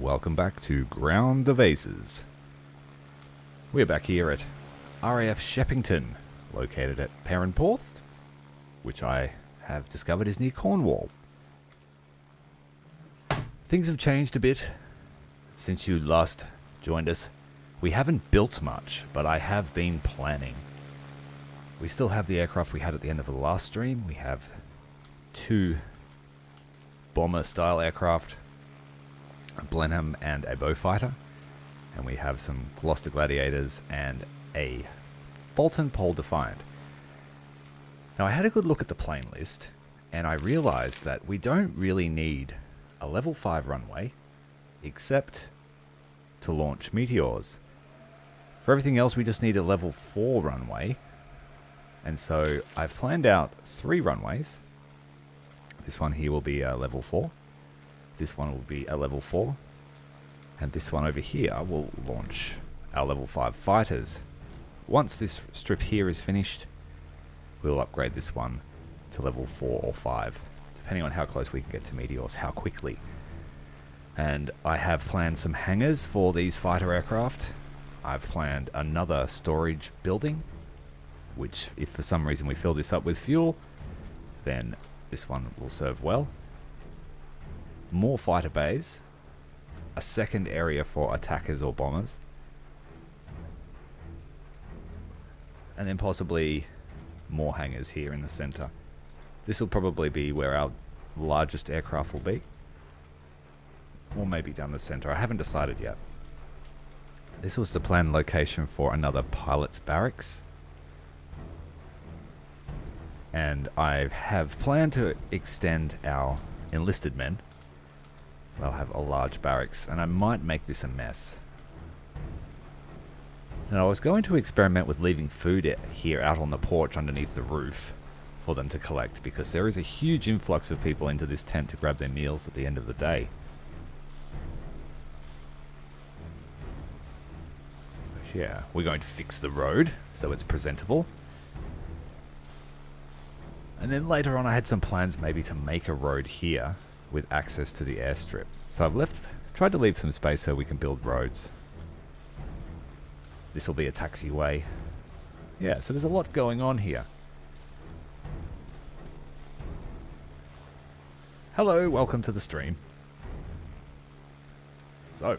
Welcome back to Ground of Aces. We're back here at RAF Shepington, located at Perranporth, which I have discovered is near Cornwall. Things have changed a bit since you last joined us. We haven't built much, but I have been planning. We still have the aircraft we had at the end of the last stream. We have 2 bomber-style aircraft, a Blenheim and a Beaufighter, and we have some Gloucester Gladiators and a Bolton Pole Defiant. Now I had a good look at the plane list and I realized that we don't really need a level 5 runway except to launch meteors. For everything else we just need a level 4 runway, and so I've planned out 3 runways. This one here will be a level 4. This one will be a level 4. And this one over here will launch our level 5 fighters. Once this strip here is finished, we'll upgrade this one to level 4 or 5, depending on how close we can get to meteors, how quickly. And I have planned some hangars for these fighter aircraft. I've planned another storage building, which if for some reason we fill this up with fuel, then this one will serve well. More fighter bays, a second area for attackers or bombers, and then possibly more hangars here in the center. This will probably be where our largest aircraft will be, or maybe down the center. I haven't decided yet. This was the planned location for another pilot's barracks, and I have planned to extend our enlisted men. They'll have a large barracks, and I might make this a mess. And I was going to experiment with leaving food here out on the porch underneath the roof for them to collect, because there is a huge influx of people into this tent to grab their meals at the end of the day. But yeah, we're going to fix the road so it's presentable. And then later on I had some plans maybe to make a road here with access to the airstrip. So I've tried to leave some space so we can build roads. This will be a taxiway. Yeah, so there's a lot going on here. Hello, welcome to the stream. So,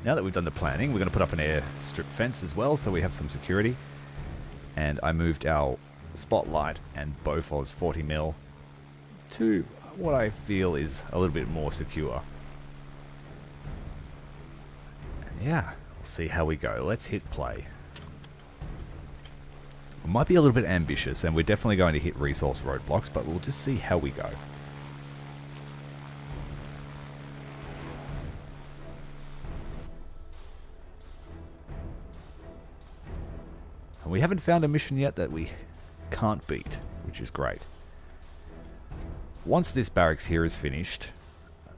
now that we've done the planning, we're going to put up an airstrip fence as well so we have some security. And I moved our Spotlight and Bofors 40mm to what I feel is a little bit more secure. And yeah, we'll see how we go. Let's hit play. We might be a little bit ambitious, and we're definitely going to hit resource roadblocks, but we'll just see how we go. And we haven't found a mission yet that we can't beat, which is great. Once this barracks here is finished,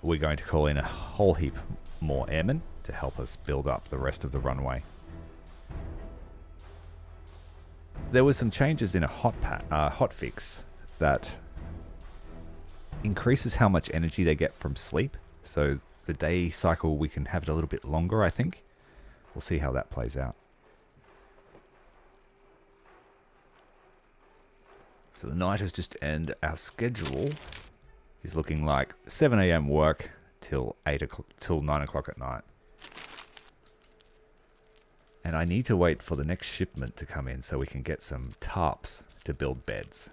we're going to call in a whole heap more airmen to help us build up the rest of the runway. There were some changes in a hotfix that increases how much energy they get from sleep. So the day cycle, we can have it a little bit longer, I think. We'll see how that plays out. So the night has just ended. Our schedule is looking like 7 AM work till 9 o'clock at night. And I need to wait for the next shipment to come in so we can get some tarps to build beds.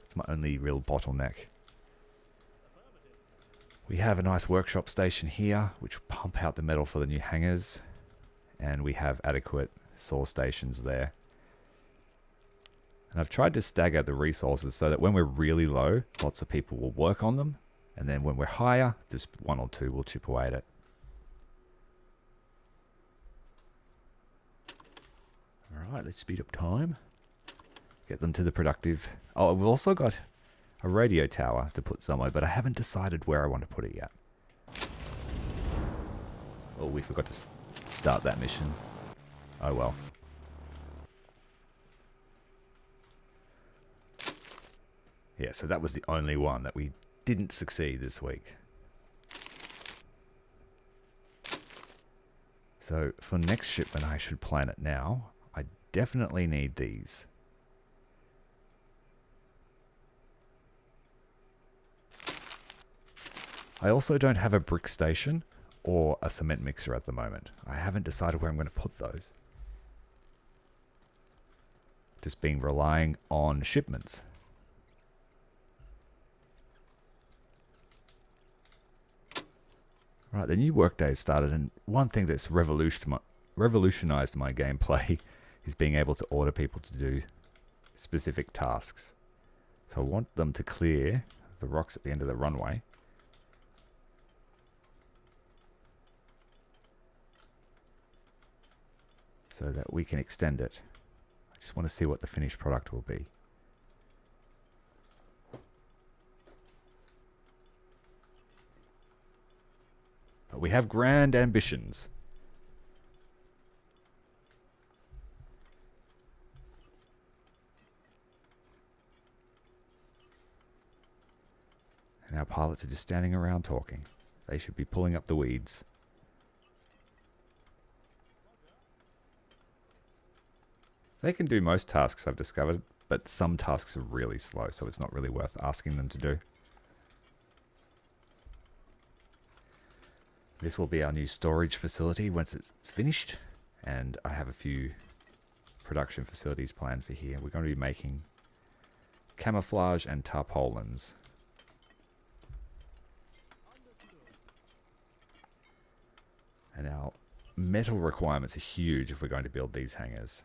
It's my only real bottleneck. We have a nice workshop station here, which pump out the metal for the new hangars. And we have adequate saw stations there. And I've tried to stagger the resources so that when we're really low, lots of people will work on them. And then when we're higher, just 1 or 2 will chip away at it. Alright, let's speed up time. Get them to the productive. Oh, we've also got a radio tower to put somewhere, but I haven't decided where I want to put it yet. Oh, we forgot to start that mission. Oh well. Yeah, so that was the only one that we didn't succeed this week. So for next shipment, I should plan it now. I definitely need these. I also don't have a brick station or a cement mixer at the moment. I haven't decided where I'm going to put those. Just been relying on shipments. Right, the new workday has started, and one thing that's revolutionized my gameplay is being able to order people to do specific tasks. So I want them to clear the rocks at the end of the runway. So that we can extend it. I just want to see what the finished product will be. But we have grand ambitions. And our pilots are just standing around talking. They should be pulling up the weeds. They can do most tasks, I've discovered, but some tasks are really slow, so it's not really worth asking them to do. This will be our new storage facility once it's finished, and I have a few production facilities planned for here. We're going to be making camouflage and tarpaulins. And our metal requirements are huge if we're going to build these hangars.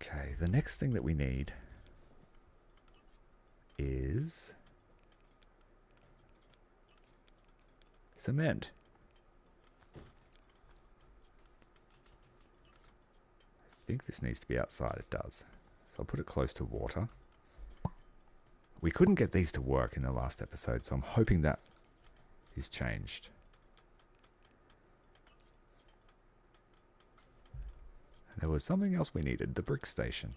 Okay, the next thing that we need is cement. I think this needs to be outside. It does. So I'll put it close to water. We couldn't get these to work in the last episode, so I'm hoping that is changed. There was something else we needed, the brick station.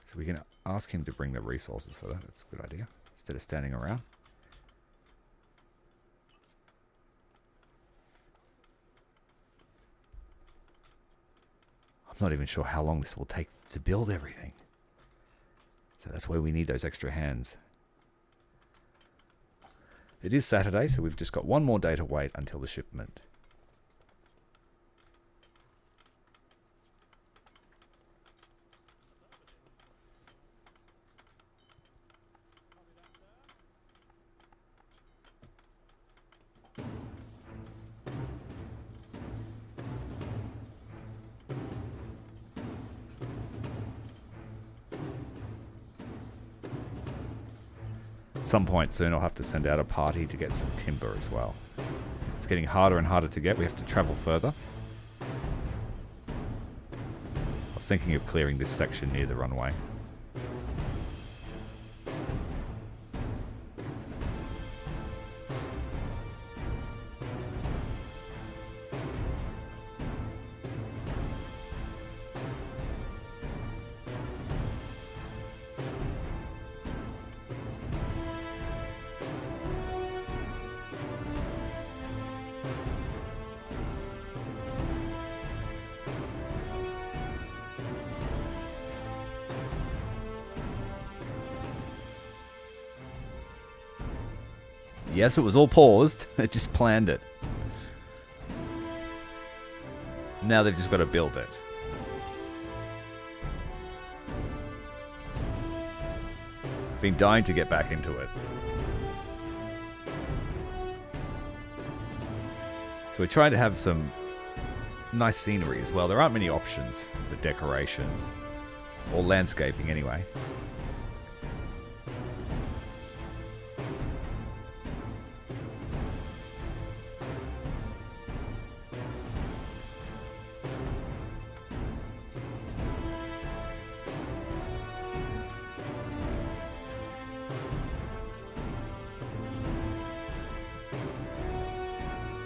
So we can ask him to bring the resources for that. That's a good idea. Instead of standing around. I'm not even sure how long this will take to build everything. So that's why we need those extra hands. It is Saturday, so we've just got one more day to wait until the shipment. Some point soon I'll have to send out a party to get some timber as well. It's getting harder and harder to get. We have to travel further. I was thinking of clearing this section near the runway. Yes, it was all paused. They just planned it. Now they've just got to build it. Been dying to get back into it. So we're trying to have some nice scenery as well. There aren't many options for decorations. Or landscaping anyway.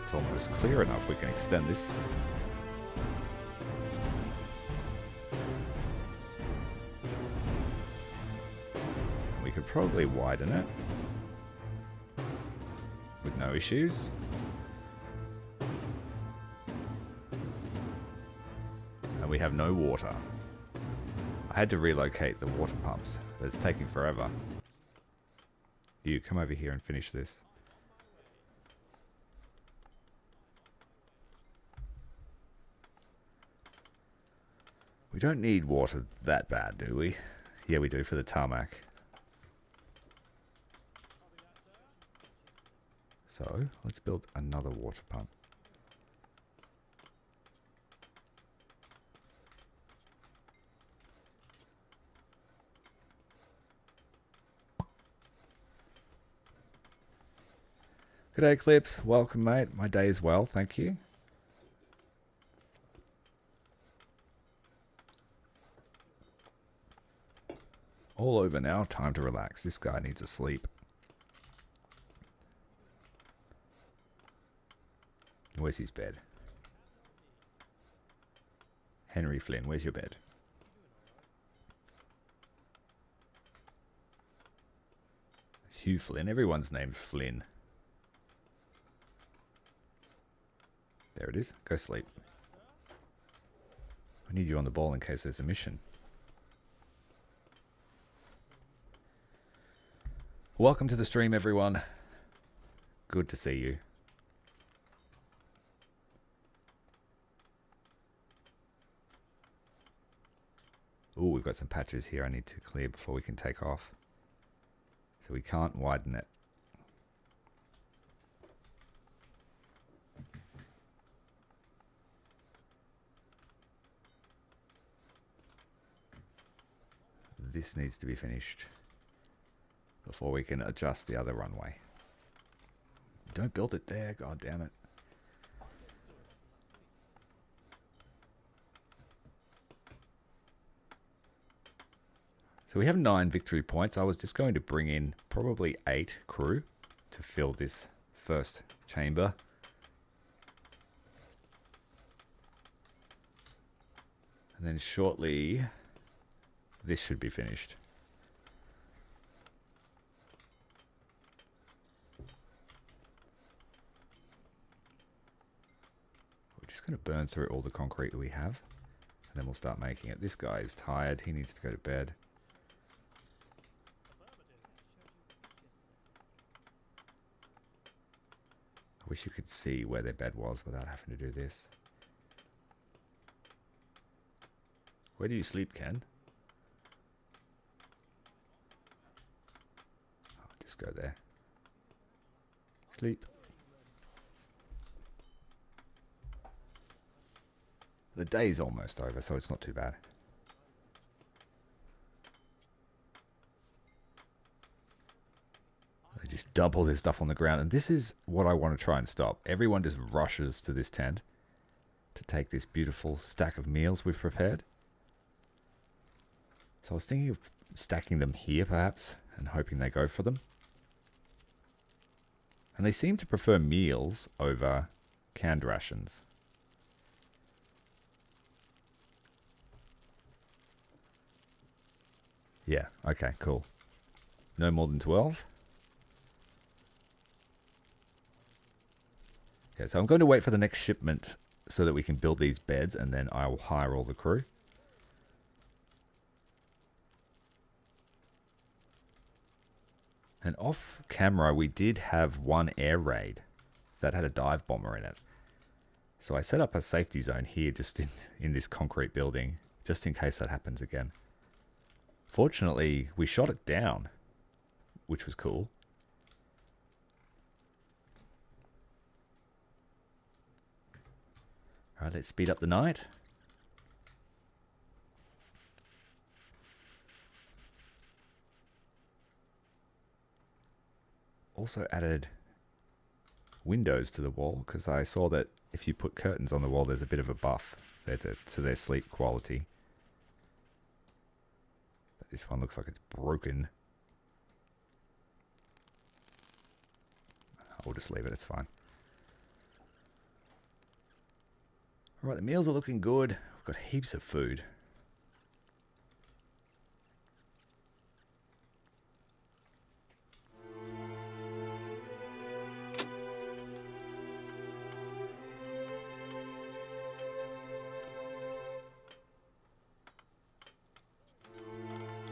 It's almost clear enough. We can extend this. We could probably widen it with no issues. And we have no water. I had to relocate the water pumps, but it's taking forever. You come over here and finish this. We don't need water that bad, do we? Yeah, we do for the tarmac. So, let's build another water pump. G'day Clips, welcome mate. My day is well, thank you. All over now, time to relax. This guy needs a sleep. Where's his bed? Henry Flynn, where's your bed? It's Hugh Flynn. Everyone's name's Flynn. There it is. Go sleep. I need you on the ball in case there's a mission. Welcome to the stream, everyone. Good to see you. Ooh, we've got some patches here I need to clear before we can take off. So we can't widen it. This needs to be finished before we can adjust the other runway. Don't build it there, god damn it. So we have 9 victory points. I was just going to bring in probably 8 crew to fill this first chamber. And then shortly, this should be finished. We're just going to burn through all the concrete that we have. And then we'll start making it. This guy is tired. He needs to go to bed. I wish you could see where their bed was without having to do this. Where do you sleep, Ken? Oh, just go there. Sleep. The day's almost over, so it's not too bad. They just dump all this stuff on the ground, and this is what I want to try and stop. Everyone just rushes to this tent to take this beautiful stack of meals we've prepared. So I was thinking of stacking them here, perhaps, and hoping they go for them. And they seem to prefer meals over canned rations. Yeah, okay, cool. No more than 12. Okay, so I'm going to wait for the next shipment so that we can build these beds, and then I will hire all the crew. And off camera, we did have one air raid that had a dive bomber in it. So I set up a safety zone here just in this concrete building, just in case that happens again. Fortunately, we shot it down. which was cool. Alright, let's speed up the night. Also added windows to the wall, because I saw that if you put curtains on the wall, there's a bit of a buff there to their sleep quality. But this one looks like it's broken. I'll just leave it, it's fine. Alright, the meals are looking good. We've got heaps of food.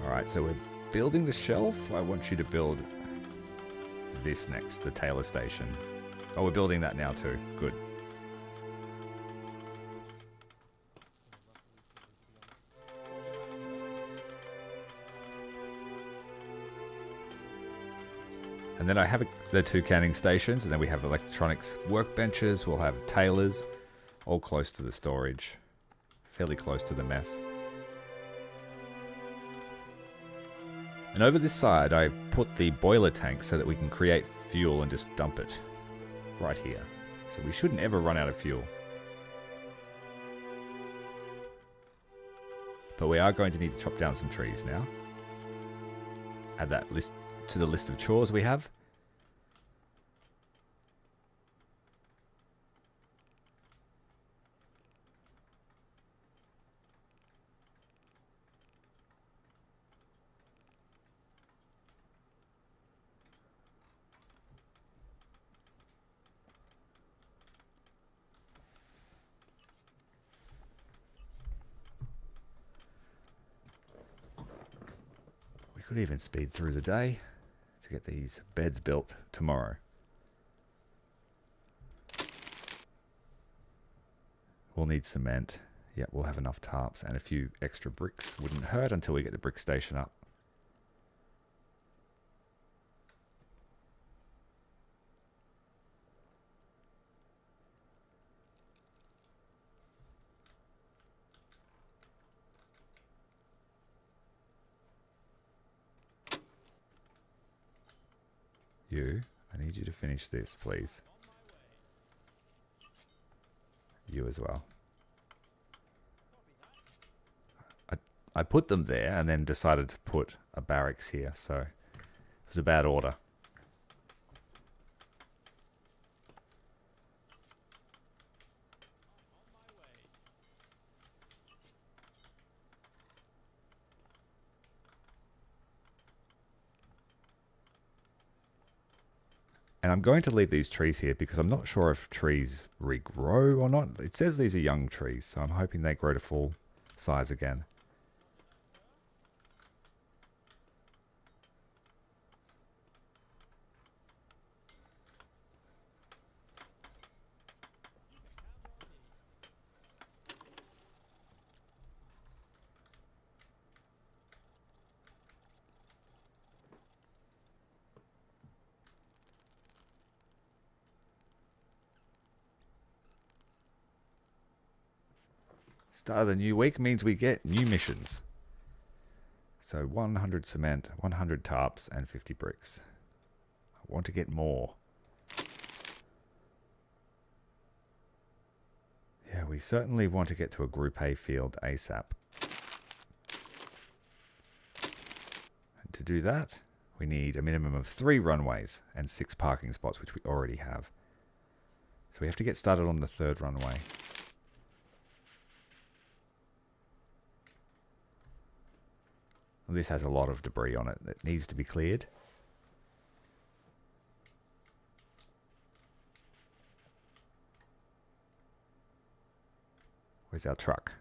Alright, so we're building the shelf. I want you to build this next, the Taylor Station. Oh, we're building that now too. Good. And then I have the 2 canning stations, and then we have electronics workbenches. We'll have tailors, all close to the storage, fairly close to the mess. And over this side, I've put the boiler tank so that we can create fuel and just dump it right here. So we shouldn't ever run out of fuel. But we are going to need to chop down some trees now. Add that list to the list of chores we have. We could even speed through the day to get these beds built tomorrow. We'll need cement. Yeah, we'll have enough tarps and a few extra bricks. Wouldn't hurt until we get the brick station up. I need you to finish this, please. You as well. I put them there and then decided to put a barracks here, so it was a bad order. And I'm going to leave these trees here because I'm not sure if trees regrow or not. It says these are young trees, so I'm hoping they grow to full size again. Start of the new week means we get new missions. So 100 cement, 100 tarps, and 50 bricks. I want to get more. Yeah, we certainly want to get to a Group A field ASAP. And to do that, we need a minimum of 3 runways and 6 parking spots, which we already have. So we have to get started on the 3rd runway. This has a lot of debris on it that needs to be cleared. Where's our truck?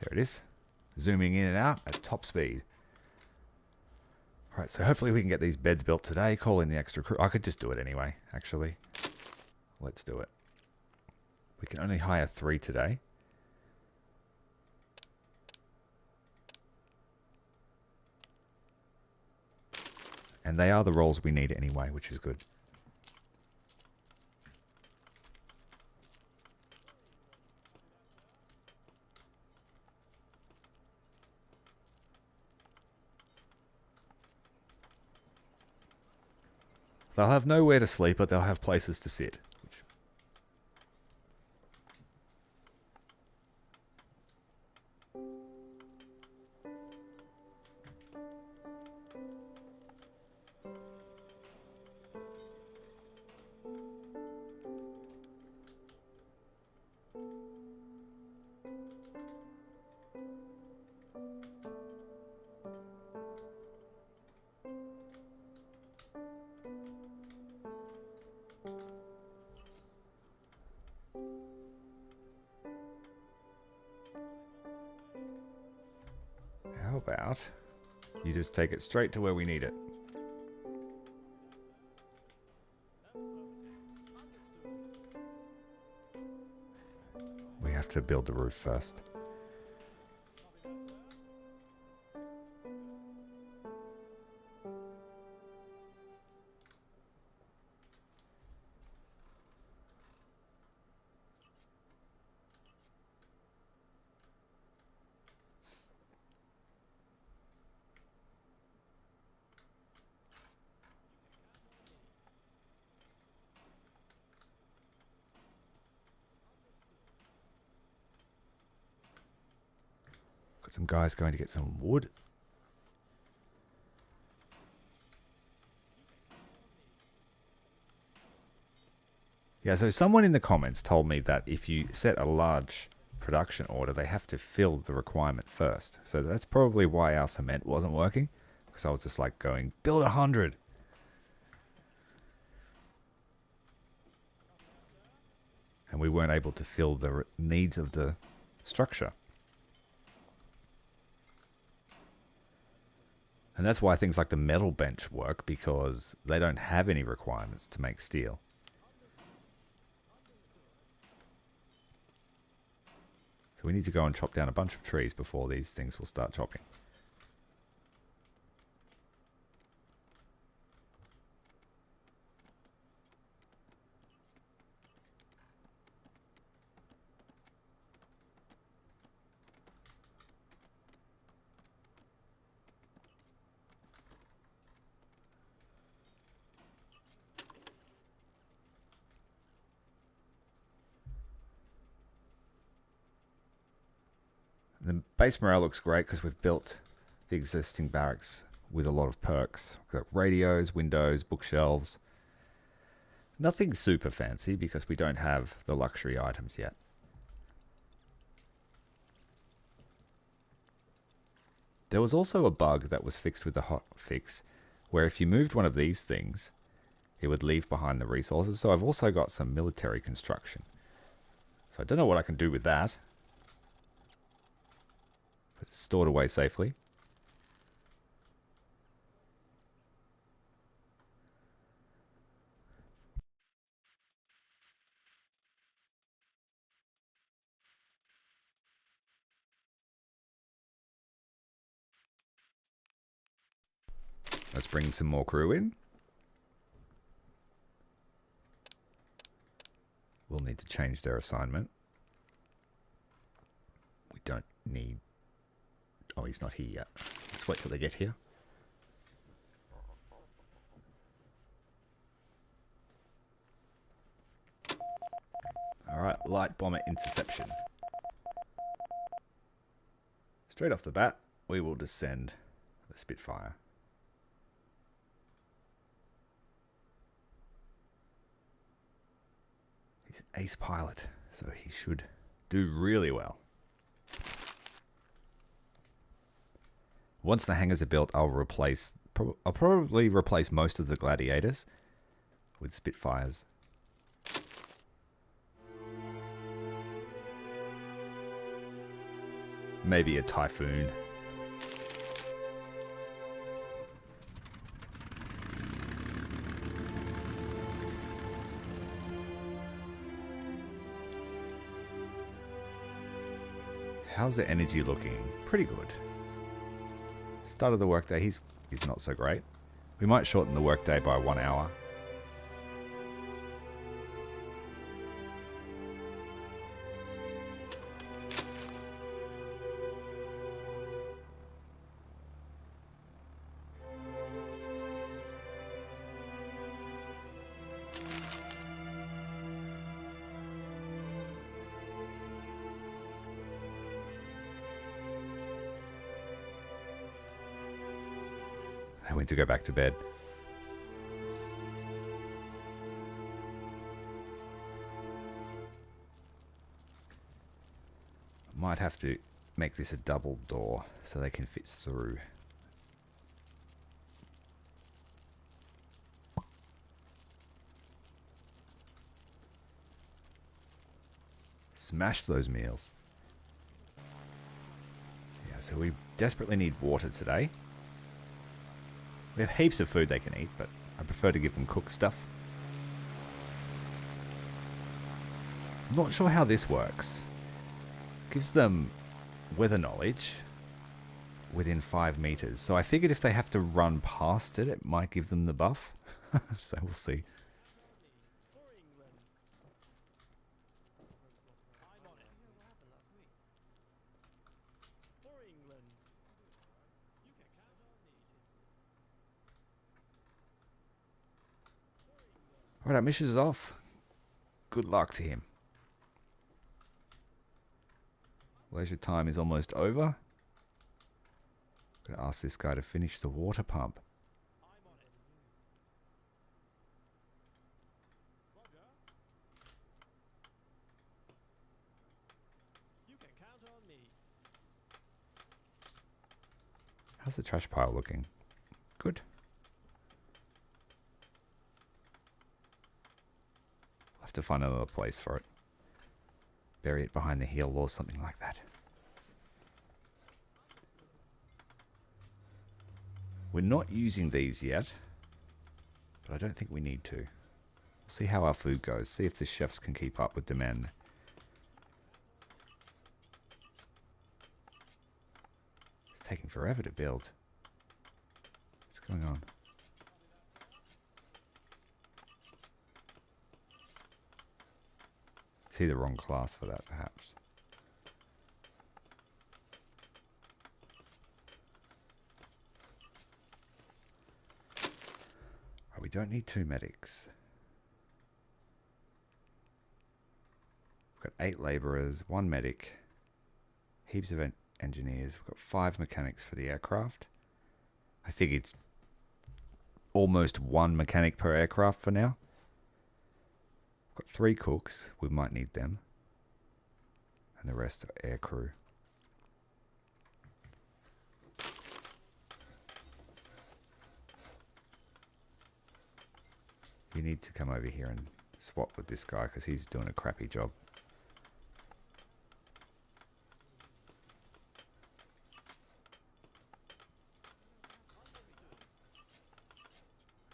There it is. Zooming in and out at top speed. Alright, so hopefully we can get these beds built today. Call in the extra crew. I could just do it anyway, actually. Let's do it. We can only hire 3 today. And they are the rolls we need anyway, which is good. They'll have nowhere to sleep, but they'll have places to sit. How about you just take it straight to where we need it? We have to build the roof first. Got some guys going to get some wood. Yeah, so someone in the comments told me that if you set a large production order, they have to fill the requirement first. So that's probably why our cement wasn't working. Because I was just like going, build 100. And we weren't able to fill the needs of the structure. And that's why things like the metal bench work, because they don't have any requirements to make steel. So we need to go and chop down a bunch of trees before these things will start chopping. The base morale looks great because we've built the existing barracks with a lot of perks. We've got radios, windows, bookshelves. Nothing super fancy because we don't have the luxury items yet. There was also a bug that was fixed with the hotfix, where if you moved one of these things, it would leave behind the resources. So I've also got some military construction. So I don't know what I can do with that. But it's stored away safely. Let's bring some more crew in. We'll need to change their assignment. We don't need... Oh, he's not here yet. Let's wait till they get here. Alright, light bomber interception. Straight off the bat, we will descend the Spitfire. He's an ace pilot, so he should do really well. Once the hangars are built, I'll probably replace most of the Gladiators with Spitfires. Maybe a Typhoon. How's the energy looking? Pretty good. Start of the workday, he's not so great. We might shorten the workday by 1 hour. I went to go back to bed. Might have to make this a double door so they can fit through. Smash those meals. Yeah, so we desperately need water today. We have heaps of food they can eat, but I prefer to give them cooked stuff. I'm not sure how this works. Gives them weather knowledge within 5 meters. So I figured if they have to run past it, it might give them the buff. So we'll see. Alright, our mission is off. Good luck to him. Leisure time is almost over. I'm going to ask this guy to finish the water pump. How's the trash pile looking? Good. I'll have to find another place for it. Bury it behind the hill or something like that. We're not using these yet, but I don't think we need to. We'll see how our food goes. See if the chefs can keep up with demand. It's taking forever to build. What's going on? See the wrong class for that, perhaps. Oh, we don't need 2 medics. We've got 8 labourers, 1 medic, heaps of engineers. We've got 5 mechanics for the aircraft. I figured almost 1 mechanic per aircraft for now. Got 3 cooks, we might need them, and the rest are air crew. You need to come over here and swap with this guy because he's doing a crappy job.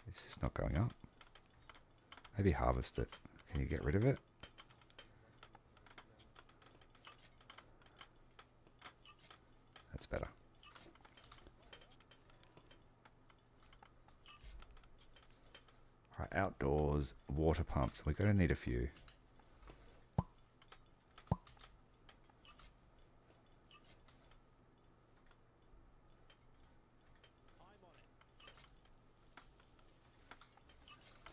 It's just not going up. Maybe harvest it. Can you get rid of it? That's better. Alright, outdoors, water pumps. We're going to need a few.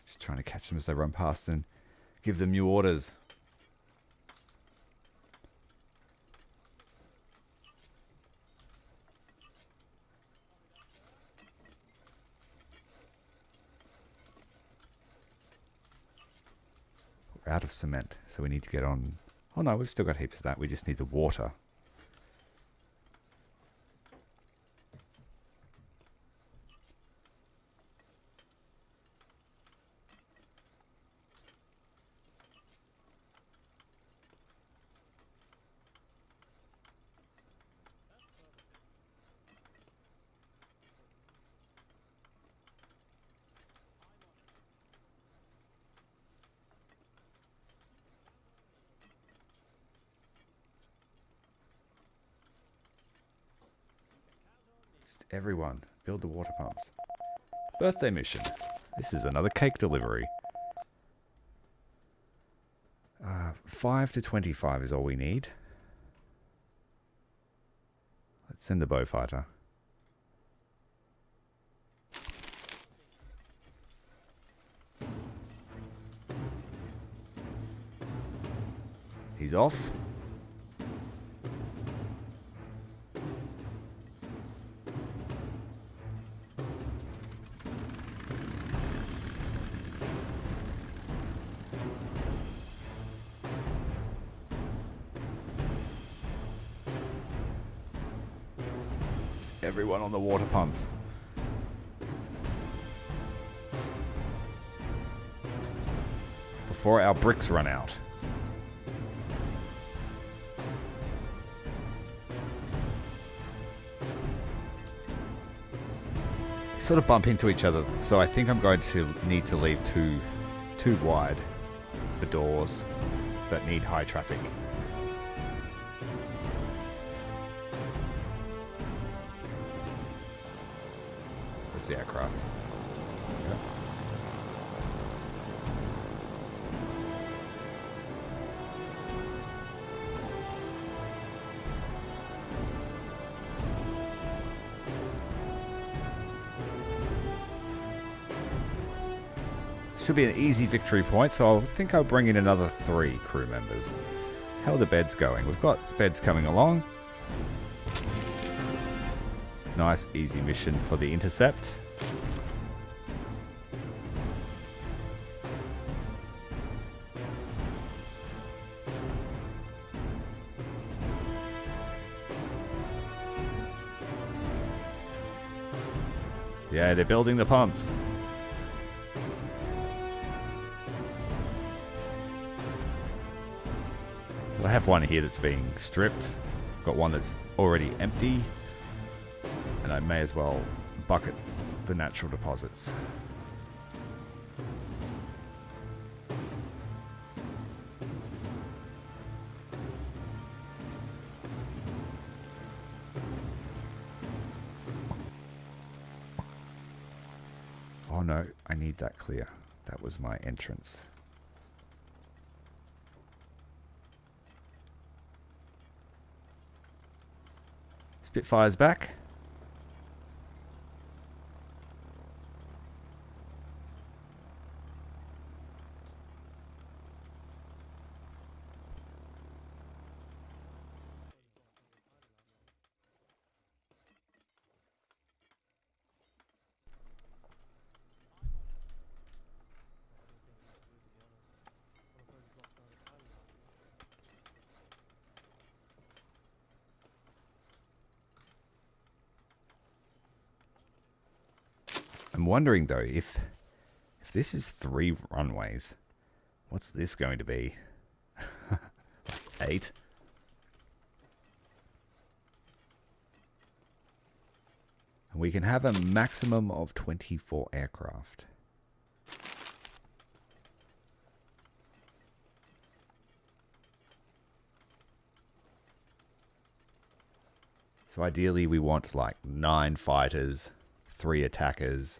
Just trying to catch them as they run past and give them new orders. We're out of cement, so we need to get on. Oh no, we've still got heaps of that. We just need the water. Everyone, build the water pumps. Birthday mission. This is another cake delivery. 5 to 25 is all we need. Let's send the bowfighter. He's off. Everyone on the water pumps. Before our bricks run out. They sort of bump into each other, so I think I'm going to need to leave too wide for doors that need high traffic. The aircraft. Yep. Should be an easy victory point, so I think I'll bring in another 3 crew members. How are the beds going? We've got beds coming along. Nice, easy mission for the Intercept. Yeah, they're building the pumps. I have one here that's being stripped. Got one that's already empty. And I may as well bucket the natural deposits. Oh no, I need that clear. That was my entrance. Spitfire's back. I'm wondering though, if this is 3 runways, what's this going to be? 8? And we can have a maximum of 24 aircraft. So ideally we want like 9 fighters, 3 attackers,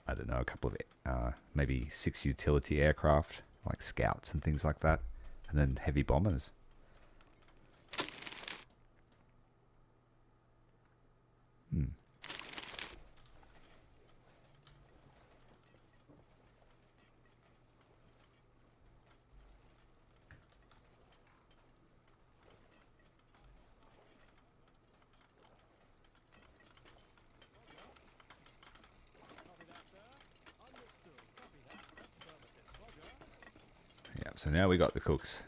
I don't know, a couple of maybe 6 utility aircraft, like scouts and things like that, and then heavy bombers. So now we got the cooks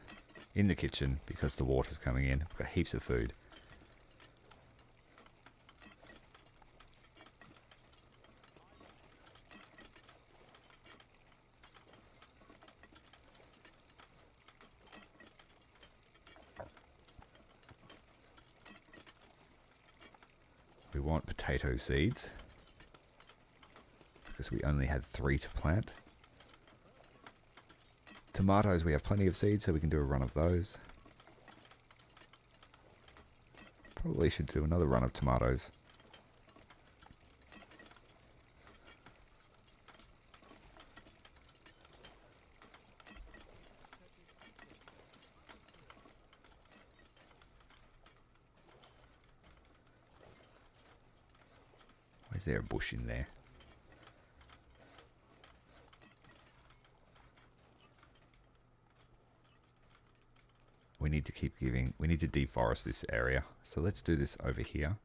in the kitchen because the water's coming in. We've got heaps of food. We want potato seeds because we only had 3 to plant. Tomatoes, we have plenty of seeds, so we can do a run of those. Probably should do another run of tomatoes. Is there a bush in there? We need to keep giving... We need to deforest this area. So let's do this over here.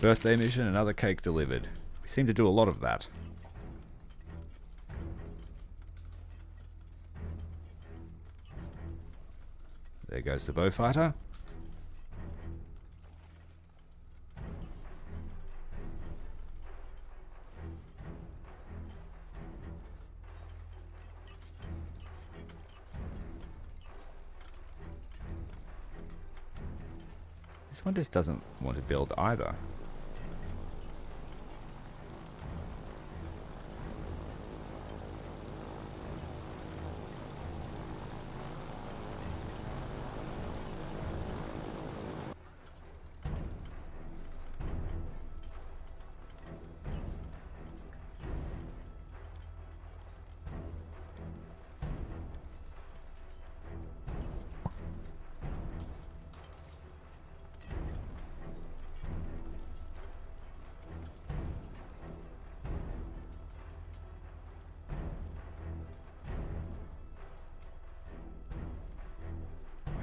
Birthday mission, another cake delivered. We seem to do a lot of that. There goes the bowfighter. This one just doesn't want to build either.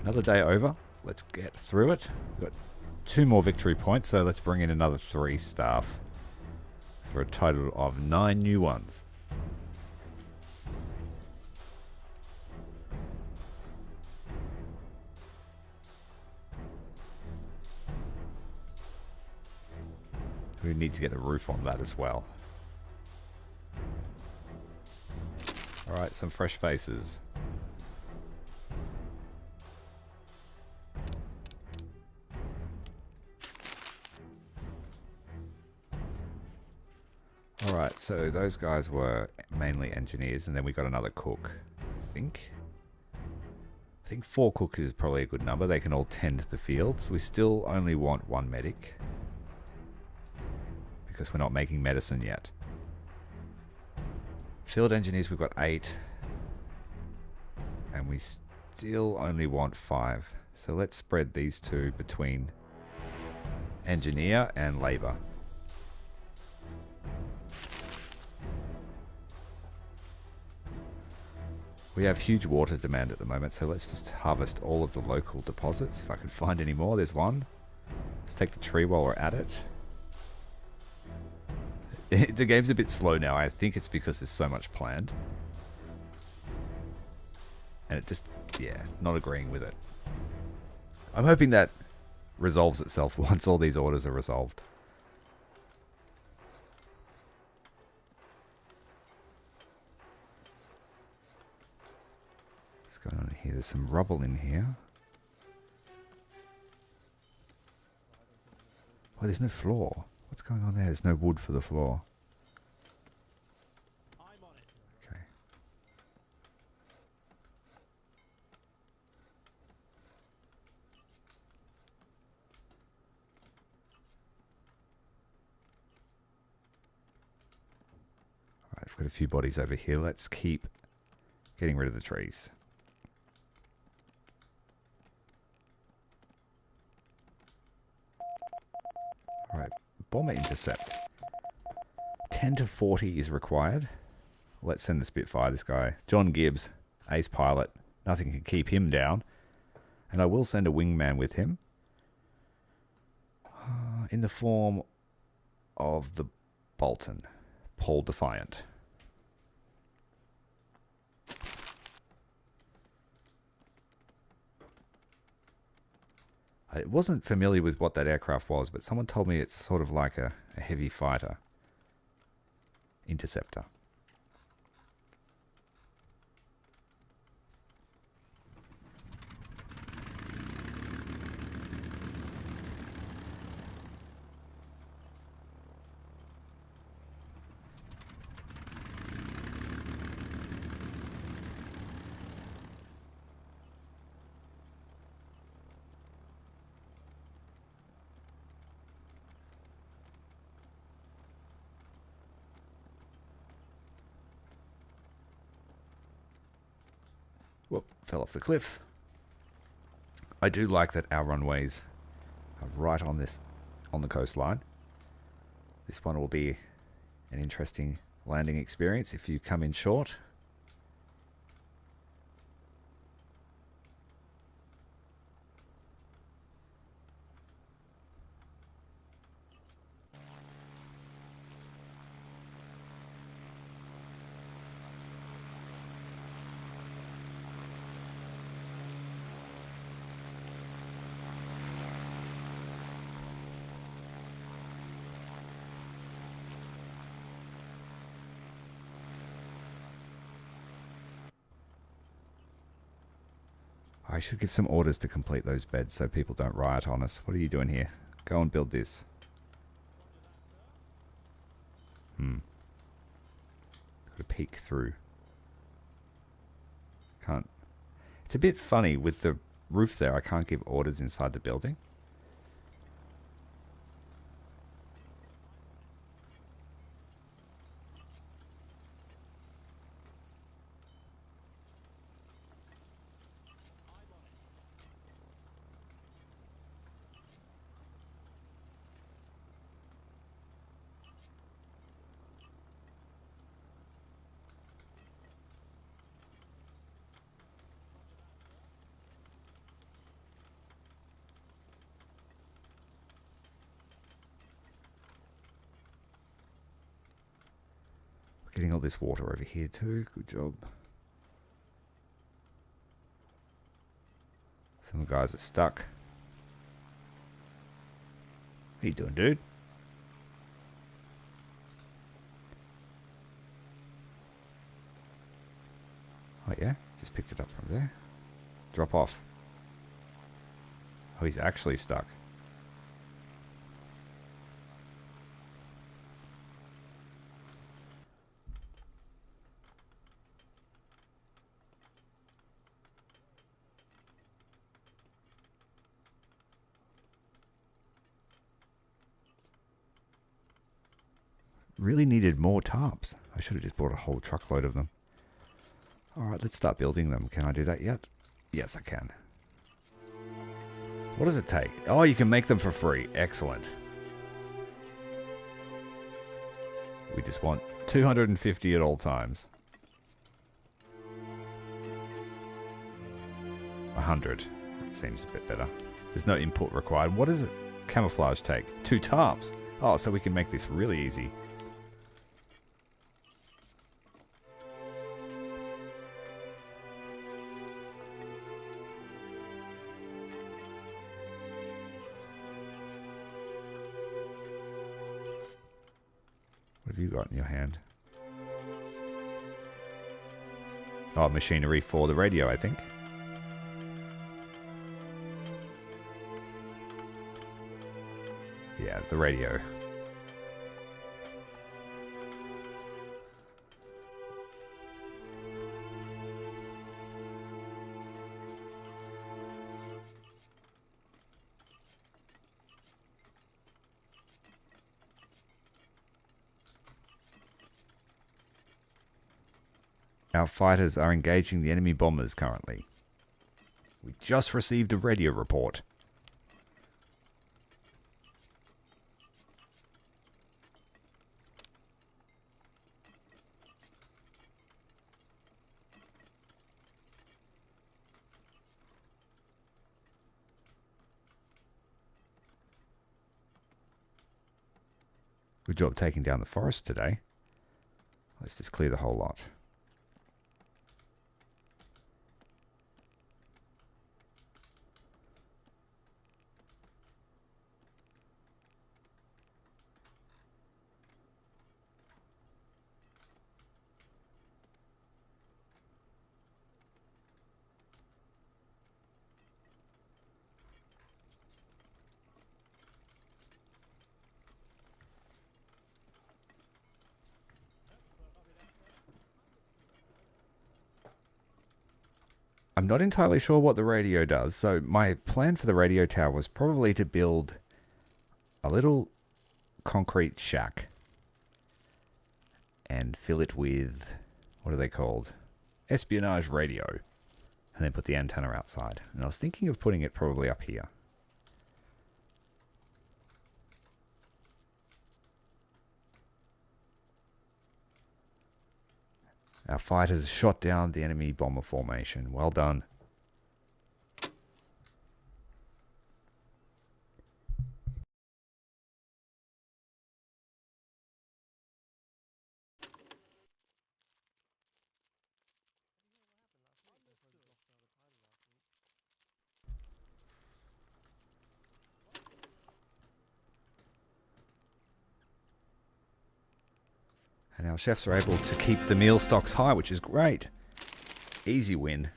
Another day over. Let's get through it. We've got 2 more victory points, so let's bring in another 3 staff for a total of 9 new ones. We need to get the roof on that as well. Alright, some fresh faces. Alright, so those guys were mainly engineers, and then we got another cook, I think. I think 4 cooks is probably a good number. They can all tend the fields. We still only want 1 medic, because we're not making medicine yet. Field engineers, we've got 8. And we still only want 5. So let's spread these 2 between engineer and labor. We have huge water demand at the moment, so let's just harvest all of the local deposits. If I can find any more, there's one. Let's take the tree while we're at it. The game's a bit slow now. I think it's because there's so much planned. And it just, yeah, not agreeing with it. I'm hoping that resolves itself once all these orders are resolved. What's going on here? There's some rubble in here. Oh, there's no floor. What's going on there? There's no wood for the floor. Okay. Alright, I've got a few bodies over here. Let's keep getting rid of the trees. Alright, bomber intercept. 10 to 40 is required. Let's send the Spitfire, this guy. John Gibbs, ace pilot. Nothing can keep him down. And I will send a wingman with him. In the form of the Bolton. Paul Defiant. I wasn't familiar with what that aircraft was, but someone told me it's sort of like a heavy fighter. Interceptor. Whoop, fell off the cliff. I do like that our runways are right on the coastline. This one will be an interesting landing experience if you come in short. I should give some orders to complete those beds so people don't riot on us. What are you doing here? Go and build this. Got to peek through. Can't. It's a bit funny with the roof there. I can't give orders inside the building. Getting all this water over here too. Good job. Some guys are stuck. What are you doing, dude? Oh yeah, just picked it up from there. Drop off. Oh, he's actually stuck. Really needed more tarps. I should have just bought a whole truckload of them. Alright, let's start building them. Can I do that yet? Yes, I can. What does it take? Oh, you can make them for free. Excellent. We just want 250 at all times. 100. That seems a bit better. There's no input required. What does it camouflage take? 2 tarps. Oh, so we can make this really easy. What have you got in your hand? Oh, machinery for the radio, I think. Yeah, the radio. Our fighters are engaging the enemy bombers currently. We just received a radio report. Good job taking down the forest today. Let's just clear the whole lot. I'm not entirely sure what the radio does, so my plan for the radio tower was probably to build a little concrete shack and fill it with, what are they called? Espionage radio. and then put the antenna outside. And I was thinking of putting it probably up here. Our fighters shot down the enemy bomber formation. Well done. And our chefs are able to keep the meal stocks high, which is great. Easy win.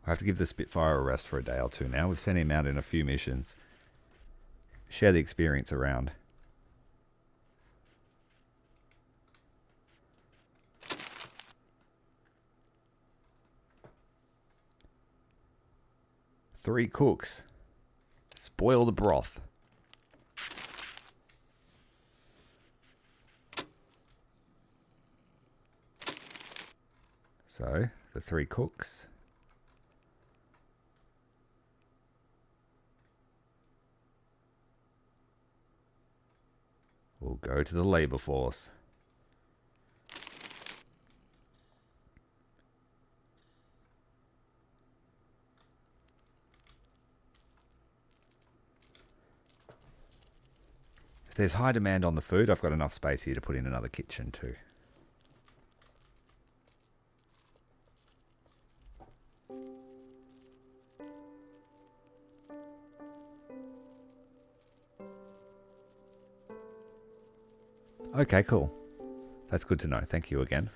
I have to give the Spitfire a rest for a day or two now. We've sent him out in a few missions. Share the experience around. Three cooks. Spoil the broth. So, the three cooks. We'll go to the labor force. If there's high demand on the food, I've got enough space here to put in another kitchen too. Okay, cool. That's good to know. Thank you again.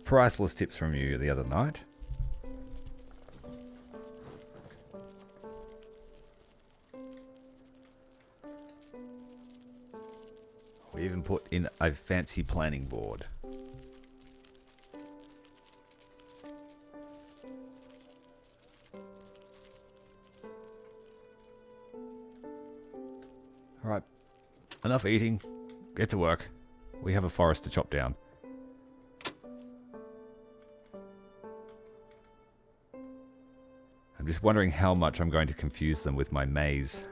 Priceless tips from you the other night. We even put in a fancy planning board. Alright, enough eating. Get to work. We have a forest to chop down. I'm just wondering how much I'm going to confuse them with my maze.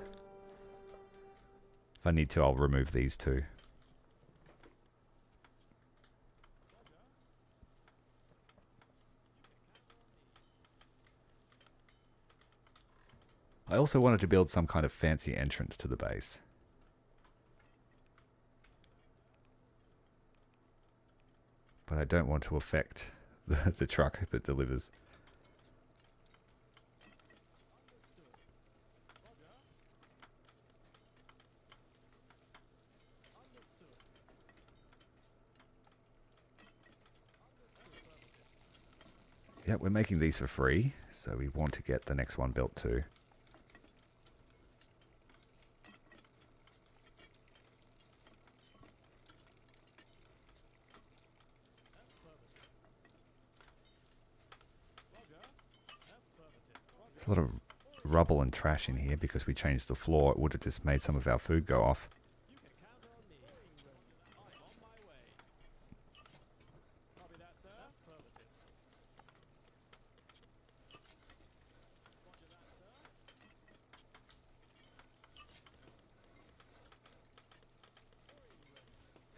If I need to, I'll remove these two. I also wanted to build some kind of fancy entrance to the base. But I don't want to affect the truck that delivers. Yeah, we're making these for free, so we want to get the next one built too. A lot of rubble and trash in here because we changed the floor. It would have just made some of our food go off.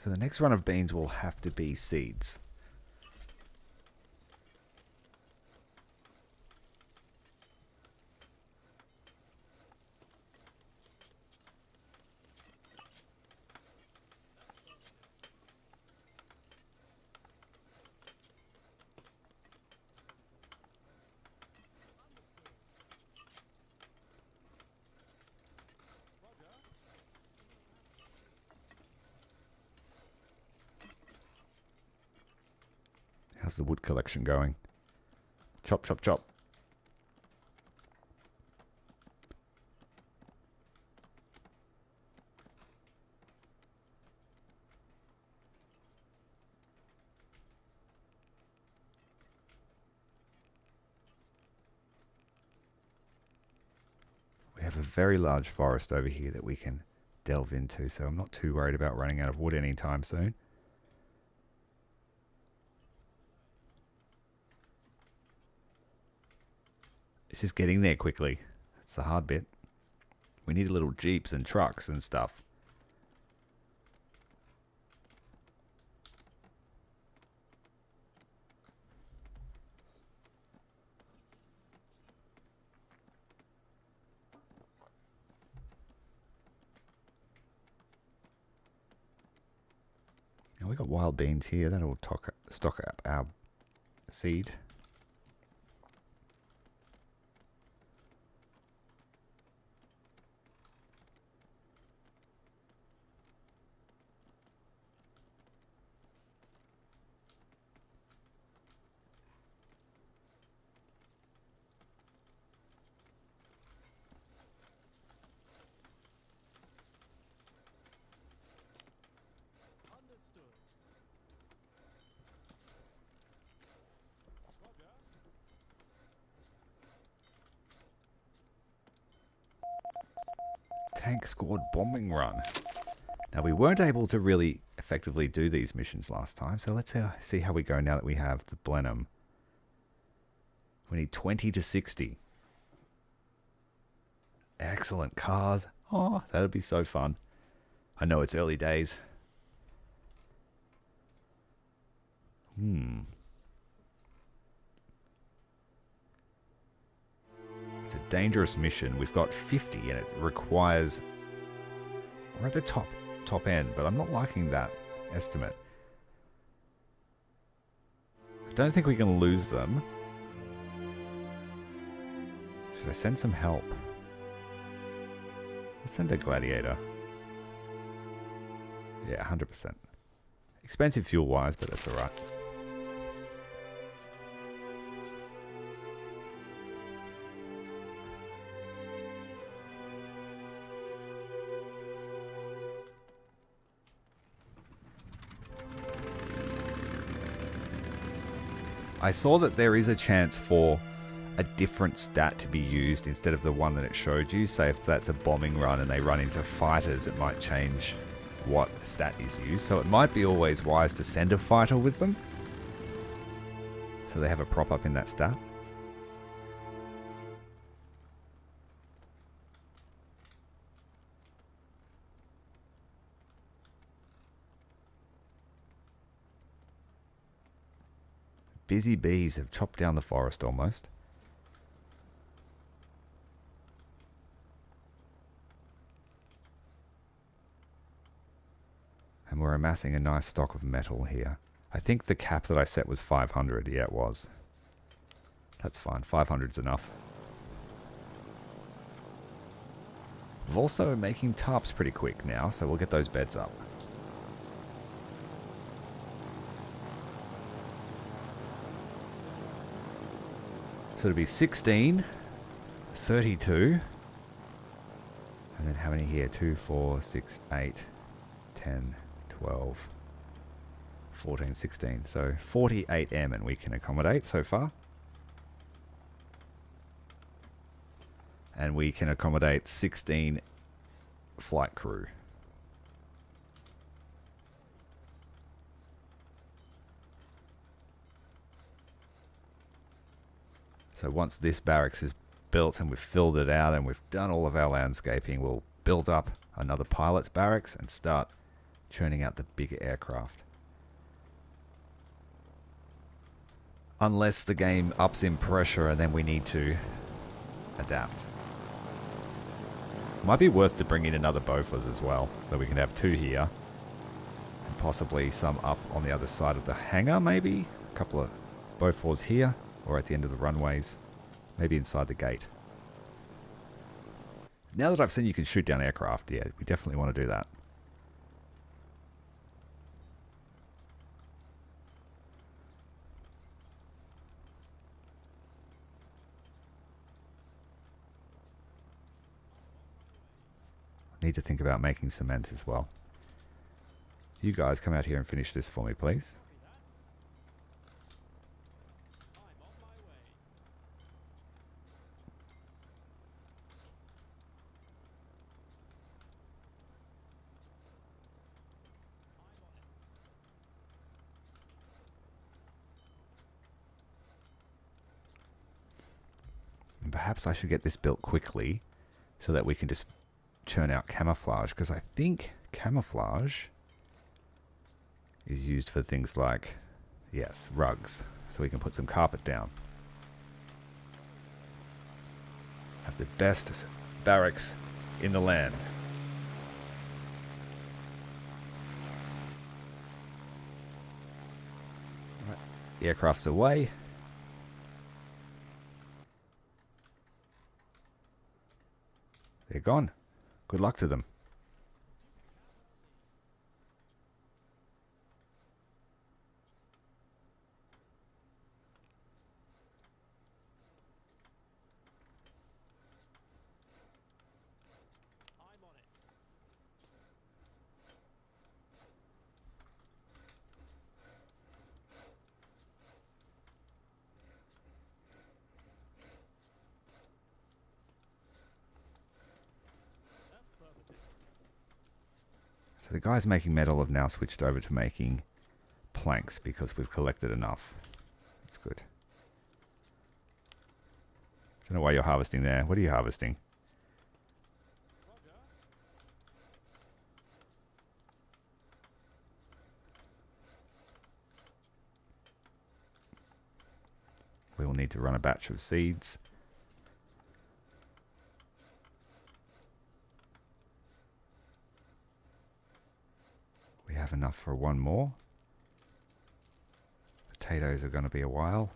So the next run of beans will have to be seeds. How's the wood collection going? Chop, chop, chop. We have a very large forest over here that we can delve into, so I'm not too worried about running out of wood anytime soon. It's just getting there quickly. That's the hard bit. We need little jeeps and trucks and stuff. Now we got wild beans here. That'll stock up our seed. Tank squad bombing run. Now we weren't able to really effectively do these missions last time, so let's see how we go now that we have the Blenheim. We need 20 to 60. Excellent cars. Oh, that'll be so fun. I know it's early days. It's a dangerous mission. We've got 50 and it requires... We're at the top end, but I'm not liking that estimate. I don't think we can lose them. Should I send some help? Let's send a gladiator. Yeah, 100%. Expensive fuel-wise, but that's alright. I saw that there is a chance for a different stat to be used instead of the one that it showed you. Say if that's a bombing run and they run into fighters, it might change what stat is used. So it might be always wise to send a fighter with them, so they have a prop up in that stat. Busy bees have chopped down the forest almost. And we're amassing a nice stock of metal here. I think the cap that I set was 500. Yeah, it was. That's fine. 500's enough. We're also making tarps pretty quick now, so we'll get those beds up. So it'll be 16, 32, and then how many here? 2, 4, 6, 8, 10, 12, 14, 16. So 48 and we can accommodate so far. And we can accommodate 16 flight crew. So once this barracks is built and we've filled it out and we've done all of our landscaping, we'll build up another pilot's barracks and start churning out the bigger aircraft. Unless the game ups in pressure and then we need to adapt. Might be worth to bring in another Bofors as well, so we can have 2 here. And possibly some up on the other side of the hangar maybe? A couple of Bofors here. Or at the end of the runways. Maybe inside the gate. Now that I've seen you can shoot down aircraft, yeah, we definitely want to do that. Need to think about making cement as well. You guys come out here and finish this for me, please. And perhaps I should get this built quickly so that we can just churn out camouflage, because I think camouflage is used for things like, yes, rugs. So we can put some carpet down. Have the best barracks in the land. Right. The aircraft's away. They're gone. Good luck to them. So the guys making metal have now switched over to making planks because we've collected enough. That's good. Don't know why you're harvesting there. What are you harvesting? We will need to run a batch of seeds. We have enough for one more. Potatoes are going to be a while.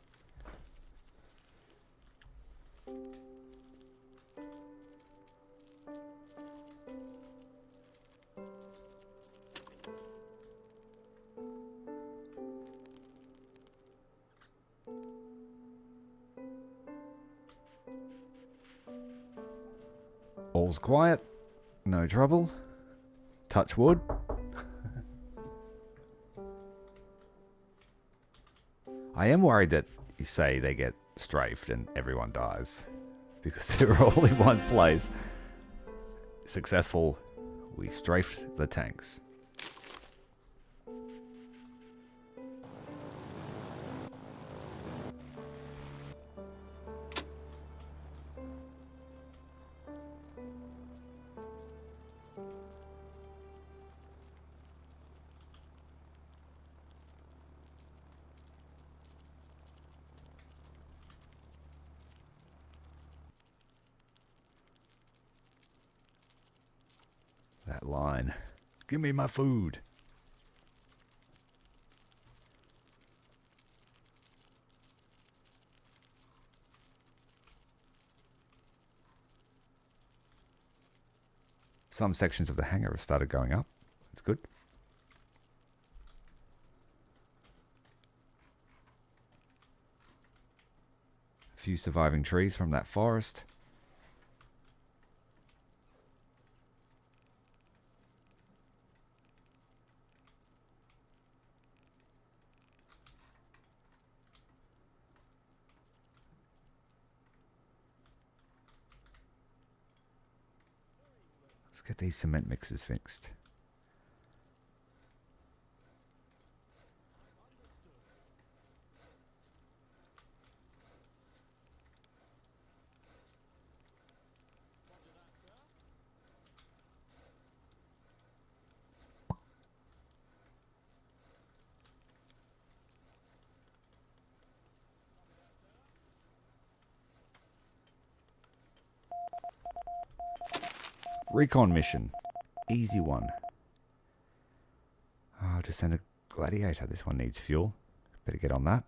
All's quiet. No trouble. Touch wood. I am worried that you say they get strafed and everyone dies because they're all in one place. Successful. We strafed the tanks. That line. Give me my food. Some sections of the hangar have started going up. That's good. A few surviving trees from that forest. Let's get these cement mixers fixed. Recon mission. Easy one. Oh, just send a gladiator. This one needs fuel. Better get on that.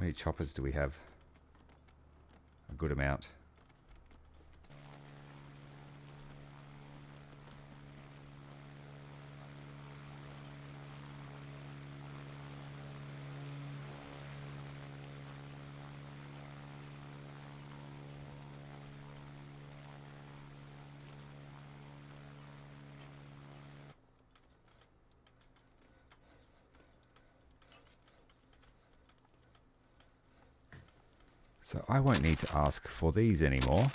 How many choppers do we have? A good amount. So I won't need to ask for these anymore.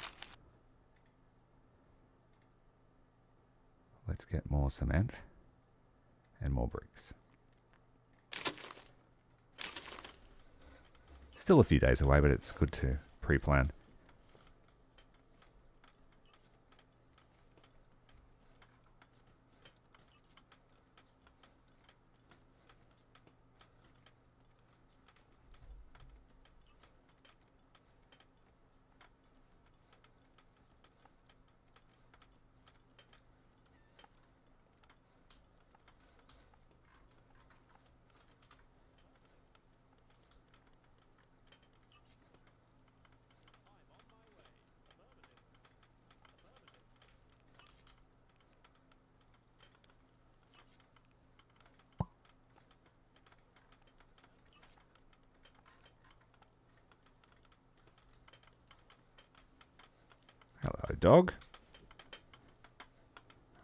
Let's get more cement and more bricks. Still a few days away, but it's good to pre-plan. Hello, dog.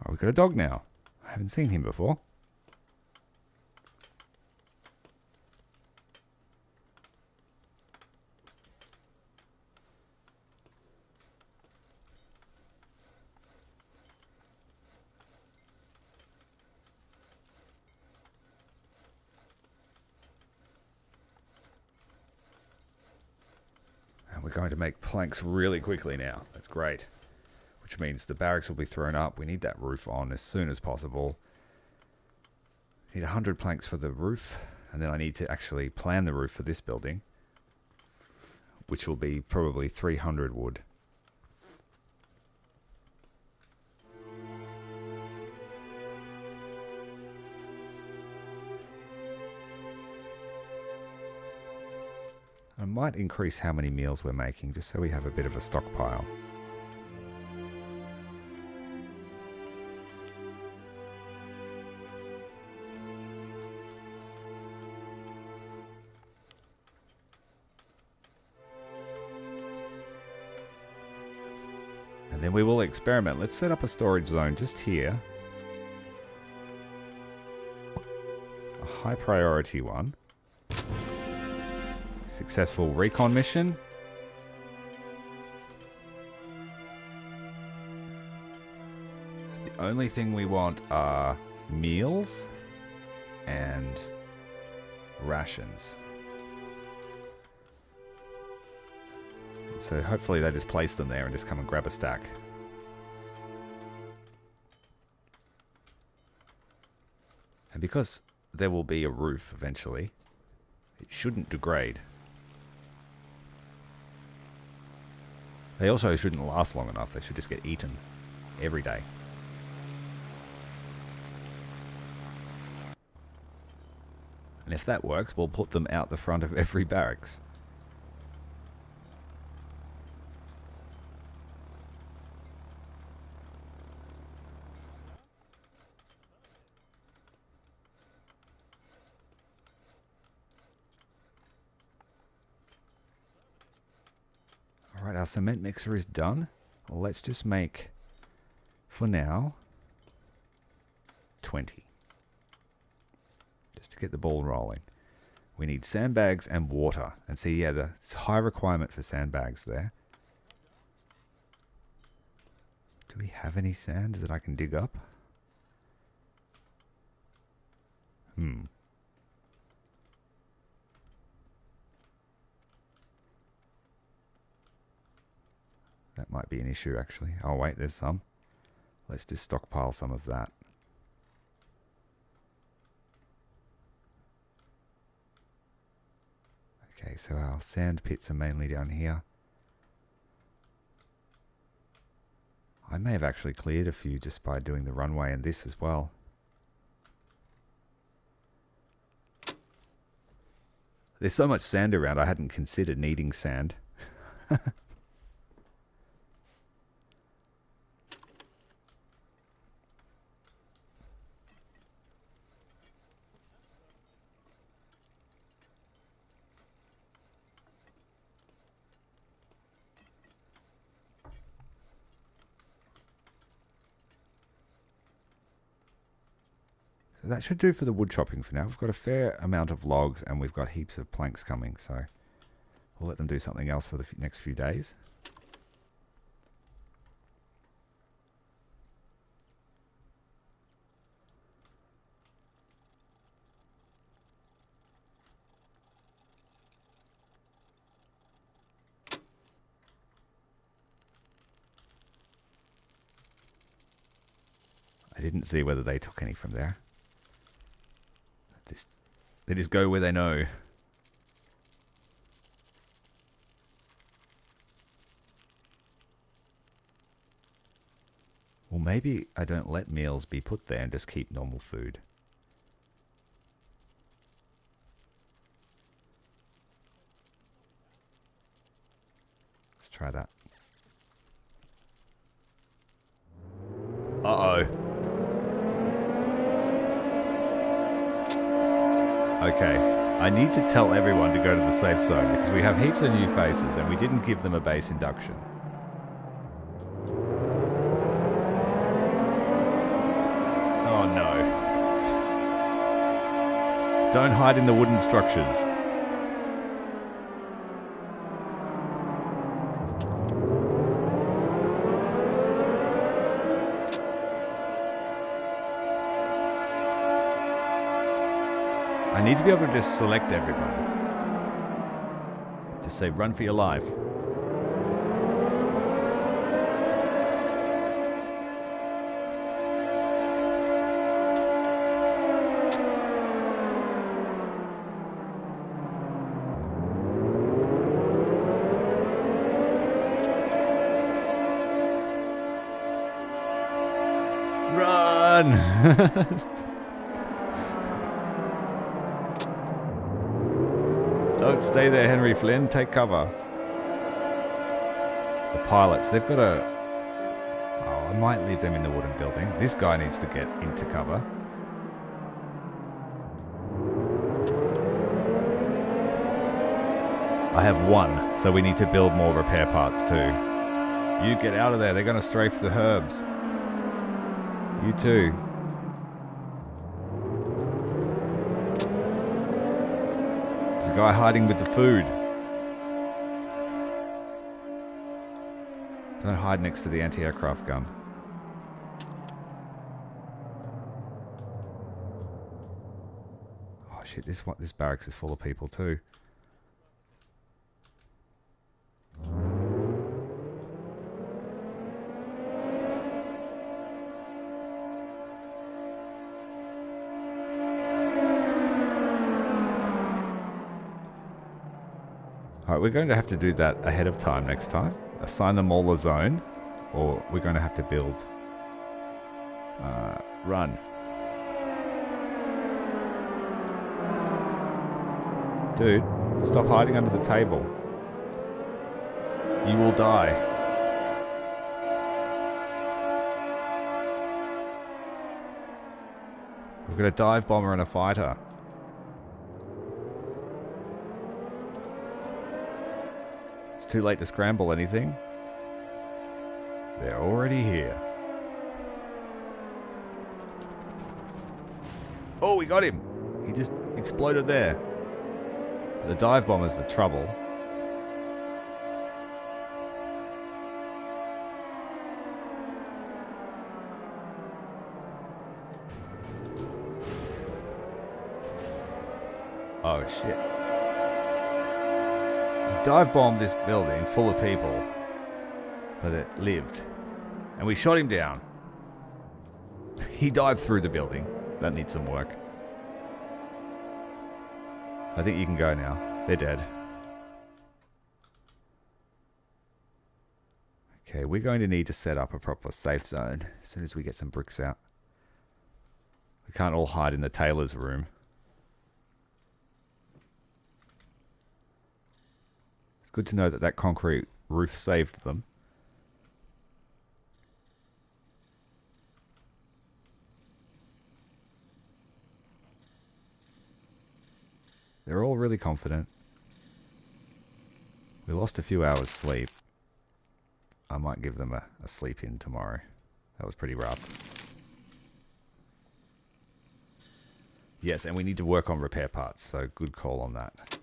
Oh, we've got a dog now. I haven't seen him before. And we're going to make planks really quickly now. That's great. Which means the barracks will be thrown up. We need that roof on as soon as possible. I need 100 planks for the roof, and then I need to actually plan the roof for this building, which will be probably 300 wood. I might increase how many meals we're making, just so we have a bit of a stockpile. And then we will experiment. Let's set up a storage zone just here. A high priority one. Successful recon mission. The only thing we want are meals and rations. So hopefully they just place them there and just come and grab a stack. And because there will be a roof eventually, it shouldn't degrade. They also shouldn't last long enough. They should just get eaten every day. And if that works, we'll put them out the front of every barracks. Alright, our cement mixer is done. Well, let's just make, for now, 20. Just to get the ball rolling. We need sandbags and water. And see, yeah, there's high requirement for sandbags there. Do we have any sand that I can dig up? That might be an issue, actually. Oh, wait, there's some. Let's just stockpile some of that. Okay, so our sand pits are mainly down here. I may have actually cleared a few just by doing the runway and this as well. There's so much sand around, I hadn't considered needing sand. That should do for the wood chopping for now. We've got a fair amount of logs and we've got heaps of planks coming, so we'll let them do something else for the next few days. I didn't see whether they took any from there. They just go where they know. Well, maybe I don't let meals be put there and just keep normal food. Let's try that. Uh-oh. Okay, I need to tell everyone to go to the safe zone because we have heaps of new faces and we didn't give them a base induction. Oh no. Don't hide in the wooden structures. I need to be able to just select everybody. Just say, run for your life. Run! Don't stay there, Henry Flynn. Take cover. The pilots, they've got a... Oh, I might leave them in the wooden building. This guy needs to get into cover. I have one, so we need to build more repair parts too. You get out of there. They're going to strafe the herbs. You too. There's a guy hiding with the food. Don't hide next to the anti-aircraft gun. Oh shit, this barracks is full of people too. Alright, we're going to have to do that ahead of time next time. Assign them all a zone, or we're going to have to build. Run. Dude, stop hiding under the table. You will die. We've got a dive bomber and a fighter. It's too late to scramble anything. They're already here. Oh, we got him. He just exploded there. The dive bomber's the trouble. Oh shit. He dive bombed this building full of people, but it lived. And we shot him down. He dived through the building. That needs some work. I think you can go now. They're dead. Okay, we're going to need to set up a proper safe zone as soon as we get some bricks out. We can't all hide in the tailor's room. Good to know that that concrete roof saved them. They're all really confident. We lost a few hours sleep. I might give them a sleep in tomorrow. That was pretty rough. Yes, and we need to work on repair parts, so good call on that.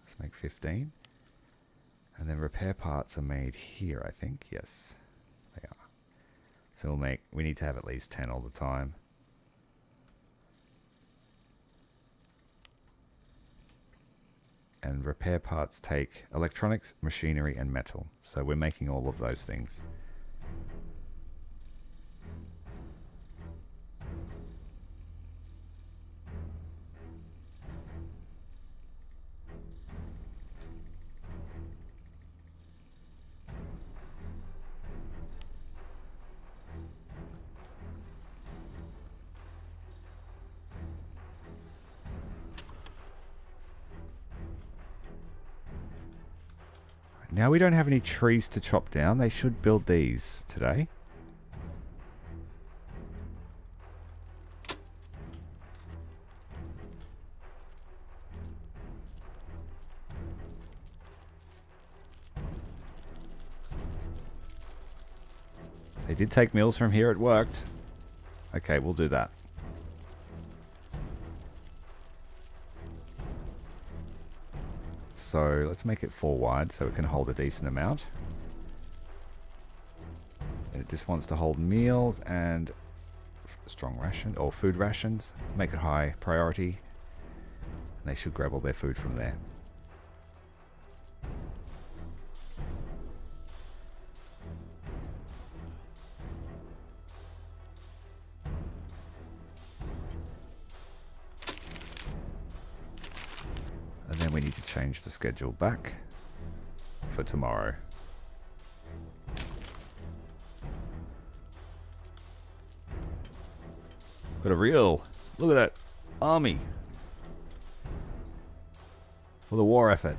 Let's make 15. And then repair parts are made here, I think. Yes, they are. So we need to have at least 10 all the time. And repair parts take electronics, machinery, and metal. So we're making all of those things. Now we don't have any trees to chop down. They should build these today. They did take meals from here. It worked. Okay, we'll do that. So let's make it 4 wide so it can hold a decent amount. And it just wants to hold meals and strong ration or food rations. Make it high priority. And they should grab all their food from there. And then we need to change the schedule back for tomorrow. Got a real, look at that army for the war effort.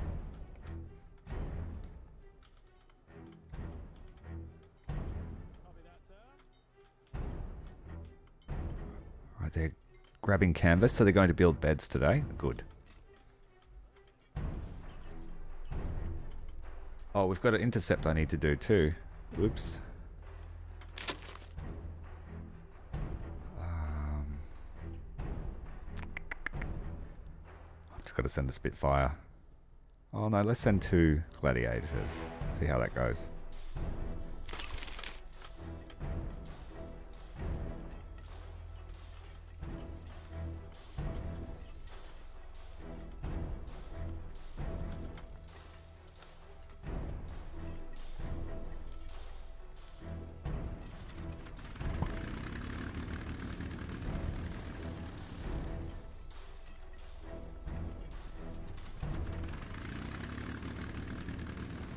Right, they're grabbing canvas, so they're going to build beds today. Good. Oh, we've got an intercept I need to do too. Oops. I've just got to send a Spitfire. Oh no, let's send 2 gladiators. See how that goes.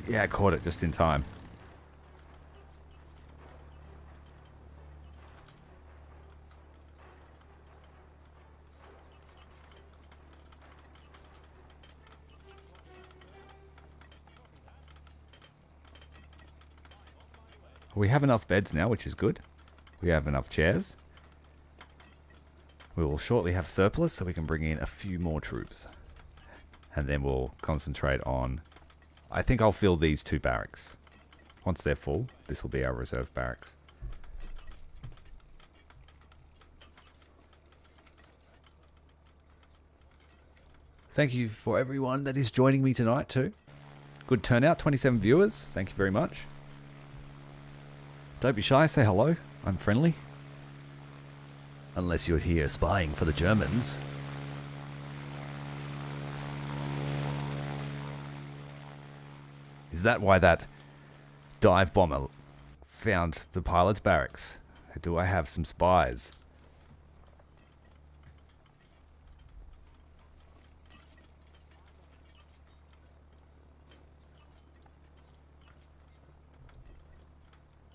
Yeah, I caught it just in time. We have enough beds now, which is good. We have enough chairs. We will shortly have surplus, so we can bring in a few more troops. And then we'll concentrate on... I think I'll fill these 2 barracks. Once they're full, this will be our reserve barracks. Thank you for everyone that is joining me tonight too. Good turnout, 27 viewers. Thank you very much. Don't be shy, say hello. I'm friendly. Unless you're here spying for the Germans. Is that why that dive bomber found the pilot's barracks? Do I have some spies?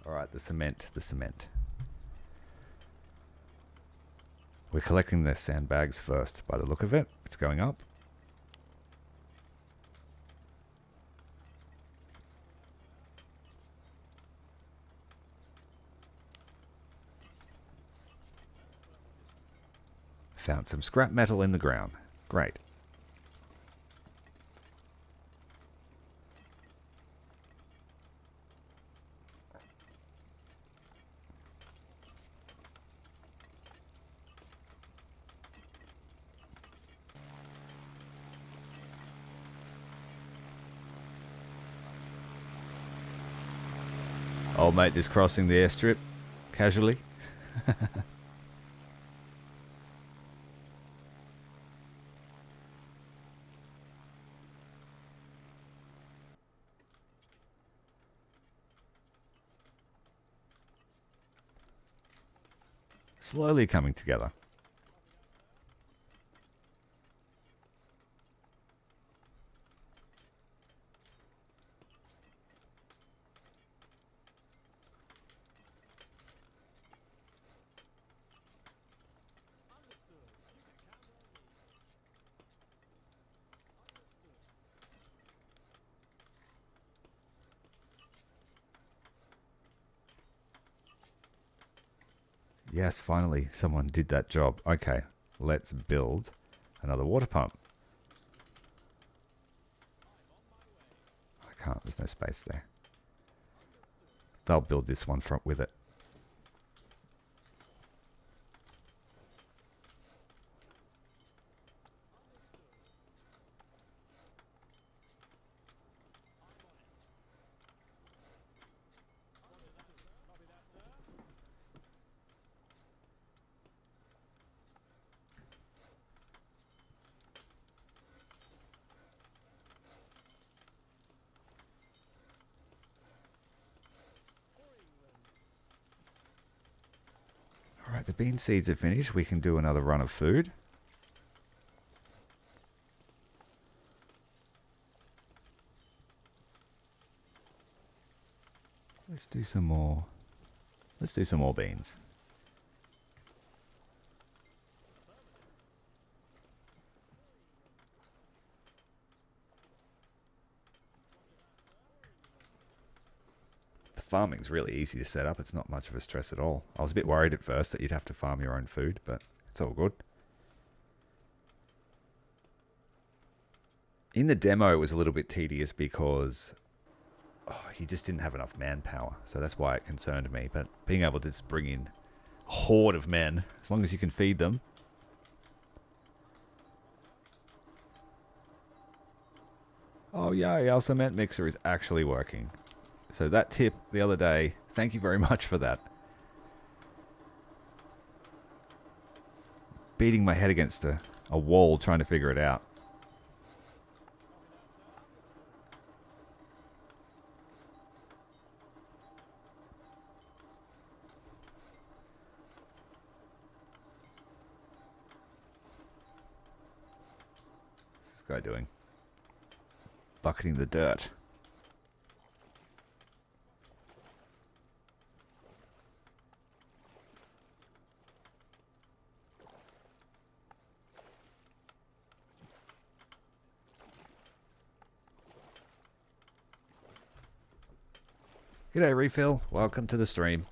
Alright, the cement, the cement. We're collecting the sandbags first by the look of it. It's going up. Found some scrap metal in the ground. Great. Old mate just crossing the airstrip casually. Slowly coming together. Yes, finally someone did that job. Okay, let's build another water pump. I can't, there's no space there. They'll build this one front with it. Alright, the bean seeds are finished. We can do another run of food. Let's do some more. Let's do some more beans. Farming's really easy to set up. It's not much of a stress at all. I was a bit worried at first that you'd have to farm your own food, but it's all good. In the demo, it was a little bit tedious because you just didn't have enough manpower. So that's why it concerned me. But being able to just bring in a horde of men, as long as you can feed them. Oh yay, our cement mixer is actually working. So that tip the other day, thank you very much for that. Beating my head against a wall trying to figure it out. What's this guy doing? Bucketing the dirt. G'day Refill, welcome to the stream.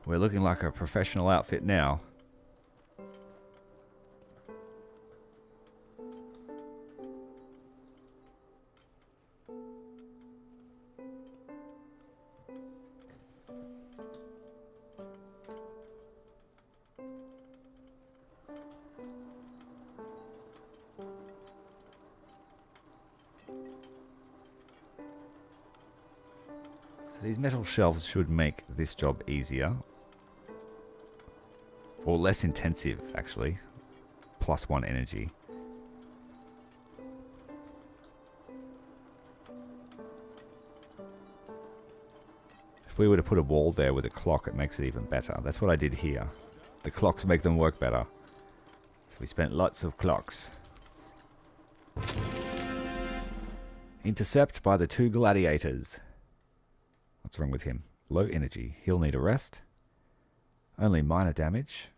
We're looking like a professional outfit now. These metal shelves should make this job easier. Or less intensive, actually. +1 energy. If we were to put a wall there with a clock, it makes it even better. That's what I did here. The clocks make them work better. So we spent lots of clocks. Intercept by the 2 gladiators. What's wrong with him? Low energy. He'll need a rest. Only minor damage.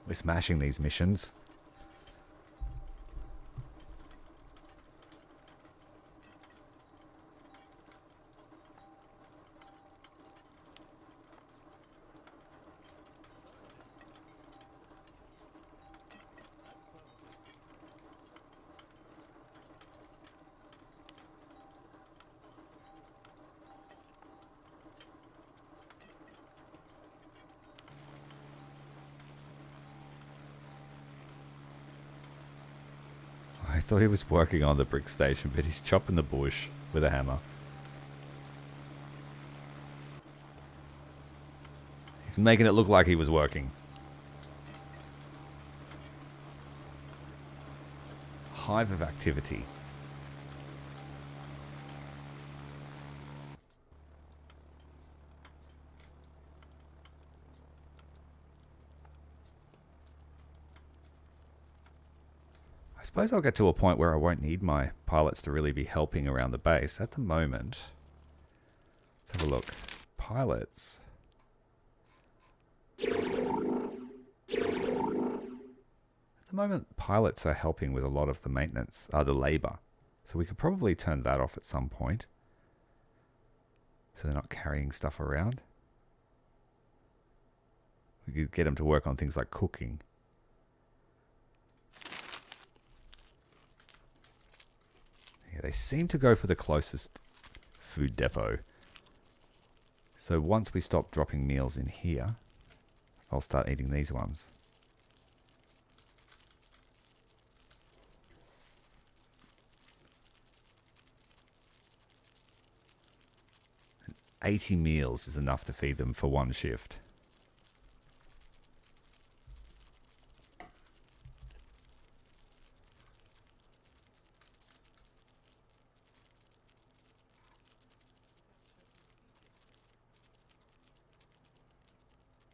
We're smashing these missions. I thought he was working on the brick station, but he's chopping the bush with a hammer. He's making it look like he was working. Hive of activity. I suppose I'll get to a point where I won't need my pilots to really be helping around the base. At the moment, let's have a look. Pilots. At the moment, pilots are helping with a lot of the maintenance, the labor. So we could probably turn that off at some point. So they're not carrying stuff around. We could get them to work on things like cooking. Yeah, they seem to go for the closest food depot. So once we stop dropping meals in here, I'll start eating these ones. And 80 meals is enough to feed them for one shift.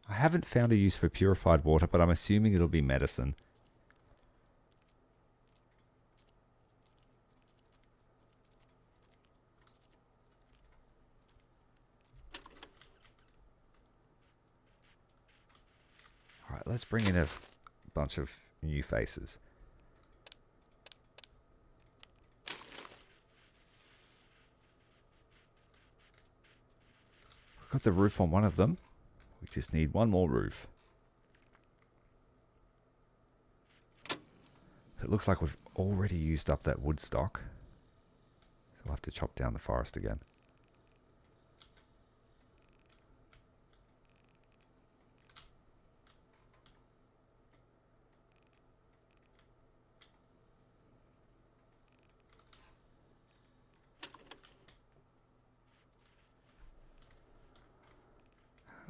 I haven't found a use for purified water, but I'm assuming it'll be medicine. Alright, let's bring in a bunch of new faces. We've got the roof on one of them. We just need one more roof. It looks like we've already used up that wood stock. So we'll have to chop down the forest again.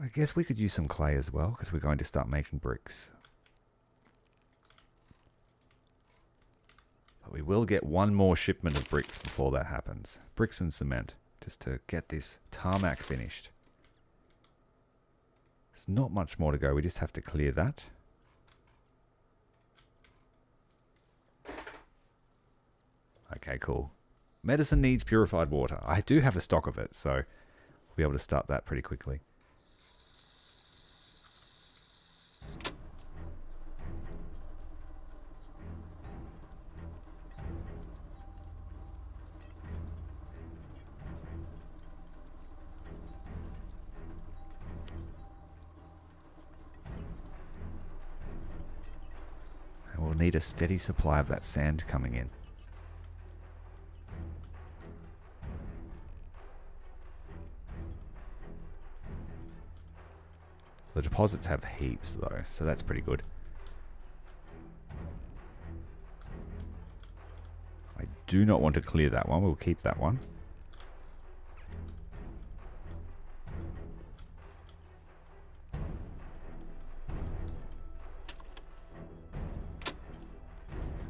I guess we could use some clay as well, because we're going to start making bricks. But we will get one more shipment of bricks before that happens. Bricks and cement, just to get this tarmac finished. There's not much more to go, we just have to clear that. Okay, cool. Medicine needs purified water. I do have a stock of it, so we'll be able to start that pretty quickly. We'll need a steady supply of that sand coming in. The deposits have heaps though, so that's pretty good. I do not want to clear that one, we'll keep that one.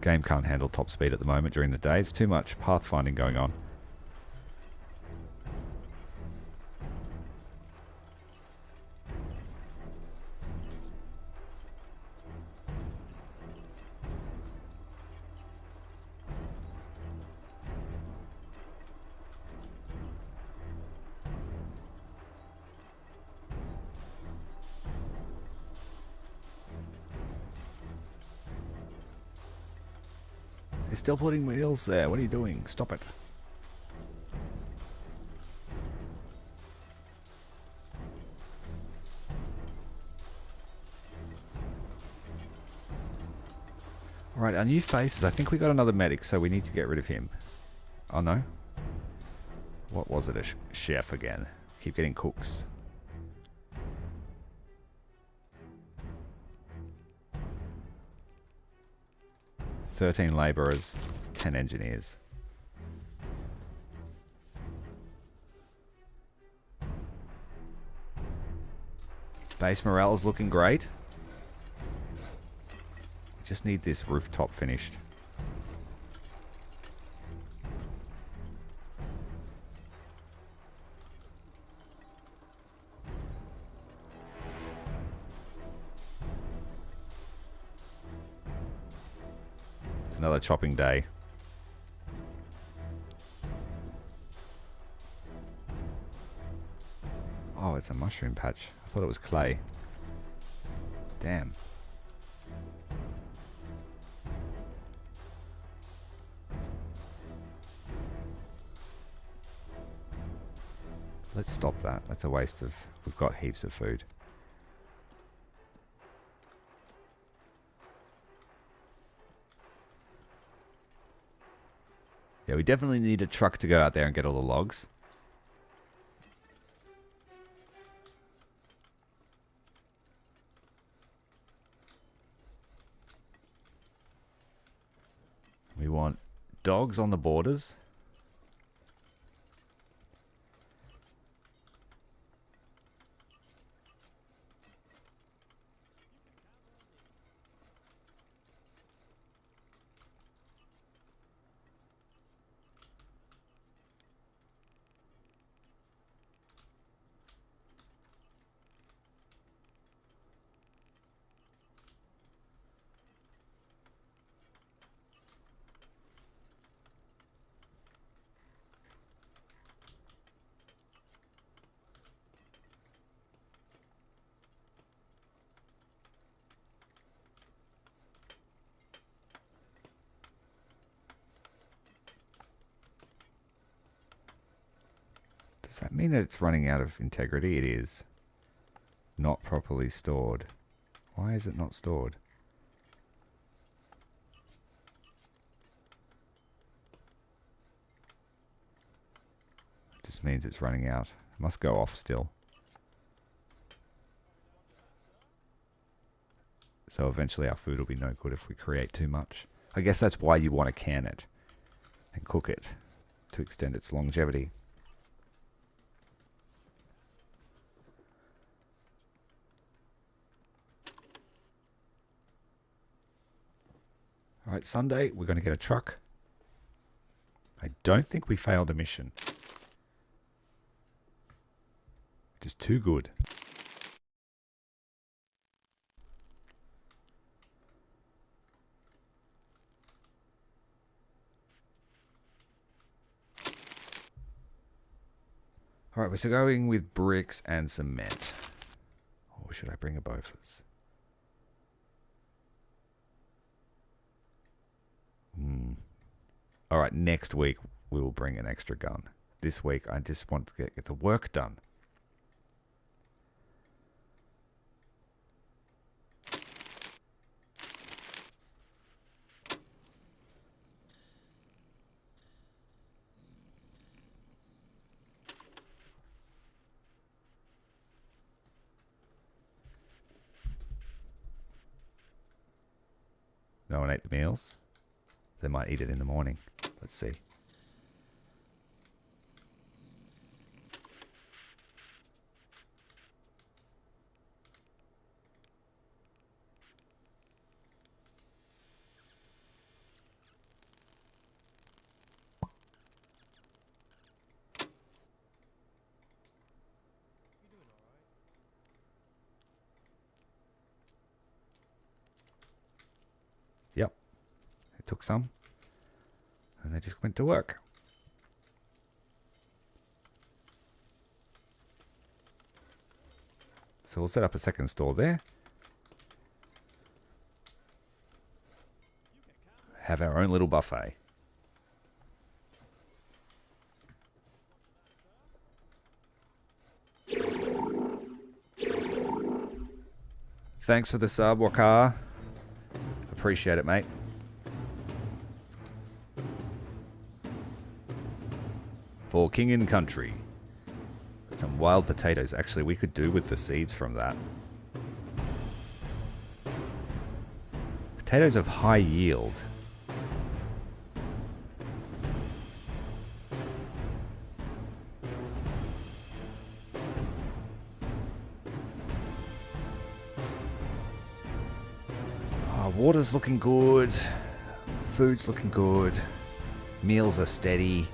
Game can't handle top speed at the moment during the day. It's too much pathfinding going on. still putting wheels there. What are you doing? Stop it. Alright, our new faces. I think we got another medic, so we need to get rid of him. Oh no. What was it? A chef again. Keep getting cooks. "13 labourers, 10 engineers." Base morale is looking great. We just need this rooftop finished. It's another chopping day. Oh, it's a mushroom patch. I thought it was clay. Damn. Let's stop that. That's a waste of... We've got heaps of food. Yeah, we definitely need a truck to go out there and get all the logs. We want dogs on the borders. Does that mean that it's running out of integrity? It is. Not properly stored. Why is it not stored? It just means it's running out. It must go off still. So eventually our food will be no good if we create too much. I guess that's why you want to can it and cook it to extend its longevity. Alright, Sunday, we're going to get a truck. I don't think we failed a mission. Just too good. Alright, we're still going with bricks and cement. Or should I bring a Bofors? Alright, next week we will bring an extra gun. This week I just want to get the work done. No one ate the meals. They might eat it in the morning. Let's see. Yep. It took some. And they just went to work. So we'll set up a second store there. have our own little buffet. Thanks for the sub, Wakar. Appreciate it, mate. For King and Country. Got some wild potatoes. Actually, we could do with the seeds from that. Potatoes of high yield. Water's looking good. Food's looking good. Meals are steady.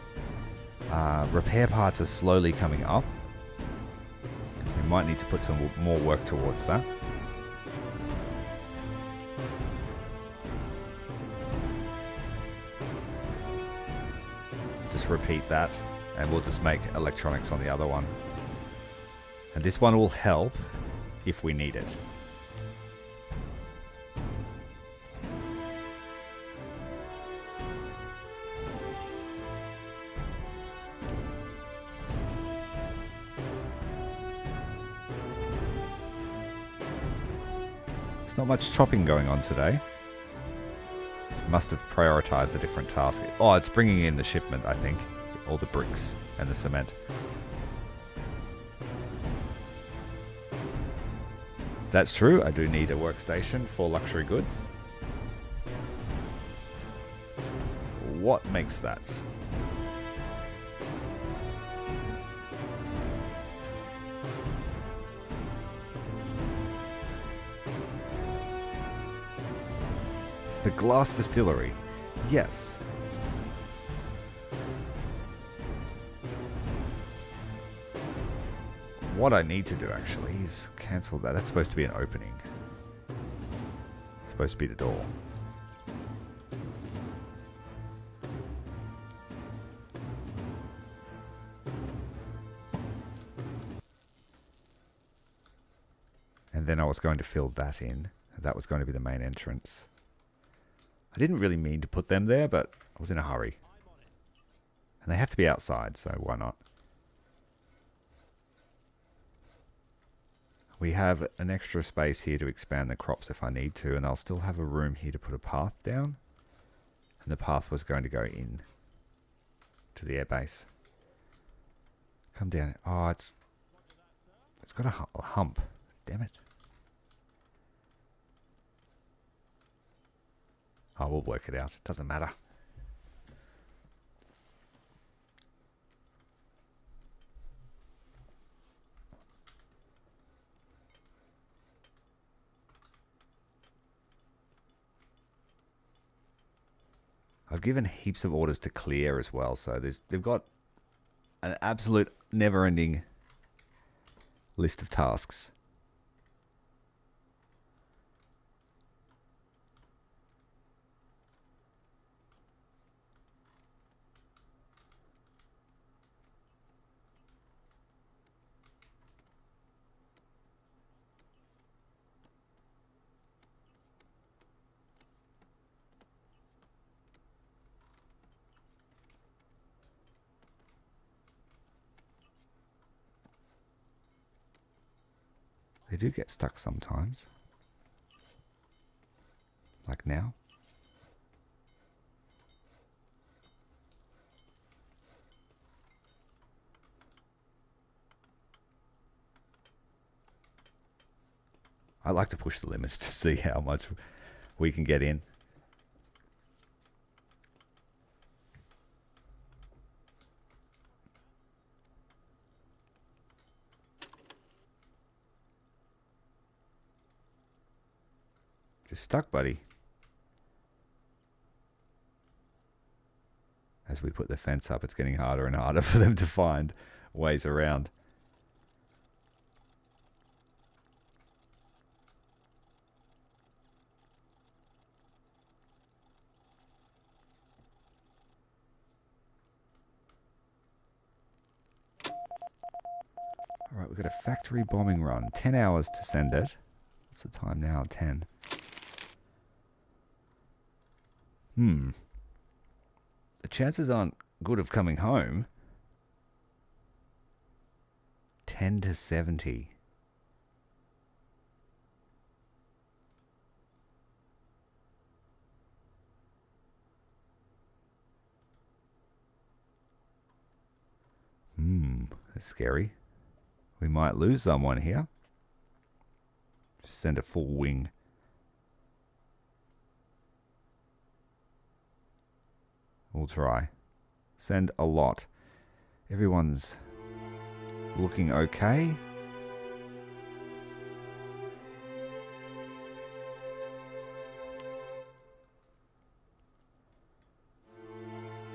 Repair parts are slowly coming up. We might need to put some more work towards that. Just repeat that, and we'll just make electronics on the other one. And this one will help if we need it. Not much chopping going on today. Must have prioritized a different task. Oh, it's bringing in the shipment, I think. All the bricks and the cement. That's true. I do need a workstation for luxury goods. What makes that? The glass distillery. Yes. What I need to do actually is cancel that. That's supposed to be an opening. It's supposed to be the door. And then I was going to fill that in. That was going to be the main entrance. I didn't really mean to put them there, but I was in a hurry. And they have to be outside, so why not? We have an extra space here to expand the crops if I need to, and I'll still have a room here to put a path down. And the path was going to go in to the airbase. Come down. Oh, it's got a hump. Damn it. Oh, we'll work it out. It doesn't matter. I've given heaps of orders to clear as well, so they've got an absolute never-ending list of tasks. They do get stuck sometimes. Like now. I like to push the limits to see how much we can get in. Just stuck, buddy. As we put the fence up, it's getting harder and harder for them to find ways around. Alright, we've got a factory bombing run. 10 hours to send it. What's the time now? 10. The chances aren't good of coming home. 10 to 70. That's scary. We might lose someone here. Just send a full wing. We'll try. Send a lot. Everyone's looking okay.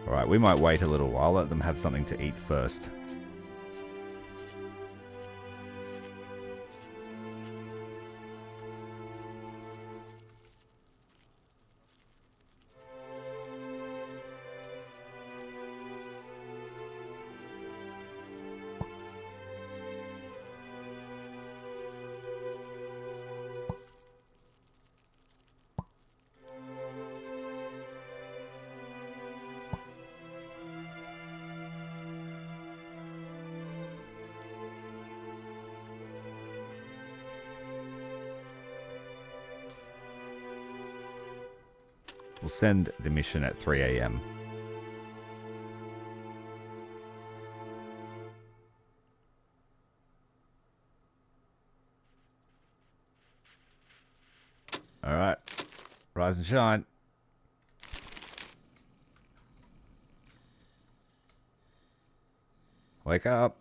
Alright, we might wait a little while, let them have something to eat first. We'll send the mission at 3 a.m. All right. Rise and shine. Wake up.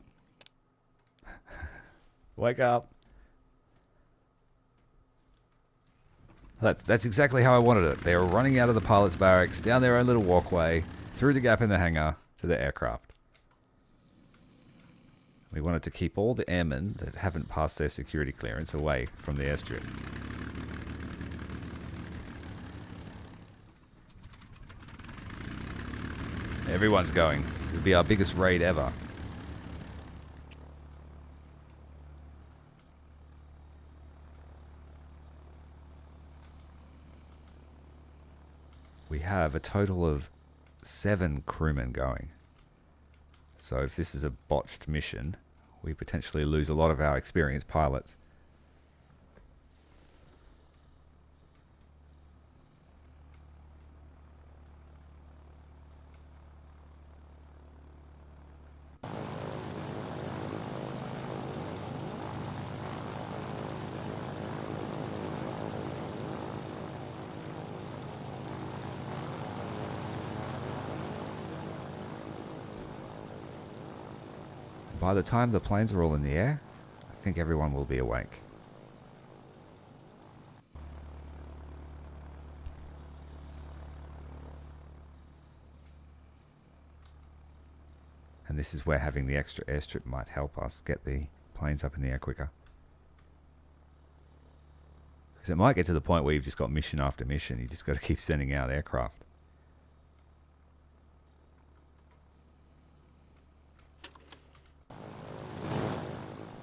Wake up. That's exactly how I wanted it. They were running out of the pilot's barracks, down their own little walkway, through the gap in the hangar, to the aircraft. We wanted to keep all the airmen that haven't passed their security clearance away from the airstrip. Everyone's going. It'll be our biggest raid ever. We have a total of 7 crewmen going. So if this is a botched mission, we potentially lose a lot of our experienced pilots. By the time the planes are all in the air, I think everyone will be awake. And this is where having the extra airstrip might help us get the planes up in the air quicker. Because it might get to the point where you've just got mission after mission. You just got to keep sending out aircraft.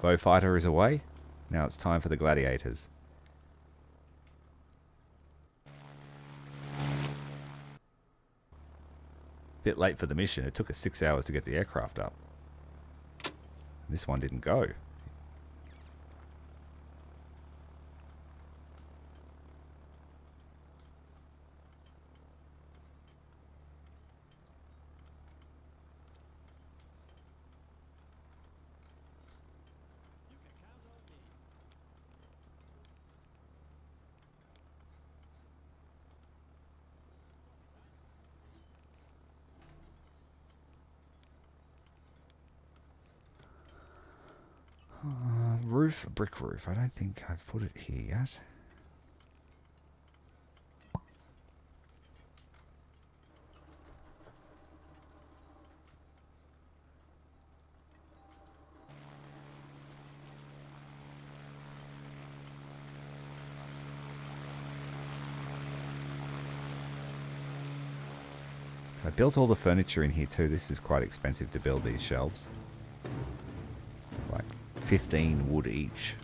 Beaufighter is away. Now it's time for the gladiators. Bit late for the mission. It took us 6 hours to get the aircraft up. This one didn't go. Roof, brick roof. I don't think I've put it here yet. So I built all the furniture in here too. This is quite expensive to build these shelves. Like 15 wood each.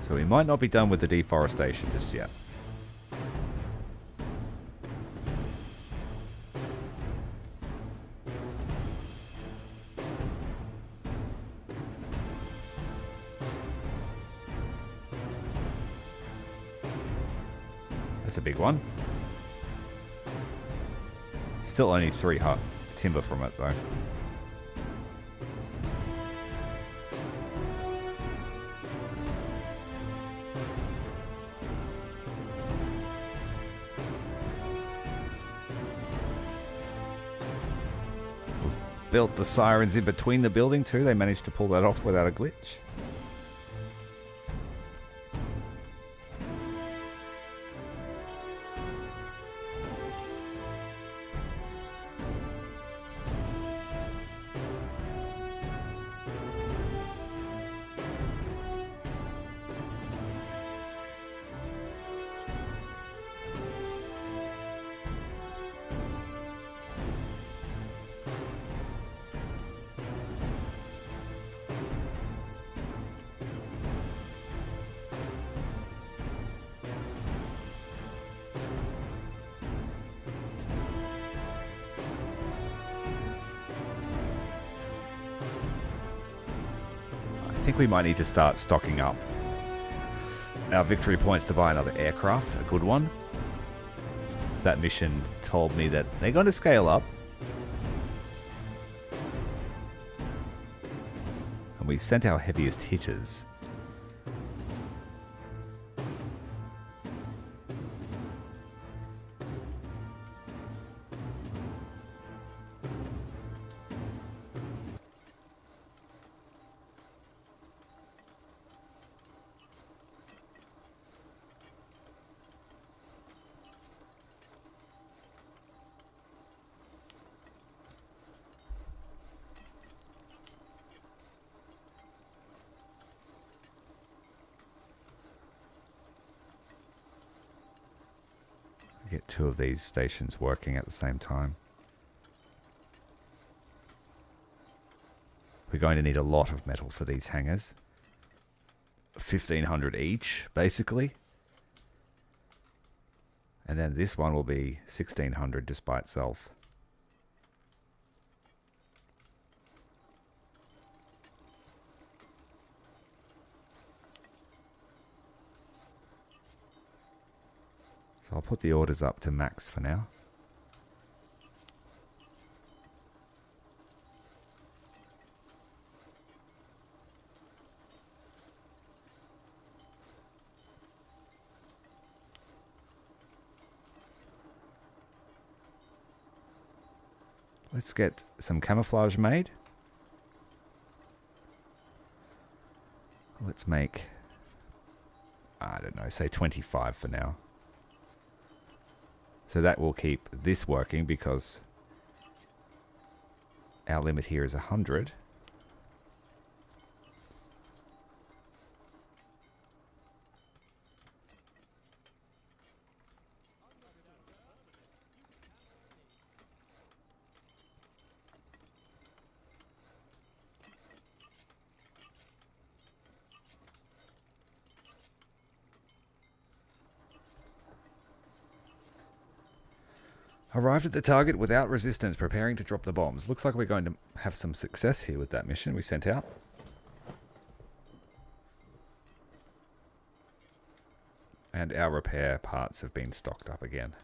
So we might not be done with the deforestation just yet. That's a big one. Still only 3 hut timber from it though. We've built the sirens in between the building too. They managed to pull that off without a glitch. I think we might need to start stocking up our victory points to buy another aircraft, a good one. That mission told me that they're going to scale up. And we sent our heaviest hitters. Get 2 of these stations working at the same time. We're going to need a lot of metal for these hangars. 1,500 each, basically. And then this one will be 1,600 just by itself. So I'll put the orders up to max for now. Let's get some camouflage made. Let's make, I don't know, say 25 for now. So that will keep this working because our limit here is 100. Arrived at the target without resistance, preparing to drop the bombs. Looks like we're going to have some success here with that mission we sent out. And our repair parts have been stocked up again.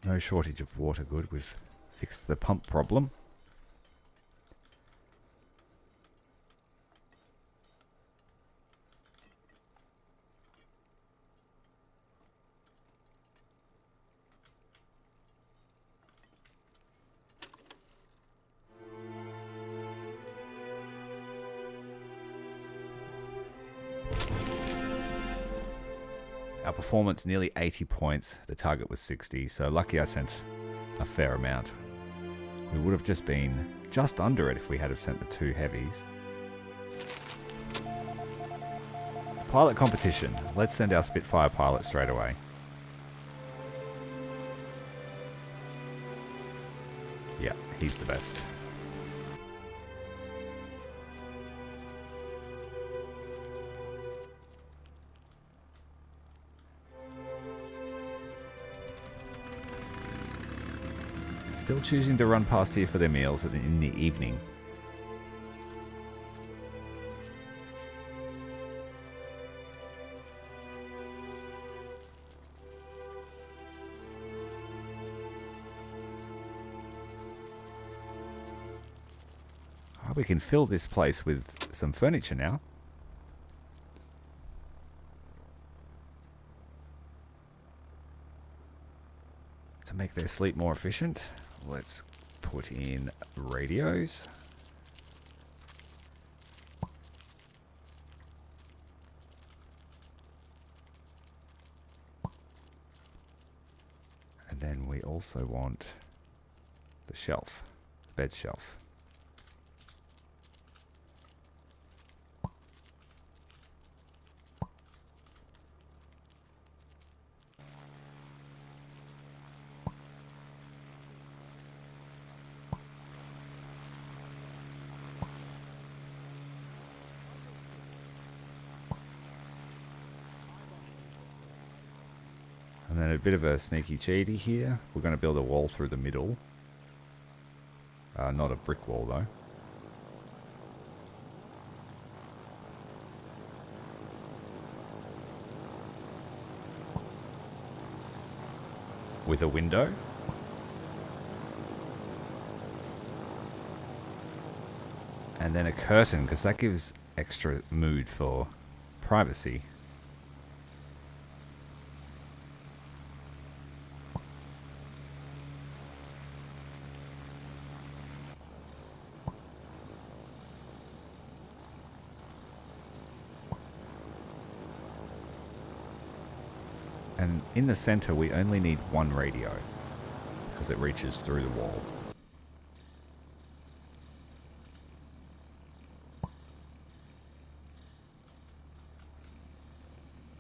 No shortage of water, good. We've fixed the pump problem. Our performance nearly 80 points. The target was 60, so lucky I sent a fair amount. We would have just been just under it if we had have sent the 2 heavies. Pilot competition. Let's send our Spitfire pilot straight away. Yeah, he's the best. Still choosing to run past here for their meals in the evening. Oh, we can fill this place with some furniture now. To make their sleep more efficient, let's put in radios. And then we also want the shelf, bed shelf. And then a bit of a sneaky cheaty here. We're going to build a wall through the middle. Not a brick wall though. With a window. And then a curtain, because that gives extra mood for privacy. And in the center, we only need one radio because it reaches through the wall.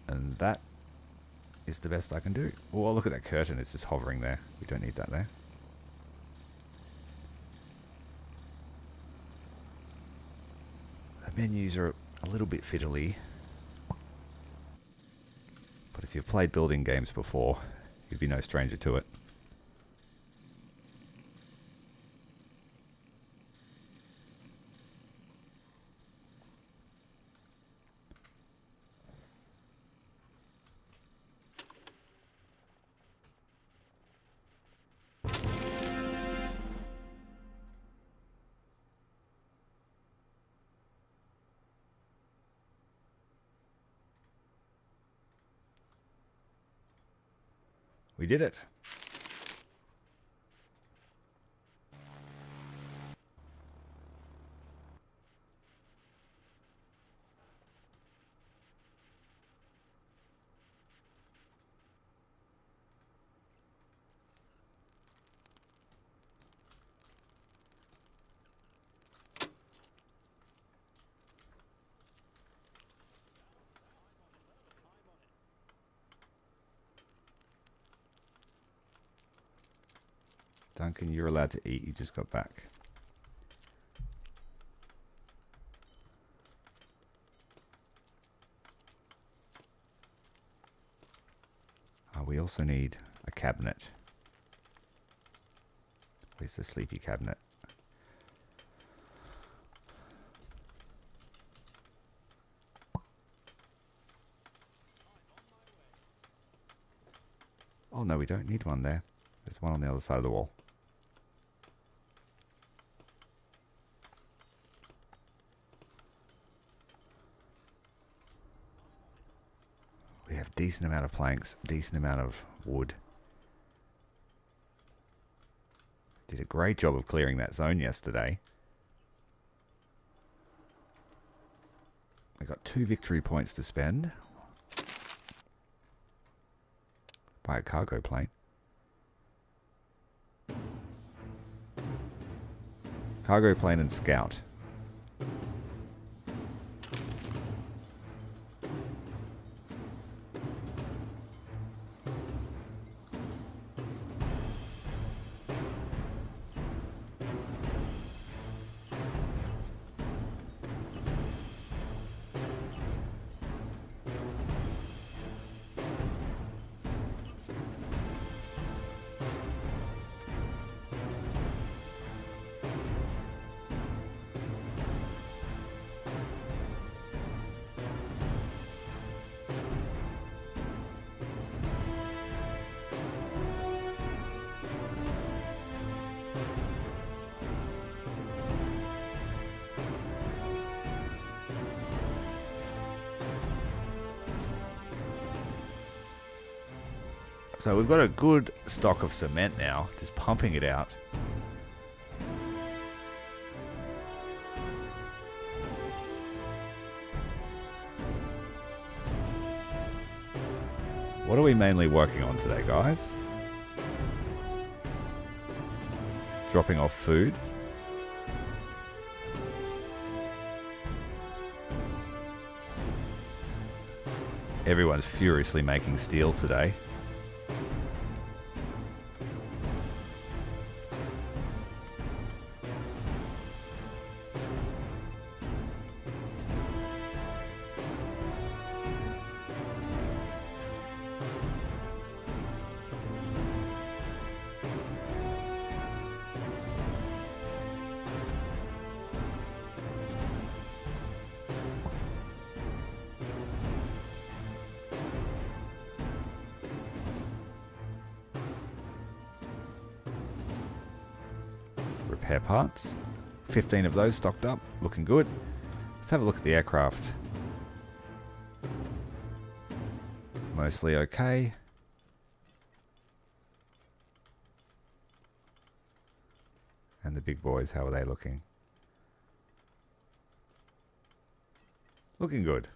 And that is the best I can do. Oh, look at that curtain. It's just hovering there. We don't need that there. The menus are a little bit fiddly. But if you've played building games before, you'd be no stranger to it. We did it. Duncan, you're allowed to eat. You just got back. Oh, we also need a cabinet. Where's the sleepy cabinet? Oh no, we don't need one there. There's one on the other side of the wall. We have decent amount of planks, decent amount of wood. Did a great job of clearing that zone yesterday. I got 2 victory points to spend. by a cargo plane. Cargo plane and scout. So we've got a good stock of cement now, just pumping it out. What are we mainly working on today, guys? Dropping off food. Everyone's furiously making steel today. Repair parts. 15 of those stocked up. Looking good. Let's have a look at the aircraft. Mostly okay. And the big boys, how are they looking? Looking good.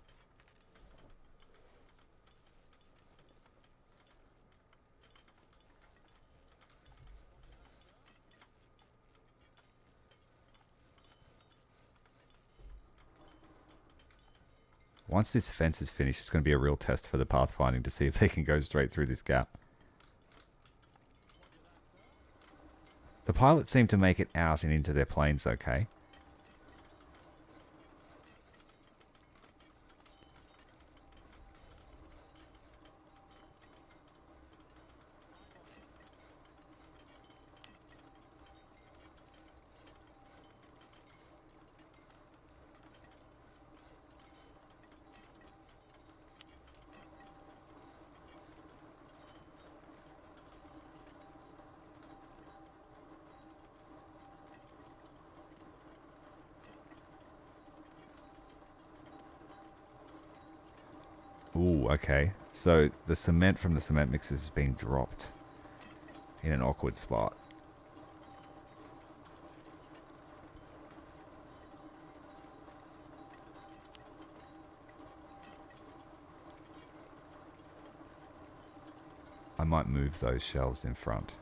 Once this fence is finished, it's going to be a real test for the pathfinding to see if they can go straight through this gap. The pilots seem to make it out and into their planes okay. Ooh, okay. So the cement from the cement mixers is being dropped in an awkward spot. I might move those shelves in front.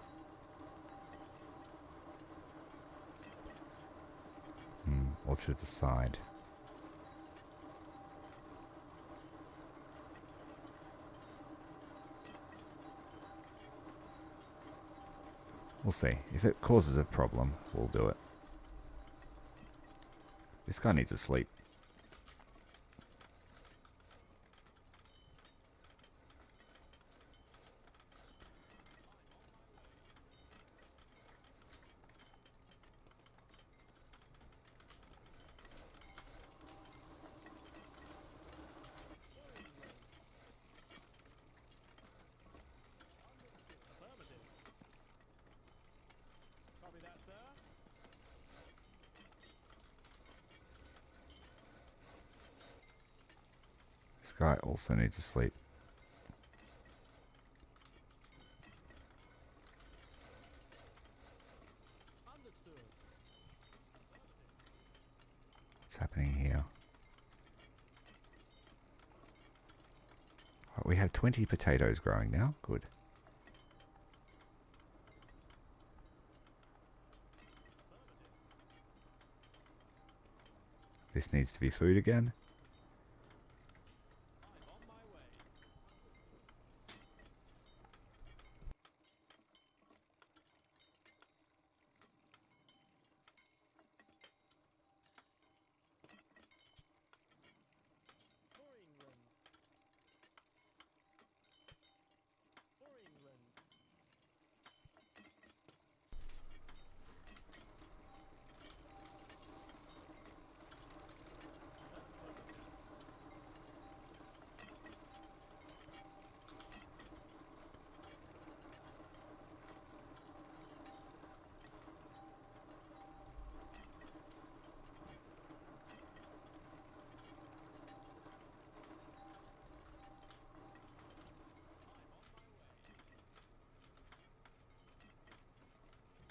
Or to the side. We'll see. If it causes a problem, we'll do it. This guy needs to sleep. This guy also needs to sleep. What's happening here? Right, we have 20 potatoes growing now. Good. This needs to be food again.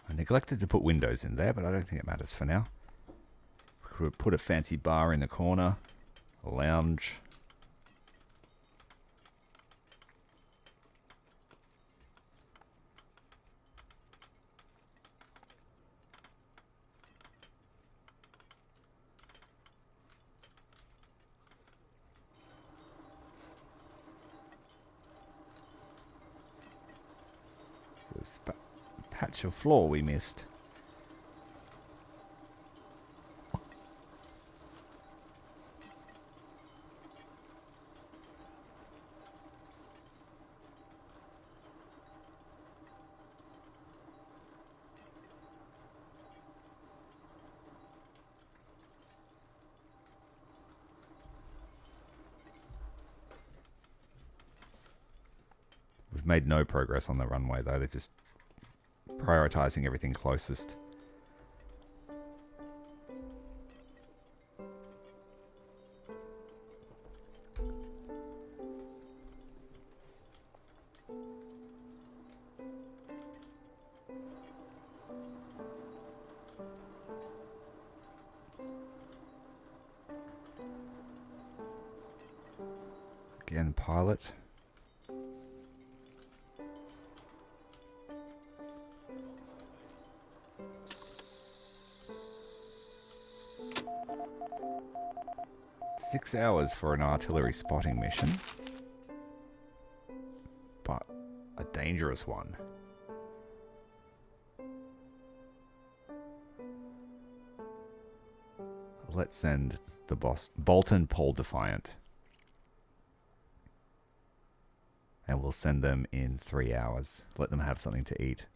I neglected to put windows in there, but I don't think it matters for now. We could put a fancy bar in the corner, a lounge. This patch of floor we missed. We've made no progress on the runway though. They're just prioritizing everything closest. Again, pilot. Six hours for an artillery spotting mission, but a dangerous one. Let's send the Bolton Paul Defiant. And we'll send them in 3 hours. Let them have something to eat.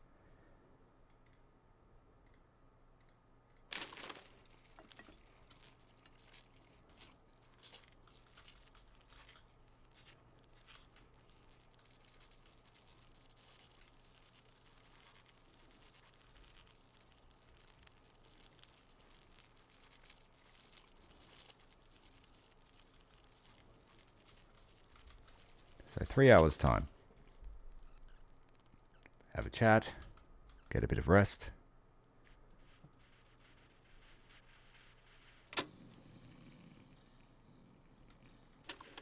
So 3 hours time. Have a chat. Get a bit of rest.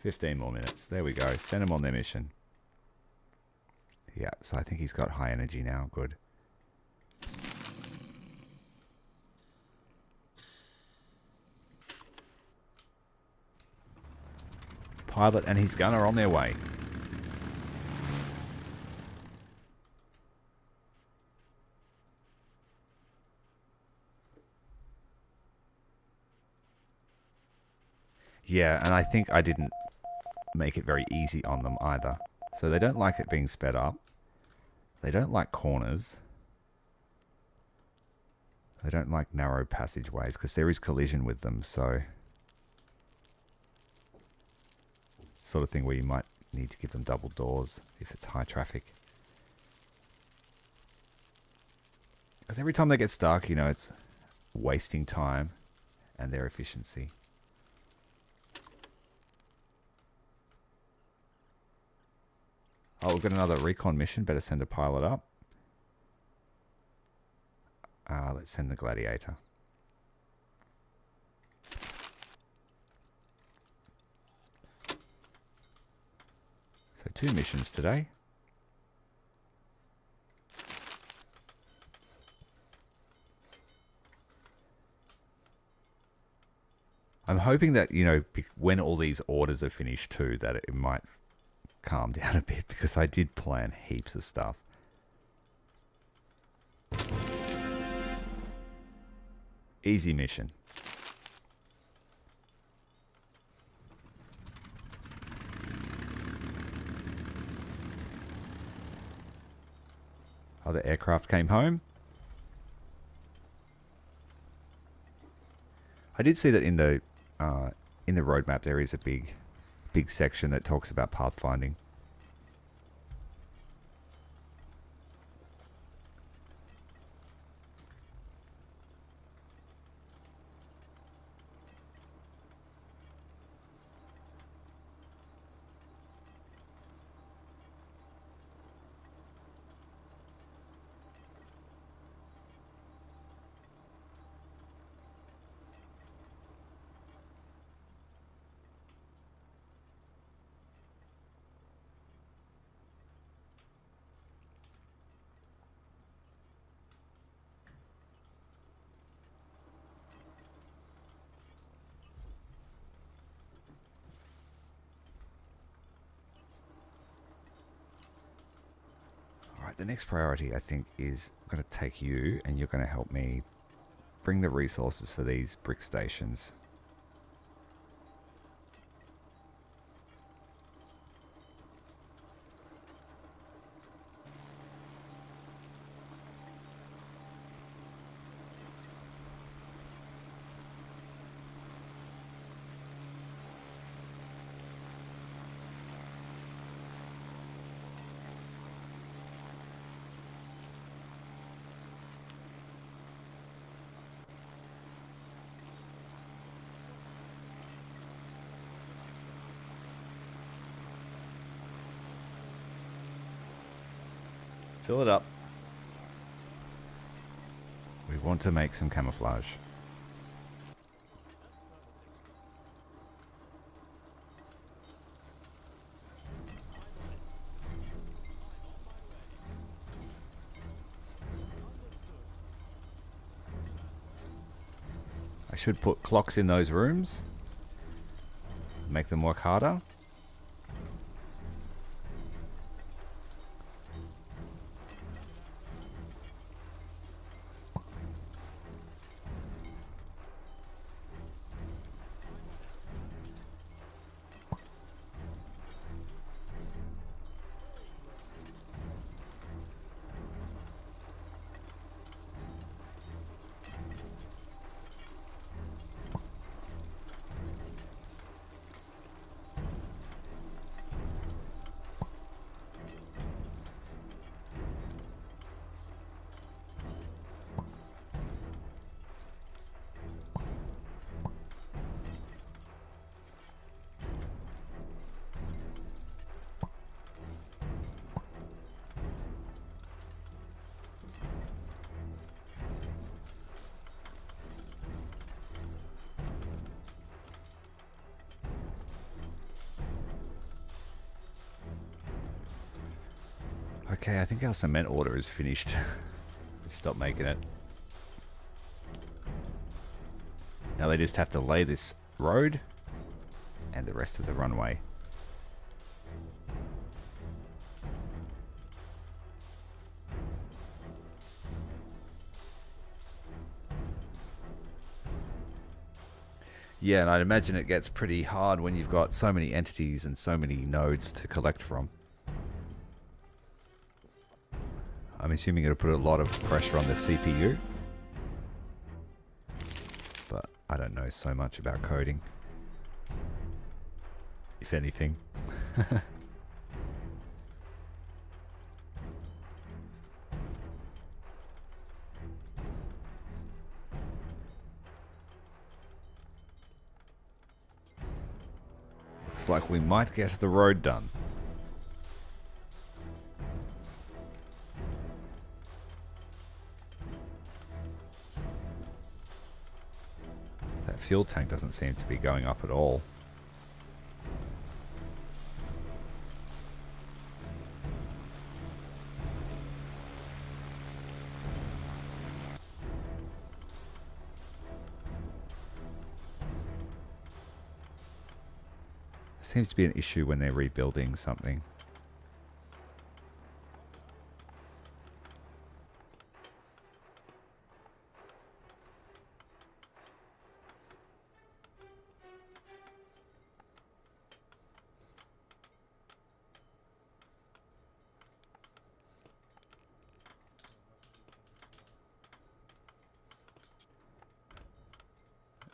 $15 more minutes. There we go. Send him on their mission. Yeah, so I think he's got high energy now. Good. Pilot and his gunner on their way. Yeah, and I think I didn't make it very easy on them either. So they don't like it being sped up. They don't like corners. They don't like narrow passageways because there is collision with them, so sort of thing where you might need to give them double doors if it's high traffic. Because every time they get stuck, you know, it's wasting time and their efficiency. Oh, we've got another recon mission. Better send a pilot up. Let's send the Gladiator. So 2 missions today. I'm hoping that, you know, when all these orders are finished too, that it might calm down a bit, because I did plan heaps of stuff. Easy mission. Other aircraft came home. I did see that in the roadmap there is a big section that talks about pathfinding. The next priority, I think, is I'm going to take you, and you're going to help me bring the resources for these brick stations. Fill it up. We want to make some camouflage. I should put clocks in those rooms. Make them work harder. Okay, I think our cement order is finished. Stop making it. Now they just have to lay this road and the rest of the runway. Yeah, and I'd imagine it gets pretty hard when you've got so many entities and so many nodes to collect from. I'm assuming it'll put a lot of pressure on the CPU. But I don't know so much about coding. If anything. Looks like we might get the road done. That fuel tank doesn't seem to be going up at all. Seems to be an issue when they're rebuilding something.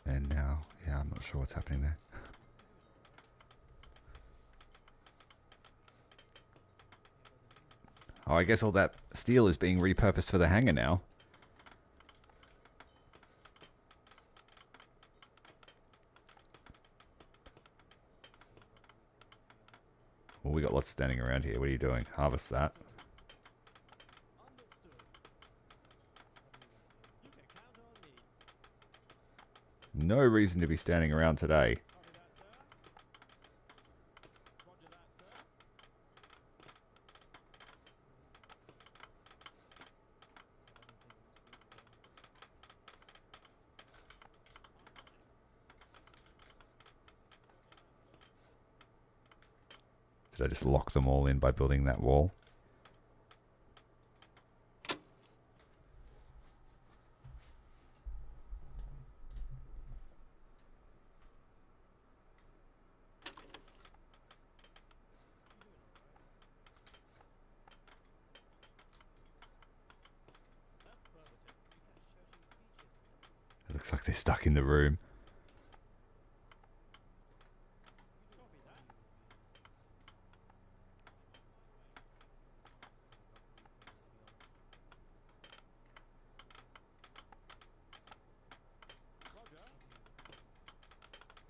And now, yeah, I'm not sure what's happening there. Oh, I guess all that steel is being repurposed for the hangar now. Well, we got lots standing around here. What are you doing? Harvest that. No reason to be standing around today. Did I just lock them all in by building that wall? It looks like they're stuck in the room.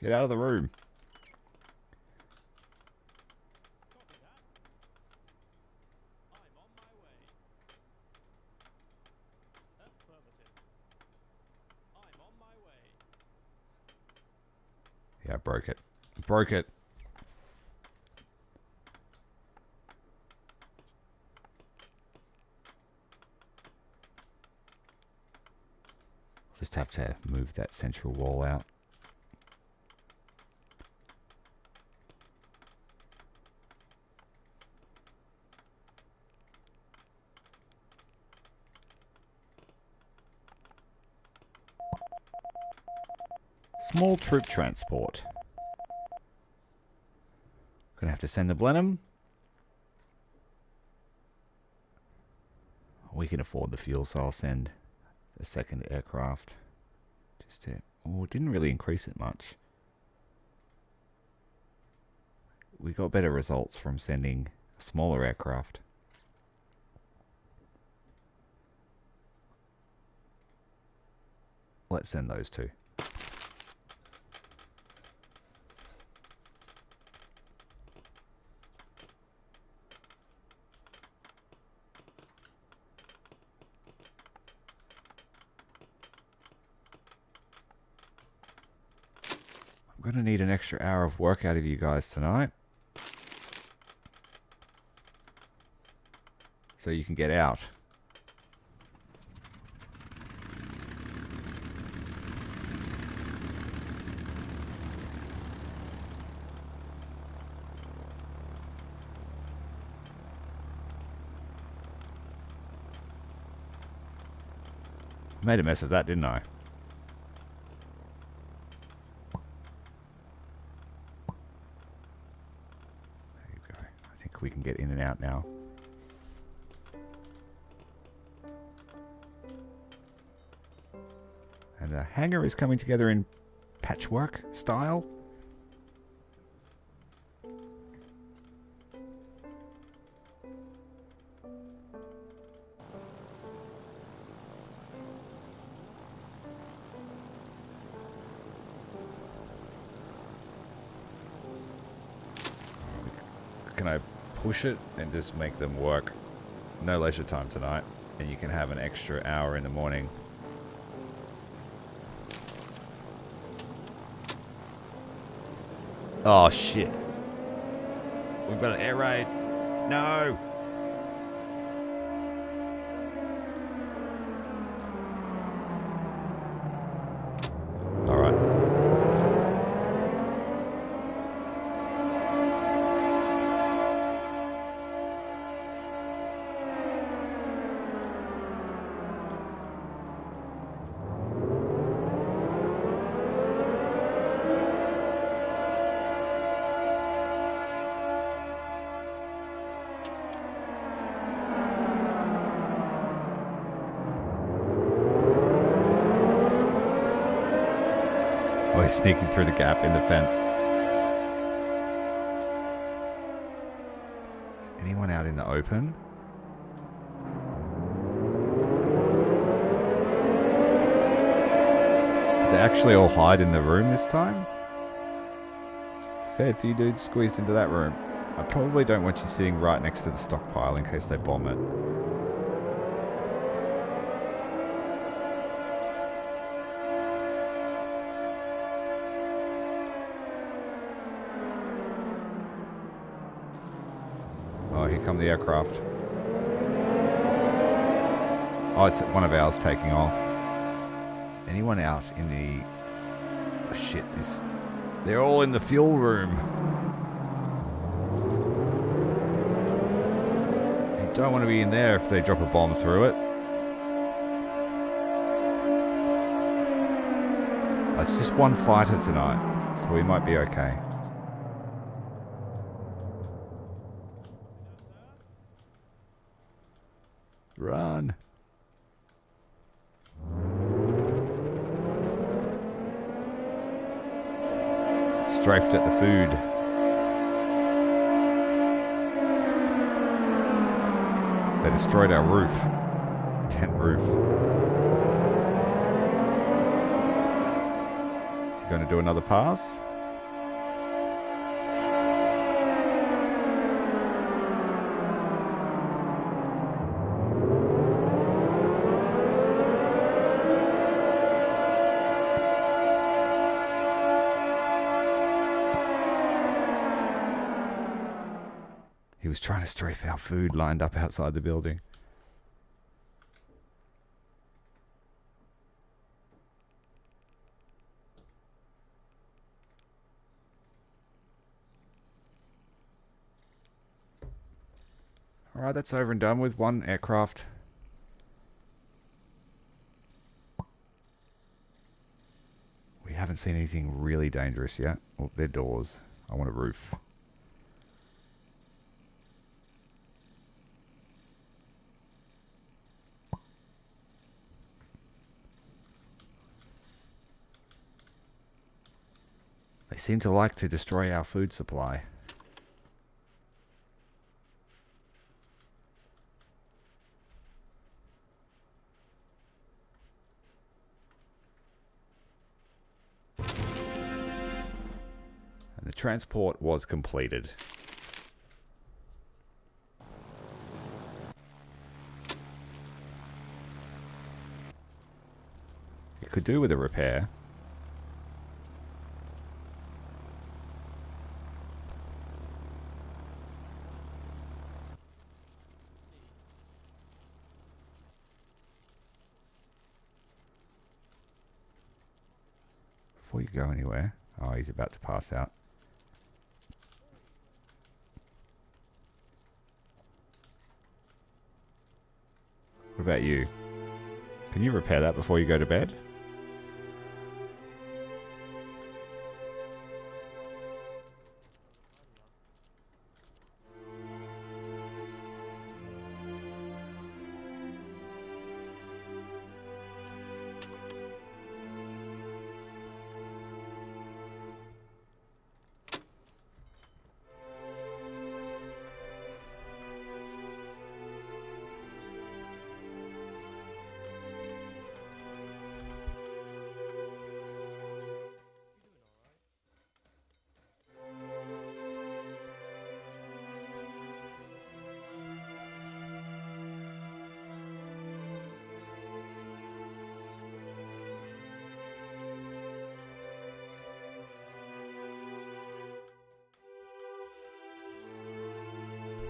Get out of the room. Yeah, I broke it. Broke it. Just have to move that central wall out. Small troop transport. Gonna have to send the Blenheim. We can afford the fuel, so I'll send a second aircraft. Just to... Oh, it didn't really increase it much. We got better results from sending a smaller aircraft. Let's send those two. I'm going to need an extra hour of work out of you guys tonight. So you can get out. Made a mess of that, didn't I? We can get in and out now. And the hangar is coming together in patchwork style. Can I push it and just make them work? No leisure time tonight, and you can have an extra hour in the morning. Oh shit. We've got an air raid. No. All right. Oh, he's sneaking through the gap in the fence. Is anyone out in the open? Did they actually all hide in the room this time? There's a fair few dudes squeezed into that room. I probably don't want you sitting right next to the stockpile in case they bomb it. Oh, here come the aircraft. Oh, it's one of ours taking off. Is anyone out in the... Oh shit, this... They're all in the fuel room. You don't want to be in there if they drop a bomb through it. Oh, it's just one fighter tonight, so we might be okay. Run. Strafed at the food. They destroyed our roof. Tent roof. Is he going to do another pass? He was trying to strafe our food lined up outside the building. Alright, that's over and done with. One aircraft. We haven't seen anything really dangerous yet. Well, they're doors. I want a roof. They seem to like to destroy our food supply. And the transport was completed. It could do with a repair. Before you go anywhere. Oh, he's about to pass out. What about you? Can you repair that before you go to bed?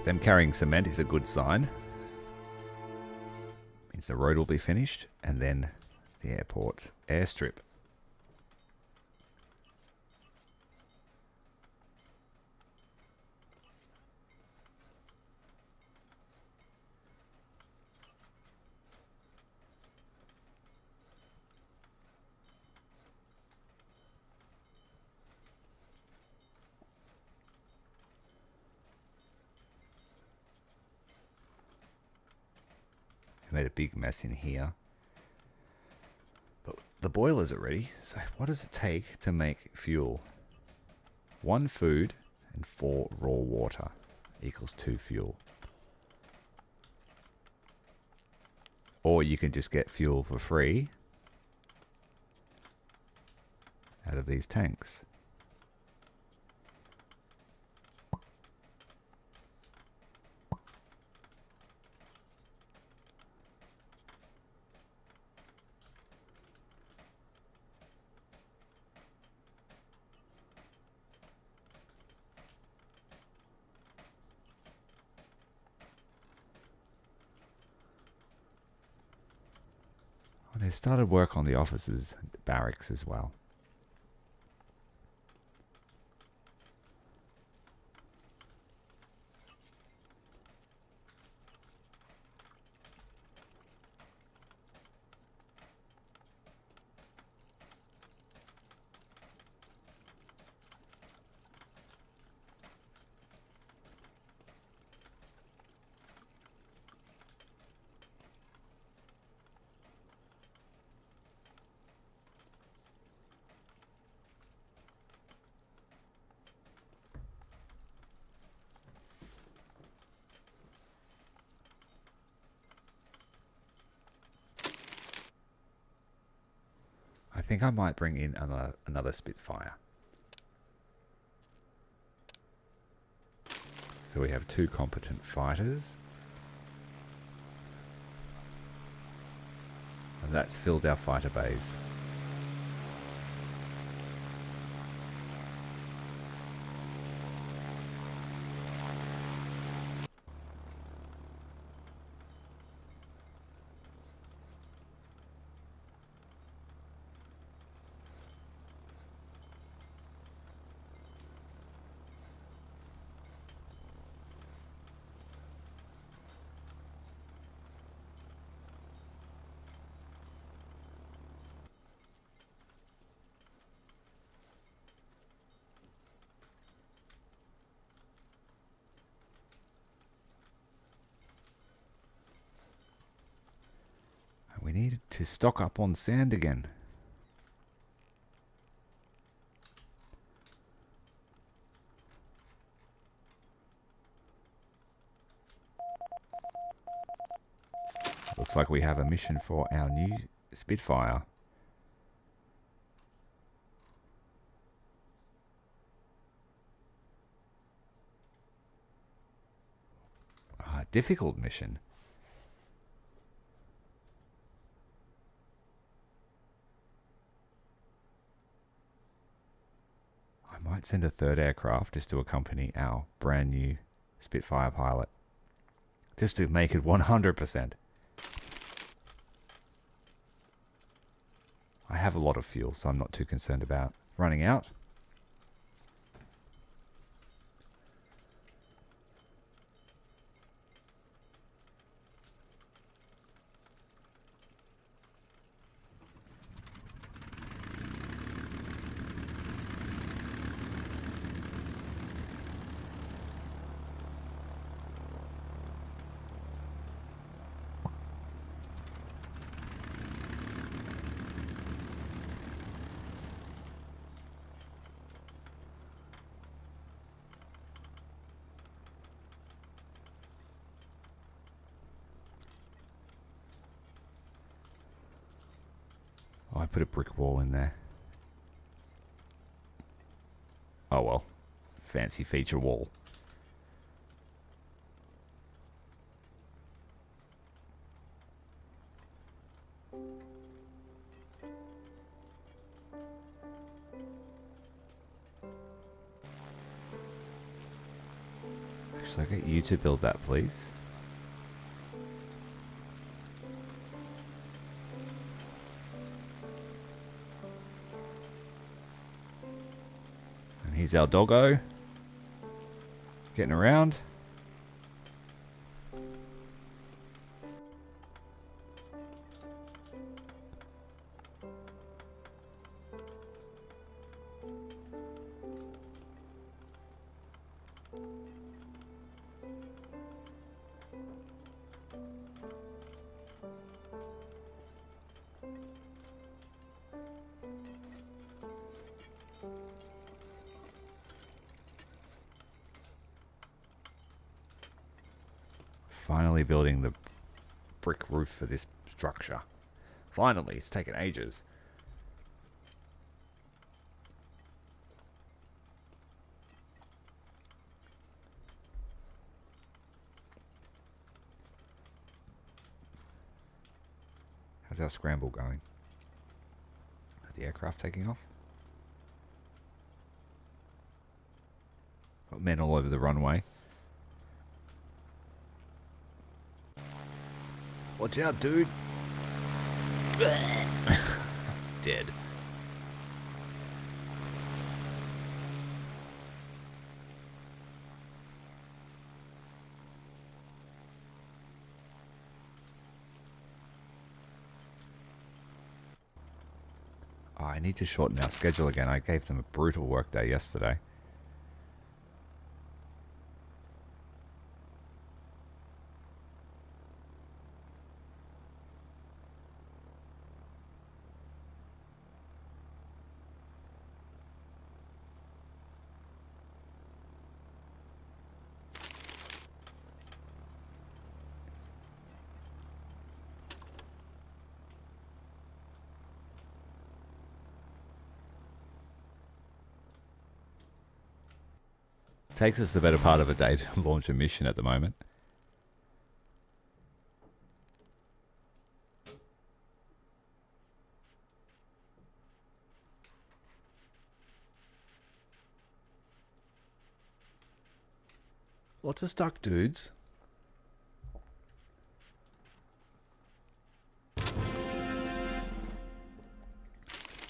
Them carrying cement is a good sign. Means the road will be finished, and then the airport airstrip. I made a big mess in here. But the boilers are ready. So what does it take to make fuel? 1 food and 4 raw water equals 2 fuel. Or you can just get fuel for free out of these tanks. They've started work on the officers' barracks as well. I think I might bring in another Spitfire. So we have 2 competent fighters. And that's filled our fighter bays. We need to stock up on sand again. Looks like we have a mission for our new Spitfire. Difficult mission. I might send a 3rd aircraft just to accompany our brand new Spitfire pilot. Just to make it 100%. I have a lot of fuel, so I'm not too concerned about running out. I put a brick wall in there. Oh well. Fancy feature wall. Actually, I'll get you to build that, please. Here's our doggo. Getting around. Finally building the brick roof for this structure. Finally, it's taken ages. How's our scramble going? Are the aircraft taking off? Got men all over the runway. Watch out, dude. Dead. Oh, I need to shorten our schedule again. I gave them a brutal work day yesterday. Takes us the better part of a day to launch a mission at the moment. Lots of stuck dudes.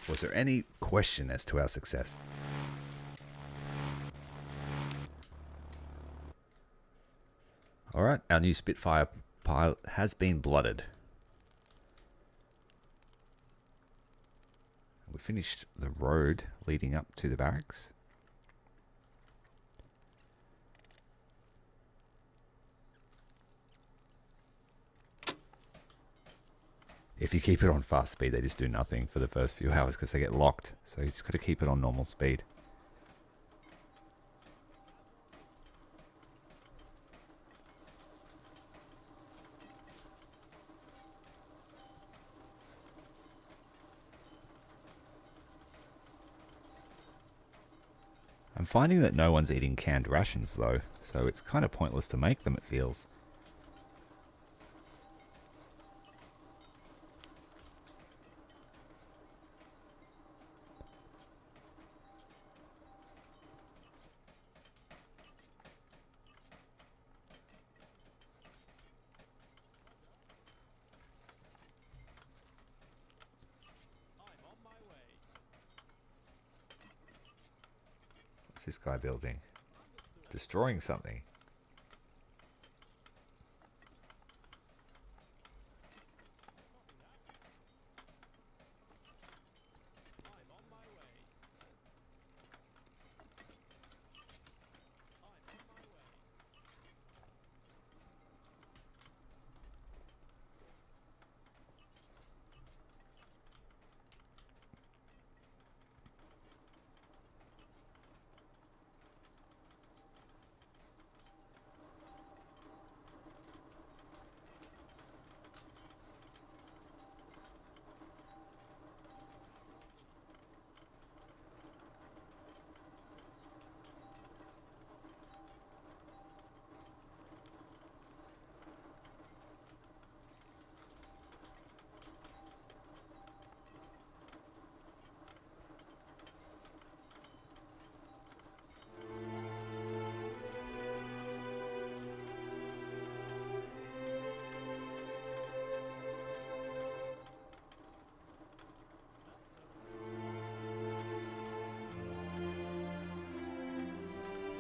Was there any question as to our success? Alright, our new Spitfire pilot has been blooded. We finished the road leading up to the barracks. If you keep it on fast speed, they just do nothing for the first few hours because they get locked. So you just got to keep it on normal speed. I'm finding that no one's eating canned rations though, so it's kind of pointless to make them, it feels. What's this guy building? Destroying something.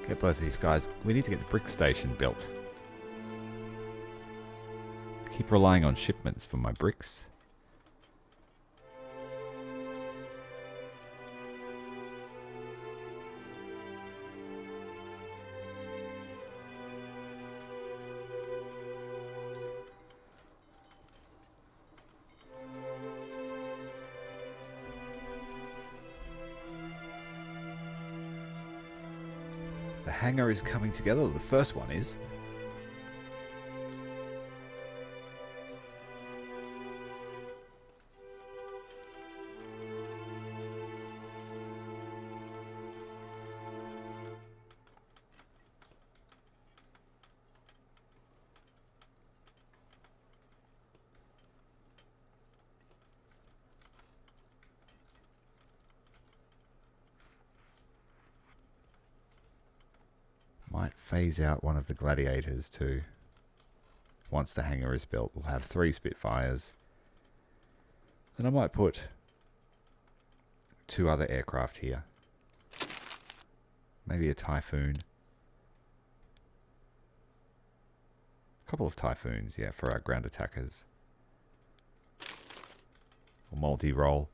Get both of these guys. We need to get the brick station built. Keep relying on shipments for my bricks. The hangar is coming together. The first one is. Might phase out one of the Gladiators too. Once the hangar is built, we'll have 3 Spitfires. Then I might put 2 other aircraft here. Maybe a Typhoon. A couple of Typhoons, yeah, for our ground attackers. Or multi-roll.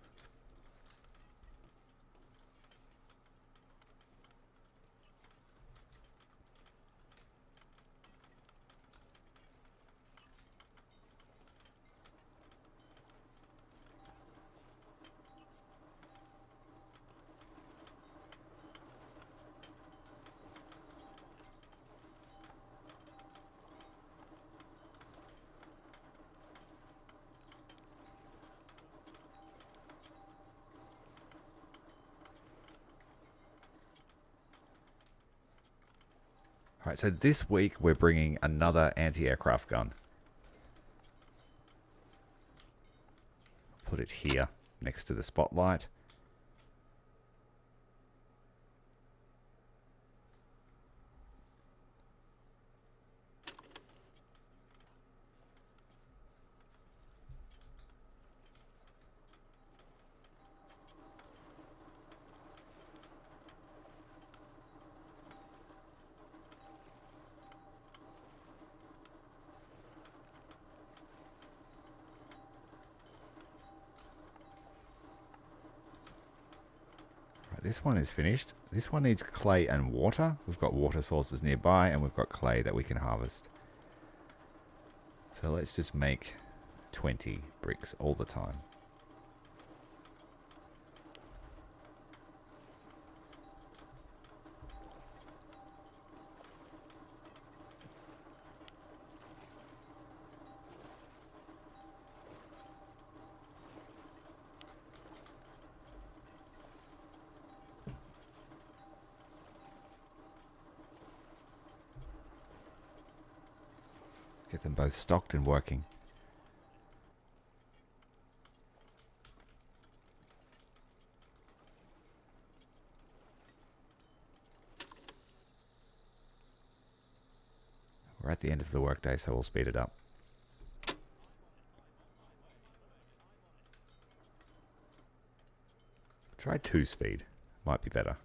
Alright, so this week we're bringing another anti-aircraft gun. Put it here, next to the spotlight. This one is finished. This one needs clay and water. We've got water sources nearby and we've got clay that we can harvest. So let's just make 20 bricks all the time. Get them both stocked and working. We're at the end of the workday, so we'll speed it up. Try 2 speed. Might be better.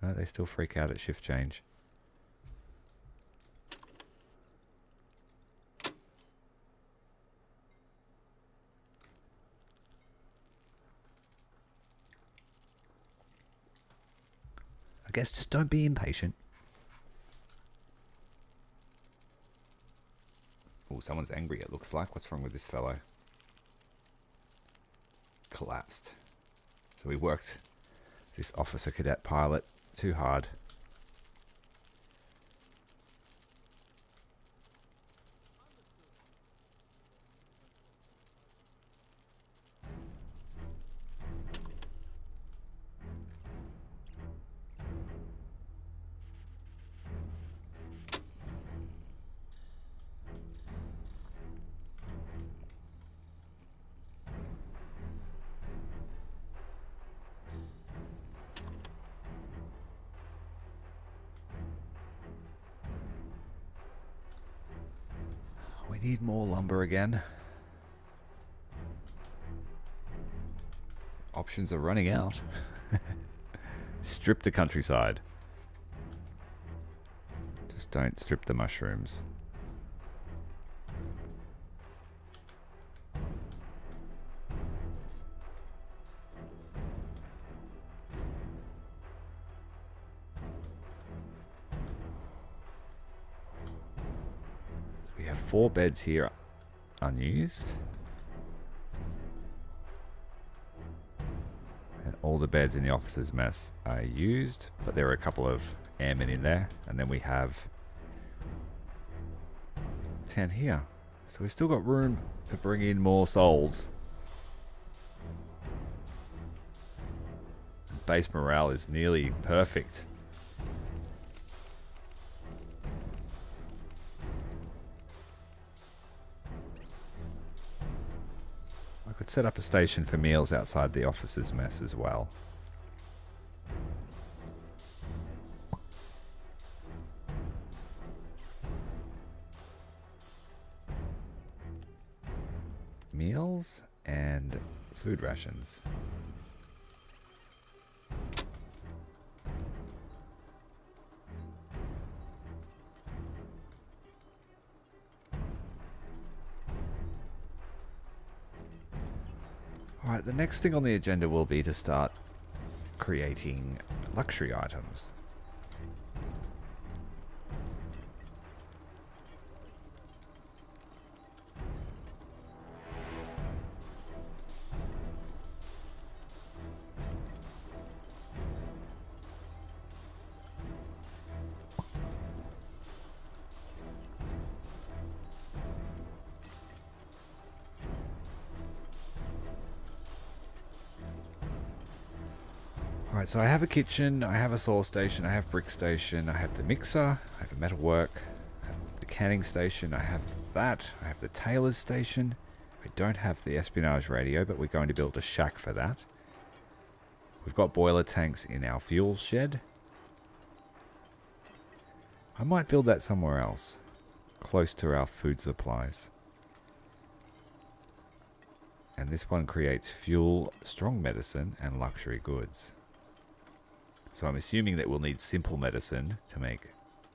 No, they still freak out at shift change. I guess just don't be impatient. Oh, someone's angry, it looks like. What's wrong with this fellow? Collapsed. So we worked this officer cadet pilot too hard. We need more lumber again. Options are running out. Strip the countryside. Just don't strip the mushrooms. We have 4 beds here unused. And all the beds in the officers' mess are used, but there are a couple of airmen in there. And then we have 10 here. So we've still got room to bring in more souls. Base morale is nearly perfect. I could set up a station for meals outside the officers' mess as well. meals and food rations. Alright, the next thing on the agenda will be to start creating luxury items. Alright, so I have a kitchen, I have a saw station, I have brick station, I have the mixer, I have a metalwork, I have the canning station, I have that, I have the tailor's station. I don't have the espionage radio, but we're going to build a shack for that. We've got boiler tanks in our fuel shed. I might build that somewhere else, close to our food supplies. And this one creates fuel, strong medicine, and luxury goods. So I'm assuming that we'll need simple medicine to make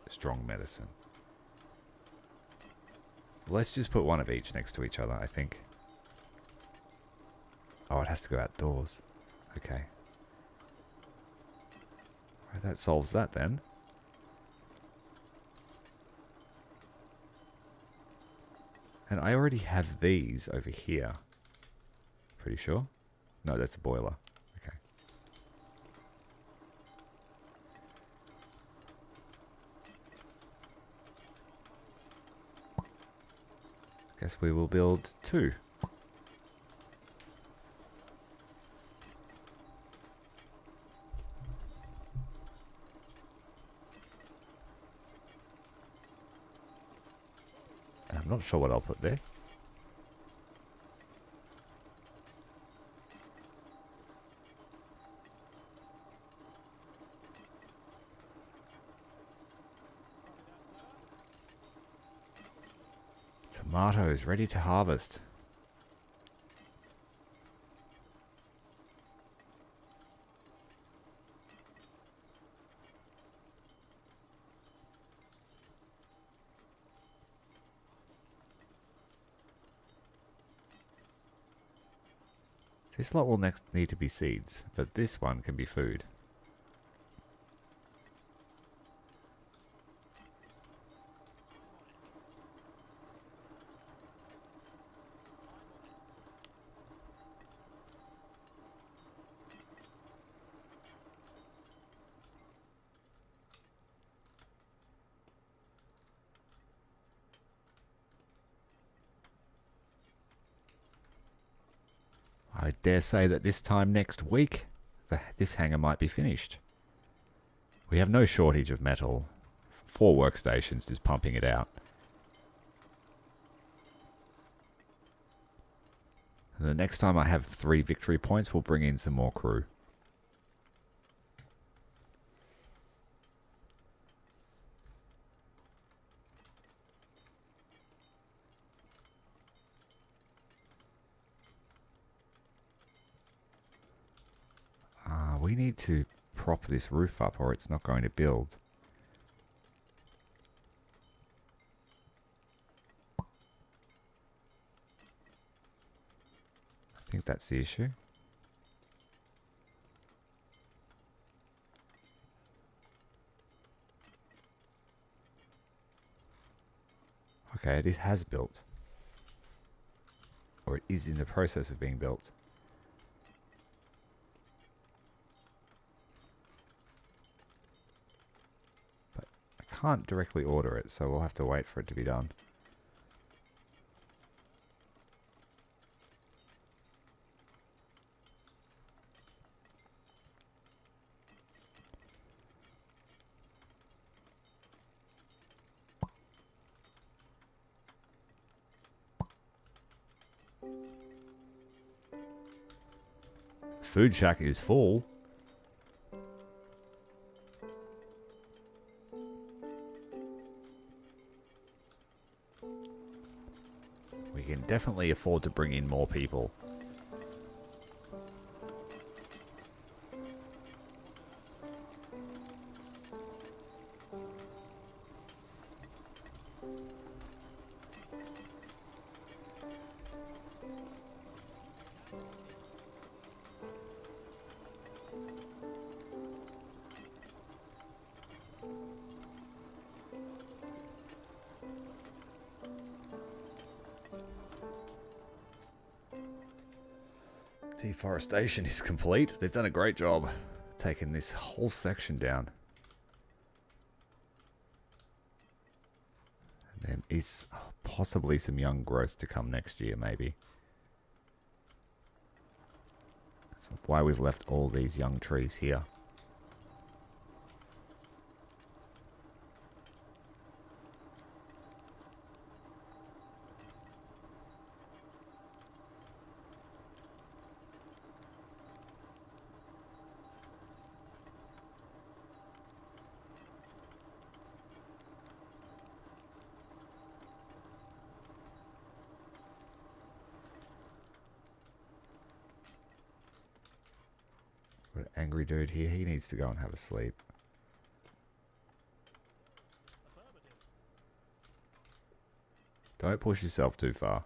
strong medicine. Let's just put one of each next to each other, I think. Oh, it has to go outdoors. Okay. Right, that solves that then. And I already have these over here. Pretty sure. No, that's a boiler. Okay. Guess we will build two. I'm not sure what I'll put there. Tomatoes ready to harvest. This lot will next need to be seeds, but this one can be food. I dare say that this time next week, this hangar might be finished. We have no shortage of metal. 4 workstations just pumping it out. And the next time I have 3 victory points, we'll bring in some more crew. We need to prop this roof up or it's not going to build. I think that's the issue. Okay, it has built. Or it is in the process of being built. Can't directly order it, so we'll have to wait for it to be done. Food shack is full. We can definitely afford to bring in more people. Deforestation is complete. They've done a great job taking this whole section down. And there is possibly some young growth to come next year, maybe. That's why we've left all these young trees here. Got an angry dude here. He needs to go and have a sleep. Don't push yourself too far.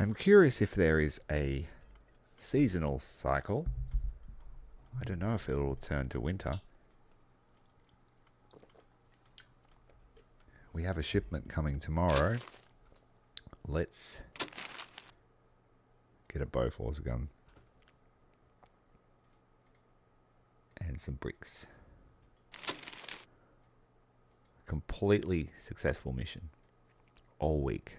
I'm curious if there is a seasonal cycle. I don't know if it will turn to winter. We have a shipment coming tomorrow. Let's get a Bofors gun. And some bricks. Completely successful mission. All week.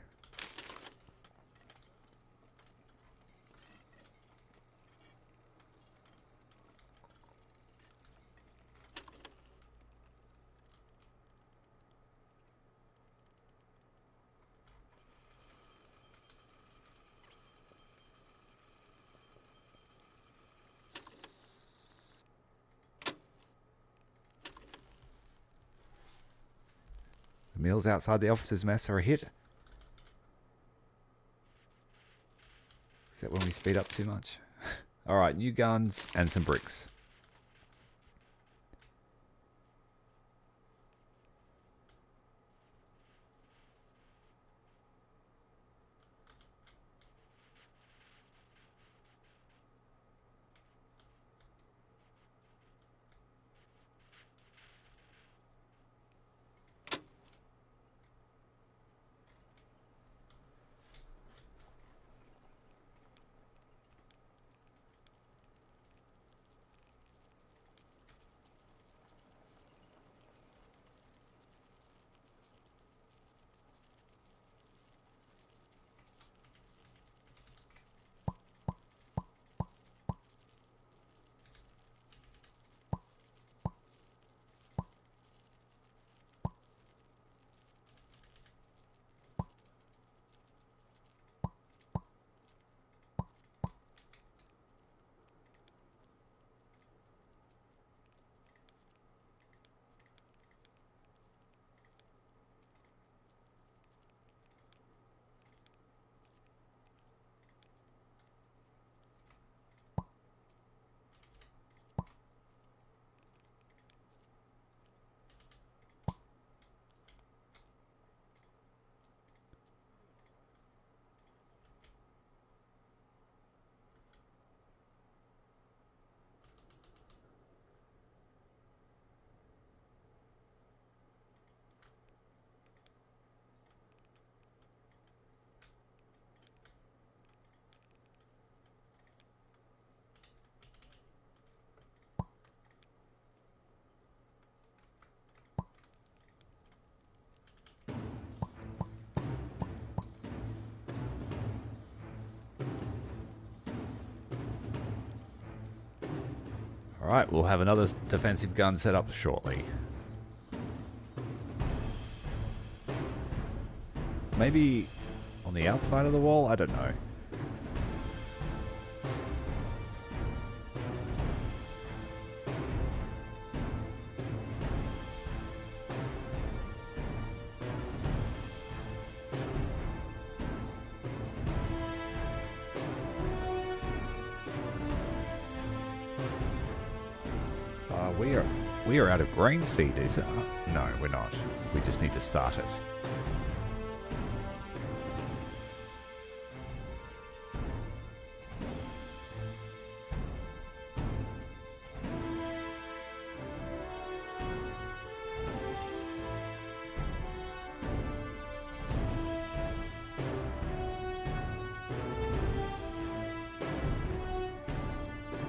The meals outside the officers' mess are a hit. Except when we speed up too much. Alright, new guns and some bricks. Alright, we'll have another defensive gun set up shortly. Maybe on the outside of the wall? I don't know. We are out of grain seed, is it? No, we're not. We just need to start it.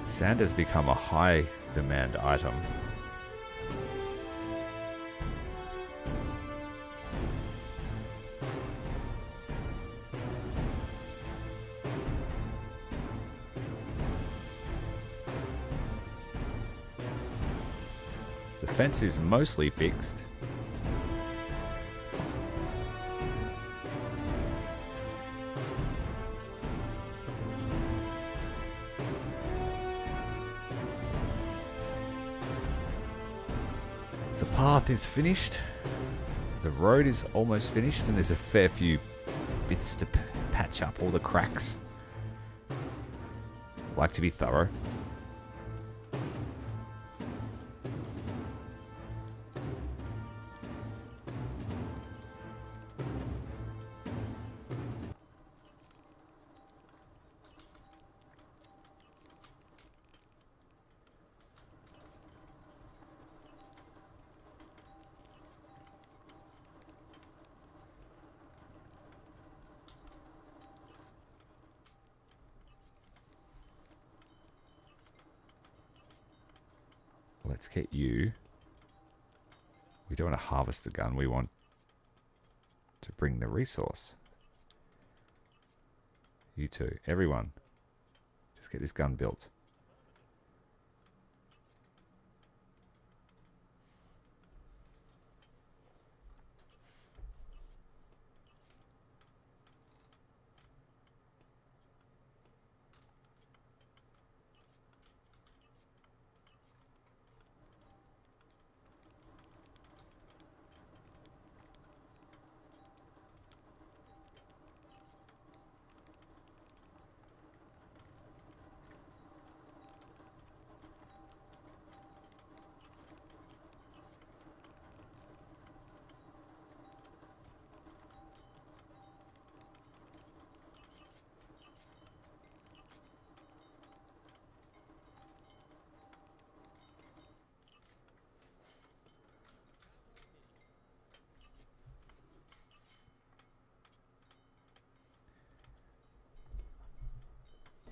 Sand has become a high demand item. The fence is mostly fixed. The path is finished. The road is almost finished, and there's a fair few bits to patch up all the cracks. Like to be thorough. Let's get you. We don't want to harvest the gun. We want to bring the resource. You two. Everyone. Just get this gun built.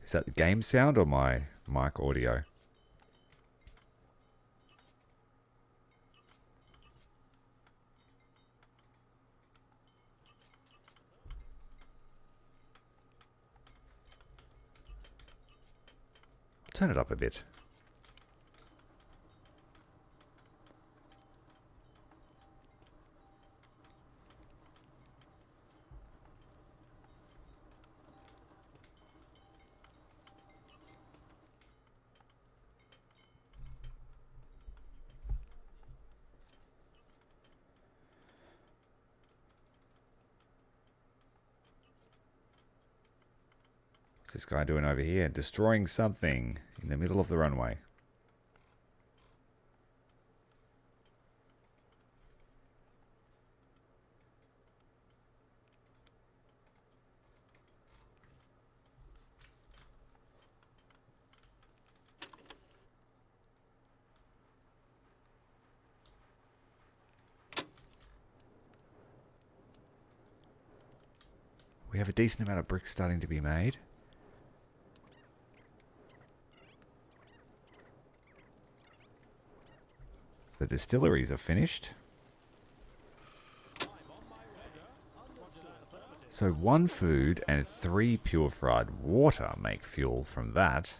Is that the game sound or my mic audio? I'll turn it up a bit. What's this guy doing over here? Destroying something in the middle of the runway. We have a decent amount of bricks starting to be made. The distilleries are finished. So 1 food and 3 purified water make fuel from that.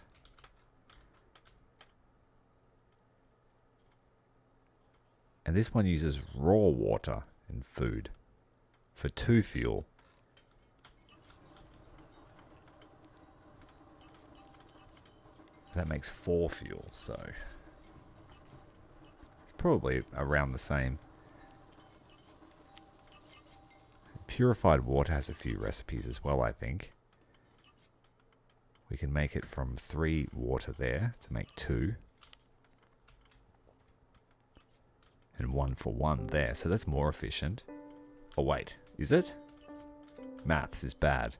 And this one uses raw water and food for 2 fuel. That makes 4 fuel, so it's probably around the same. Purified water has a few recipes as well, I think. We can make it from 3 water there to make 2. And 1 for 1 there, so that's more efficient. Oh wait, is it? Maths is bad.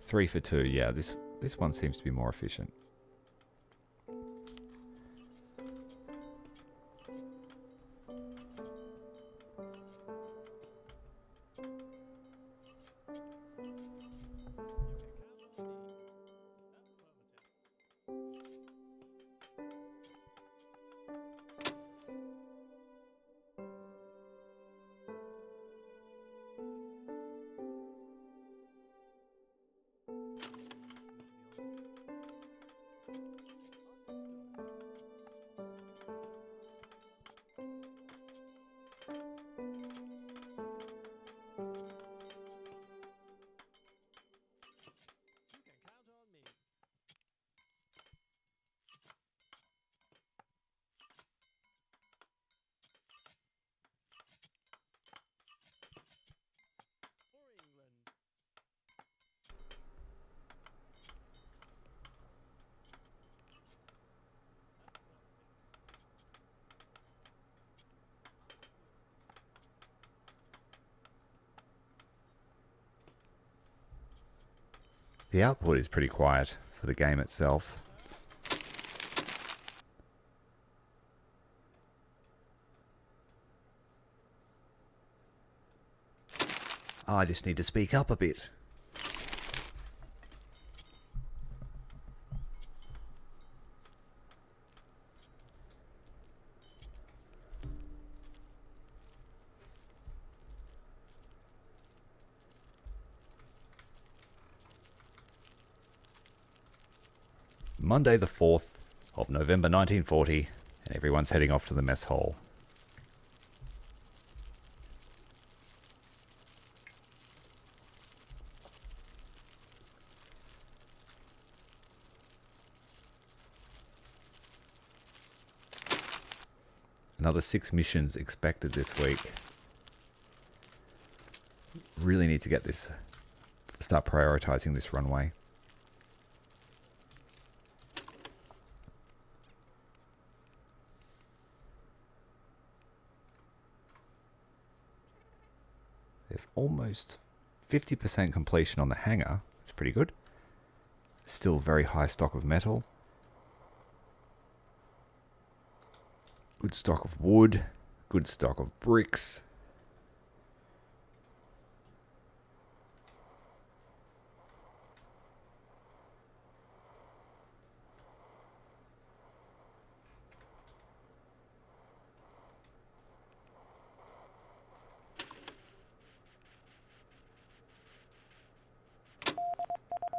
3 for 2, yeah, this one seems to be more efficient. The output is pretty quiet for the game itself. I just need to speak up a bit. Monday the 4th of November 1940, and everyone's heading off to the mess hall. Another 6 missions expected this week. Really need to get this, start prioritizing this runway. They've almost 50% completion on the hangar. That's pretty good. Still very high stock of metal. Good stock of wood. Good stock of bricks.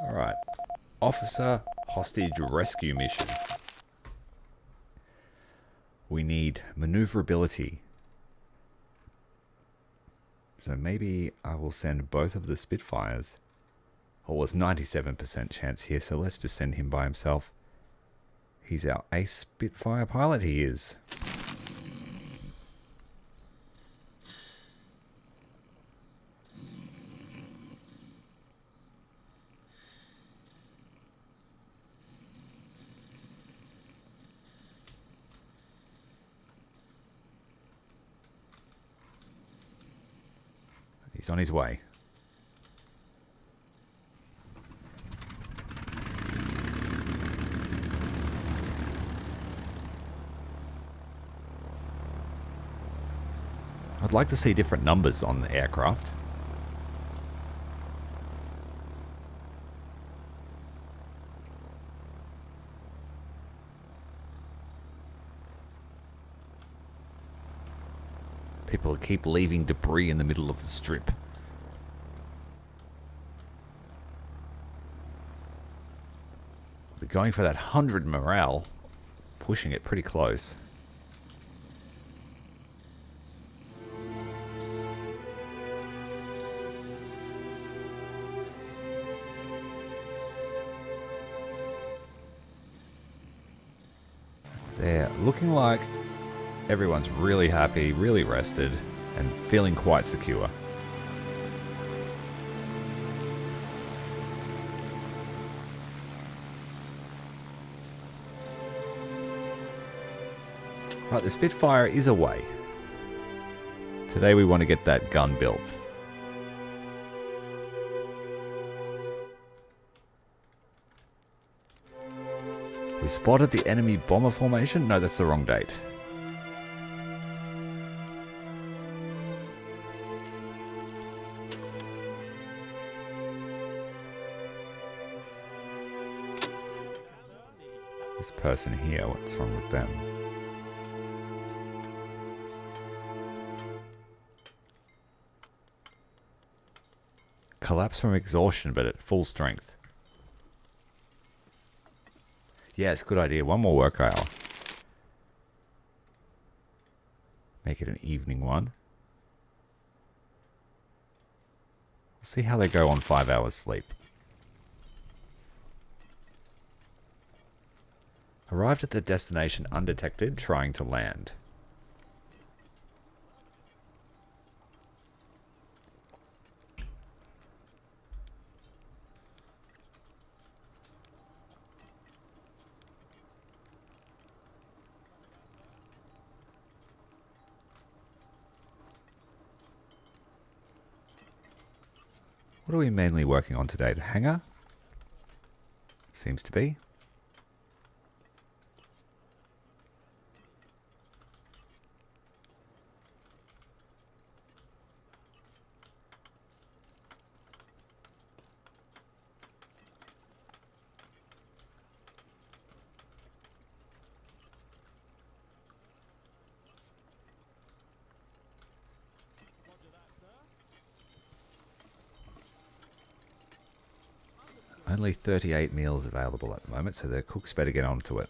Alright. Officer hostage rescue mission. We need maneuverability. So maybe I will send both of the Spitfires. Oh, it's 97% chance here, so let's just send him by himself. He's our ace Spitfire pilot, he is. He's on his way. I'd like to see different numbers on the aircraft. People keep leaving debris in the middle of the strip. We're going for that 100 morale, pushing it pretty close. looking like everyone's really happy, really rested, and feeling quite secure. Right, the Spitfire is away. Today we want to get that gun built. We spotted the enemy bomber formation. No, that's the wrong date. This person here, what's wrong with them? Collapse from exhaustion, but at full strength. Yeah, it's a good idea. One more work hour. Make it an evening one. See how they go on 5 hours sleep. Arrived at the destination undetected, trying to land. What are we mainly working on today? The hangar? Seems to be. Only 38 meals available at the moment, so the cooks better get onto it.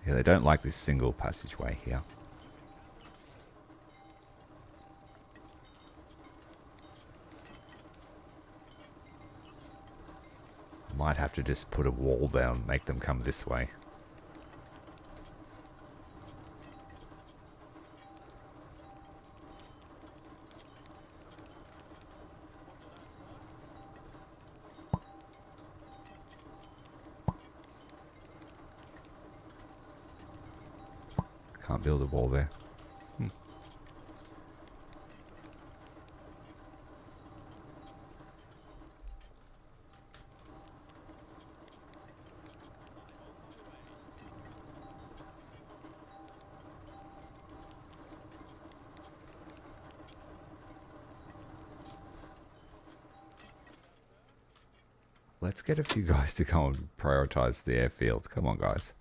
Yeah, they don't like this single passageway here. Might have to just put a wall down, make them come this way. Can't build a wall there. Let's get a few guys to come and prioritize the airfield. Come on, guys.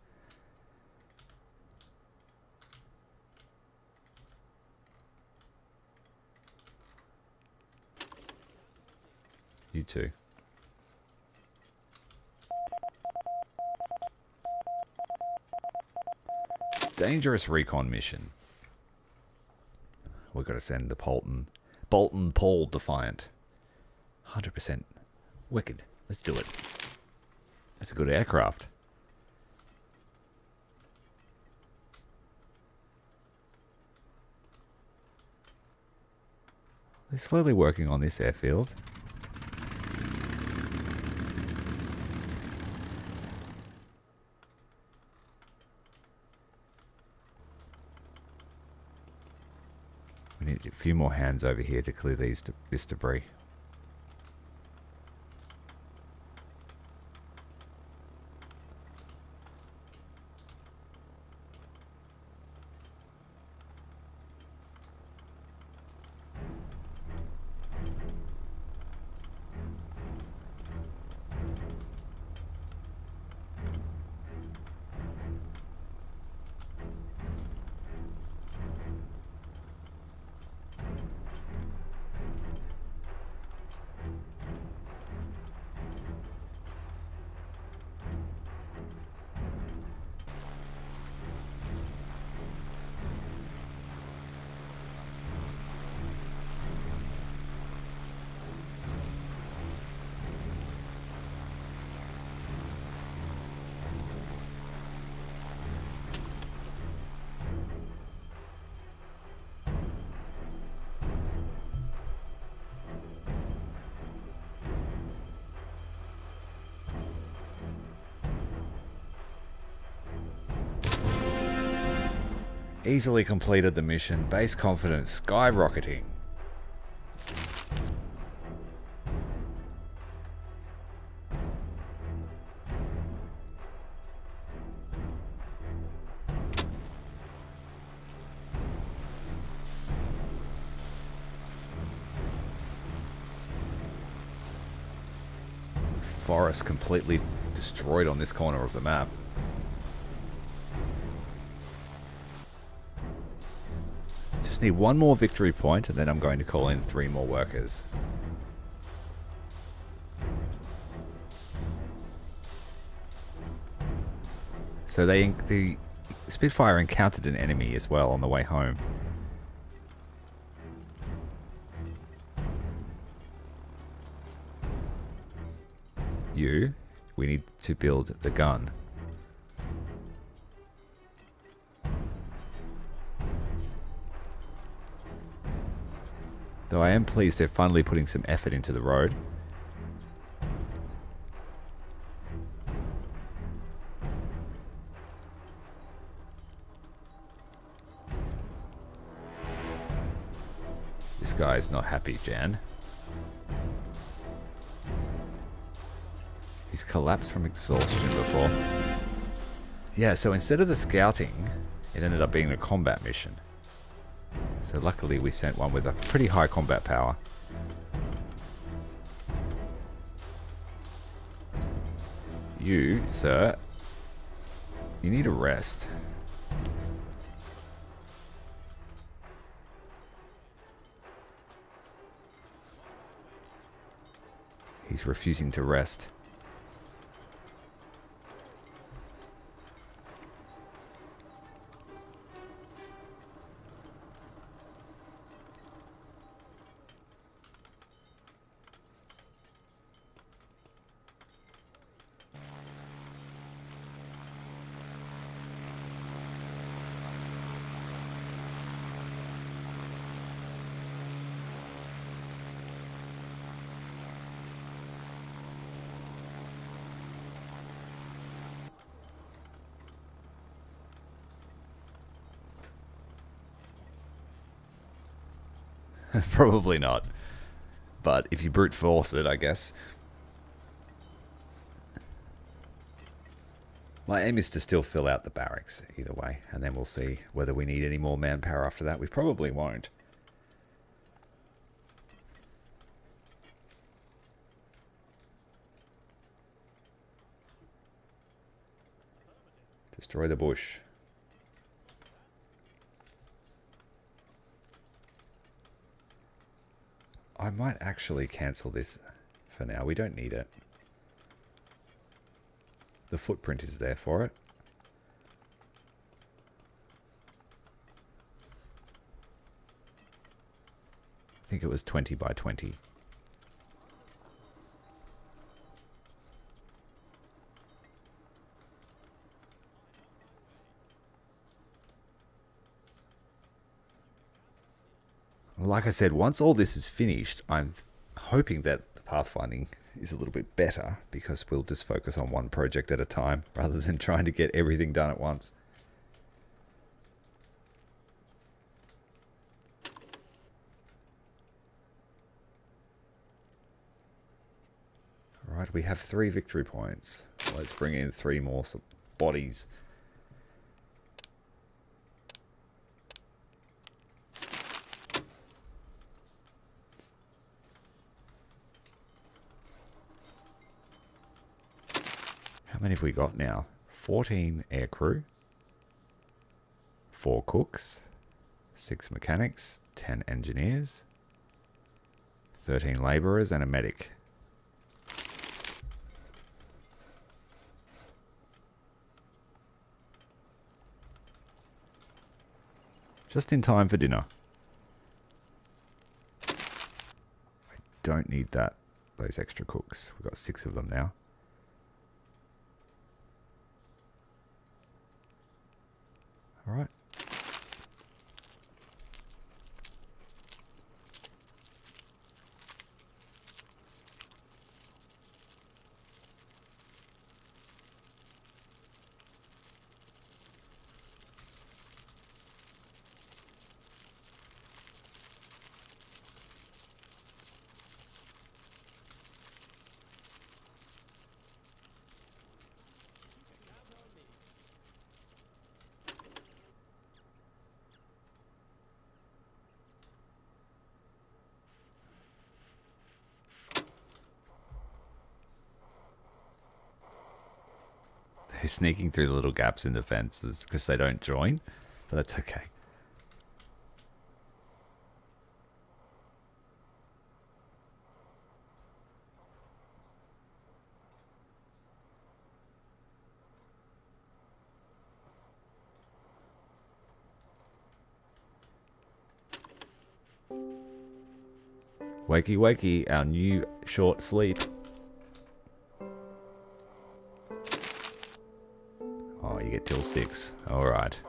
You too. Dangerous recon mission. We've got to send the Bolton Paul Defiant. 100% wicked. Let's do it. That's a good aircraft. They're slowly working on this airfield. We need a few more hands over here to clear this debris. Easily completed the mission. Base confidence skyrocketing. Forest completely destroyed on this corner of the map. Just need one more victory point and then I'm going to call in 3 more workers. So the Spitfire encountered an enemy as well on the way home. We need to build the gun. Though I am pleased they're finally putting some effort into the road. This guy is not happy, Jan. He's collapsed from exhaustion before. Yeah, so instead of the scouting, it ended up being a combat mission. So luckily we sent one with a pretty high combat power. You, sir, you need a rest. He's refusing to rest. Probably not. But if you brute force it, I guess. My aim is to still fill out the barracks either way, and then we'll see whether we need any more manpower after that. We probably won't. Destroy the bush. I might actually cancel this for now. We don't need it. The footprint is there for it. I think it was 20 by 20. Like I said, once all this is finished, I'm hoping that the pathfinding is a little bit better because we'll just focus on one project at a time rather than trying to get everything done at once. Alright, we have 3 victory points. Let's bring in 3 more bodies. How many have we got now? 14 aircrew, 4 cooks, 6 mechanics, 10 engineers, 13 labourers and a medic. Just in time for dinner. I don't need those extra cooks. We've got 6 of them now. All right. They're sneaking through the little gaps in the fences because they don't join, but that's okay. Wakey wakey, our new short sleep. Oh, you get till 6. Alright.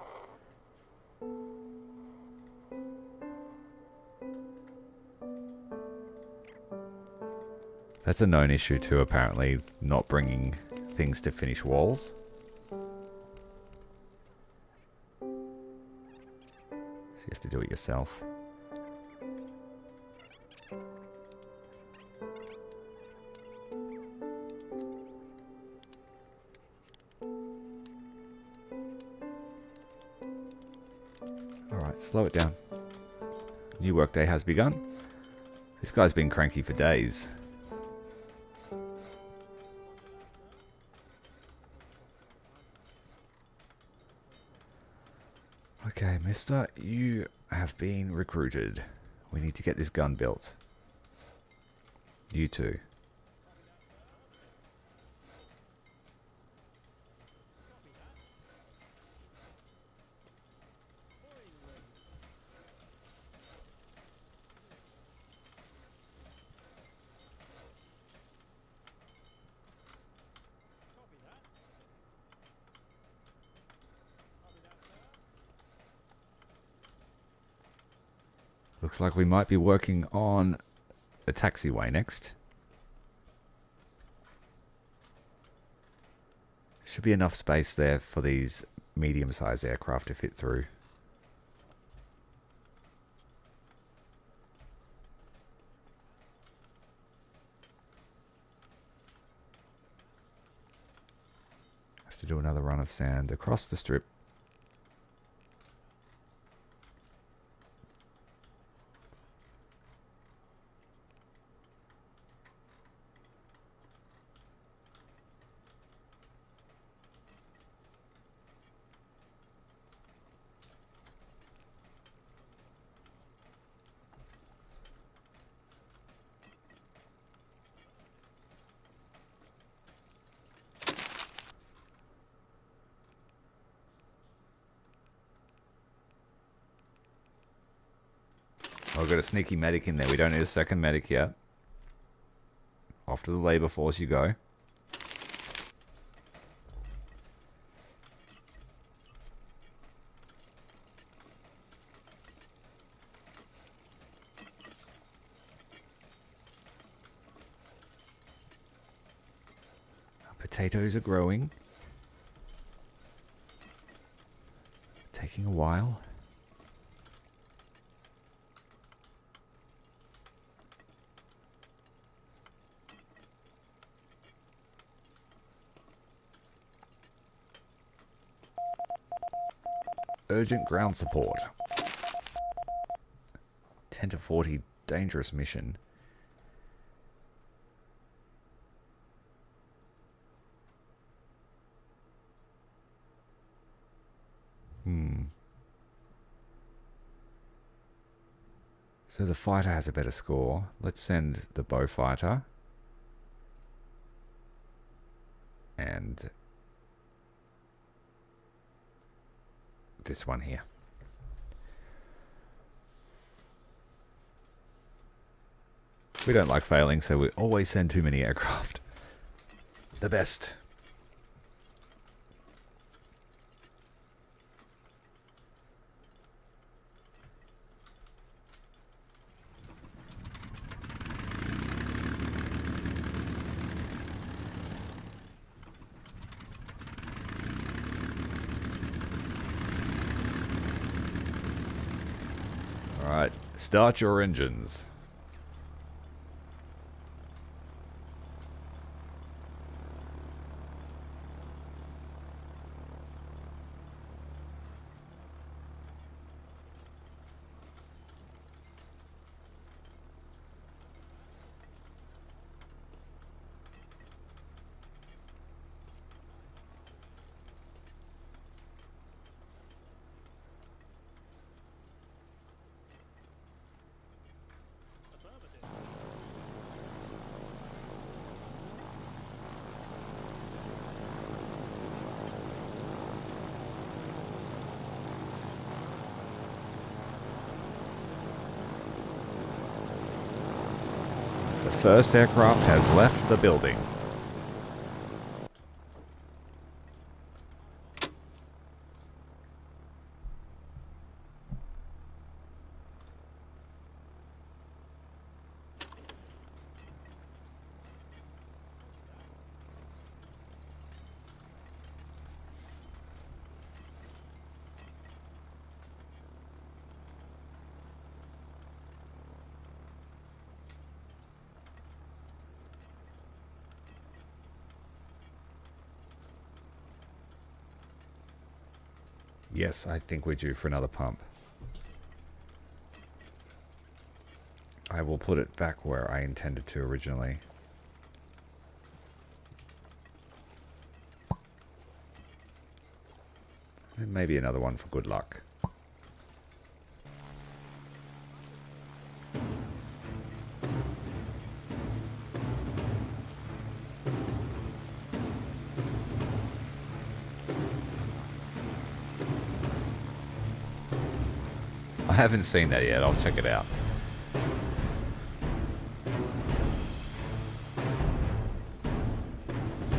That's a known issue too, apparently, not bringing things to finish walls. So you have to do it yourself. Alright, slow it down. New workday has begun. This guy's been cranky for days. Okay, mister, you have been recruited. We need to get this gun built. You too. Looks like we might be working on the taxiway next. Should be enough space there for these medium-sized aircraft to fit through. Have to do another run of sand across the strip. Oh, we've got a sneaky medic in there. We don't need a second medic yet. Off to the labour force you go. Our potatoes are growing. Taking a while. Urgent ground support. 10 to 40, dangerous mission. So the fighter has a better score. Let's send the bow fighter. And this one here. We don't like failing, so we always send too many aircraft. The best. Alright, start your engines. first aircraft has left the building. Yes, I think we're due for another pump. I will put it back where I intended to originally. And maybe another one for good luck. I haven't seen that yet. I'll check it out.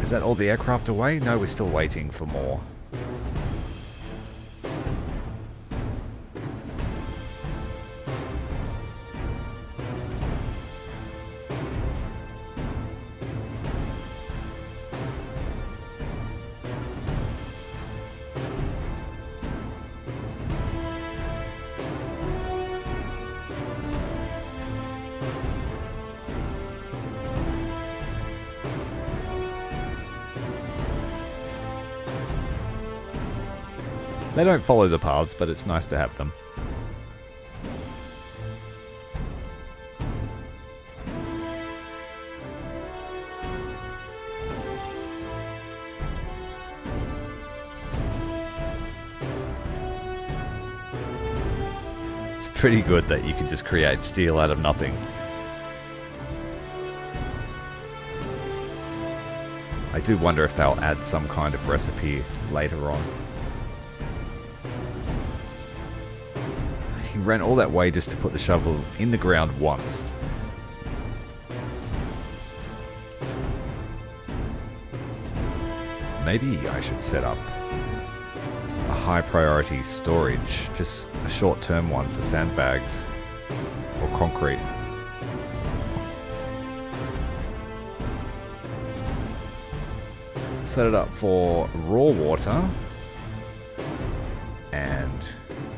Is that all the aircraft away? No, we're still waiting for more. They don't follow the paths, but it's nice to have them. It's pretty good that you can just create steel out of nothing. I do wonder if they'll add some kind of recipe later on. He ran all that way just to put the shovel in the ground once. Maybe I should set up a high priority storage, just a short term one for sandbags or concrete. Set it up for raw water and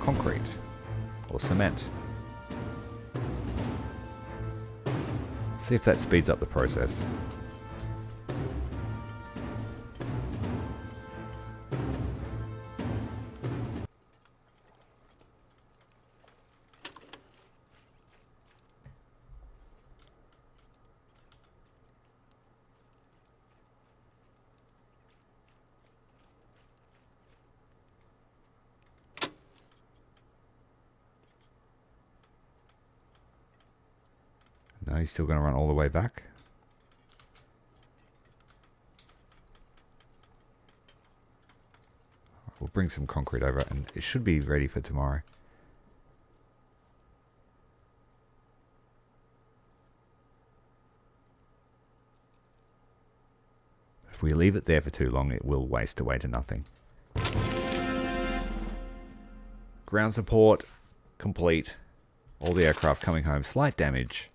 concrete. Or cement. See if that speeds up the process. No, he's still going to run all the way back. We'll bring some concrete over and it should be ready for tomorrow. If we leave it there for too long, it will waste away to nothing. Ground support complete. All the aircraft coming home. Slight damage.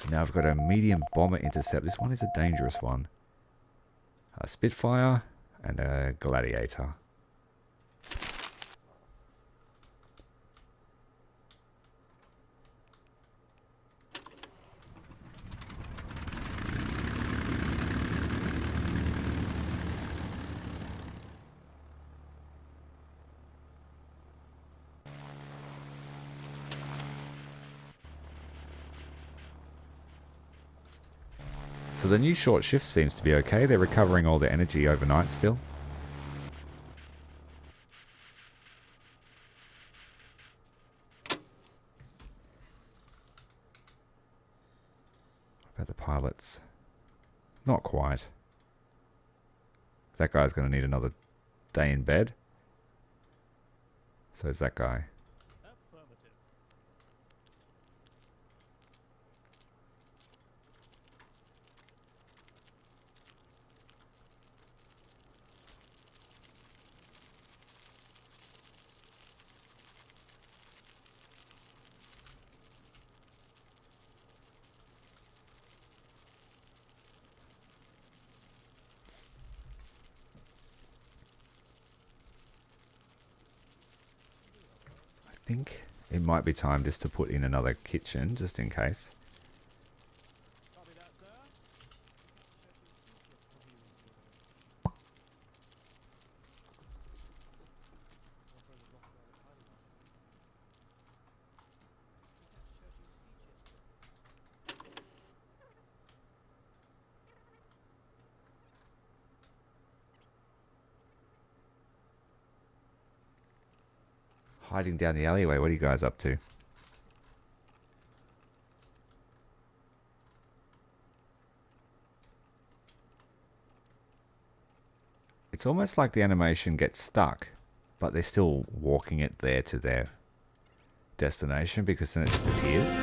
Now I've got a medium bomber intercept. This one is a dangerous one. A Spitfire and a Gladiator. So the new short shift seems to be okay. They're recovering all their energy overnight still. What about the pilots? Not quite. That guy's going to need another day in bed. So is that guy. think it might be time just to put in another kitchen, just in case. Hiding down the alleyway, what are you guys up to? It's almost like the animation gets stuck, but they're still walking it there to their destination because then it just appears.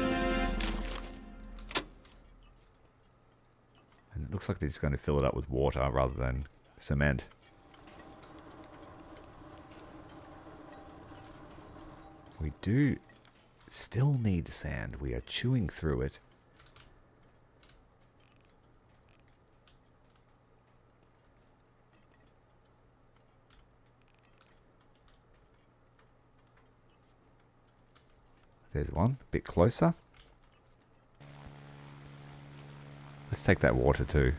And it looks like they're just going to fill it up with water rather than cement. We do still need sand. We are chewing through it. There's one, a bit closer. Let's take that water too.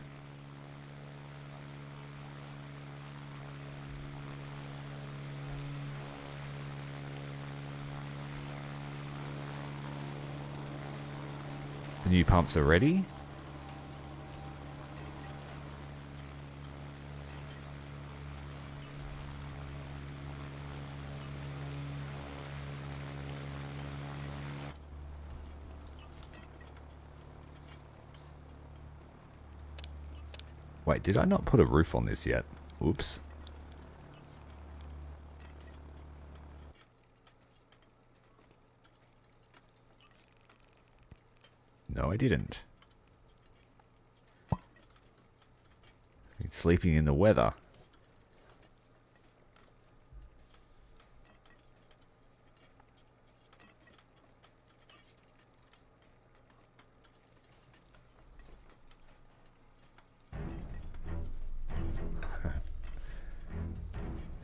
The new pumps are ready. Wait, did I not put a roof on this yet? Oops. No, I didn't. It's sleeping in the weather.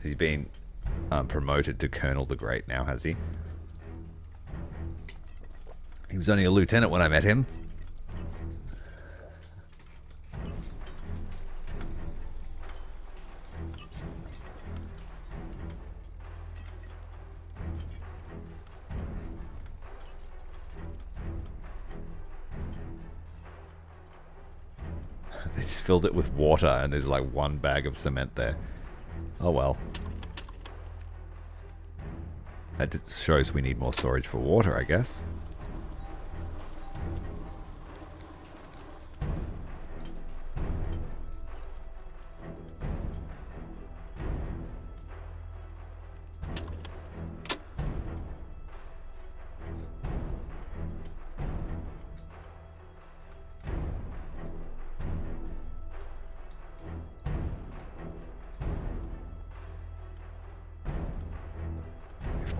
He's been promoted to Colonel the Great now, has he? He was only a lieutenant when I met him. They just filled it with water and there's like one bag of cement there. Oh well. That just shows we need more storage for water, I guess.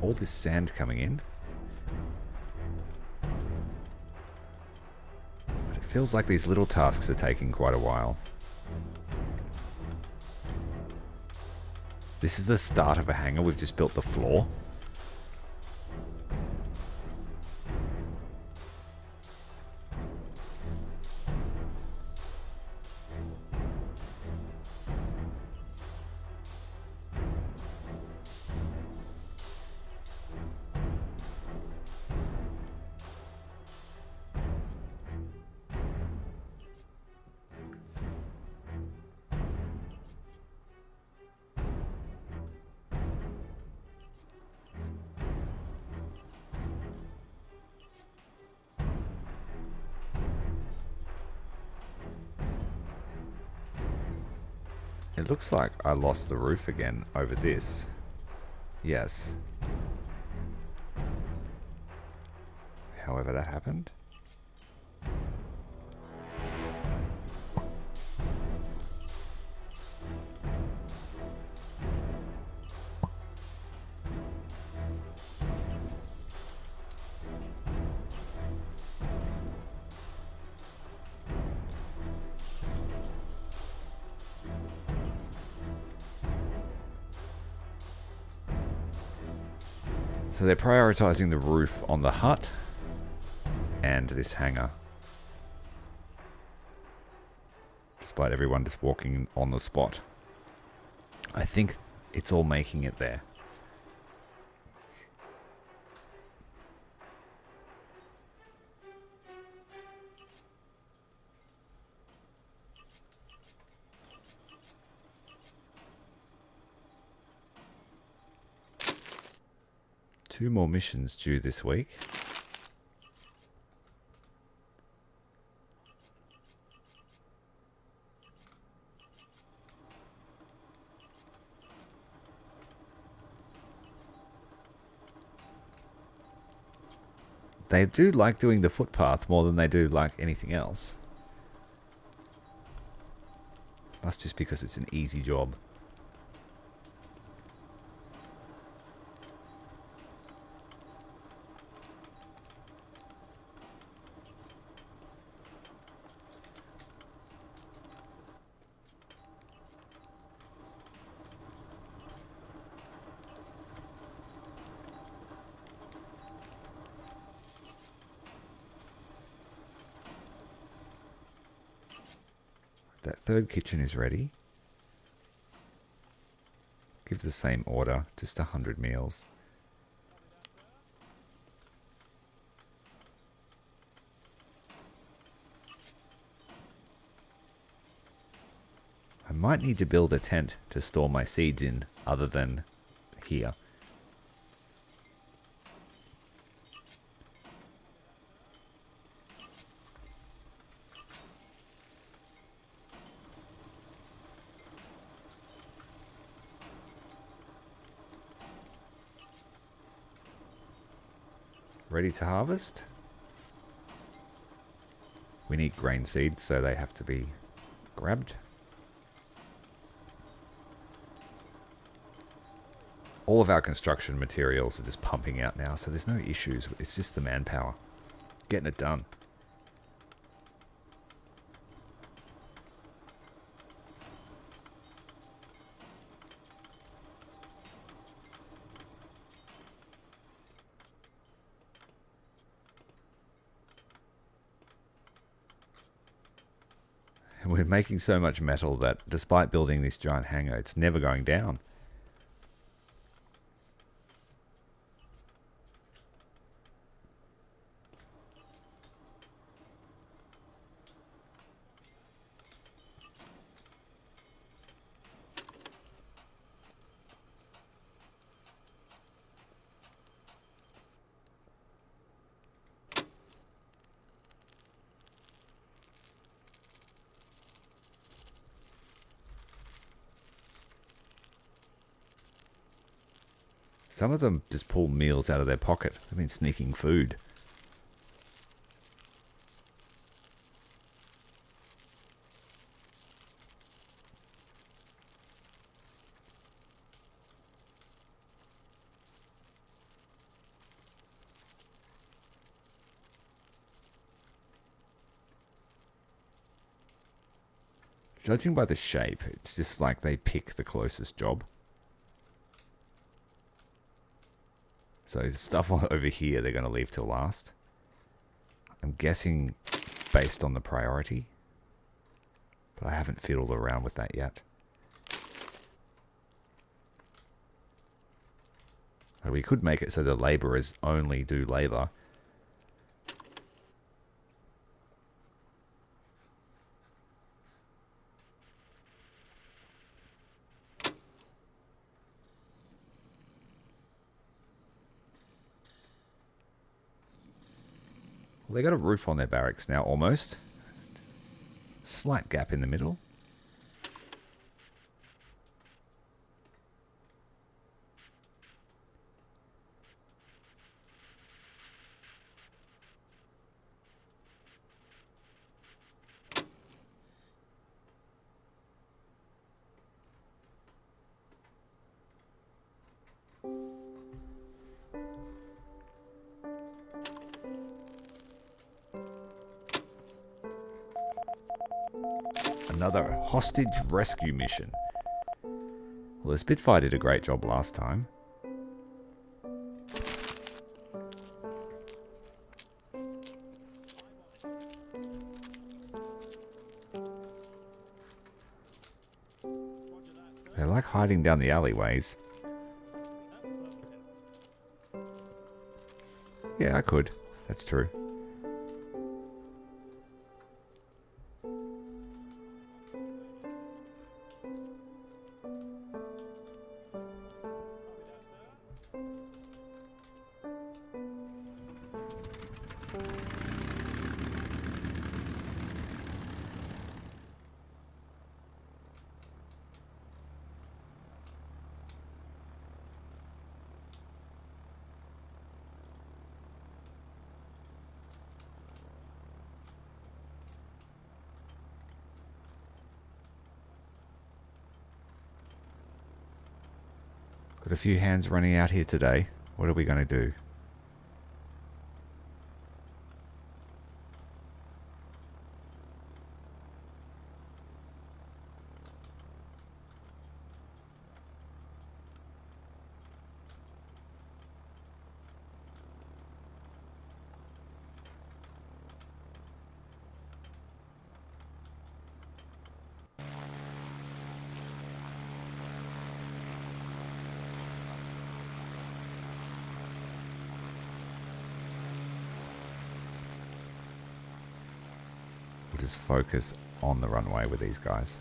All this sand coming in. But it feels like these little tasks are taking quite a while. This is the start of a hangar. We've just built the floor. It looks like I lost the roof again over this. Yes. However that happened. So they're prioritizing the roof on the hut and this hangar. Despite everyone just walking on the spot. I think it's all making it there. Two more missions due this week. They do like doing the footpath more than they do like anything else. That's just because it's an easy job. That third kitchen is ready. Give the same order, just 100 meals. I might need to build a tent to store my seeds in other than here. Ready to harvest. We need grain seeds, so they have to be grabbed. All of our construction materials are just pumping out now, so there's no issues. It's just the manpower. Getting it done. And we're making so much metal that despite building this giant hangar, it's never going down. Some of them just pull meals out of their pocket. They've been sneaking food. Judging by the shape, it's just like they pick the closest job. So the stuff over here they're going to leave till last. I'm guessing based on the priority. But I haven't fiddled around with that yet. We could make it so the labourers only do labour. They got a roof on their barracks now, almost. Slight gap in the middle. Another hostage rescue mission. Well, the Spitfire did a great job last time. They like hiding down the alleyways. Yeah, I could. That's true. Got a few hands running out here today. What are we going to do? We'll just focus on the runway with these guys.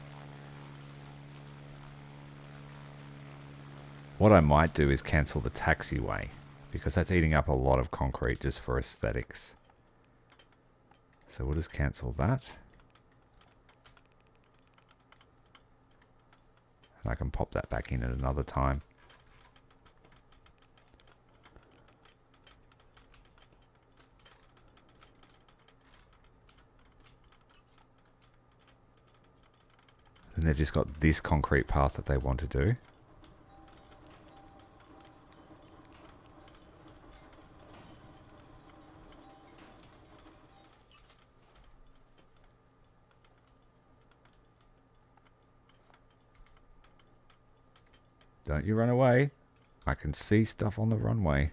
What I might do is cancel the taxiway, because that's eating up a lot of concrete just for aesthetics. So we'll just cancel that. And I can pop that back in at another time. And they've just got this concrete path that they want to do. Don't you run away. I can see stuff on the runway.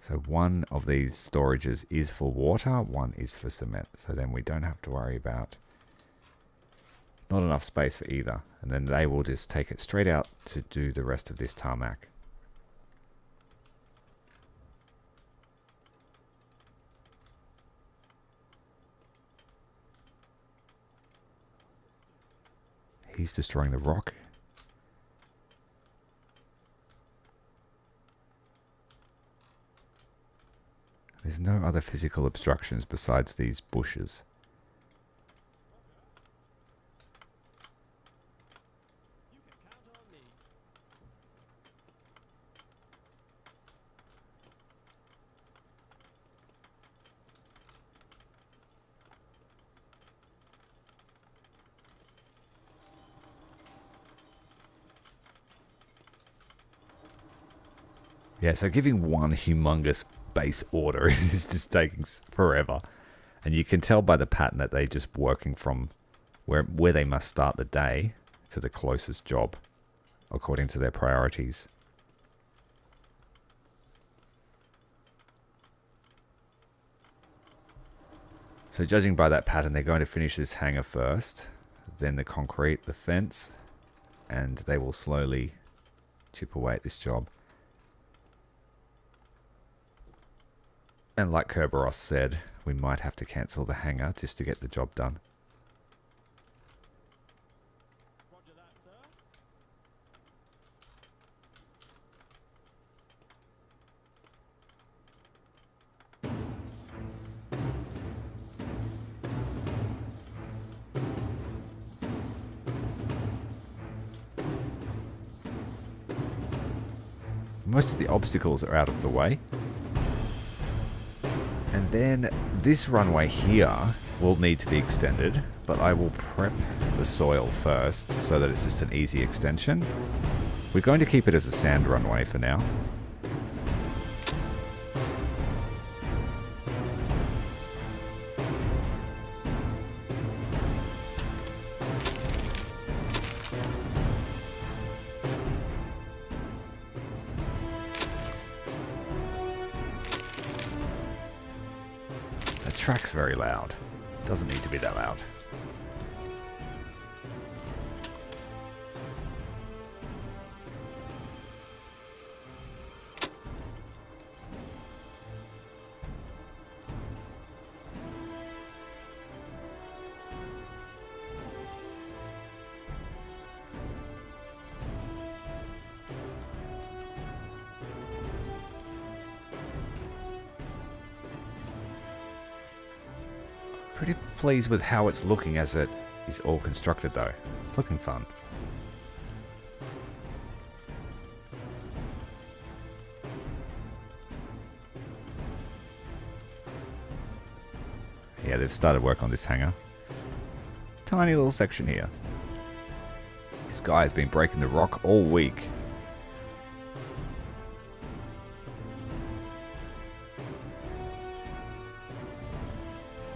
So one of these storages is for water, one is for cement. So then we don't have to worry about not enough space for either. And then they will just take it straight out to do the rest of this tarmac. He's destroying the rock. There's no other physical obstructions besides these bushes. Yeah, so giving one humongous base order is just taking forever. And you can tell by the pattern that they're just working from where they must start the day to the closest job according to their priorities. So judging by that pattern, they're going to finish this hangar first, then the concrete, the fence, and they will slowly chip away at this job. And like Kerberos said, we might have to cancel the hangar just to get the job done. Roger that, sir. Most of the obstacles are out of the way. And then this runway here will need to be extended, but I will prep the soil first so that it's just an easy extension. We're going to keep it as a sand runway for now. track's very loud. Doesn't need to be that loud. Pretty pleased with how it's looking as it is all constructed though. It's looking fun. Yeah, they've started work on this hangar. Tiny little section here. This guy has been breaking the rock all week.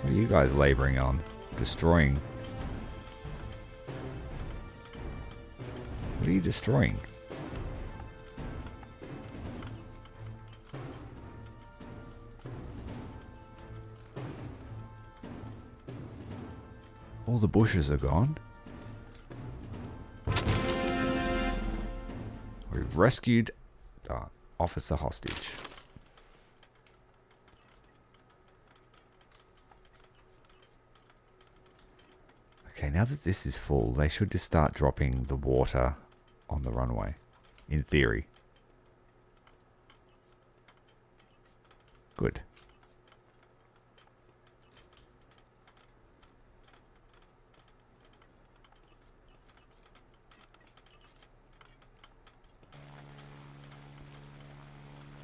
What are you guys laboring on? Destroying. What are you destroying? All the bushes are gone. We've rescued the officer hostage. Okay, now that this is full, they should just start dropping the water on the runway, in theory. Good.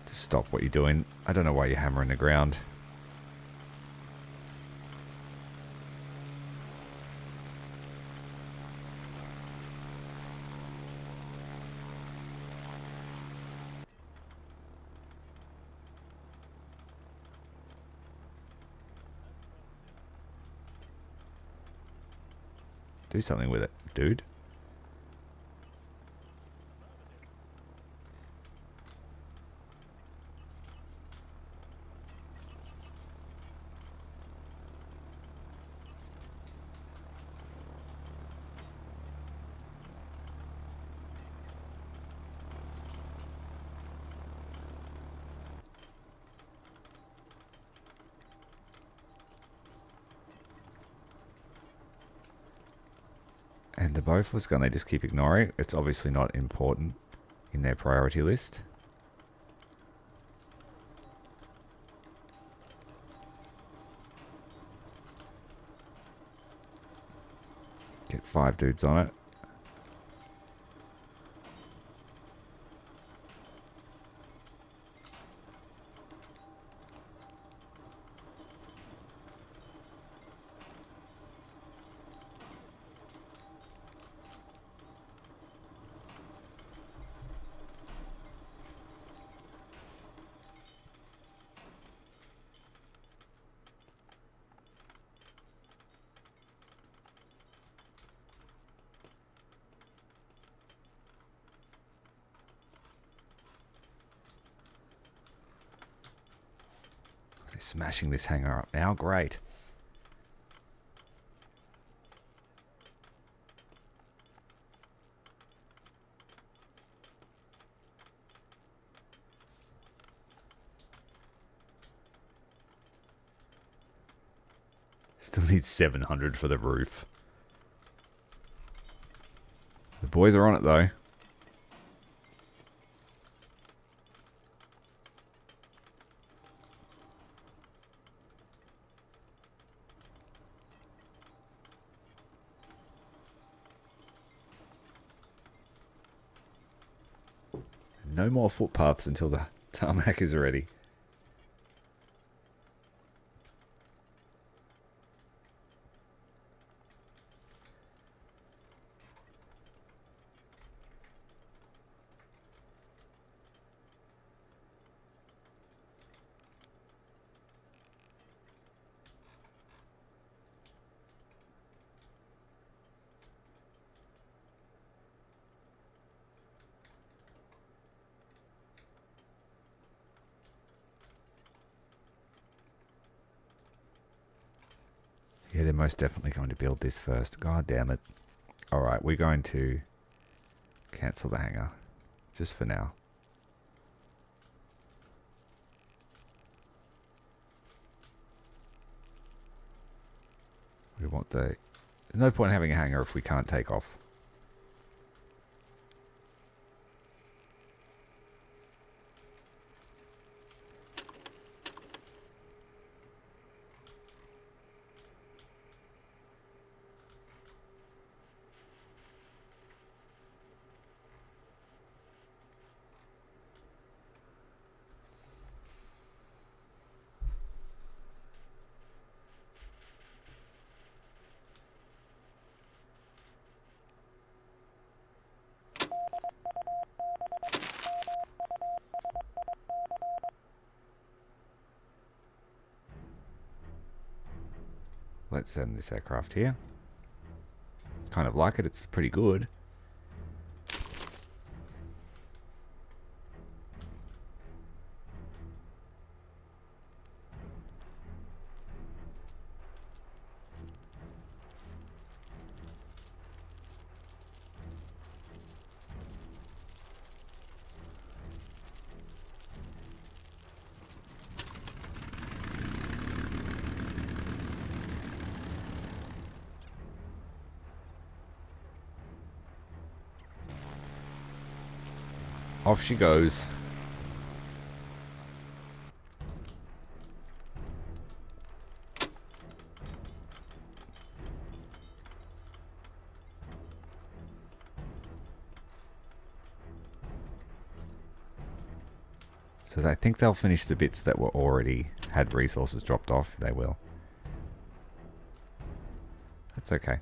Just stop what you're doing. I don't know why you're hammering the ground. Do something with it, dude. And the both was going to just keep ignoring it. It's obviously not important in their priority list. Get 5 dudes on it. They're smashing this hangar up now. Great. Still need 700 for the roof. The boys are on it though. No more footpaths until the tarmac is ready. Yeah, they're most definitely going to build this first. God damn it. Alright, we're going to cancel the hangar. Just for now. We want the... There's no point in having a hangar if we can't take off. Let's send this aircraft here. Kind of like it, it's pretty good. Off she goes. So I think they'll finish the bits that were already had resources dropped off. They will. That's okay.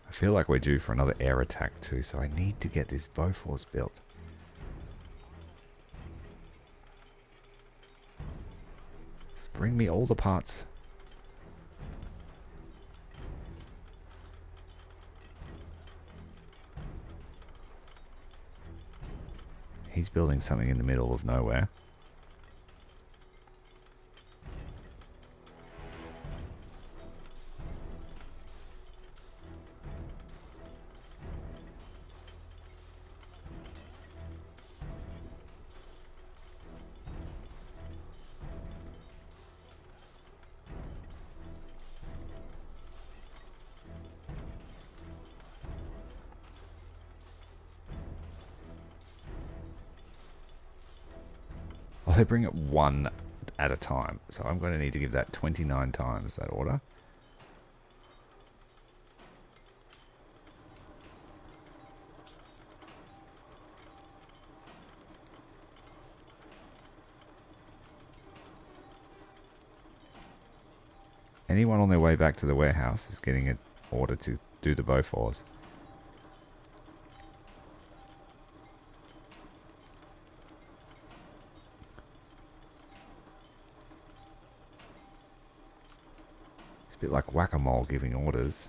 I feel like we're due for another air attack too, so I need to get this Bofors built. Just bring me all the parts. He's building something in the middle of nowhere. They bring it one at a time, so I'm going to need to give that 29 times, that order. Anyone on their way back to the warehouse is getting an order to do the Bofors. It's a bit like whack-a-mole giving orders.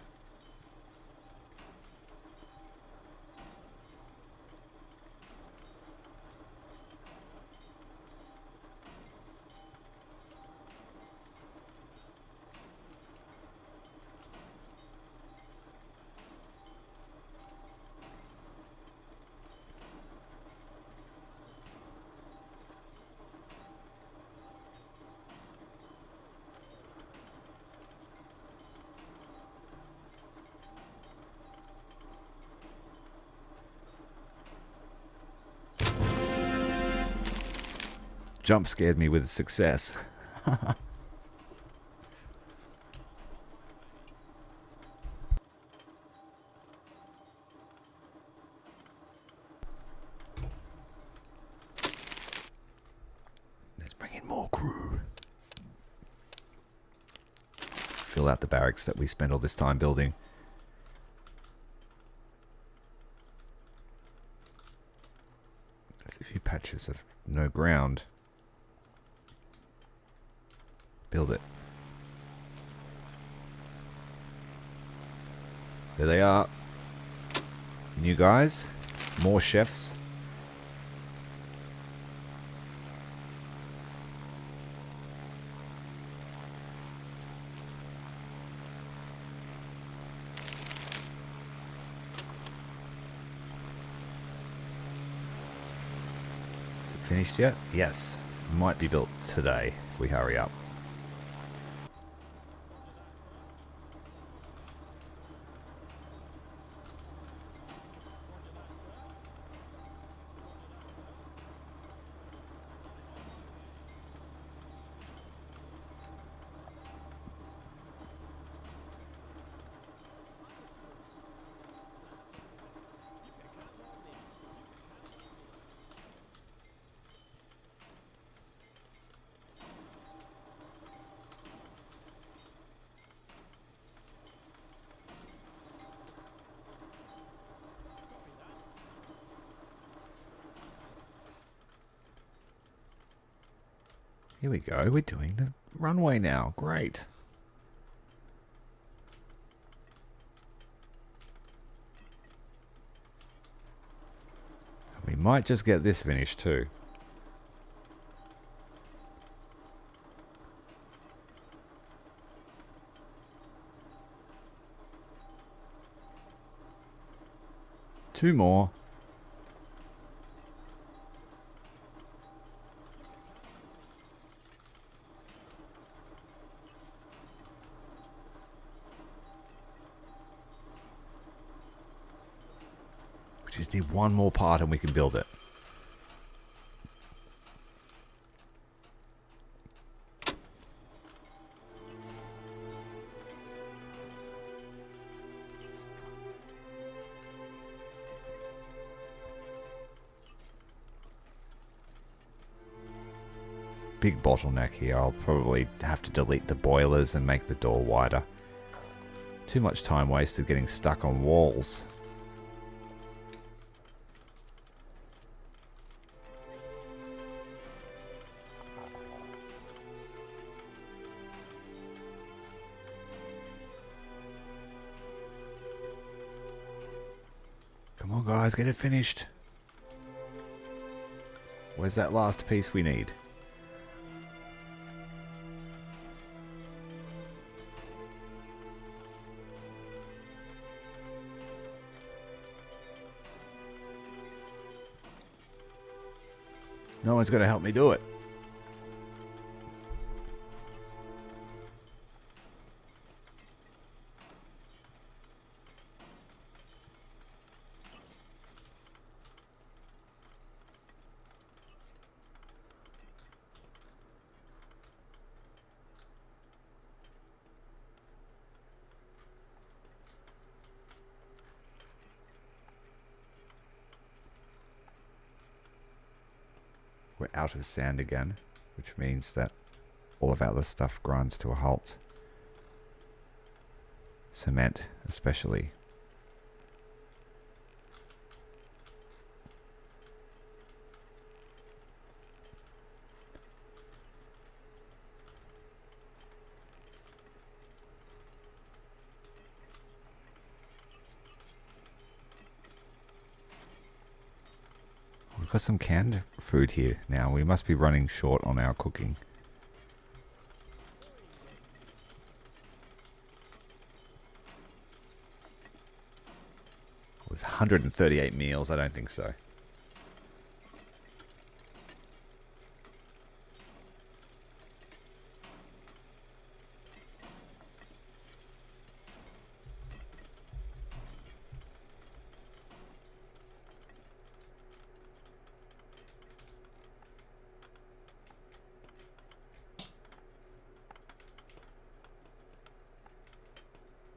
Jump scared me with success. fill out the barracks that we spent all this time building. There's a few patches of no ground. Build it. There they are. New guys. More chefs. Is it finished yet? Yes. Might be built today if we hurry up. Here we go. We're doing the runway now. Great. We might just get this finished too. Two more. We just need one more part and we can build it. Big bottleneck here. I'll probably have to delete the boilers and make the door wider. Too much time wasted getting stuck on walls. Come on guys, get it finished. Where's that last piece we need? No one's going to help me do it. We're out of sand again, which means that all of our other stuff grinds to a halt. Cement, especially. We've got some canned food here now. We must be running short on our cooking. With 138 meals, I don't think so.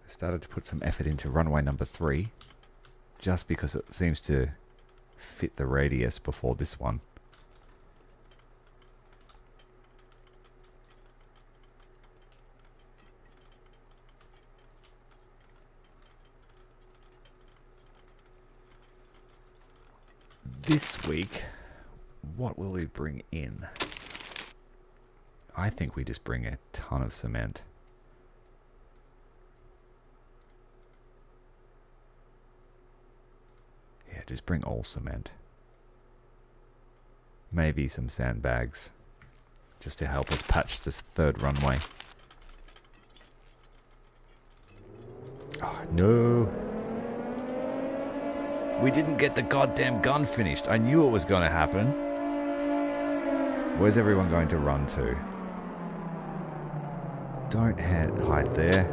Started to put some effort into runway number 3, just because it seems to fit the radius before this one. this week, what will we bring in? I think we just bring a ton of cement. Yeah, just bring all cement. Maybe some sandbags, just to help us patch this third runway. Oh, no. We didn't get the goddamn gun finished. I knew it was going to happen. Where's everyone going to run to? Don't hide there.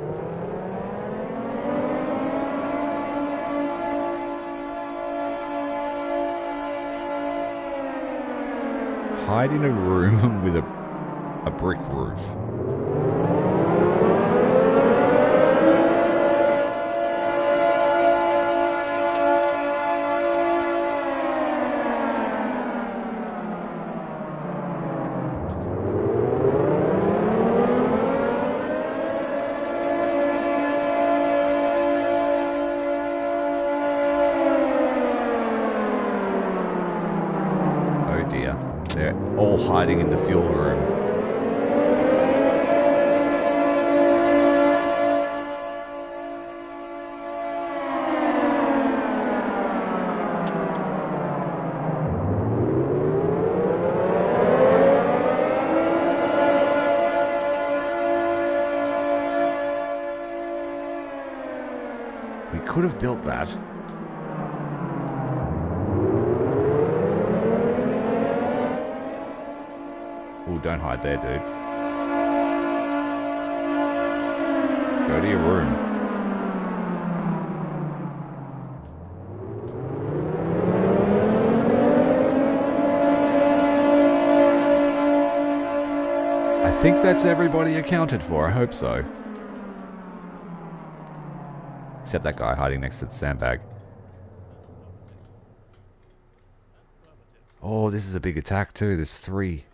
Hide in a room with a brick roof. They're all hiding in the fuel room. We could have built that. Ooh, don't hide there, dude. Go to your room. I think that's everybody accounted for. I hope so. Except that guy hiding next to the sandbag. Oh, this is a big attack too. There's 3.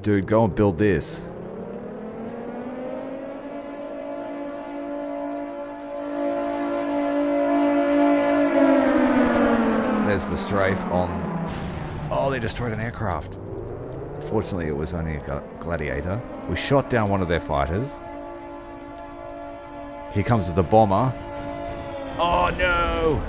Dude, go and build this. There's the strafe on... Oh, they destroyed an aircraft. Fortunately, it was only a gladiator. We shot down one of their fighters. Here comes the bomber. Oh, no!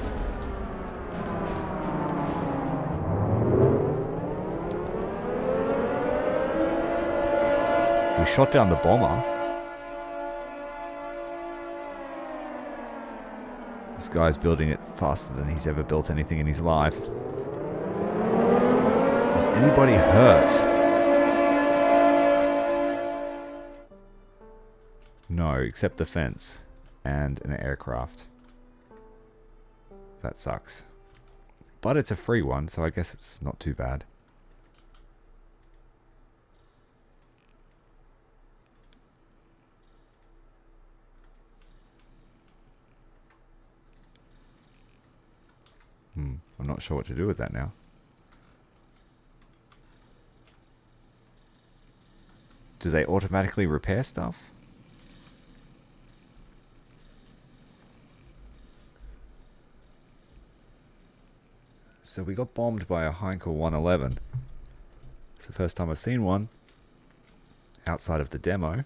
We shot down the bomber. This guy's building it faster than he's ever built anything in his life. Was anybody hurt? No, except the fence and an aircraft. That sucks. But it's a free one, so I guess it's not too bad. I'm not sure what to do with that now. Do they automatically repair stuff? So we got bombed by a Heinkel 111. It's the first time I've seen one outside of the demo.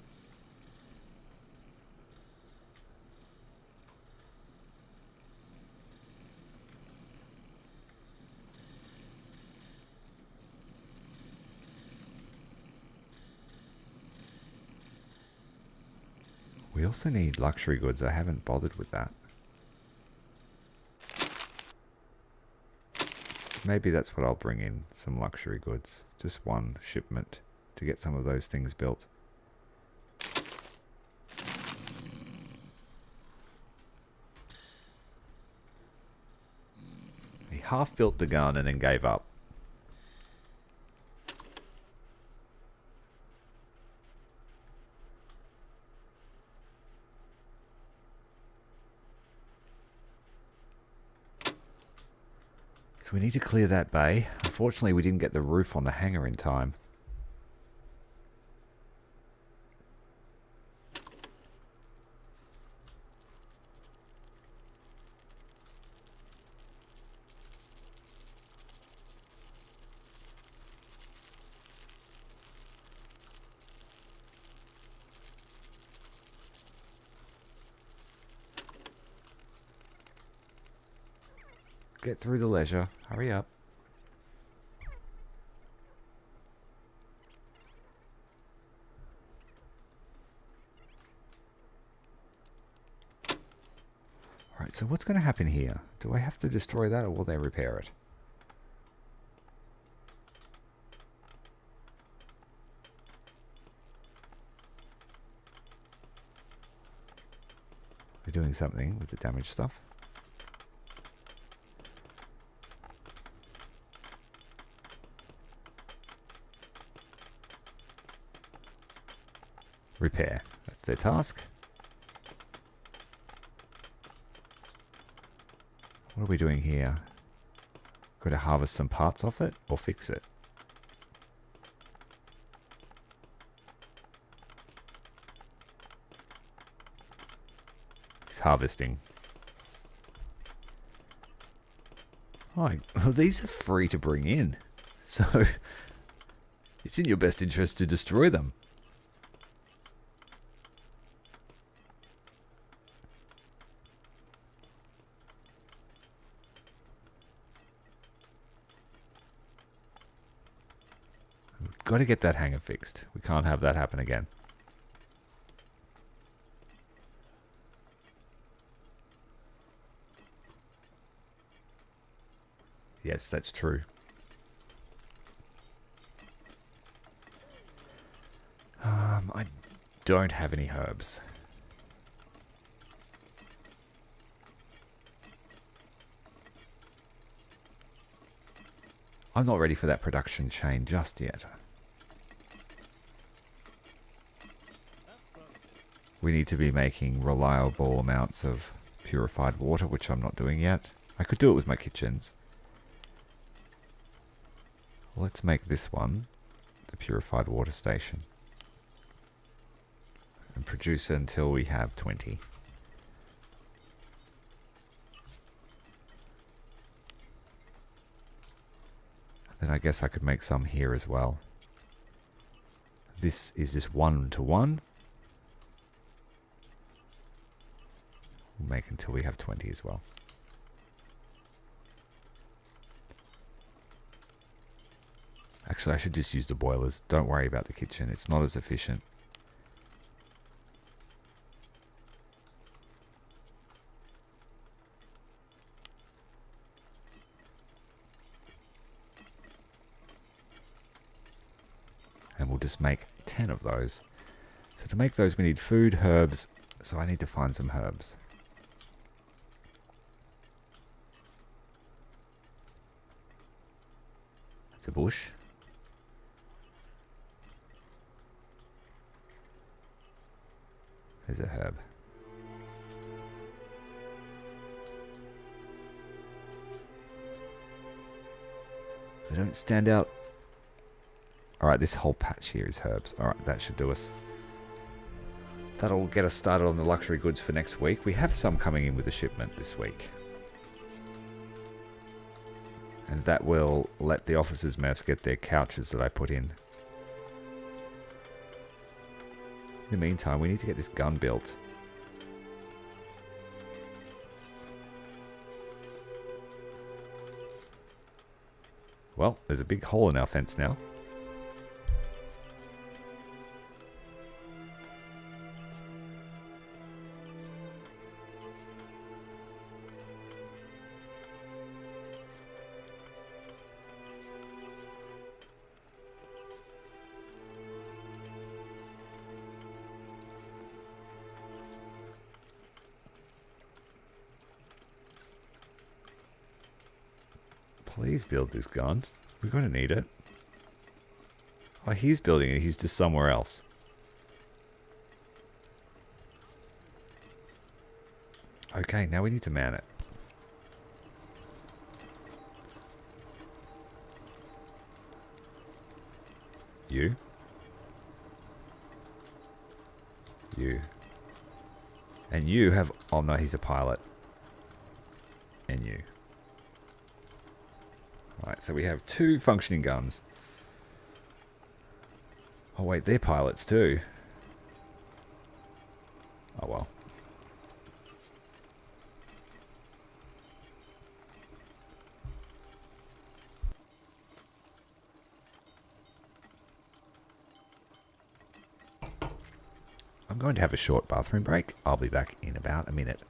We also need luxury goods. I haven't bothered with that. Maybe that's what I'll bring in, some luxury goods. Just one shipment to get some of those things built. He half built the gun and then gave up. So we need to clear that bay. Unfortunately, we didn't get the roof on the hangar in time. get through the leisure. Hurry up. Alright, so what's going to happen here? Do I have to destroy that or will they repair it? We're doing something with the damaged stuff. Repair. That's their task. What are we doing here? Got to harvest some parts off it or fix it? He's harvesting. Oh, these are free to bring in. So, it's in your best interest to destroy them. Got to get that hangar fixed. We can't have that happen again. Yes, that's true. I don't have any herbs. I'm not ready for that production chain just yet. We need to be making reliable amounts of purified water, which I'm not doing yet. I could do it with my kitchens. Let's make this one the purified water station. And produce it until we have 20. Then I guess I could make some here as well. This is just 1-to-1. We'll make until we have 20 as well. Actually, I should just use the boilers. Don't worry about the kitchen. It's not as efficient. And we'll just make 10 of those. So to make those we need food, herbs. So I need to find some herbs. That's a bush. There's a herb. They don't stand out. Alright, this whole patch here is herbs. Alright, that should do us. That'll get us started on the luxury goods for next week. We have some coming in with a shipment this week. And that will let the officers' mess get their couches that I put in. In the meantime, we need to get this gun built. Well, there's a big hole in our fence now. Please build this gun. We're going to need it. Oh, he's building it. He's just somewhere else. Okay, now we need to man it. You. You. And you have... Oh no, he's a pilot. And you. Alright, so we have 2 functioning guns. Oh wait, they're pilots too. Oh well. I'm going to have a short bathroom break. I'll be back in about a minute.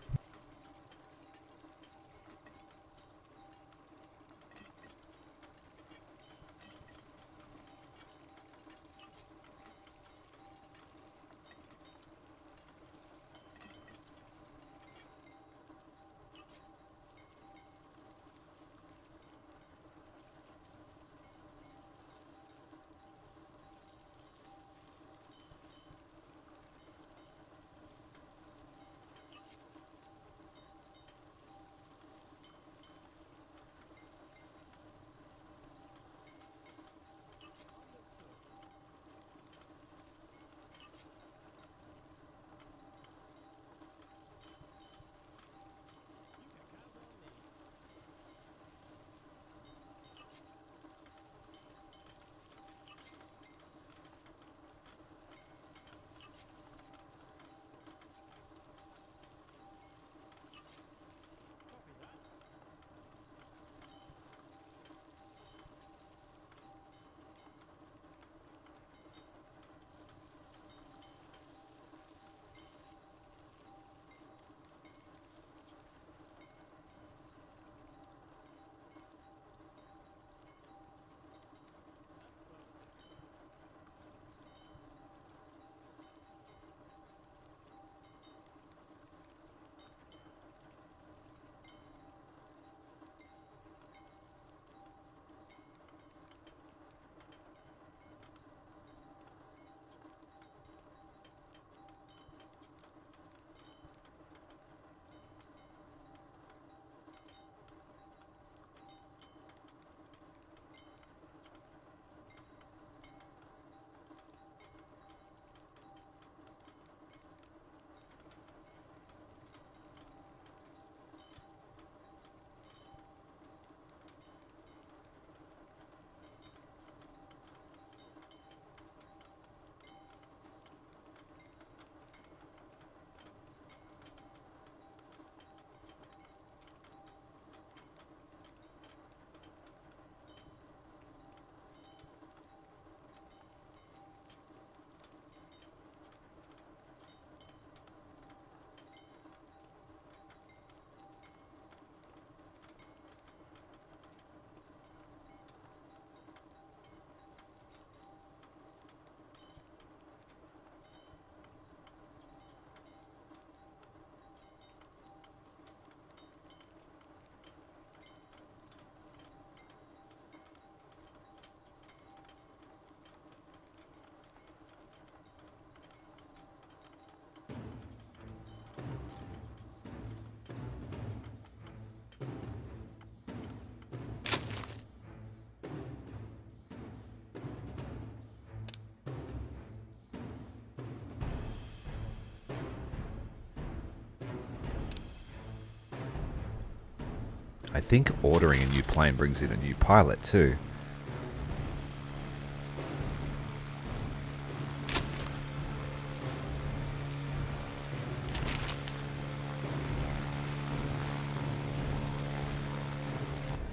I think ordering a new plane brings in a new pilot too.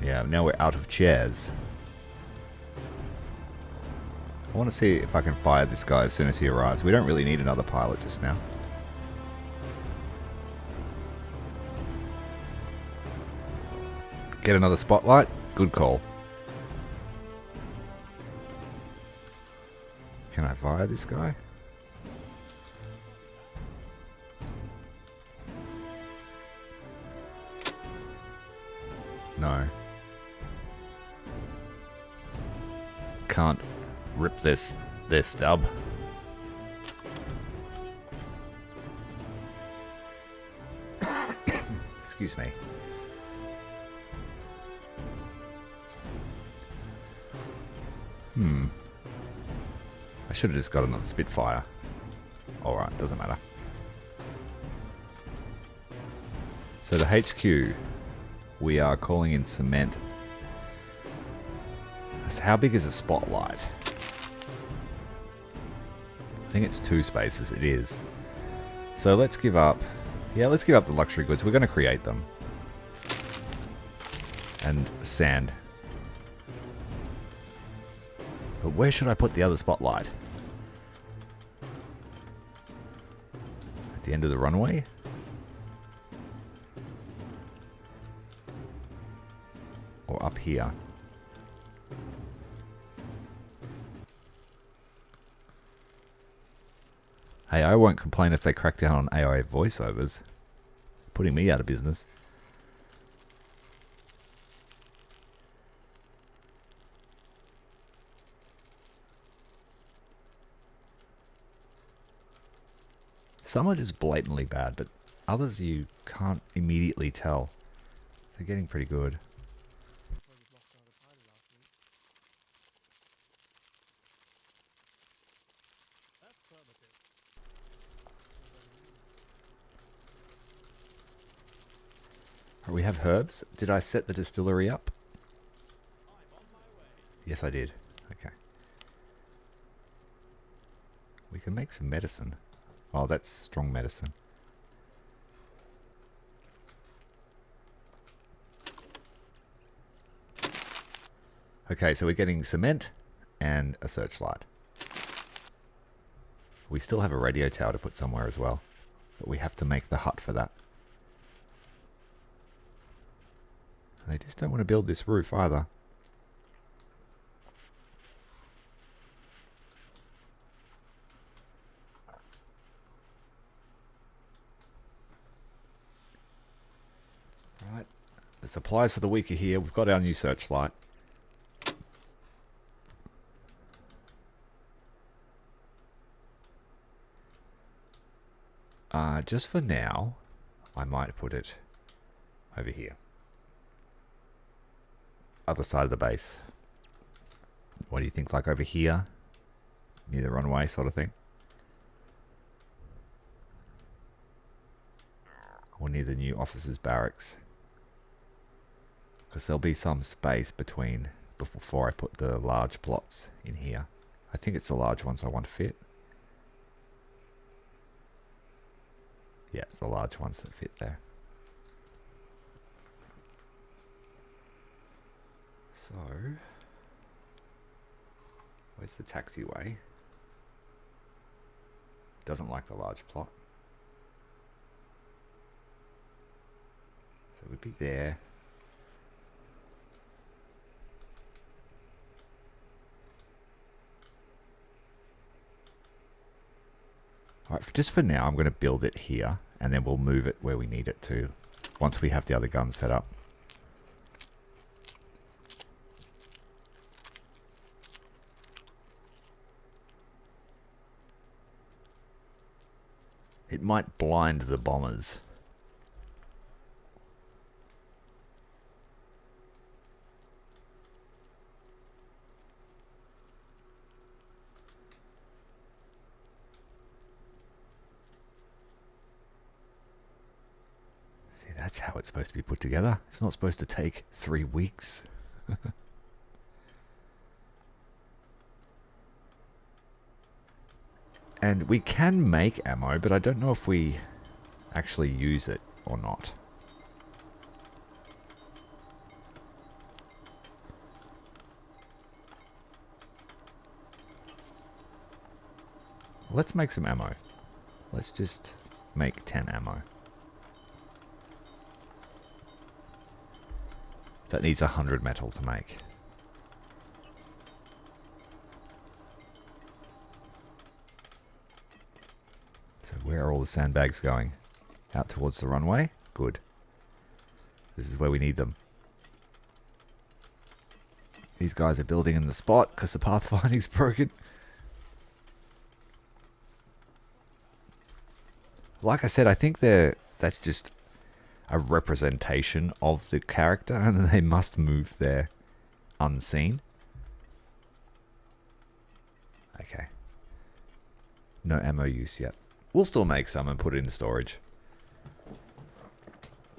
Yeah, now we're out of chairs. I want to see if I can fire this guy as soon as he arrives. We don't really need another pilot just now. Get another spotlight? Good call. Can I fire this guy? No. Can't rip this stub. Excuse me. I should have just got another Spitfire. Alright, doesn't matter. So the HQ, we are calling in cement. So how big is a spotlight? I think it's 2 spaces, it is. So let's give up, let's give up the luxury goods. We're going to create them. And sand. But where should I put the other spotlight? At the end of the runway? Or up here? Hey, I won't complain if they crack down on AI voiceovers. Putting me out of business. Some are just blatantly bad, but others you can't immediately tell. They're getting pretty good. Right, we have herbs. Did I set the distillery up? Yes, I did. Okay. We can make some medicine. Oh, that's strong medicine. Okay, so we're getting cement and a searchlight. We still have a radio tower to put somewhere as well, but we have to make the hut for that. They just don't want to build this roof either. Right, the supplies for the week are here. We've got our new searchlight. Just for now, I might put it over here. Other side of the base. What do you think, like over here? Near the runway sort of thing? Or near the new officers' barracks? Because there'll be some space between before I put the large plots in here. I think it's the large ones I want to fit. Yeah, it's the large ones that fit there. So, where's the taxiway? Doesn't like the large plot. So it would be there. Alright, just for now, I'm going to build it here, and then we'll move it where we need it to, once we have the other gun set up. It might blind the bombers. See, that's how it's supposed to be put together. It's not supposed to take 3 weeks. And we can make ammo, but I don't know if we actually use it or not. Let's make some ammo. Let's just make 10 ammo. That needs 100 metal to make. So where are all the sandbags going? Out towards the runway? Good. This is where we need them. These guys are building in the spot because the pathfinding's broken. Like I said, I think that's just a representation of the character, and they must move there unseen. Okay. No ammo use yet. We'll still make some and put it in storage.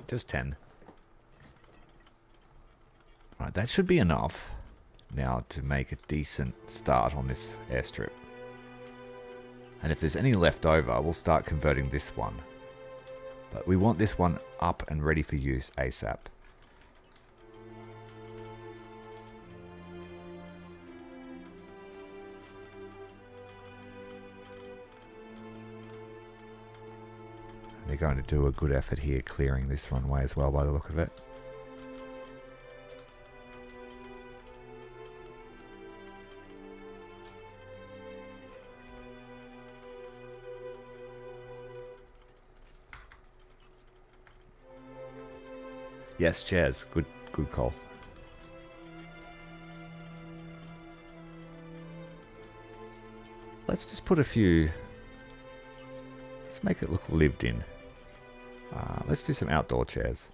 Just 10. Right, that should be enough now to make a decent start on this airstrip. And if there's any left over, we'll start converting this one. But we want this one up and ready for use ASAP. They're going to do a good effort here clearing this runway as well by the look of it. Yes, chairs. Good call. Let's just put a few... Let's make it look lived in. Let's do some outdoor chairs.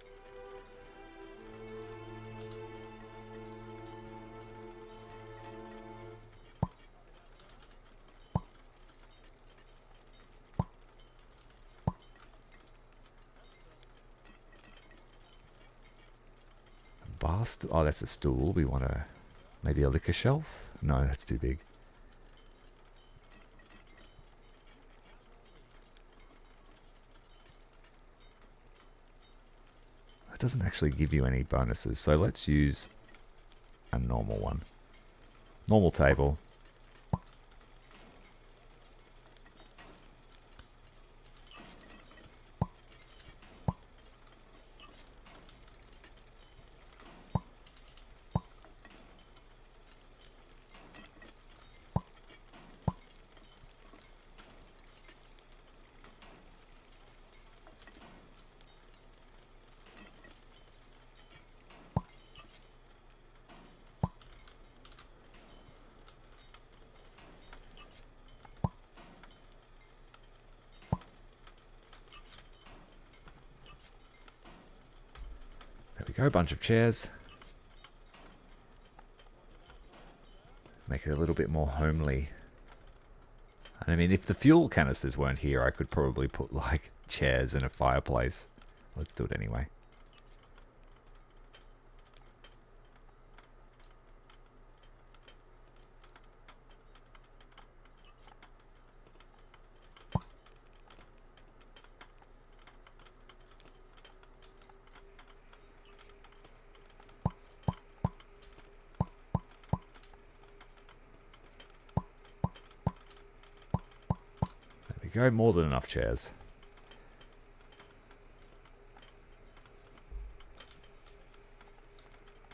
Oh, that's a stool. We want to... Maybe a liquor shelf? No, that's too big. It doesn't actually give you any bonuses, so let's use a normal one. Normal table. There we go, a bunch of chairs. Make it a little bit more homely. And I mean, if the fuel canisters weren't here, I could probably put like chairs and a fireplace. Let's do it anyway. Go, more than enough chairs.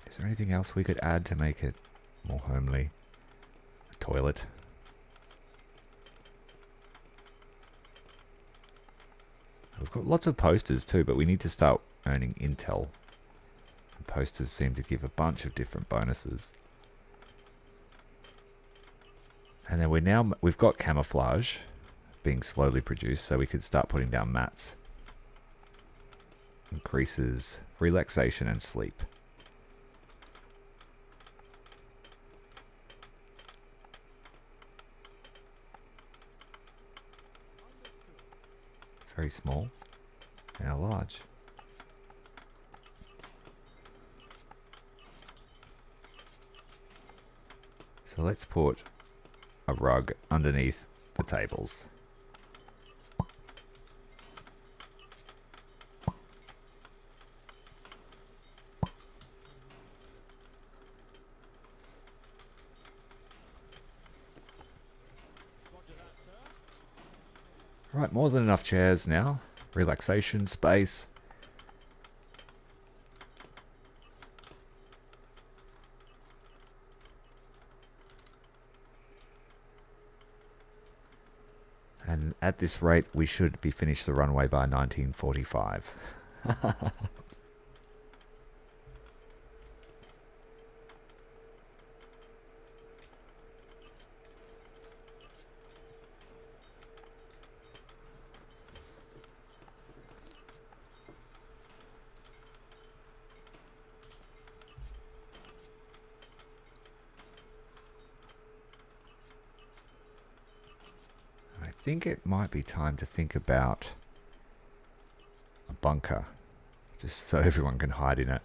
Is there anything else we could add to make it more homely? A toilet. We've got lots of posters too, but we need to start earning intel. The posters seem to give a bunch of different bonuses. And then we've got camouflage being slowly produced, so we could start putting down mats. Increases relaxation and sleep. Very small. Now large. So let's put a rug underneath the tables. Right, more than enough chairs now. Relaxation, space. And at this rate, we should be finished the runway by 1945. I think it might be time to think about a bunker, just so everyone can hide in it.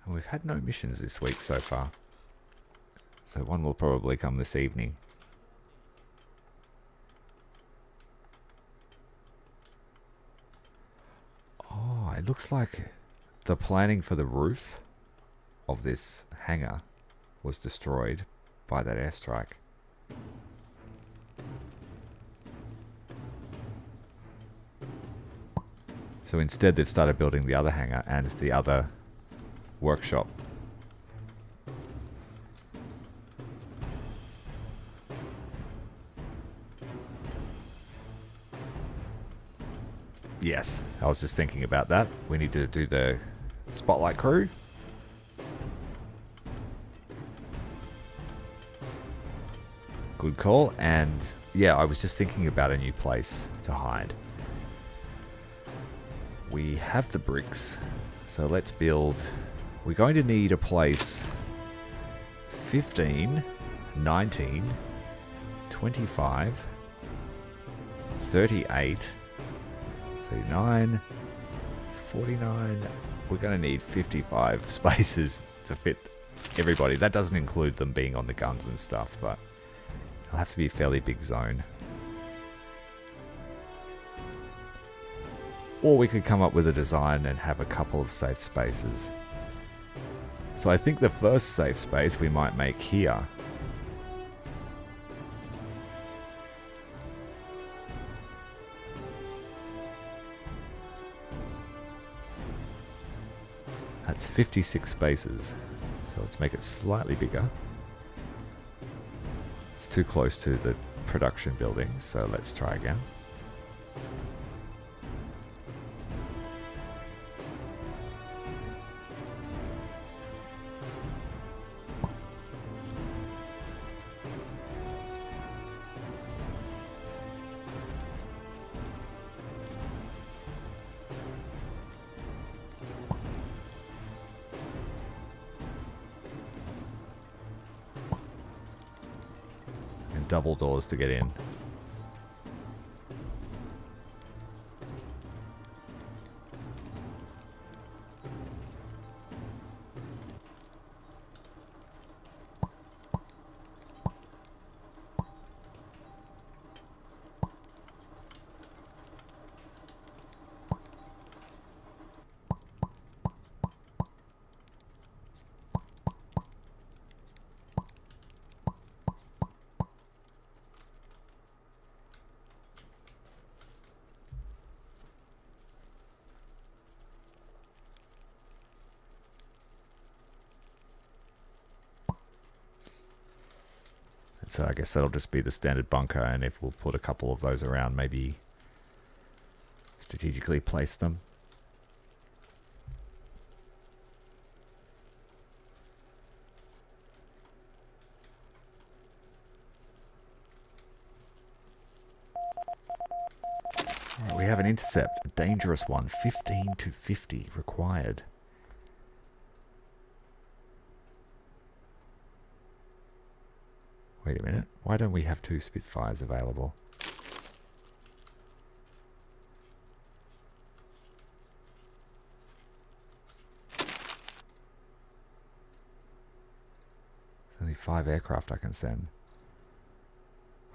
We've had no missions this week so far. So one will probably come this evening. Oh, it looks like the planning for the roof of this hangar was destroyed by that airstrike. So instead they've started building the other hangar and the other workshop. Yes, I was just thinking about that. We need to do the spotlight crew. Good call. And yeah, I was just thinking about a new place to hide. We have the bricks, so let's build. We're going to need a place 15, 19, 25, 38, 39, 49. We're going to need 55 spaces to fit everybody. That doesn't include them being on the guns and stuff, but it'll have to be a fairly big zone. Or we could come up with a design and have a couple of safe spaces. So I think the first safe space we might make here. That's 56 spaces. So let's make it slightly bigger. It's too close to the production building, so let's try again. Double doors to get in. So I guess that'll just be the standard bunker, and if we'll put a couple of those around, maybe strategically place them. Alright, we have an Intercept, a dangerous one, 15 to 50 required. Wait a minute, why don't we have 2 Spitfires available? There's only 5 aircraft I can send.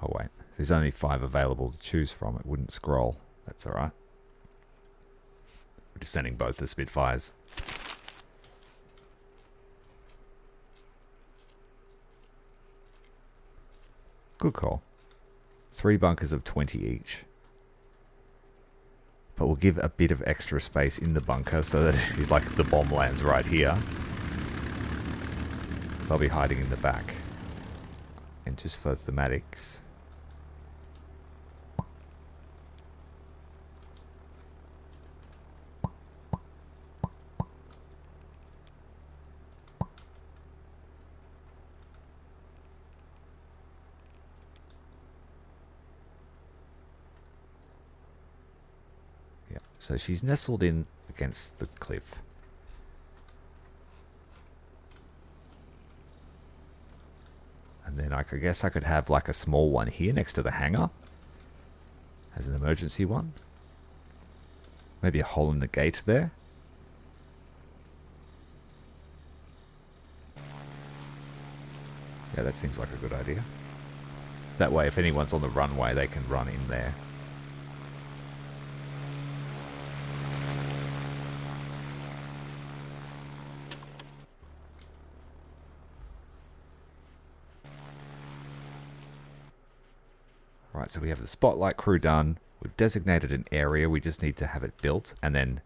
Oh wait, there's only 5 available to choose from. It wouldn't scroll. That's alright. We're just sending both the Spitfires. Good call. 3 bunkers of 20 each. But we'll give a bit of extra space in the bunker so that if like the bomb lands right here, they'll be hiding in the back. And just for thematics, so she's nestled in against the cliff. And then I guess I could have like a small one here next to the hangar as an emergency one. Maybe a hole in the gate there. Yeah, that seems like a good idea. That way, if anyone's on the runway, they can run in there. Right, so we have the spotlight crew done. We've designated an area. We just need to have it built and then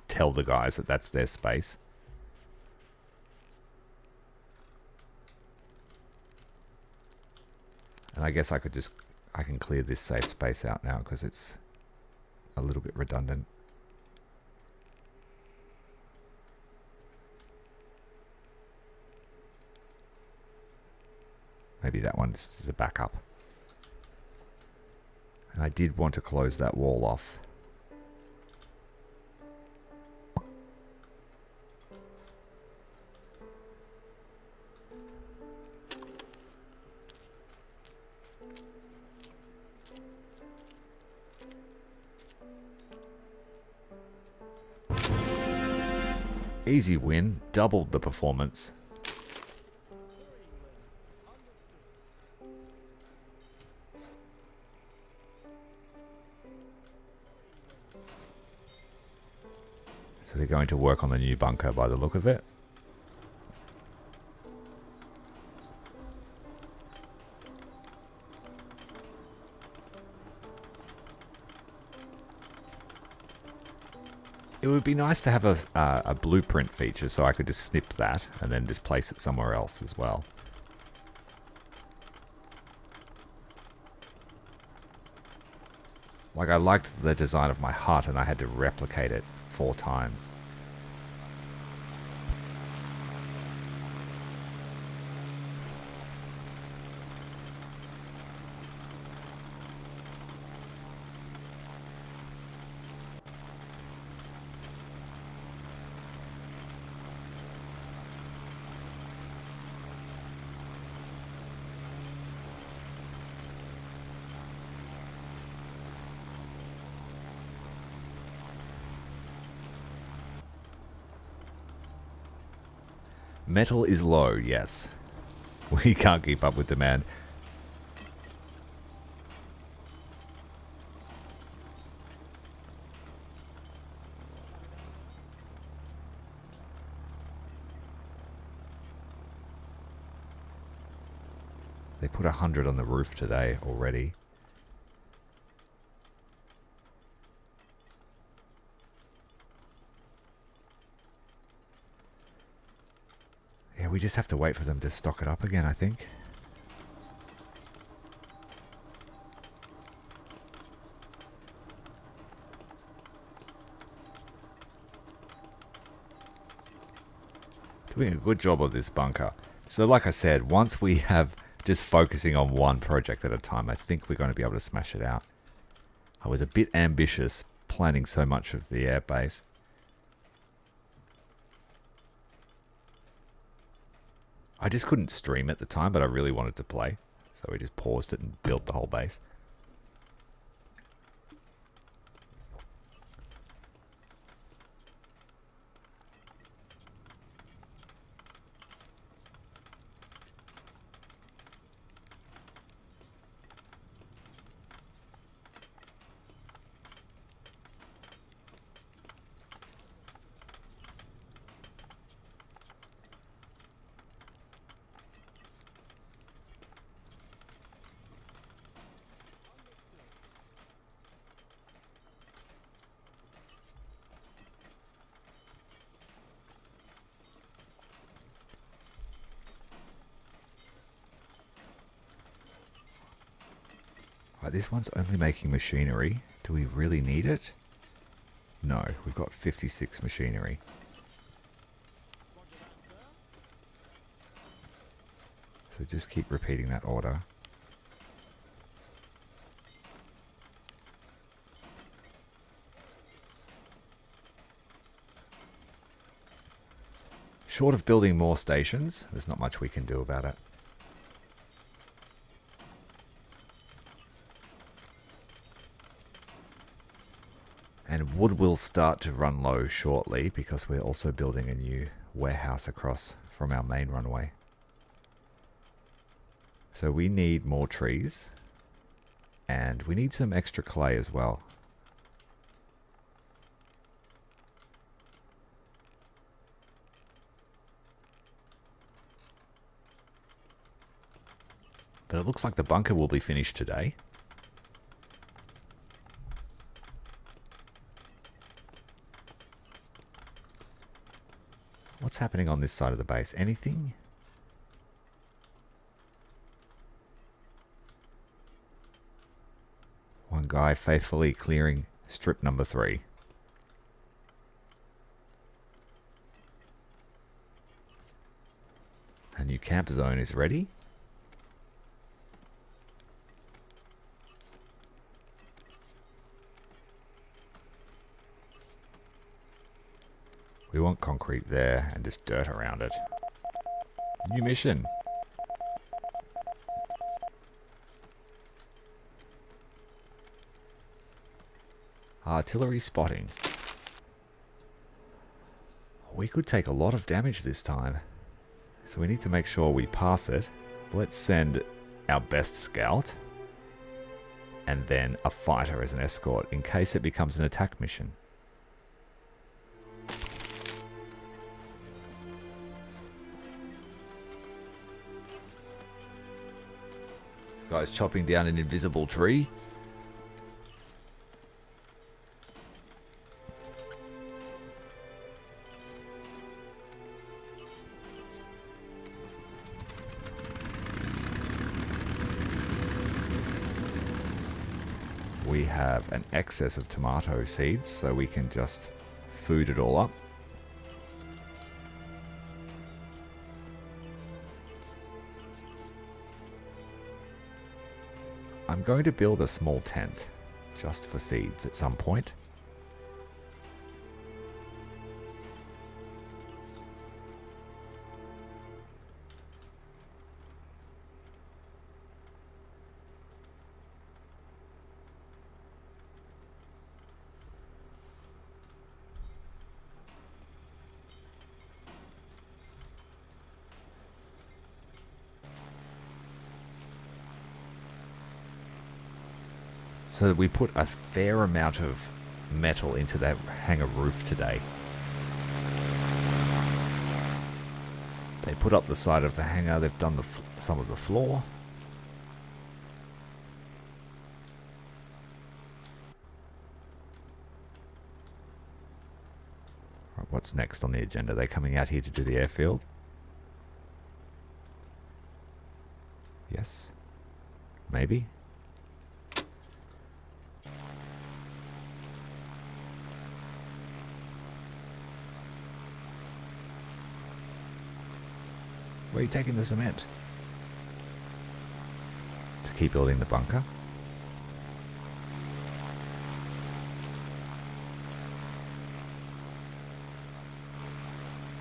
tell the guys that that's their space. And I guess I can clear this safe space out now because it's a little bit redundant. Maybe that one's a backup. And I did want to close that wall off. Easy win, doubled the performance. So they're going to work on the new bunker by the look of it. It would be nice to have a blueprint feature so I could just snip that and then just place it somewhere else as well. Like, I liked the design of my hut and I had to replicate it 4 times. Metal is low, yes. We can't keep up with demand. They put 100 on the roof today already. Yeah, we just have to wait for them to stock it up again, I think. Doing a good job of this bunker. So like I said, once we have just focusing on one project at a time, I think we're going to be able to smash it out. I was a bit ambitious planning so much of the airbase. I just couldn't stream at the time, but I really wanted to play. So we just paused it and built the whole base. Right, this one's only making machinery. Do we really need it? No, we've got 56 machinery. So just keep repeating that order. Short of building more stations, there's not much we can do about it. And wood will start to run low shortly because we're also building a new warehouse across from our main runway. So we need more trees. And we need some extra clay as well. But it looks like the bunker will be finished today. What's happening on this side of the base? Anything? One guy faithfully clearing strip number 3. A new camp zone is ready. We want concrete there and just dirt around it. New mission. Artillery spotting. We could take a lot of damage this time. So we need to make sure we pass it. Let's send our best scout. And then a fighter as an escort in case it becomes an attack mission. This guy's chopping down an invisible tree. We have an excess of tomato seeds, so we can just food it all up. I'm going to build a small tent just for seeds at some point. So we put a fair amount of metal into that hangar roof today. They put up the side of the hangar, they've done some of the floor. Right, what's next on the agenda? Are they coming out here to do the airfield? Yes. Maybe. Where are you taking the cement? To keep building the bunker?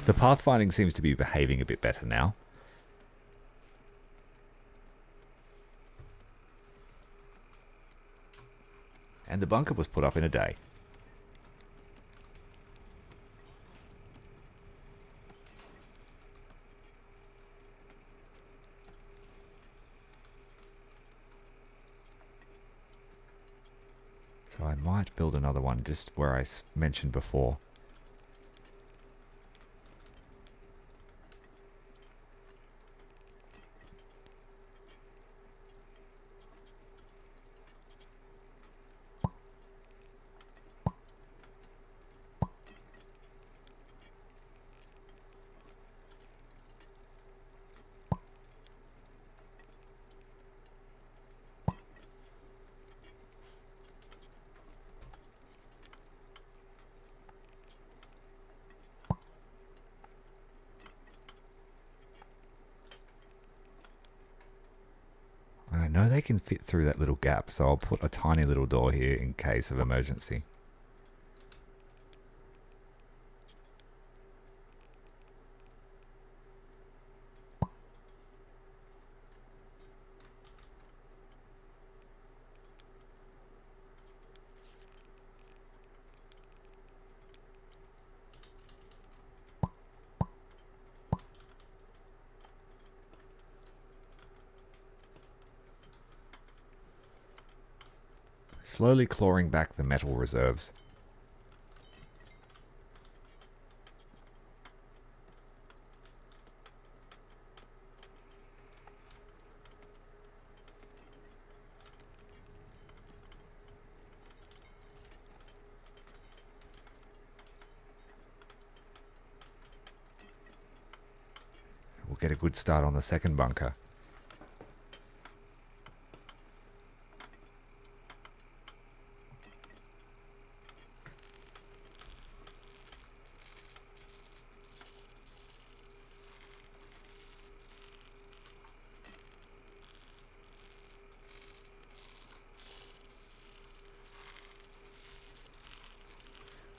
The pathfinding seems to be behaving a bit better now. And the bunker was put up in a day. So I might build another one just where I mentioned before. I know they can fit through that little gap, so I'll put a tiny little door here in case of emergency. slowly clawing back the metal reserves. We'll get a good start on the second bunker.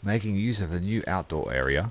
Making use of the new outdoor area.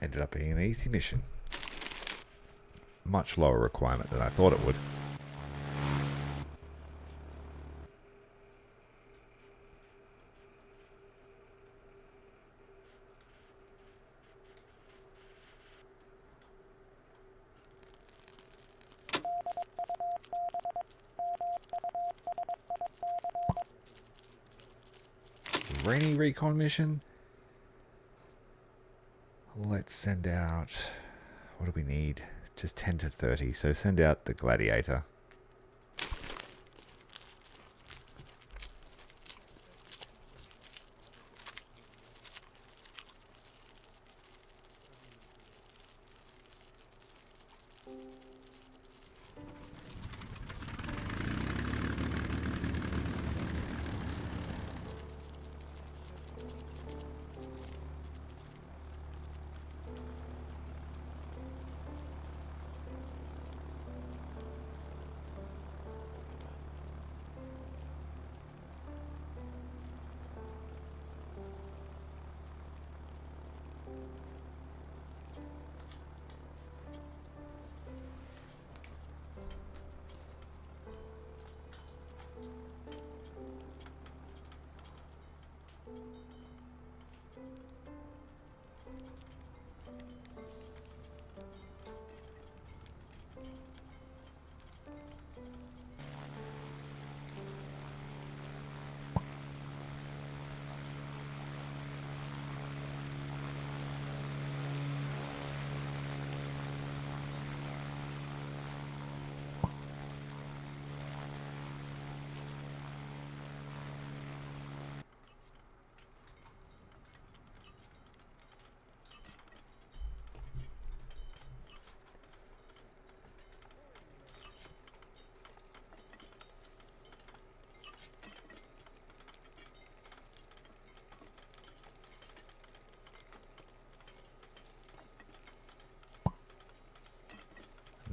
Ended up being an easy mission. Much lower requirement than I thought it would. Rainy recon mission. Let's send out... What do we need? Just 10 to 30. So send out the Gladiator.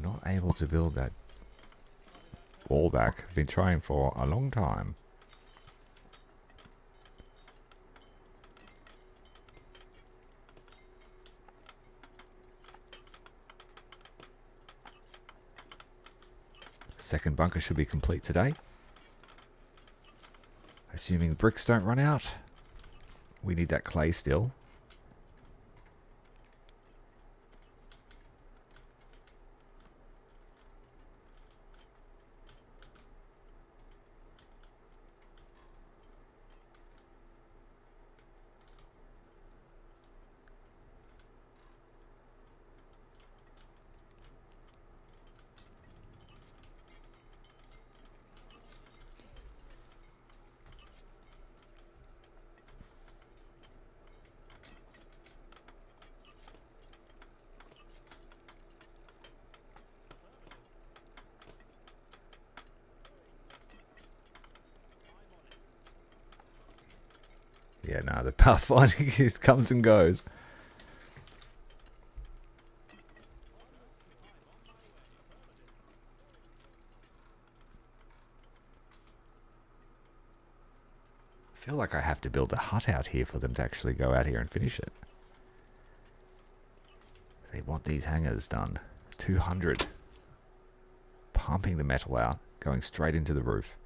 Not able to build that wall back. I've been trying for a long time. Second bunker should be complete today. Assuming the bricks don't run out. We need that clay still. Yeah, no, the pathfinding it comes and goes. feel like I have to build a hut out here for them to actually go out here and finish it. They want these hangars done. 200. Pumping the metal out, going straight into the roof.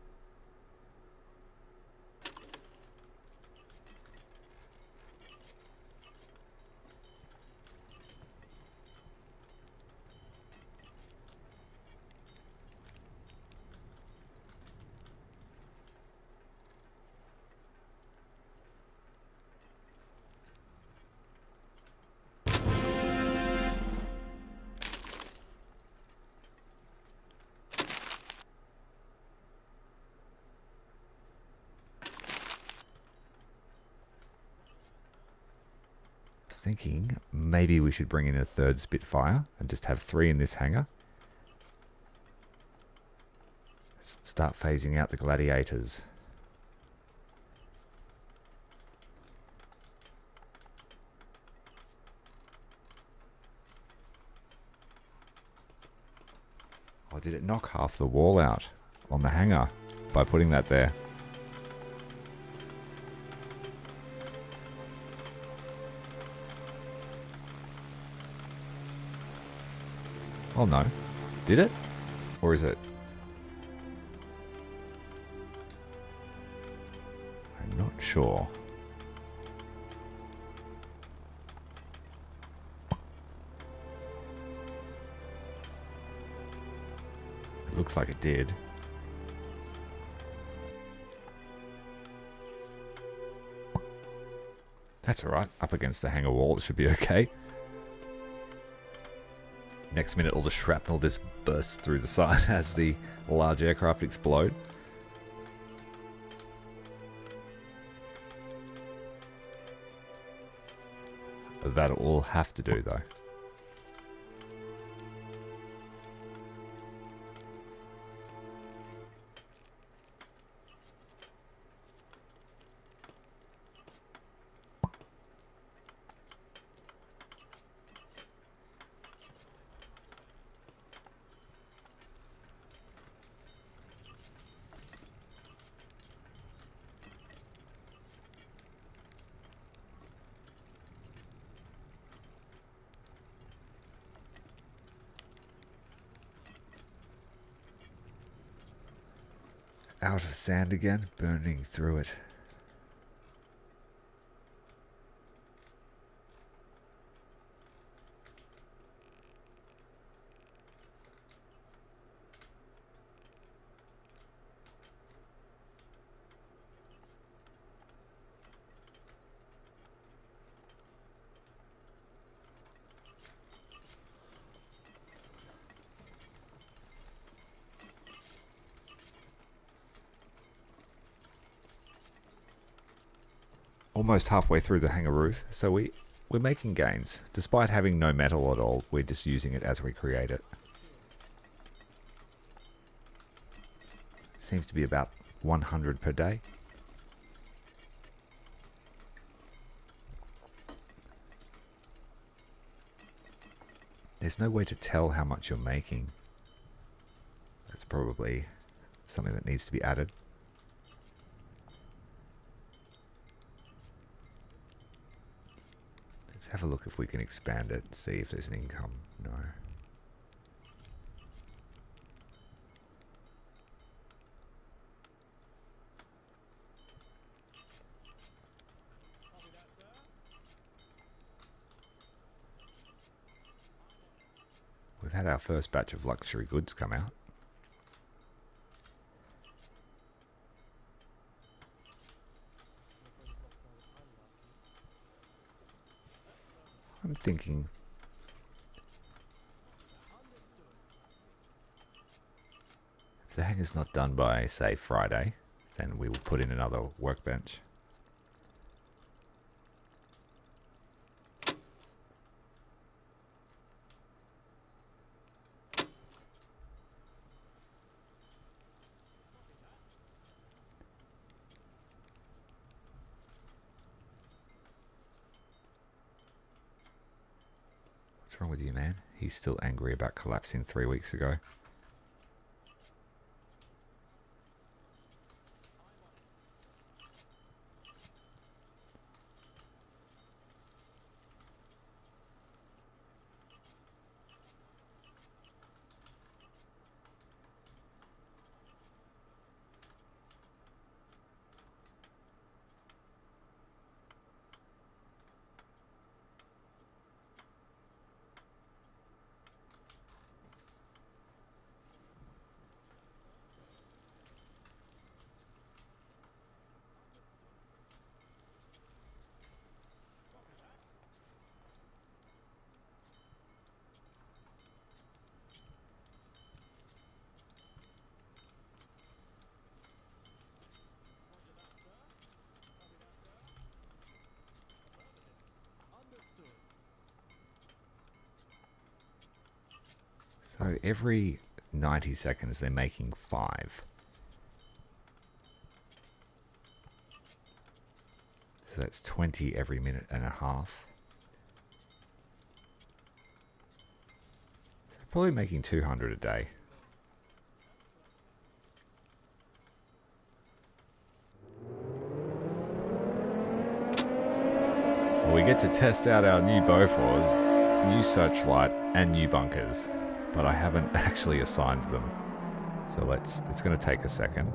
Thinking maybe we should bring in a third Spitfire and just have 3 in this hangar. Let's start phasing out the Gladiators. Oh, did it knock half the wall out on the hangar by putting that there? Oh no. Did it? Or is it? I'm not sure. It looks like it did. That's alright. Up against the hangar wall, it should be okay. Next minute, all the shrapnel just bursts through the side as the large aircraft explode. That'll all have to do, though. Out of sand again, burning through it. Almost halfway through the hangar roof, so we're making gains. Despite having no metal at all, we're just using it as we create it. Seems to be about 100 per day. There's no way to tell how much you're making. That's probably something that needs to be added. Let's have a look if we can expand it, see if there's an income. No. Copy that, sir. We've had our first batch of luxury goods come out. I'm thinking if the hangar's not done by, say, Friday, then we will put in another workbench. What's wrong with you, man? He's still angry about collapsing 3 weeks ago. So every 90 seconds they're making 5. So that's 20 every minute and a half. So probably making 200 a day. Well, we get to test out our new Bofors, new searchlight, and new bunkers, but I haven't actually assigned them. So it's going to take a second.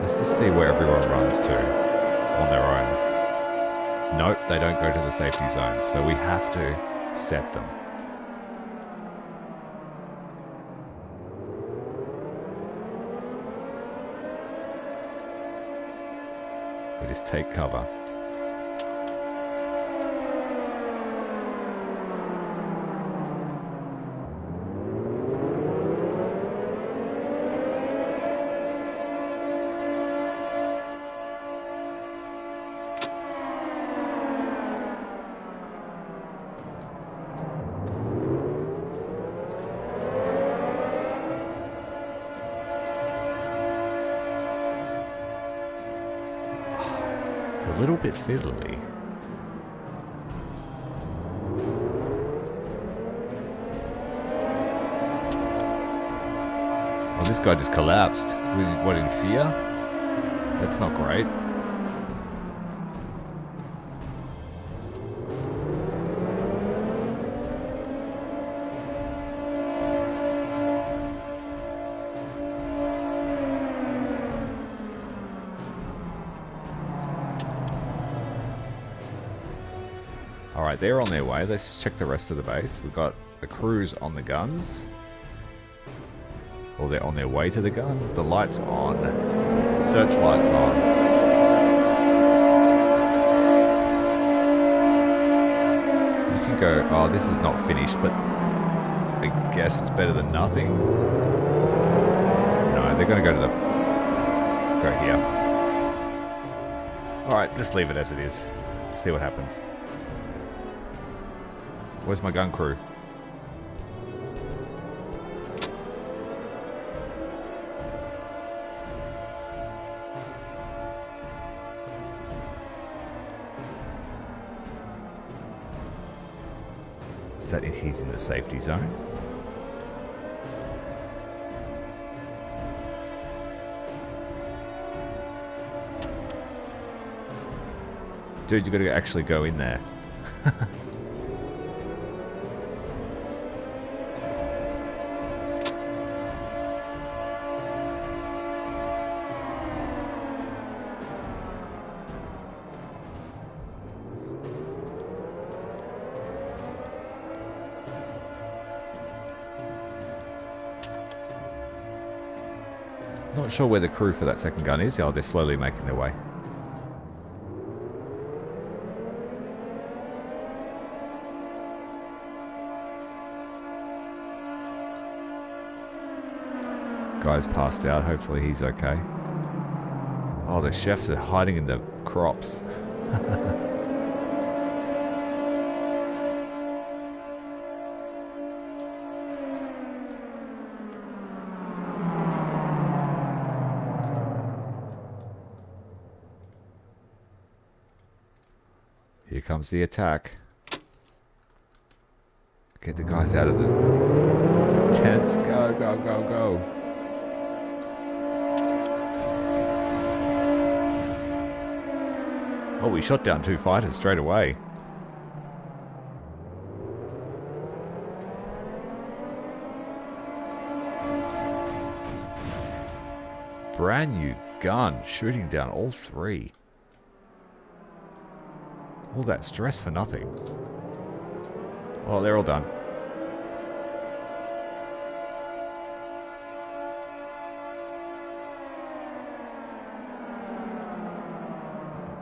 Let's just see where everyone runs to on their own. Nope, they don't go to the safety zones, so we have to set them. We just take cover. It's a little bit fiddly. Oh, this guy just collapsed. What, in fear? That's not great. Alright, they're on their way. Let's just check the rest of the base. We've got the crews on the guns. Or they're on their way to the gun. The light's on. The searchlight's on. You can go, oh, this is not finished, but I guess it's better than nothing. No, they're going to go to the... go here. Alright, just leave it as it is. See what happens. Where's my gun crew? Is that it? He's in the safety zone? Dude, you gotta actually go in there. Not sure where the crew for that second gun is. Oh, they're slowly making their way. Guy's passed out. Hopefully he's okay. Oh, the chefs are hiding in the crops. Here comes the attack. Get the guys out of the tents. Go, go, go, go. Oh, we shot down 2 fighters straight away. Brand new gun, shooting down all 3. All that stress for nothing. Oh, they're all done.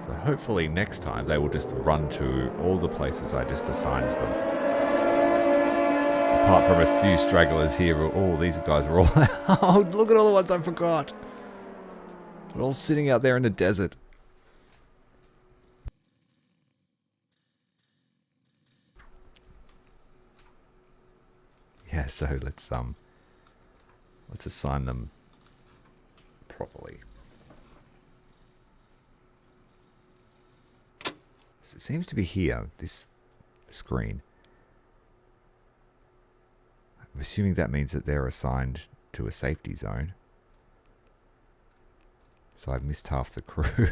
So hopefully next time they will just run to all the places I just assigned them. Apart from a few stragglers here, all these guys are all... Oh, look at all the ones I forgot. They're all sitting out there in the desert. Yeah, so let's assign them properly. So it seems to be here, this screen. I'm assuming that means that they're assigned to a safety zone. So I've missed half the crew.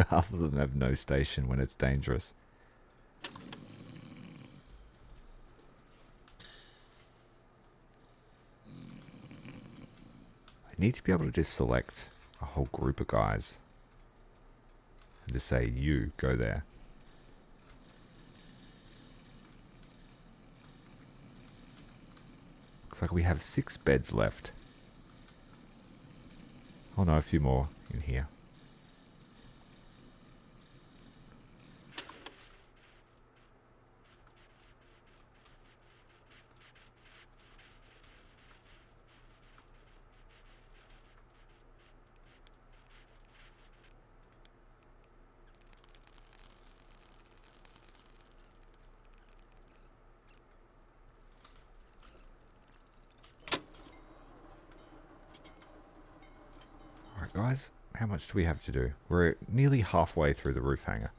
Half of them have no station when it's dangerous. I need to be able to just select a whole group of guys. And just say, you, go there. Looks like we have 6 beds left. Oh no, a few more in here. Guys, how much do we have to do? We're nearly halfway through the roof hanger.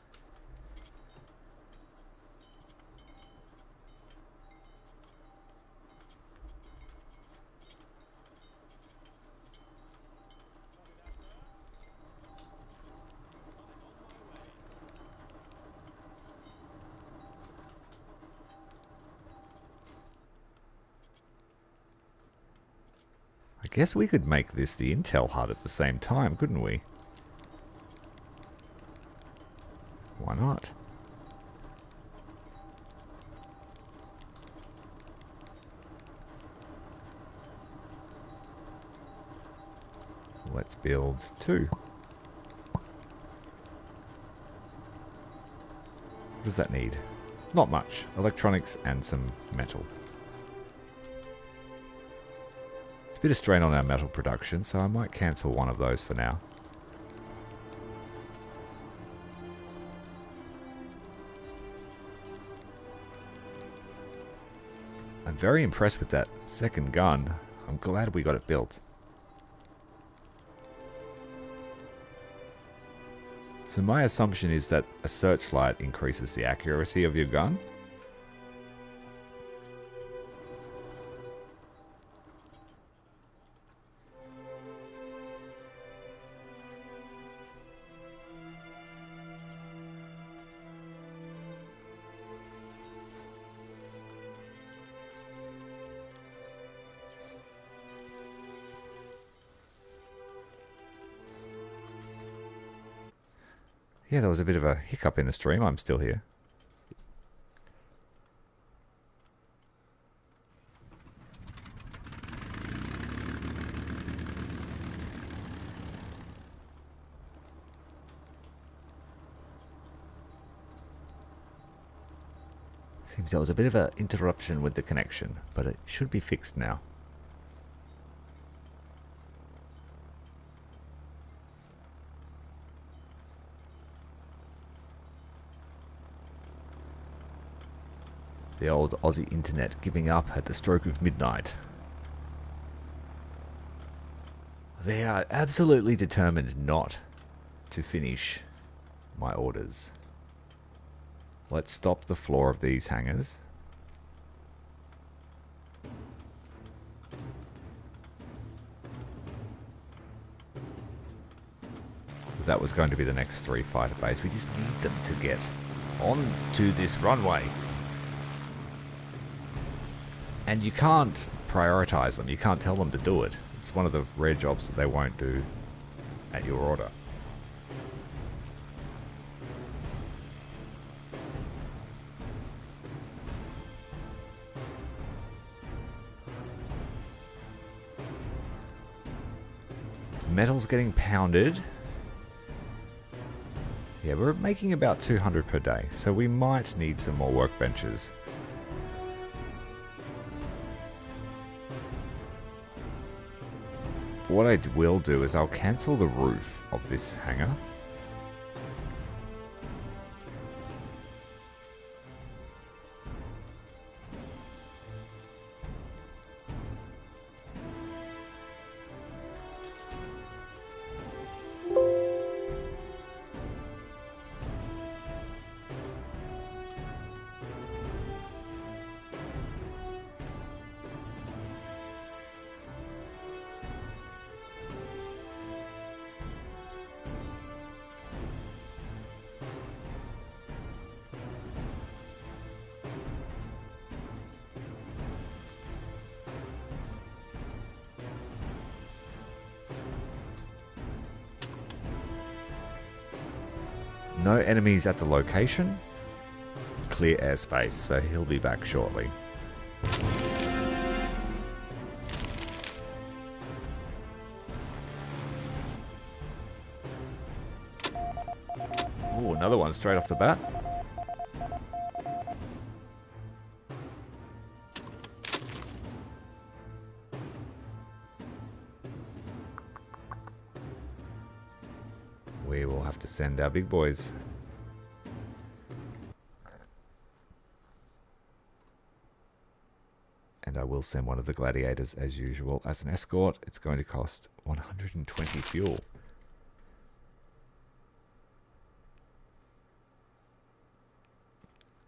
I guess we could make this the intel HUD at the same time, couldn't we? Why not? Let's build 2. What does that need? Not much. Electronics and some metal. Bit of strain on our metal production, so I might cancel one of those for now. I'm very impressed with that second gun. I'm glad we got it built. So my assumption is that a searchlight increases the accuracy of your gun. Yeah, there was a bit of a hiccup in the stream. I'm still here. Seems there was a bit of an interruption with the connection, but it should be fixed now. The old Aussie internet giving up at the stroke of midnight. They are absolutely determined not to finish my orders. Let's stop the floor of these hangars. That was going to be the next 3 fighter bays. We just need them to get onto this runway. And you can't prioritize them. You can't tell them to do it. It's one of the rare jobs that they won't do at your order. Metal's getting pounded. Yeah, we're making about 200 per day, so we might need some more workbenches. what I will do is I'll cancel the roof of this hangar. No enemies at the location. Clear airspace, so he'll be back shortly. Ooh, another one straight off the bat. We will have to send our big boys. And I will send one of the gladiators as usual as an escort. It's going to cost 120 fuel.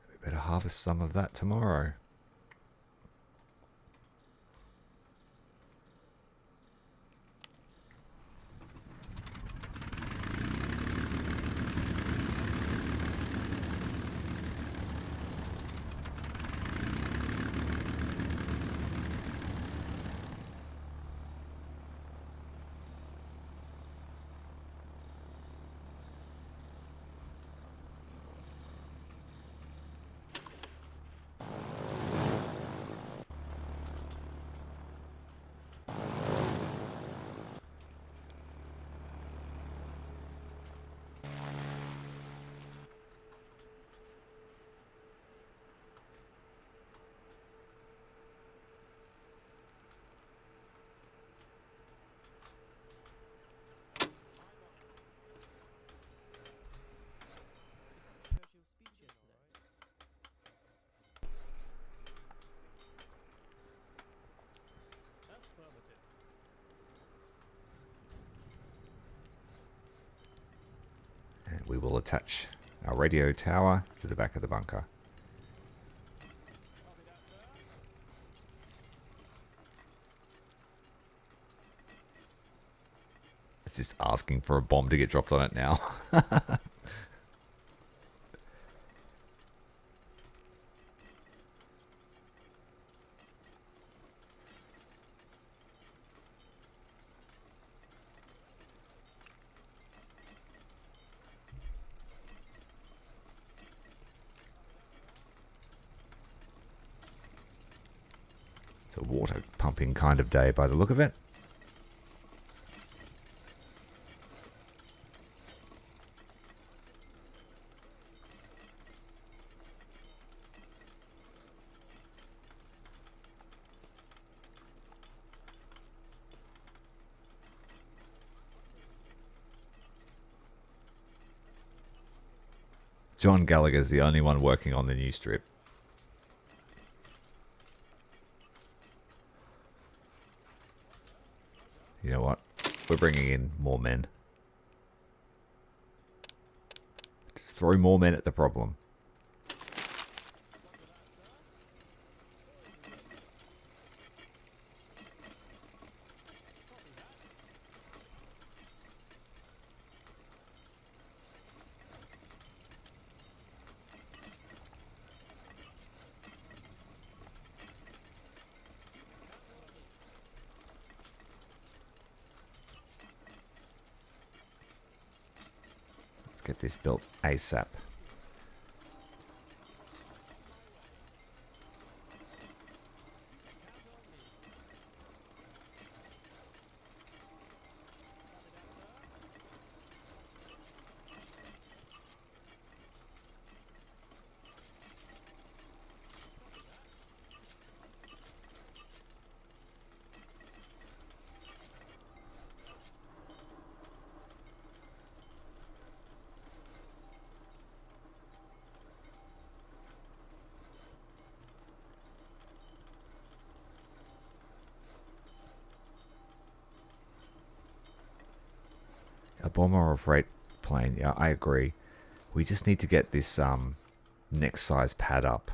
We better harvest some of that tomorrow. And we will attach our radio tower to the back of the bunker. It's just asking for a bomb to get dropped on it now. It's a water pumping kind of day by the look of it. John Gallagher's the only one working on the new strip. You know what? We're bringing in more men. Just throw more men at the problem. Get this built ASAP. Bomber or freight plane. Yeah, I agree. We just need to get this next size pad up.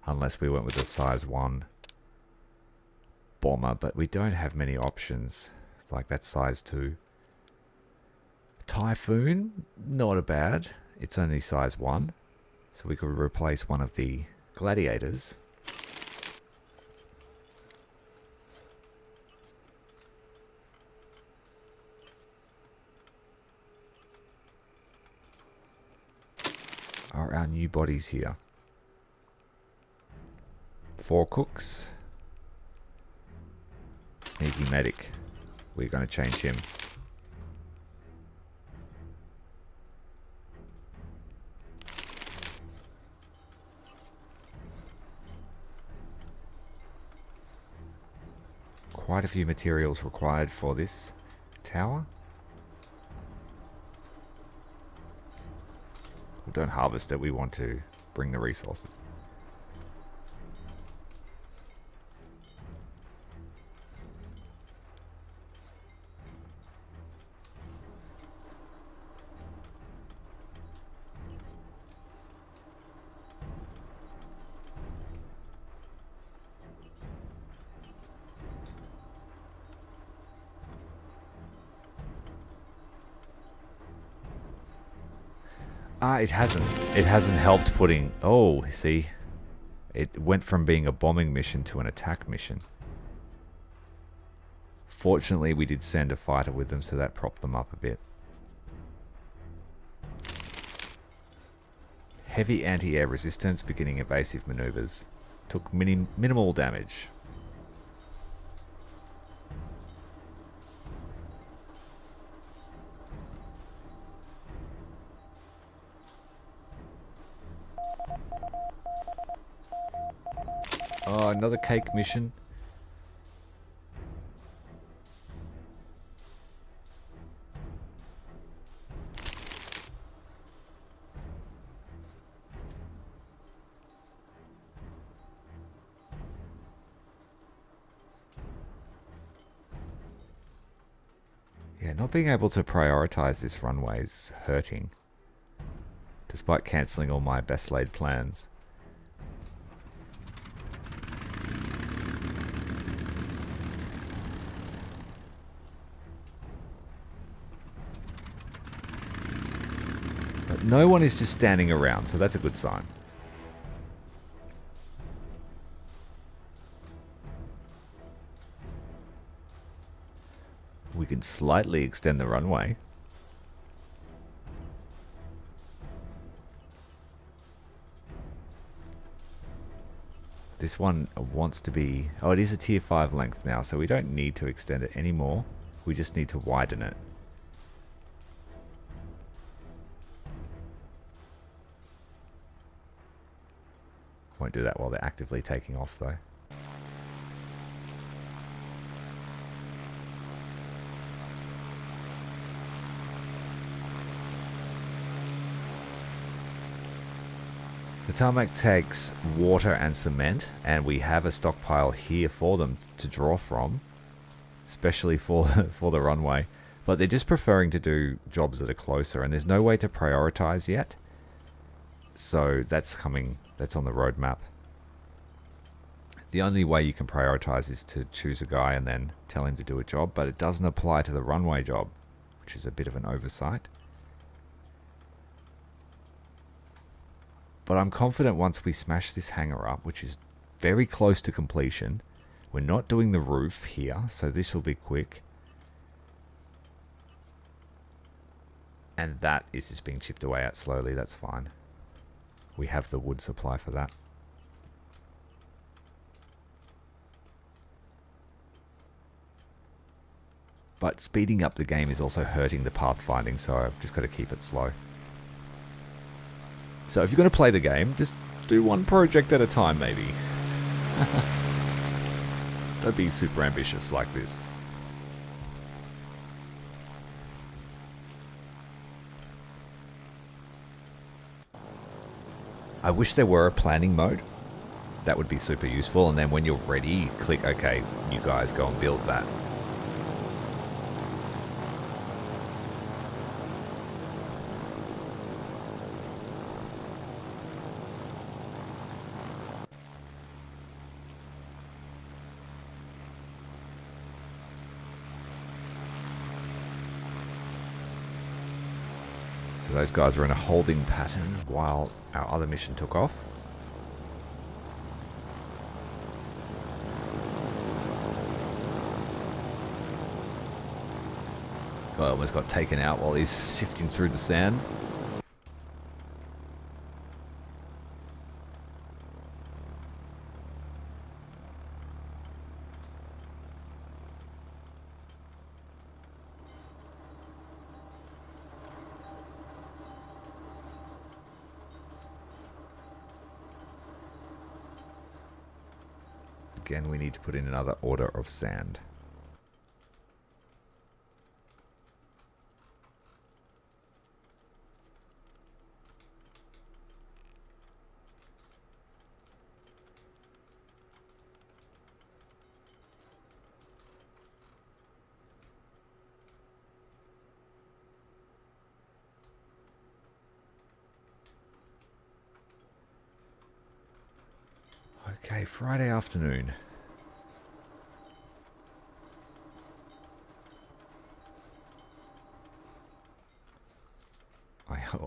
Unless we went with a size 1 bomber. But we don't have many options. Like that size 2. Typhoon, not a bad. It's only size 1. So we could replace one of the gladiators. Are our new bodies here? 4 cooks. Sneaky medic. We're going to change him. Quite a few materials required for this tower. We don't harvest it, we want to bring the resources. It hasn't. It hasn't helped putting... Oh, see? It went from being a bombing mission to an attack mission. Fortunately, we did send a fighter with them, so that propped them up a bit. Heavy anti-air resistance, beginning evasive maneuvers. Took minimal damage. Oh, another cake mission. Yeah, not being able to prioritize this runway is hurting. Despite cancelling all my best laid plans. But no one is just standing around, so that's a good sign. We can slightly extend the runway. This one wants to be... Oh, it is a tier 5 length now, so we don't need to extend it anymore. We just need to widen it. Won't do that while they're actively taking off, though. The tarmac takes water and cement, and we have a stockpile here for them to draw from, especially for the runway. But they're just preferring to do jobs that are closer, and there's no way to prioritize yet. So that's coming, that's on the roadmap. The only way you can prioritize is to choose a guy and then tell him to do a job, but it doesn't apply to the runway job, which is a bit of an oversight. But I'm confident once we smash this hangar up, which is very close to completion. We're not doing the roof here, so this will be quick. And that is just being chipped away at slowly, that's fine. We have the wood supply for that. But speeding up the game is also hurting the pathfinding, so I've just got to keep it slow. So if you're going to play the game, just do one project at a time, maybe. Don't be super ambitious like this. I wish there were a planning mode. That would be super useful. And then when you're ready, click, okay, you guys go and build that. So those guys were in a holding pattern while our other mission took off. Guy almost got taken out while he's sifting through the sand. Again, we need to put in another order of sand. Okay, Friday afternoon.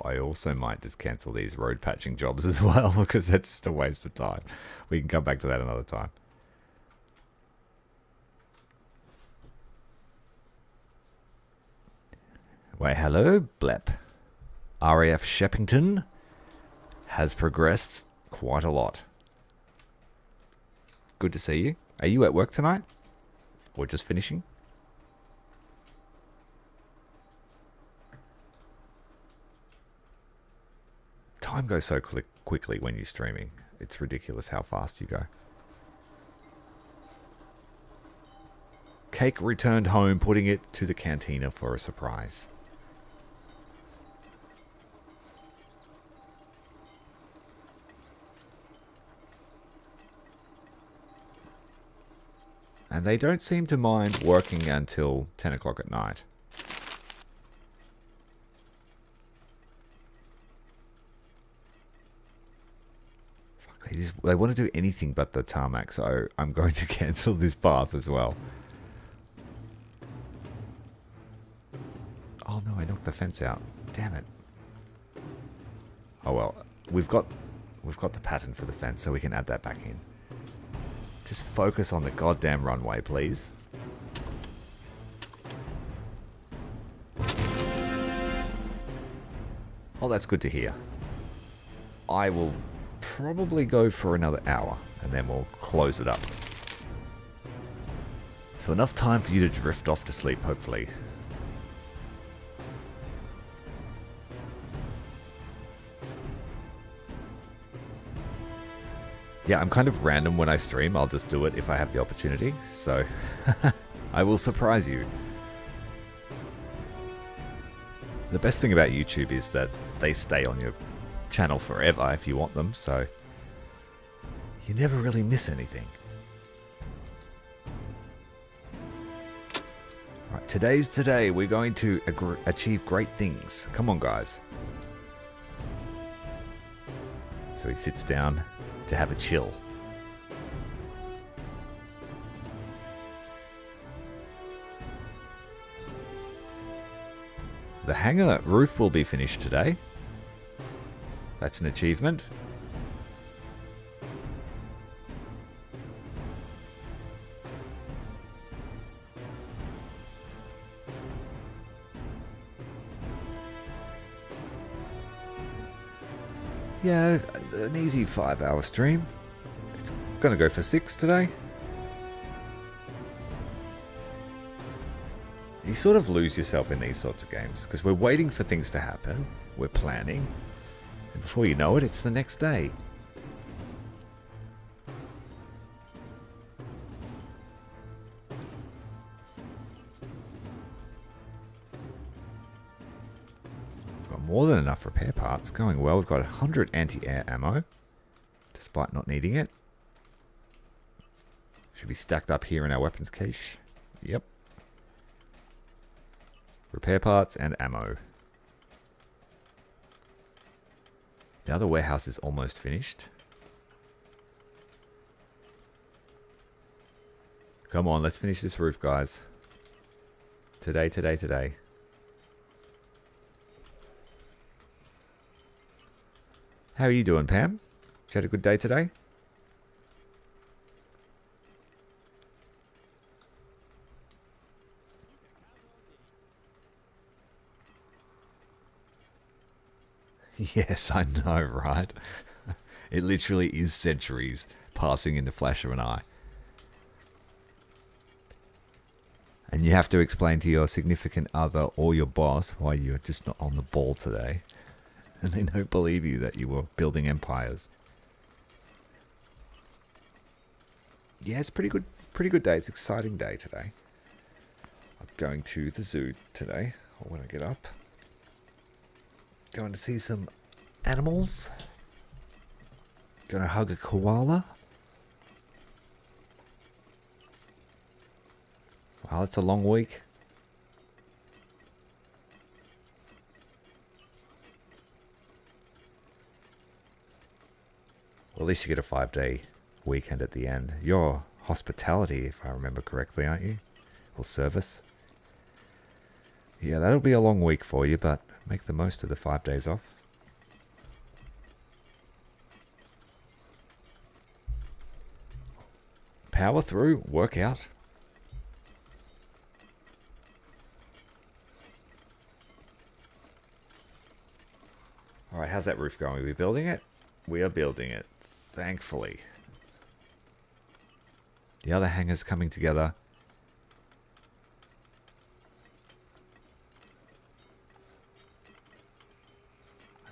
I also might just cancel these road patching jobs as well, because that's just a waste of time. We can come back to that another time. Wait, hello, Blep. RAF Shepington has progressed quite a lot. Good to see you. Are you at work tonight? Or just finishing? Time goes so quickly when you're streaming. It's ridiculous how fast you go. Cake returned home, putting it to the cantina for a surprise. And they don't seem to mind working until 10 o'clock at night. They want to do anything but the tarmac, so I'm going to cancel this path as well. Oh no, I knocked the fence out. Damn it. Oh well, we've got the pattern for the fence, so we can add that back in. Just focus on the goddamn runway, please. Oh, that's good to hear. I will probably go for another hour, and then we'll close it up. So enough time for you to drift off to sleep, hopefully. Yeah, I'm kind of random when I stream. I'll just do it if I have the opportunity. So, I will surprise you. The best thing about YouTube is that they stay on your channel forever if you want them, so you never really miss anything. Right, today's today. We're going to achieve great things. Come on, guys. So he sits down to have a chill. The hangar roof will be finished today. That's an achievement. Yeah, an easy 5-hour stream. It's gonna go for 6 today. You sort of lose yourself in these sorts of games because we're waiting for things to happen, we're planning, and before you know it, it's the next day. More than enough repair parts. Going well. We've got 100 anti-air ammo, despite not needing it. Should be stacked up here in our weapons cache. Yep. Repair parts and ammo. The other warehouse is almost finished. Come on, let's finish this roof, guys. Today, today, today. How are you doing, Pam? Did you had a good day today? Yes, I know, right? It literally is centuries passing in the flash of an eye. And you have to explain to your significant other or your boss why you're just not on the ball today. And they don't believe you that you were building empires. Yeah, it's a pretty good day. It's an exciting day today. I'm going to the zoo today, or when I get up. Going to see some animals. Going to hug a koala. Wow, it's a long week. Well, at least you get a 5-day weekend at the end. You're hospitality, if I remember correctly, aren't you? Or service. Yeah, that'll be a long week for you, but make the most of the 5 days off. Power through, work out. Alright, how's that roof going? Are we building it? We are building it, thankfully. The other hangar's coming together.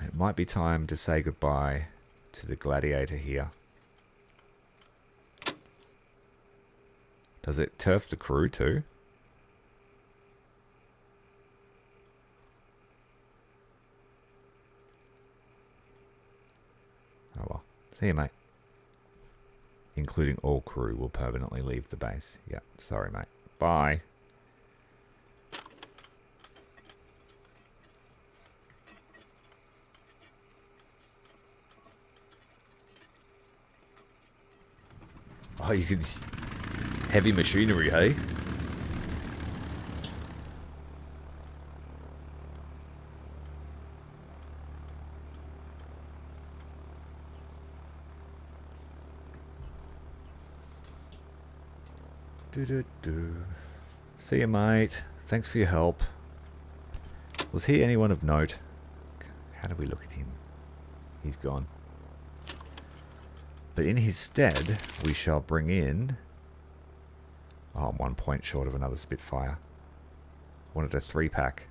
It might be time to say goodbye to the gladiator here. Does it turf the crew too? Oh well. See you, mate. Including all crew will permanently leave the base. Yep. Sorry, mate. Bye. Oh, you could... Heavy machinery, hey? Do. See you, mate. Thanks for your help. Was he anyone of note? How do we look at him? He's gone. But in his stead, we shall bring in... Oh, I'm 1 point short of another Spitfire. Wanted a 3-pack.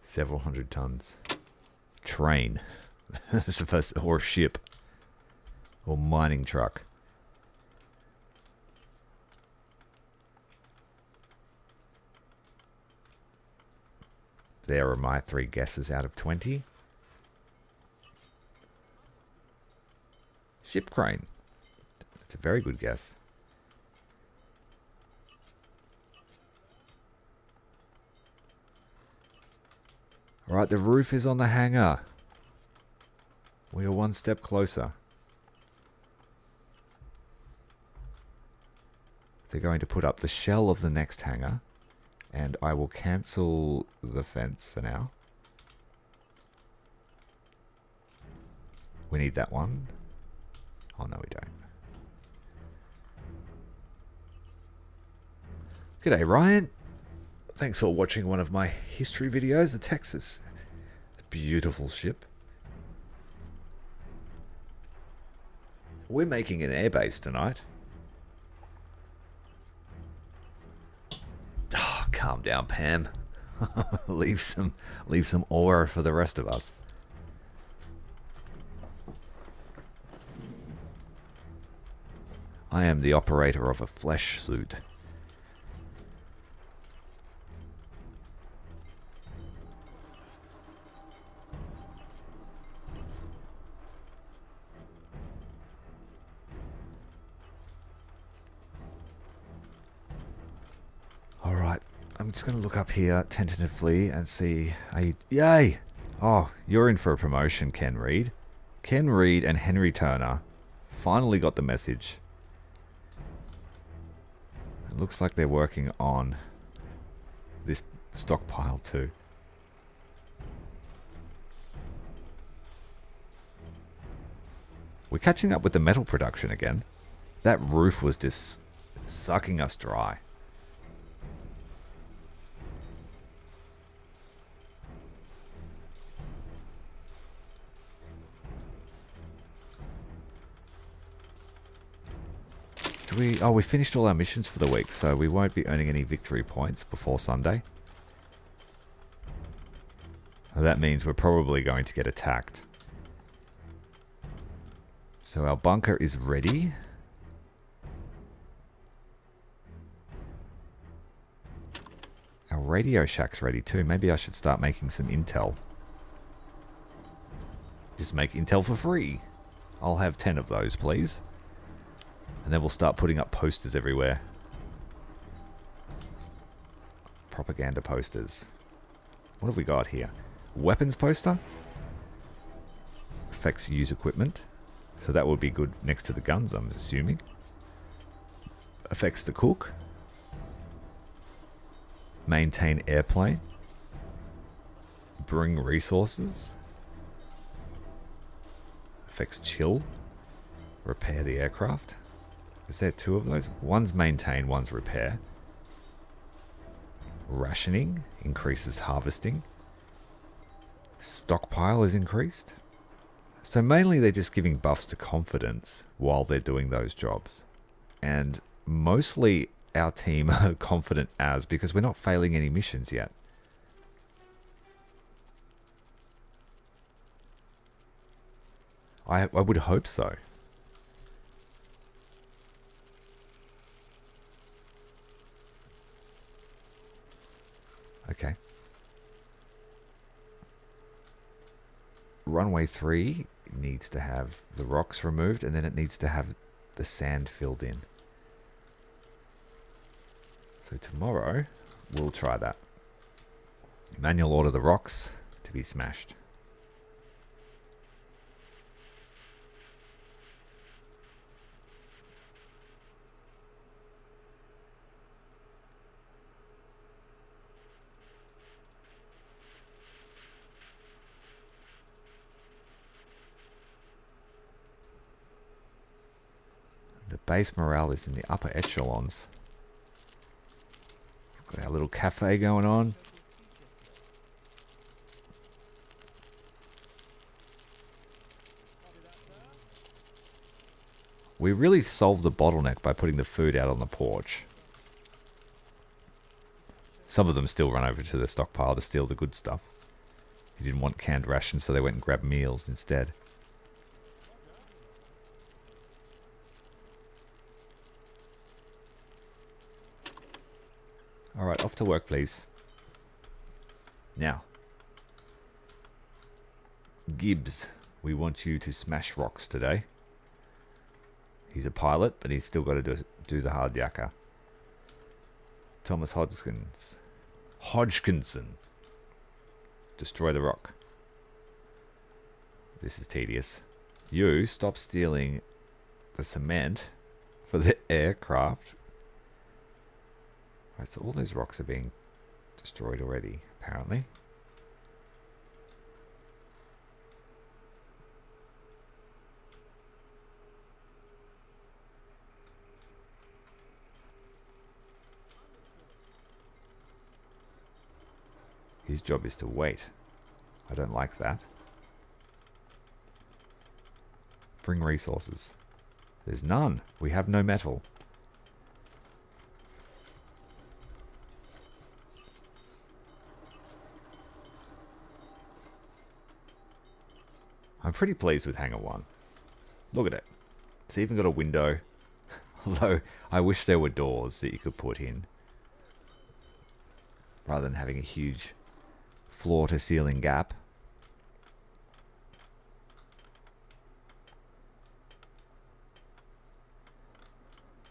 Several hundred tons. Train. That's the first, or ship. Or mining truck. There are my 3 guesses out of 20. Ship crane. That's a very good guess. Alright, the roof is on the hangar. We are 1 step closer. They're going to put up the shell of the next hangar. And I will cancel the fence for now. We need that one. Oh, no, we don't. G'day, Ryan. Thanks for watching one of my history videos. The Texas. Beautiful ship. We're making an airbase tonight. Oh, calm down, Pam. leave some aura for the rest of us. I am the operator of a flesh suit. Alright, I'm just going to look up here tentatively and see... Yay! Oh, you're in for a promotion, Ken Reed. Ken Reed and Henry Turner finally got the message. It looks like they're working on this stockpile too. We're catching up with the metal production again. That roof was just sucking us dry. We finished all our missions for the week, so we won't be earning any victory points before Sunday. That means we're probably going to get attacked. So our bunker is ready. Our radio shack's ready too. Maybe I should start making some intel. Just make intel for free. I'll have 10 of those, please. And then we'll start putting up posters everywhere. Propaganda posters. What have we got here? Weapons poster? Affects use equipment. So that would be good next to the guns, I'm assuming. Affects the cook. Maintain airplane. Bring resources. Affects chill. Repair the aircraft. Is there 2 of those? One's maintain, one's repair. Rationing increases harvesting. Stockpile is increased. So mainly they're just giving buffs to confidence while they're doing those jobs. And mostly our team are confident as because we're not failing any missions yet. I would hope so. Okay. Runway 3 needs to have the rocks removed and then it needs to have the sand filled in. So tomorrow we'll try that. Manual order the rocks to be smashed. The base morale is in the upper echelons. Got our little cafe going on. We really solved the bottleneck by putting the food out on the porch. Some of them still run over to the stockpile to steal the good stuff. They didn't want canned rations, so they went and grabbed meals instead. Alright, off to work, please. Now, Gibbs, we want you to smash rocks today. He's a pilot, but he's still got to do the hard yakka. Thomas Hodgkinson. Destroy the rock. This is tedious. You, stop stealing the cement for the aircraft. Right, so all those rocks are being destroyed already, apparently. His job is to wait. I don't like that. Bring resources. There's none. We have no metal. I'm pretty pleased with Hangar 1. Look at it. It's even got a window. Although, I wish there were doors that you could put in. Rather than having a huge floor-to-ceiling gap.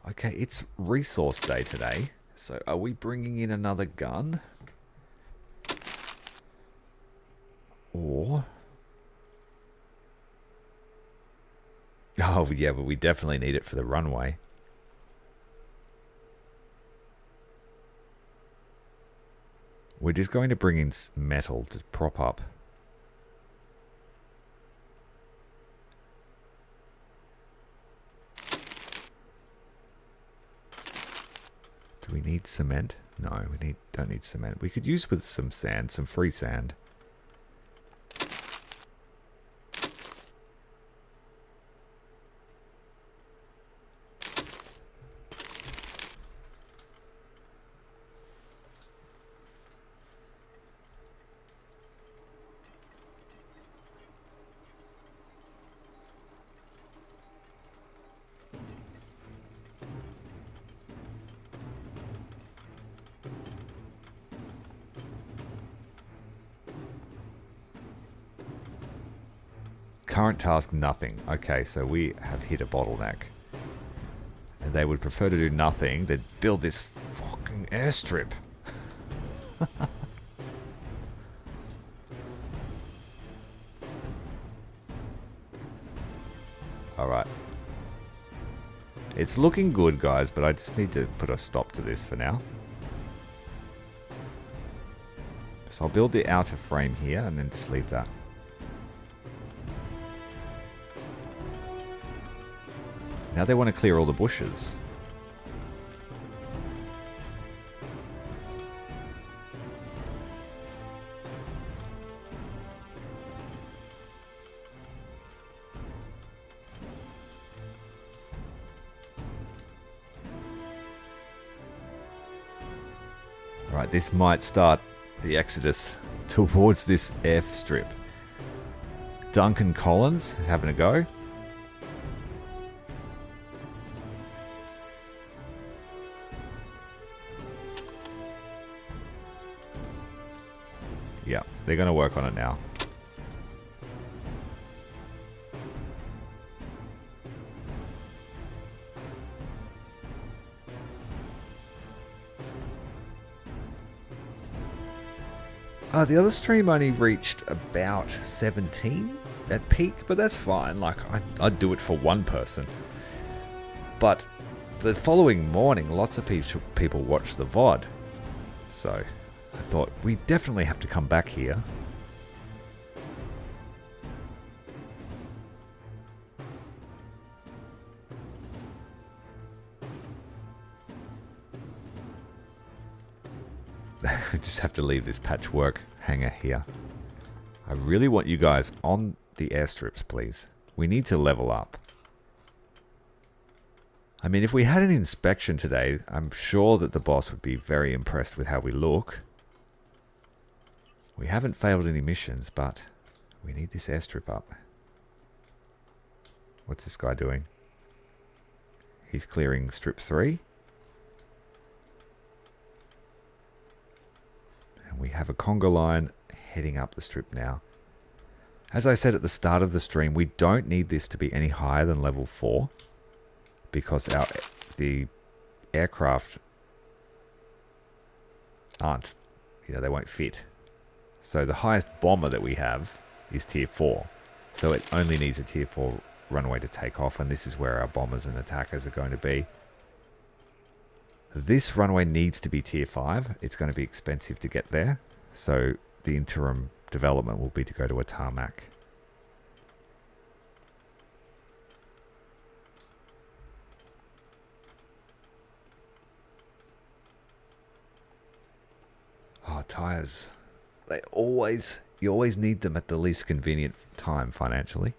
Okay, it's resource day today. So, are we bringing in another gun? Or Oh, yeah, but we definitely need it for the runway. We're just going to bring in metal to prop up. Do we need cement? No, we don't need cement. We could use with some sand, some free sand. Current task, nothing. Okay, so we have hit a bottleneck. And they would prefer to do nothing. They'd build this fucking airstrip. Alright. It's looking good, guys, but I just need to put a stop to this for now. So I'll build the outer frame here and then just leave that. Now they want to clear all the bushes. Right, this might start the exodus towards this airstrip. Duncan Collins having a go. Yeah, they're going to work on it now. The other stream only reached about 17 at peak, but that's fine. Like, I'd do it for one person. But the following morning, lots of people watched the VOD. So I thought, we definitely have to come back here. I just have to leave this patchwork hangar here. I really want you guys on the airstrips, please. We need to level up. I mean, if we had an inspection today, I'm sure that the boss would be very impressed with how we look. We haven't failed any missions, but we need this airstrip up. What's this guy doing? He's clearing strip 3. And we have a conga line heading up the strip now. As I said at the start of the stream, we don't need this to be any higher than level 4. Because the aircraft aren't, they won't fit. So the highest bomber that we have is tier 4. So it only needs a tier 4 runway to take off, and this is where our bombers and attackers are going to be. This runway needs to be tier 5. It's going to be expensive to get there. So the interim development will be to go to a tarmac. Oh, tires. You always need them at the least convenient time financially.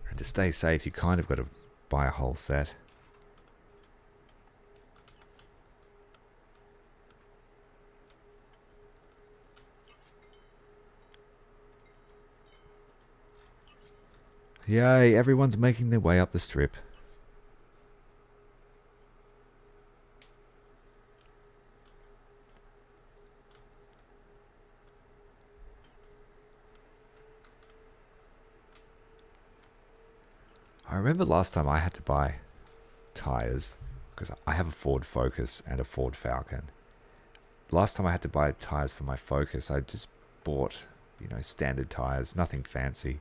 And to stay safe, you kind of got to buy a whole set. Yay, everyone's making their way up the strip. I remember last time I had to buy tires because I have a Ford Focus and a Ford Falcon. Last time I had to buy tires for my Focus, I just bought you know, standard tires, nothing fancy.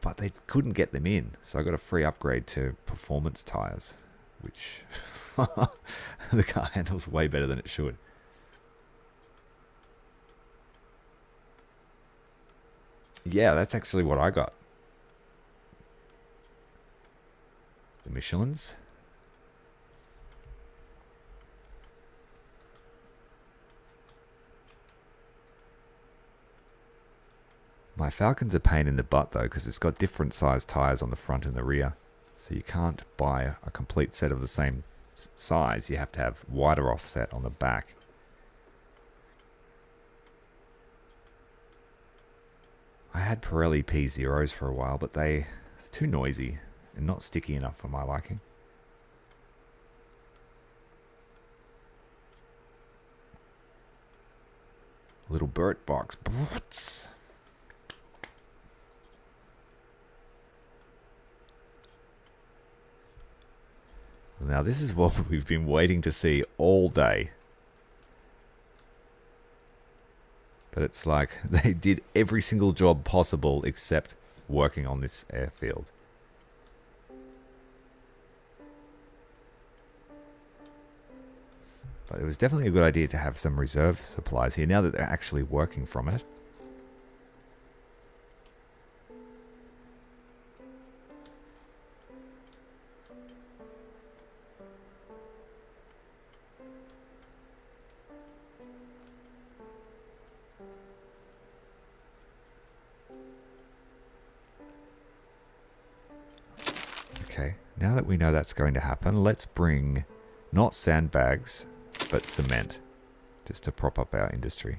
But they couldn't get them in, so I got a free upgrade to performance tires, which the car handles way better than it should. Yeah, that's actually what I got. The Michelins. My Falcon's a pain in the butt though, because it's got different size tyres on the front and the rear. So you can't buy a complete set of the same size. You have to have wider offset on the back. I had Pirelli P0s for a while, but they're too noisy and not sticky enough for my liking. Little Burt box. Now this is what we've been waiting to see all day. But it's like they did every single job possible except working on this airfield. But it was definitely a good idea to have some reserve supplies here now that they're actually working from it. Okay, now that we know that's going to happen, let's bring not sandbags, but cement, just to prop up our industry.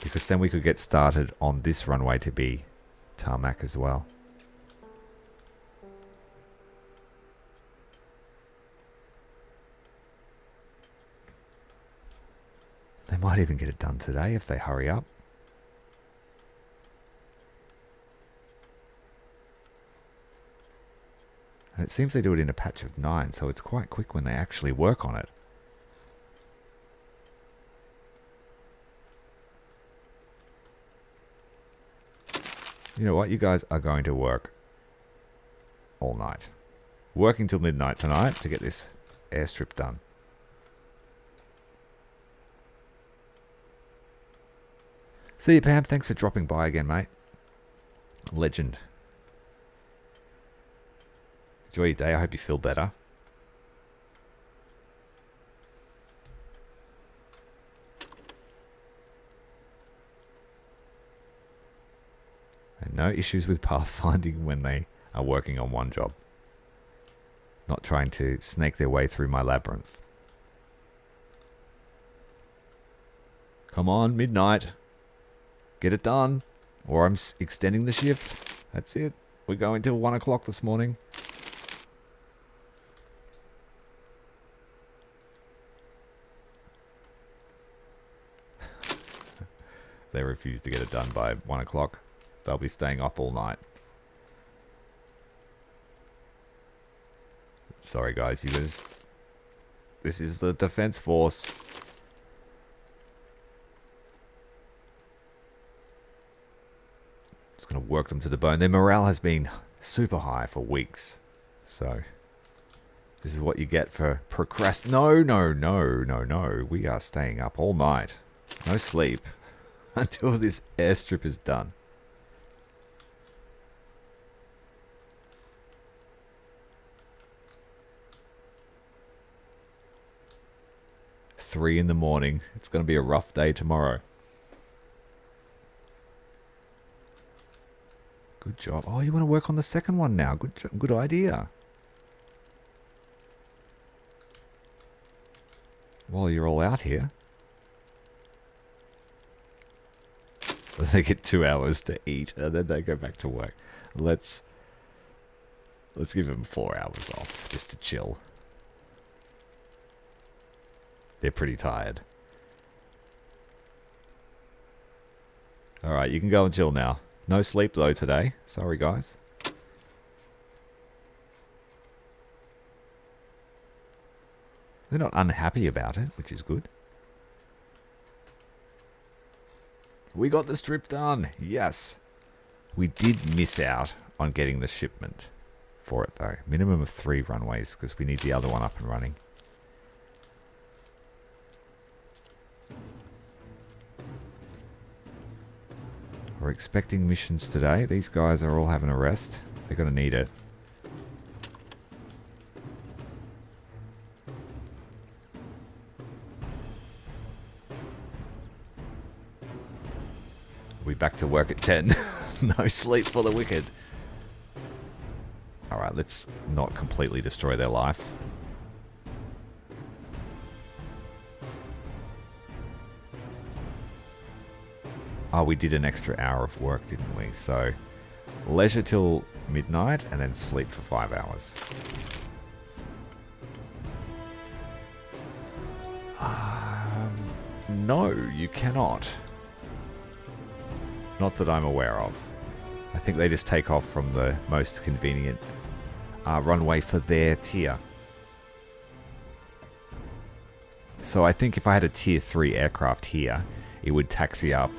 Because then we could get started on this runway to be tarmac as well. They might even get it done today if they hurry up. And it seems they do it in a patch of 9, so it's quite quick when they actually work on it. You know what? You guys are going to work all night. Working till midnight tonight to get this airstrip done. See you, Pam. Thanks for dropping by again, mate. Legend. Enjoy your day. I hope you feel better. And no issues with pathfinding when they are working on one job. Not trying to snake their way through my labyrinth. Come on, midnight. Get it done. Or I'm extending the shift. That's it. We're going till 1 o'clock this morning. They refuse to get it done by 1 o'clock. They'll be staying up all night. Sorry guys, you guys. This is the Defense Force. It's going to work them to the bone. Their morale has been super high for weeks. So, this is what you get for No. We are staying up all night. No sleep. Until this airstrip is done. Three in the morning. It's going to be a rough day tomorrow. Good job. Oh, you want to work on the second one now. Good idea. While you're all out here. They get 2 hours to eat and then they go back to work. Let's give them 4 hours off just to chill. They're pretty tired. Alright, you can go and chill now. No sleep though today. Sorry guys. They're not unhappy about it, which is good. We got the strip done. Yes. We did miss out on getting the shipment for it, though. Minimum of 3 runways, because we need the other one up and running. We're expecting missions today. These guys are all having a rest. They're going to need it. We'll be back to work at 10. No sleep for the wicked. Alright, let's not completely destroy their life. Oh, we did an extra hour of work, didn't we? So, leisure till midnight and then sleep for 5 hours. No, you cannot. Not that I'm aware of. I think they just take off from the most convenient runway for their tier. So I think if I had a tier 3 aircraft here, it would taxi up,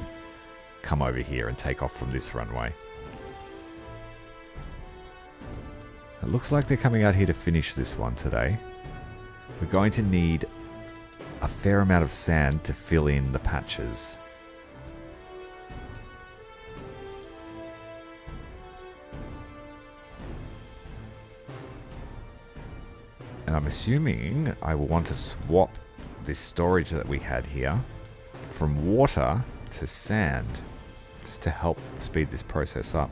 come over here and take off from this runway. It looks like they're coming out here to finish this one today. We're going to need a fair amount of sand to fill in the patches. And I'm assuming I will want to swap this storage that we had here from water to sand, just to help speed this process up.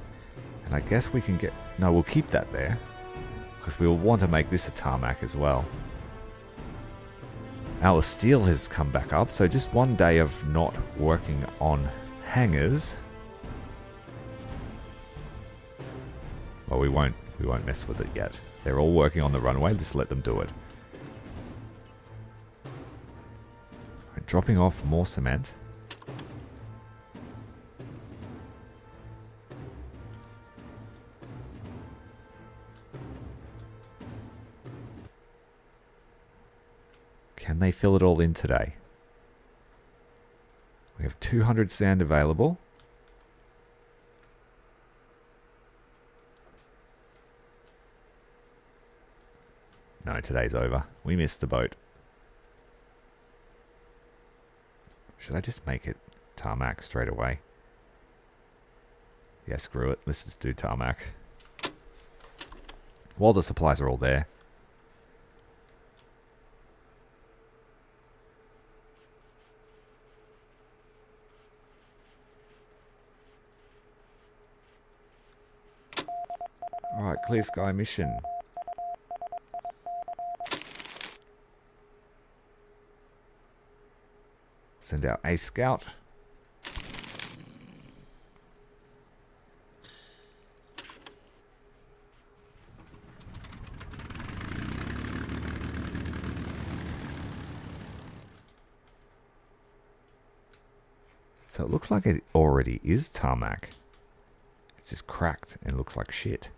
And I guess we can get... No, we'll keep that there, because we'll want to make this a tarmac as well. Our steel has come back up, so just one day of not working on hangars. Well, we won't mess with it yet. They're all working on the runway, just let them do it. Right, dropping off more cement. Can they fill it all in today? We have 200 sand available. No, today's over. We missed the boat. Should I just make it tarmac straight away? Yeah, screw it. Let's just do tarmac. While the supplies are all there. Alright, clear sky mission. Send out a scout. So it looks like it already is tarmac. It's just cracked and looks like shit.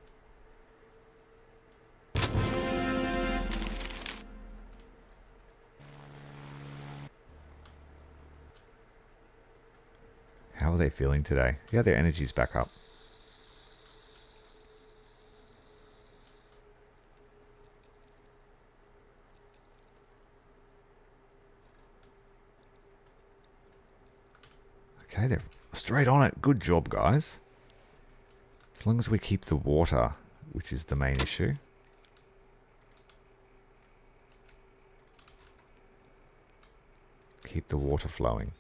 How are they feeling today? Yeah, their energy's back up. Okay, they're straight on it. Good job, guys. As long as we keep the water, which is the main issue. Keep the water flowing.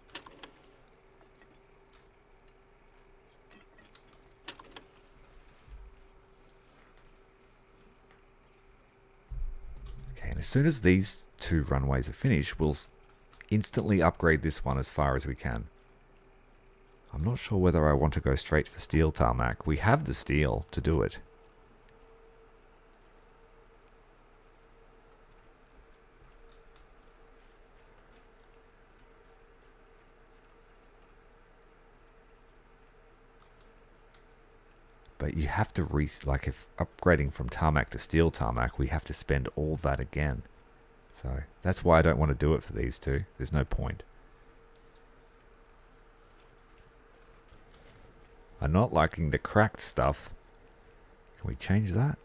Okay, and as soon as these 2 runways are finished, we'll instantly upgrade this one as far as we can. I'm not sure whether I want to go straight for steel tarmac. We have the steel to do it. But you have to like if upgrading from tarmac to steel tarmac, we have to spend all that again. So that's why I don't want to do it for these two. There's no point. I'm not liking the cracked stuff. Can we change that?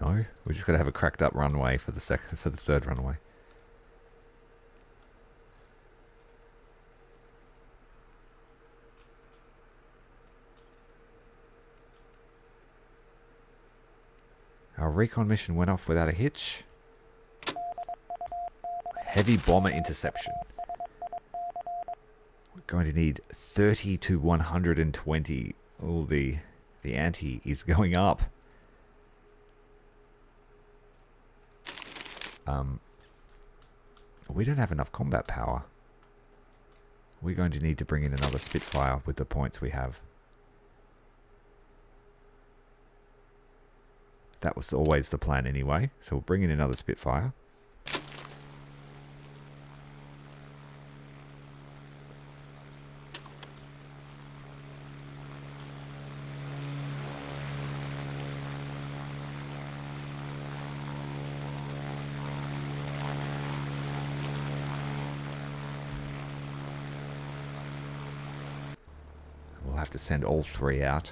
No, we just got to have a cracked up runway for the third runway. Our recon mission went off without a hitch. Heavy bomber interception. We're going to need 30 to 120. Oh, the ante is going up. We don't have enough combat power. We're going to need to bring in another Spitfire with the points we have. That was always the plan anyway, so we'll bring in another Spitfire. We'll have to send all three out.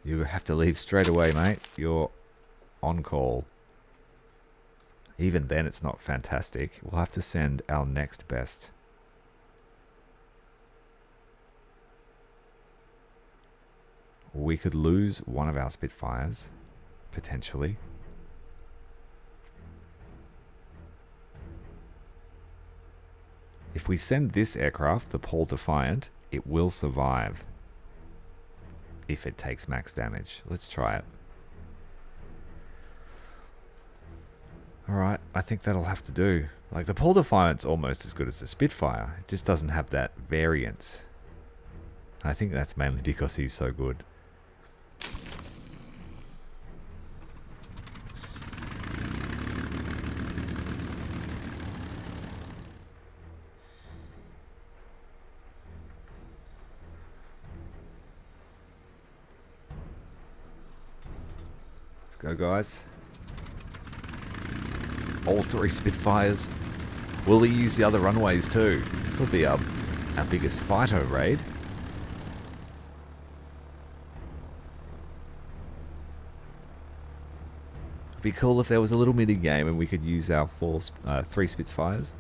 You have to leave straight away, mate. You're on call. Even then, it's not fantastic. We'll have to send our next best. We could lose one of our Spitfires, potentially. If we send this aircraft, the Paul Defiant, it will survive. If it takes max damage. Let's try it. Alright, I think that'll have to do. Like, the Paul Defiant's almost as good as the Spitfire. It just doesn't have that variance. I think that's mainly because he's so good. Let's go, guys. All three Spitfires. Will he use the other runways too? This will be our biggest fighter raid. It'd be cool if there was a little mini game and we could use our three Spitfires.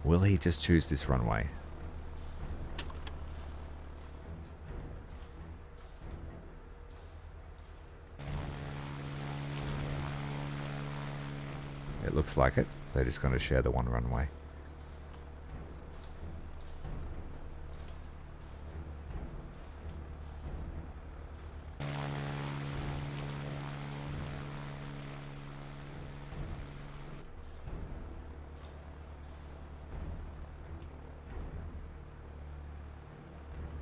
Will he just choose this runway? It looks like it. They're just going to share the one runway.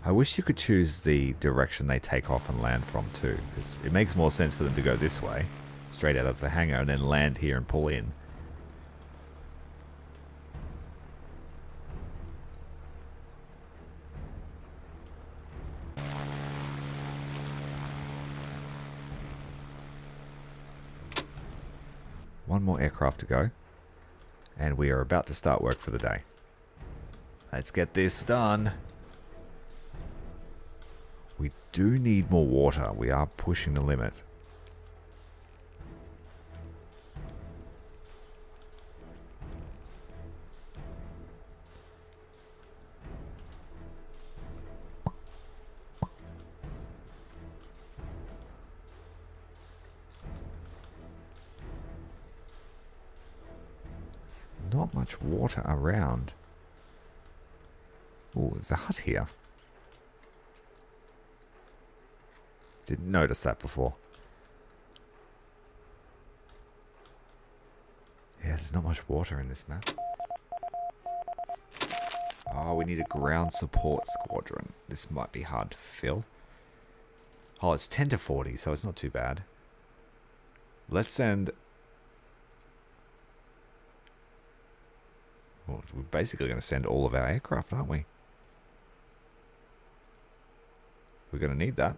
I wish you could choose the direction they take off and land from too, because it makes more sense for them to go this way, straight out of the hangar, and then land here and pull in. One more aircraft to go, and we are about to start work for the day. Let's get this done. We do need more water. We are pushing the limit. Not much water around. Oh, there's a hut here. Didn't notice that before. there's not much water in this map. Oh, we need a ground support squadron. This might be hard to fill. Oh, it's 10 to 40, so it's not too bad. Let's send... Well, we're basically going to send all of our aircraft, aren't we? We're going to need that.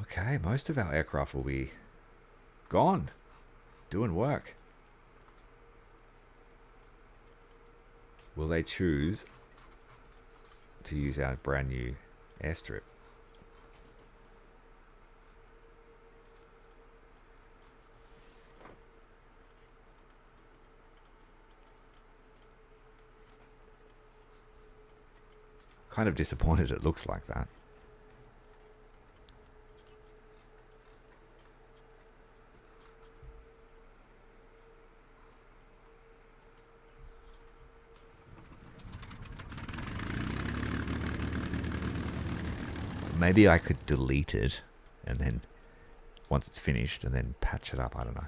Okay, most of our aircraft will be gone, doing work. Will they choose to use our brand new airstrip? Kind of disappointed it looks like that. Maybe I could delete it and then once it's finished and then patch it up. I don't know.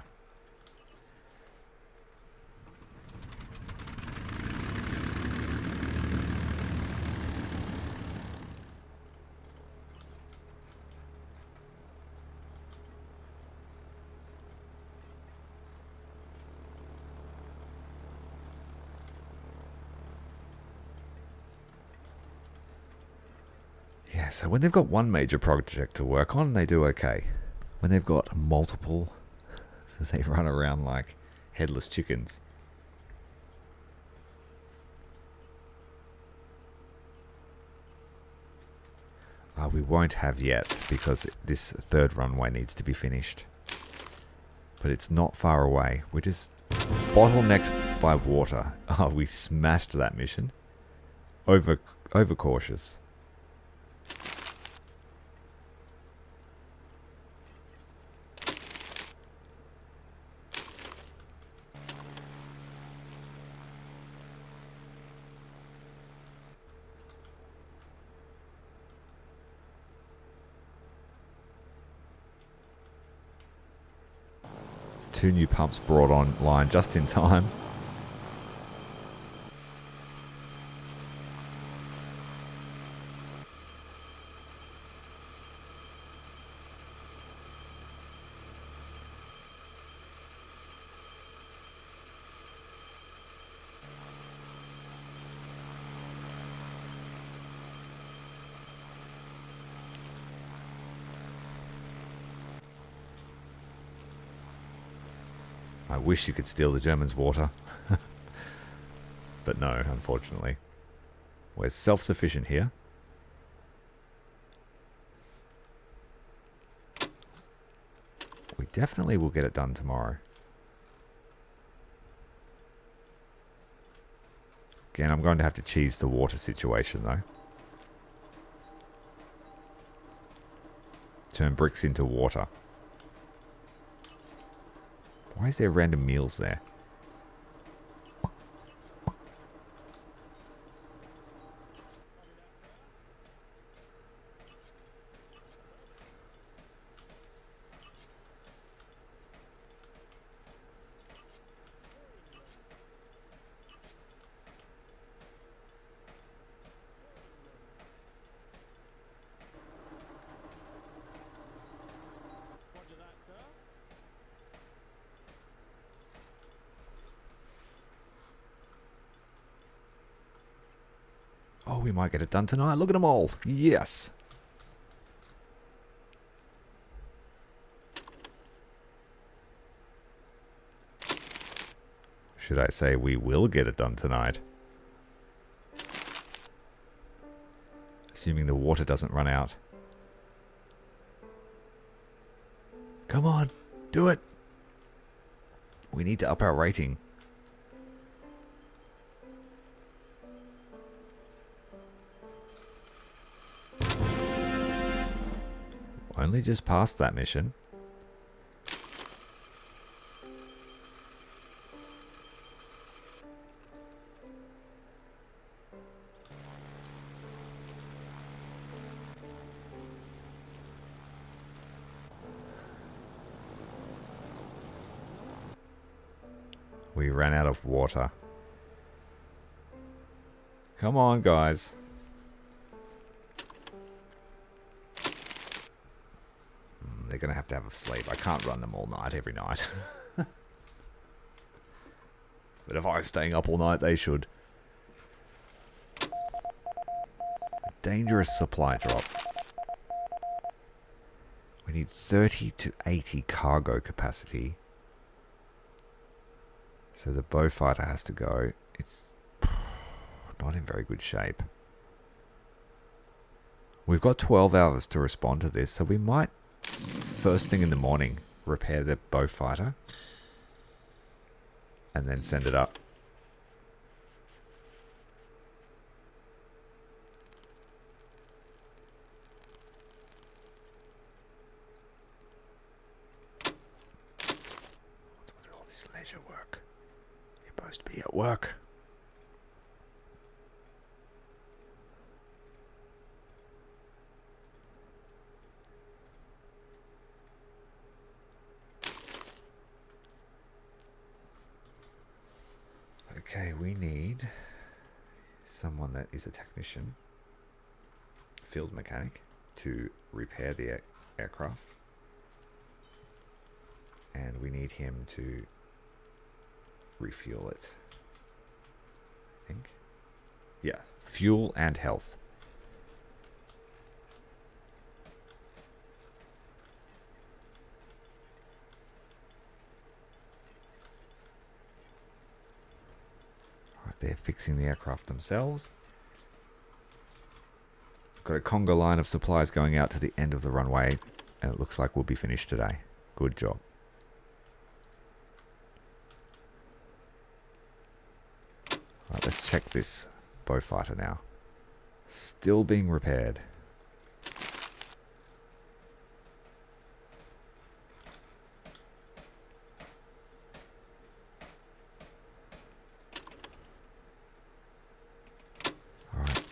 Yeah, so when they've got one major project to work on, they do okay. When they've got multiple, they run around like headless chickens. We won't have yet because this third runway needs to be finished. But it's not far away. We're just bottlenecked by water. Oh, we smashed that mission. Overcautious. Two new pumps brought online just in time. I wish you could steal the Germans' water. But no, unfortunately. We're self-sufficient here. We definitely will get it done tomorrow. Again, I'm going to have to cheese the water situation though. Turn bricks into water. Why is there random meals there? Roger that, sir. Oh, we might get it done tonight. Look at them all. Yes. Should I say we will get it done tonight? Assuming the water doesn't run out. Come on, do it. We need to up our rating. Only just passed that mission. We ran out of water. Come on, guys. They're going to have a sleep. I can't run them all night, every night. But if I was staying up all night, they should. A dangerous supply drop. We need 30 to 80 cargo capacity. So the bow fighter has to go. It's not in very good shape. We've got 12 hours to respond to this, so we might, first thing in the morning, repair the bow fighter. And then send it up. What's with all this leisure work? You're supposed to be at work. Okay, we need someone that is a technician, field mechanic, to repair the aircraft. And we need him to refuel it. I think. Yeah, fuel and health. They're fixing the aircraft themselves. Got a conga line of supplies going out to the end of the runway, and it looks like we'll be finished today. Good job. Right, let's check this bow fighter now. Still being repaired.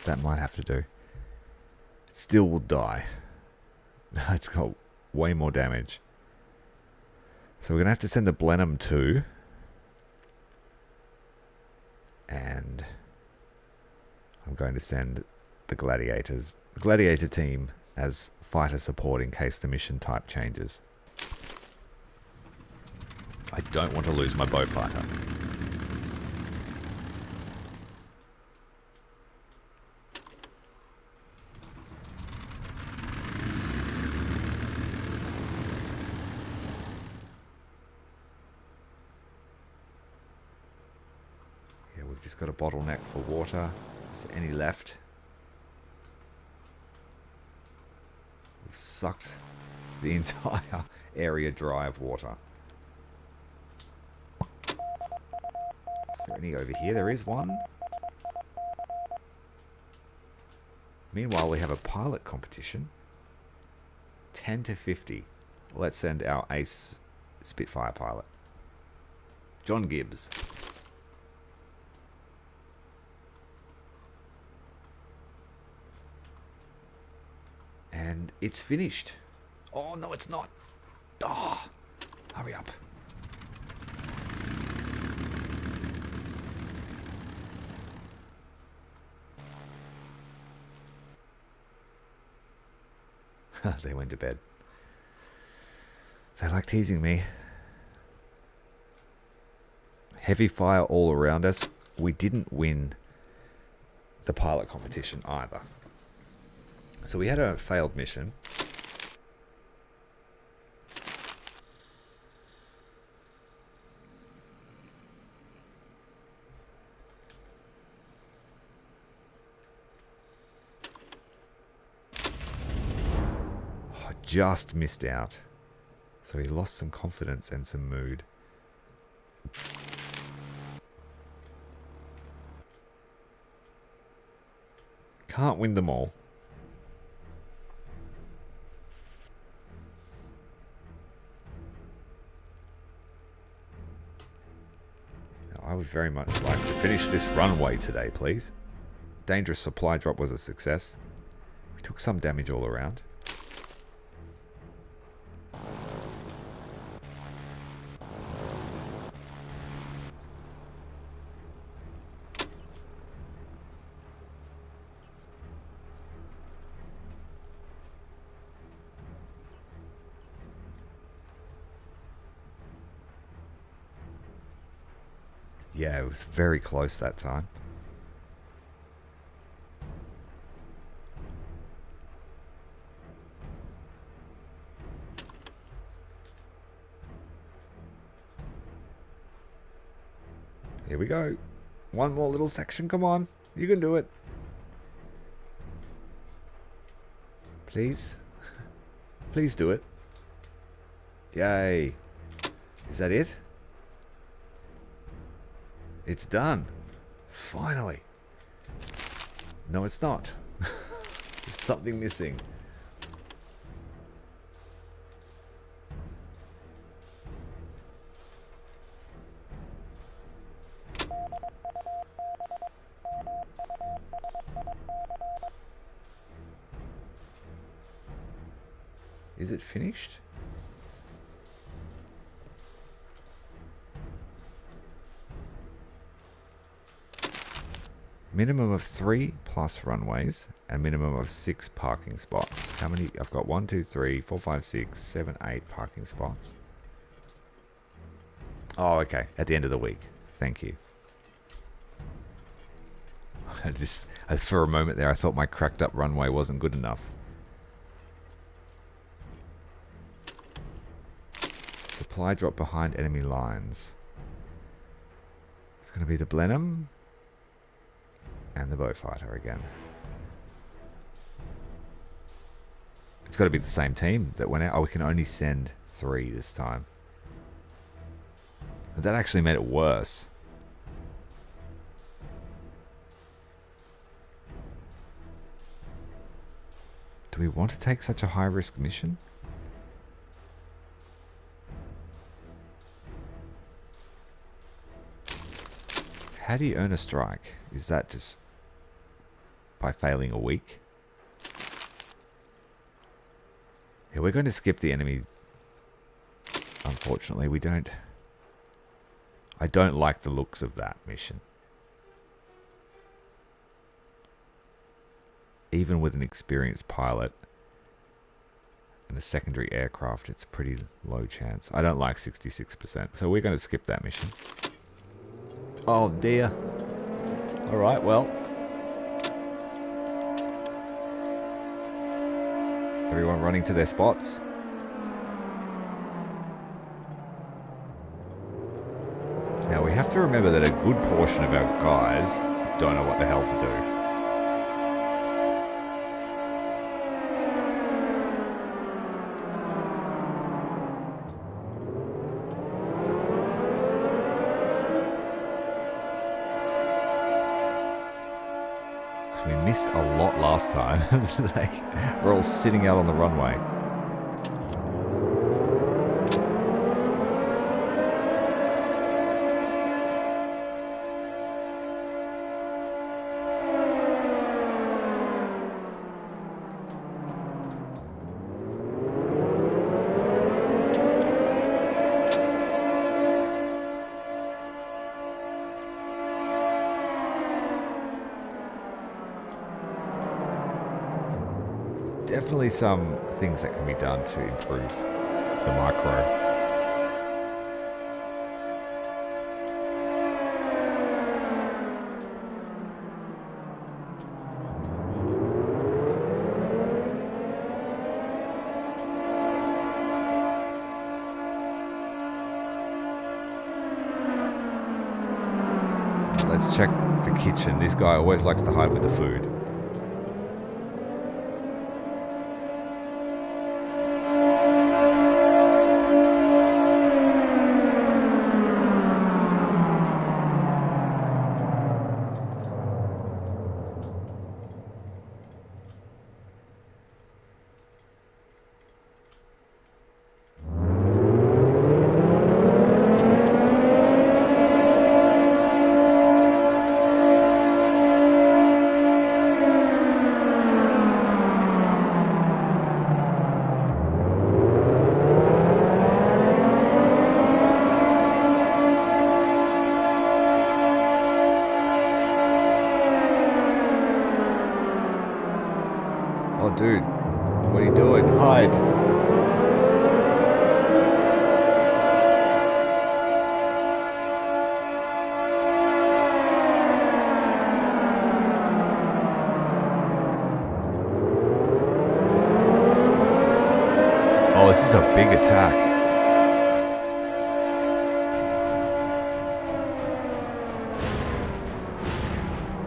That might have to do. It still will die. It's got way more damage. So we're going to have to send the Blenheim 2. And I'm going to send the Gladiators. The Gladiator team as fighter support in case the mission type changes. I don't want to lose my bow fighter. Just got a bottleneck for water. Is there any left? We've sucked the entire area dry of water. Is there any over here? There is one. Meanwhile, we have a pilot competition. 10 to 50. Let's send our ace Spitfire pilot. John Gibbs. And it's finished. Oh, no, it's not. Oh, hurry up. They went to bed. They like teasing me. Heavy fire all around us. We didn't win the pilot competition either. So we had a failed mission. Oh, just missed out. So he lost some confidence and some mood. Can't win them all. I would very much like to finish this runway today, please. Dangerous supply drop was a success. We took some damage all around. Yeah, it was very close that time. Here we go. One more little section. Come on. You can do it. Please. Please do it. Yay. Is that it? It's done. Finally. No, it's not. There's something missing. Is it finished? Minimum of 3 plus runways and minimum of 6 parking spots. How many? I've got 1, 2, 3, 4, 5, 6, 7, 8 parking spots. Oh, okay. At the end of the week. Thank you. For a moment there, I thought my cracked up runway wasn't good enough. Supply drop behind enemy lines. It's going to be the Blenheim and the Beaufighter again. It's got to be the same team that went out. Oh, we can only send 3 this time. But that actually made it worse. Do we want to take such a high risk mission? How do you earn a strike? Is that just by failing a week? Yeah, we're going to skip the enemy. Unfortunately, we don't. I don't like the looks of that mission. Even with an experienced pilot and a secondary aircraft, it's a pretty low chance. I don't like 66%. So we're going to skip that mission. Oh dear. Alright, well. Everyone running to their spots. Now we have to remember that a good portion of our guys don't know what the hell to do. We missed a lot last time. We're all sitting out on the runway. Definitely some things that can be done to improve the micro. Let's check the kitchen. This guy always likes to hide with the food. Oh, dude. What are you doing? Hide. this is a big attack.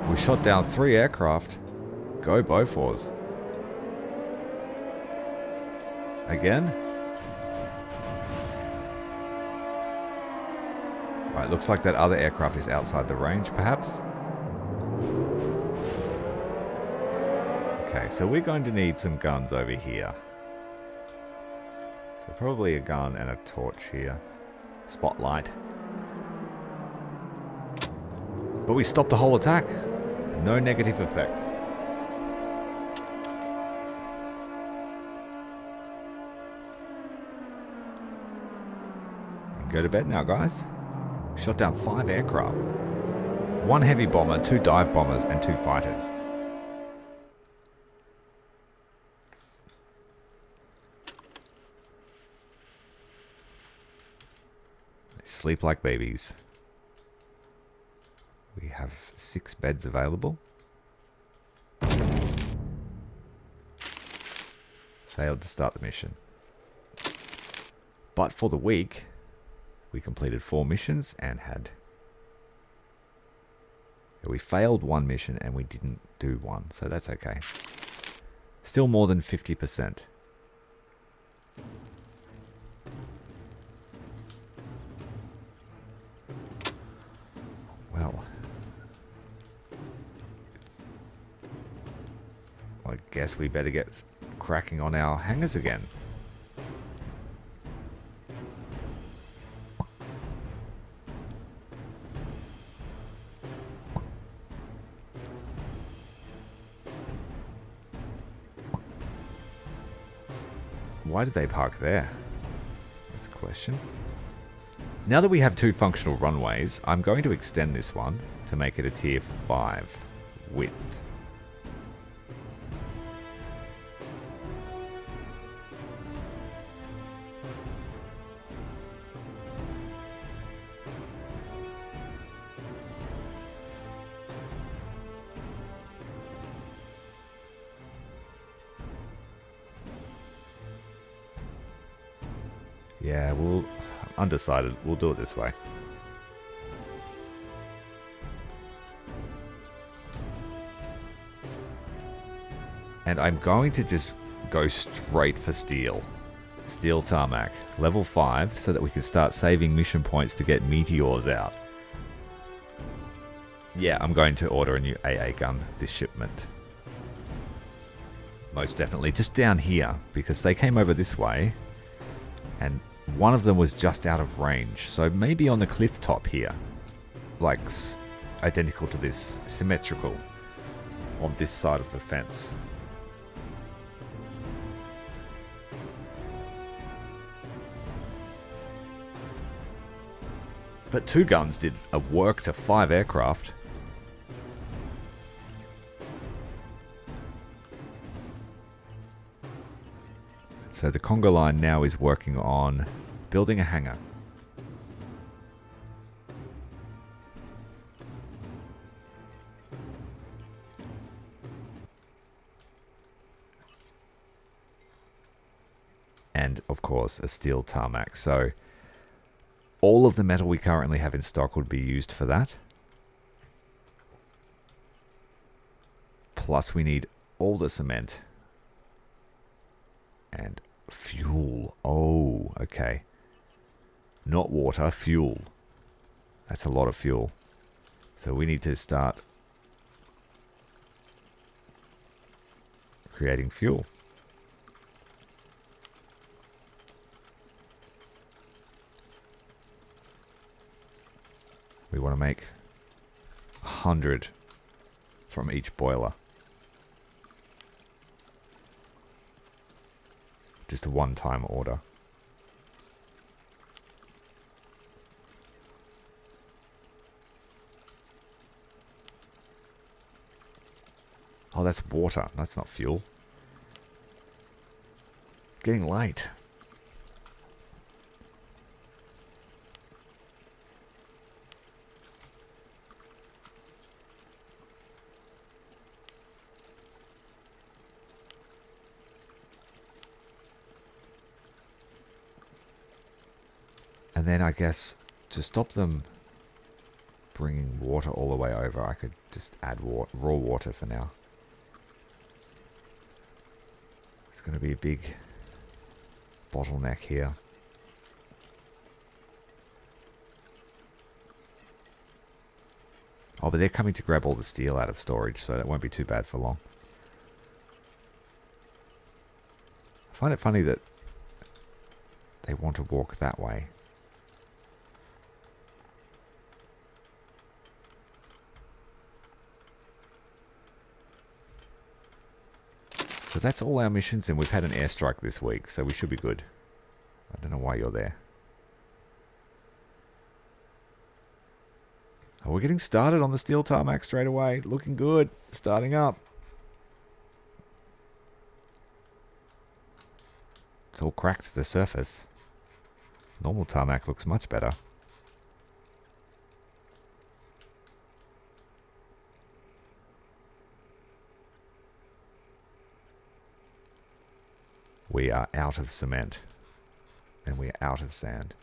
We shot down 3 aircraft. Go Bofors. Again? Right, looks like that other aircraft is outside the range, perhaps. Okay, so we're going to need some guns over here. So probably a gun and a torch here. Spotlight. But we stopped the whole attack. No negative effects. Go to bed now, guys. Shot down 5 aircraft. 1 heavy bomber, 2 dive bombers, and 2 fighters. They sleep like babies. We have 6 beds available. Failed to start the mission. But for the week, we completed 4 missions and had... We failed 1 mission and we didn't do 1, so that's okay. Still more than 50%. Well, I guess we better get cracking on our hangars again. Why did they park there? That's a question. Now that we have 2 functional runways, I'm going to extend this one to make it a tier 5 width. Yeah, I'm undecided. We'll do it this way. And I'm going to just go straight for steel. Steel tarmac. Level 5, so that we can start saving mission points to get meteors out. Yeah, I'm going to order a new AA gun this shipment. Most definitely. Just down here, because they came over this way. And one of them was just out of range. So maybe on the cliff top here. Like, identical to this. Symmetrical. On this side of the fence. But 2 guns did a work to 5 aircraft. So the conga line now is working on building a hangar. And of course a steel tarmac. So all of the metal we currently have in stock would be used for that. Plus we need all the cement. And fuel. Oh, okay. Not water, fuel. That's a lot of fuel. So we need to start creating fuel. We want to make 100 from each boiler. Just a one-time order. Oh, that's water. That's not fuel. It's getting late. then I guess to stop them bringing water all the way over, I could just add raw water for now. It's going to be a big bottleneck here. Oh, but they're coming to grab all the steel out of storage, so that won't be too bad for long. I find it funny that they want to walk that way. So that's all our missions, and we've had an airstrike this week, so we should be good. I don't know why you're there. Oh, we're getting started on the steel tarmac straight away. Looking good. Starting up. It's all cracked to the surface. Normal tarmac looks much better. We are out of cement. And we are out of sand.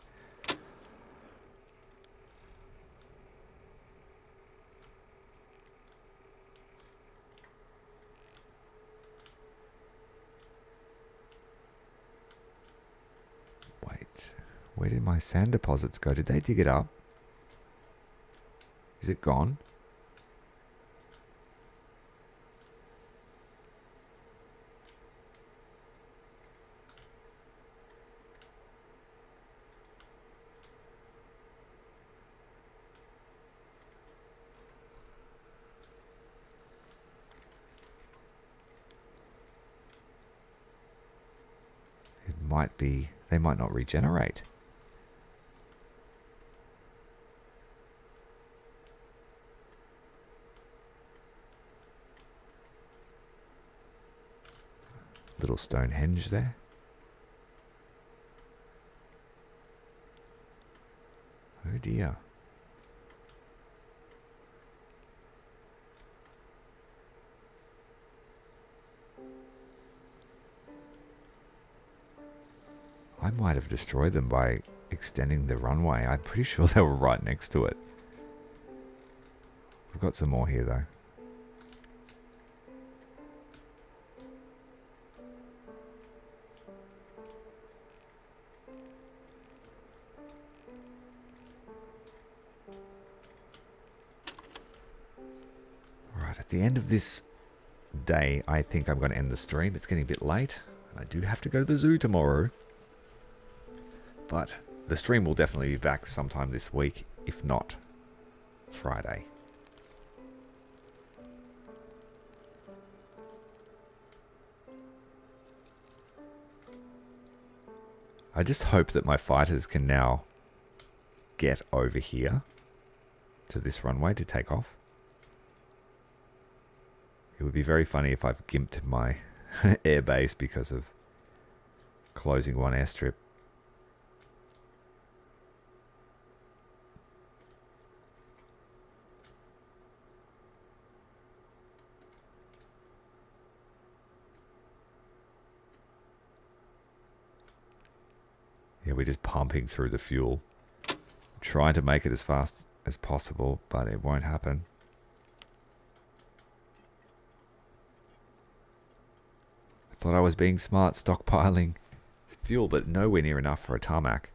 Wait, where did my sand deposits go? Did they dig it up? Is it gone? Might be, they might not regenerate. Little Stonehenge there. Oh dear. I might have destroyed them by extending the runway. I'm pretty sure they were right next to it. We've got some more here though. Alright, at the end of this day, I think I'm going to end the stream. It's getting a bit late. I do have to go to the zoo tomorrow. But the stream will definitely be back sometime this week, if not Friday. I just hope that my fighters can now get over here to this runway to take off. It would be very funny if I've gimped my airbase because of closing one airstrip. Yeah, we're just pumping through the fuel. Trying to make it as fast as possible, but it won't happen. I thought I was being smart, stockpiling fuel, but nowhere near enough for a tarmac.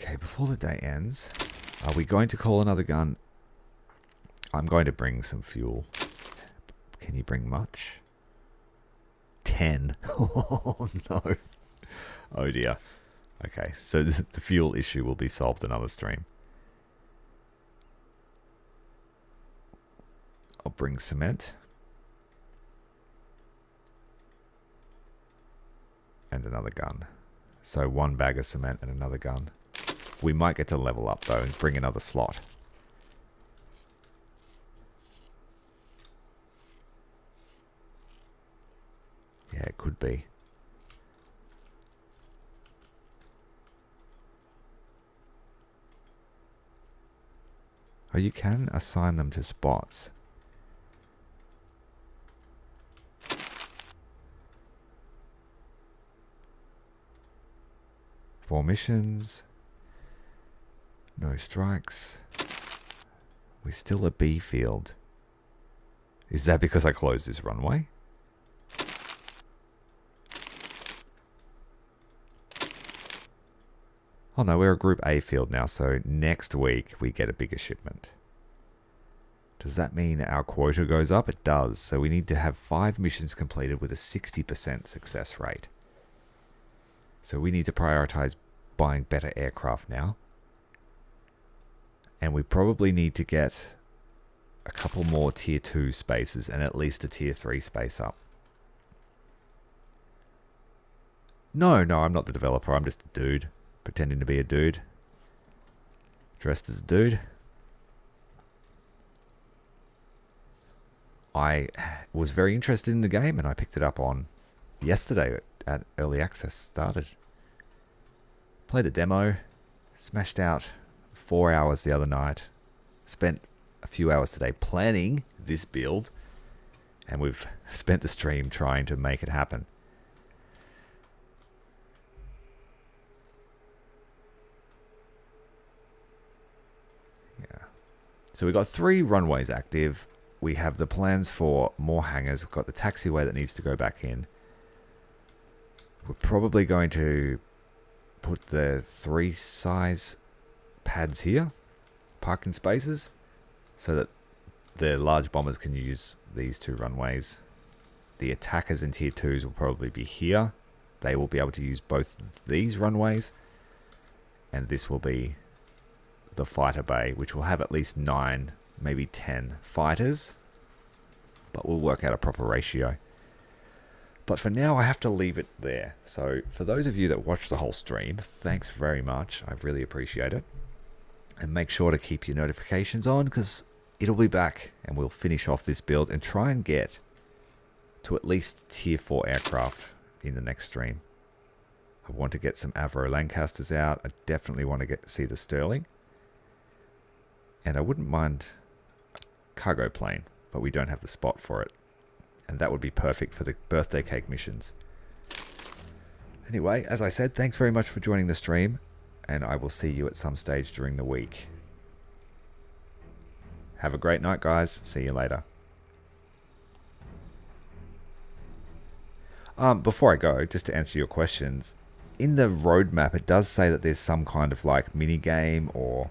Okay, before the day ends, are we going to call another gun? I'm going to bring some fuel. Can you bring much? 10. Oh, no. Oh, dear. Okay, so the fuel issue will be solved another stream. I'll bring cement. And another gun. So 1 bag of cement and another gun. We might get to level up though and bring another slot. Yeah, it could be. Oh, you can assign them to spots. Four missions. No strikes. We're still a B field. Is that because I closed this runway? Oh no, we're a Group A field now, so next week we get a bigger shipment. Does that mean our quota goes up? It does. So we need to have 5 missions completed with a 60% success rate. So we need to prioritize buying better aircraft now. And we probably need to get a couple more tier 2 spaces and at least a tier 3 space up. No, I'm not the developer. I'm just a dude. Pretending to be a dude. Dressed as a dude. I was very interested in the game and I picked it up on yesterday at early access started. Played a demo. Smashed out 4 hours the other night. Spent a few hours today planning this build. And we've spent the stream trying to make it happen. So we've got 3 runways active. We have the plans for more hangars. We've got the taxiway that needs to go back in. We're probably going to put the 3 size pads here, parking spaces, so that the large bombers can use these 2 runways. The attackers in tier 2s will probably be here. They will be able to use both of these runways. And this will be the fighter bay, which will have at least 9, maybe 10 fighters, but we'll work out a proper ratio. But for now, I have to leave it there. So for those of you that watch the whole stream, thanks very much. I really appreciate it. And make sure to keep your notifications on, because it'll be back and we'll finish off this build and try and get to at least tier 4 aircraft in the next stream. I want to get some Avro Lancasters out. I definitely want to see the Sterling. And I wouldn't mind a cargo plane, but we don't have the spot for it. And that would be perfect for the birthday cake missions. Anyway, as I said, thanks very much for joining the stream. And I will see you at some stage during the week. Have a great night, guys. See you later. Before I go, just to answer your questions, in the roadmap, it does say that there's some kind of like mini game or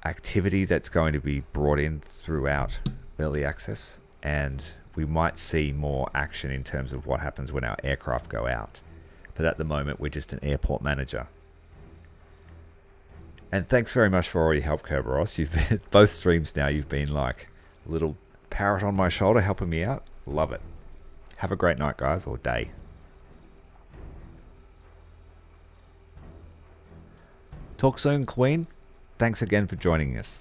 activity that's going to be brought in throughout early access, and we might see more action in terms of what happens when our aircraft go out. But at the moment, we're just an airport manager. And thanks very much for all your help, Kerberos. You've been both streams now. You've been like a little parrot on my shoulder helping me out. Love it. Have a great night, guys, or day. Talk soon, Queen. Thanks again for joining us.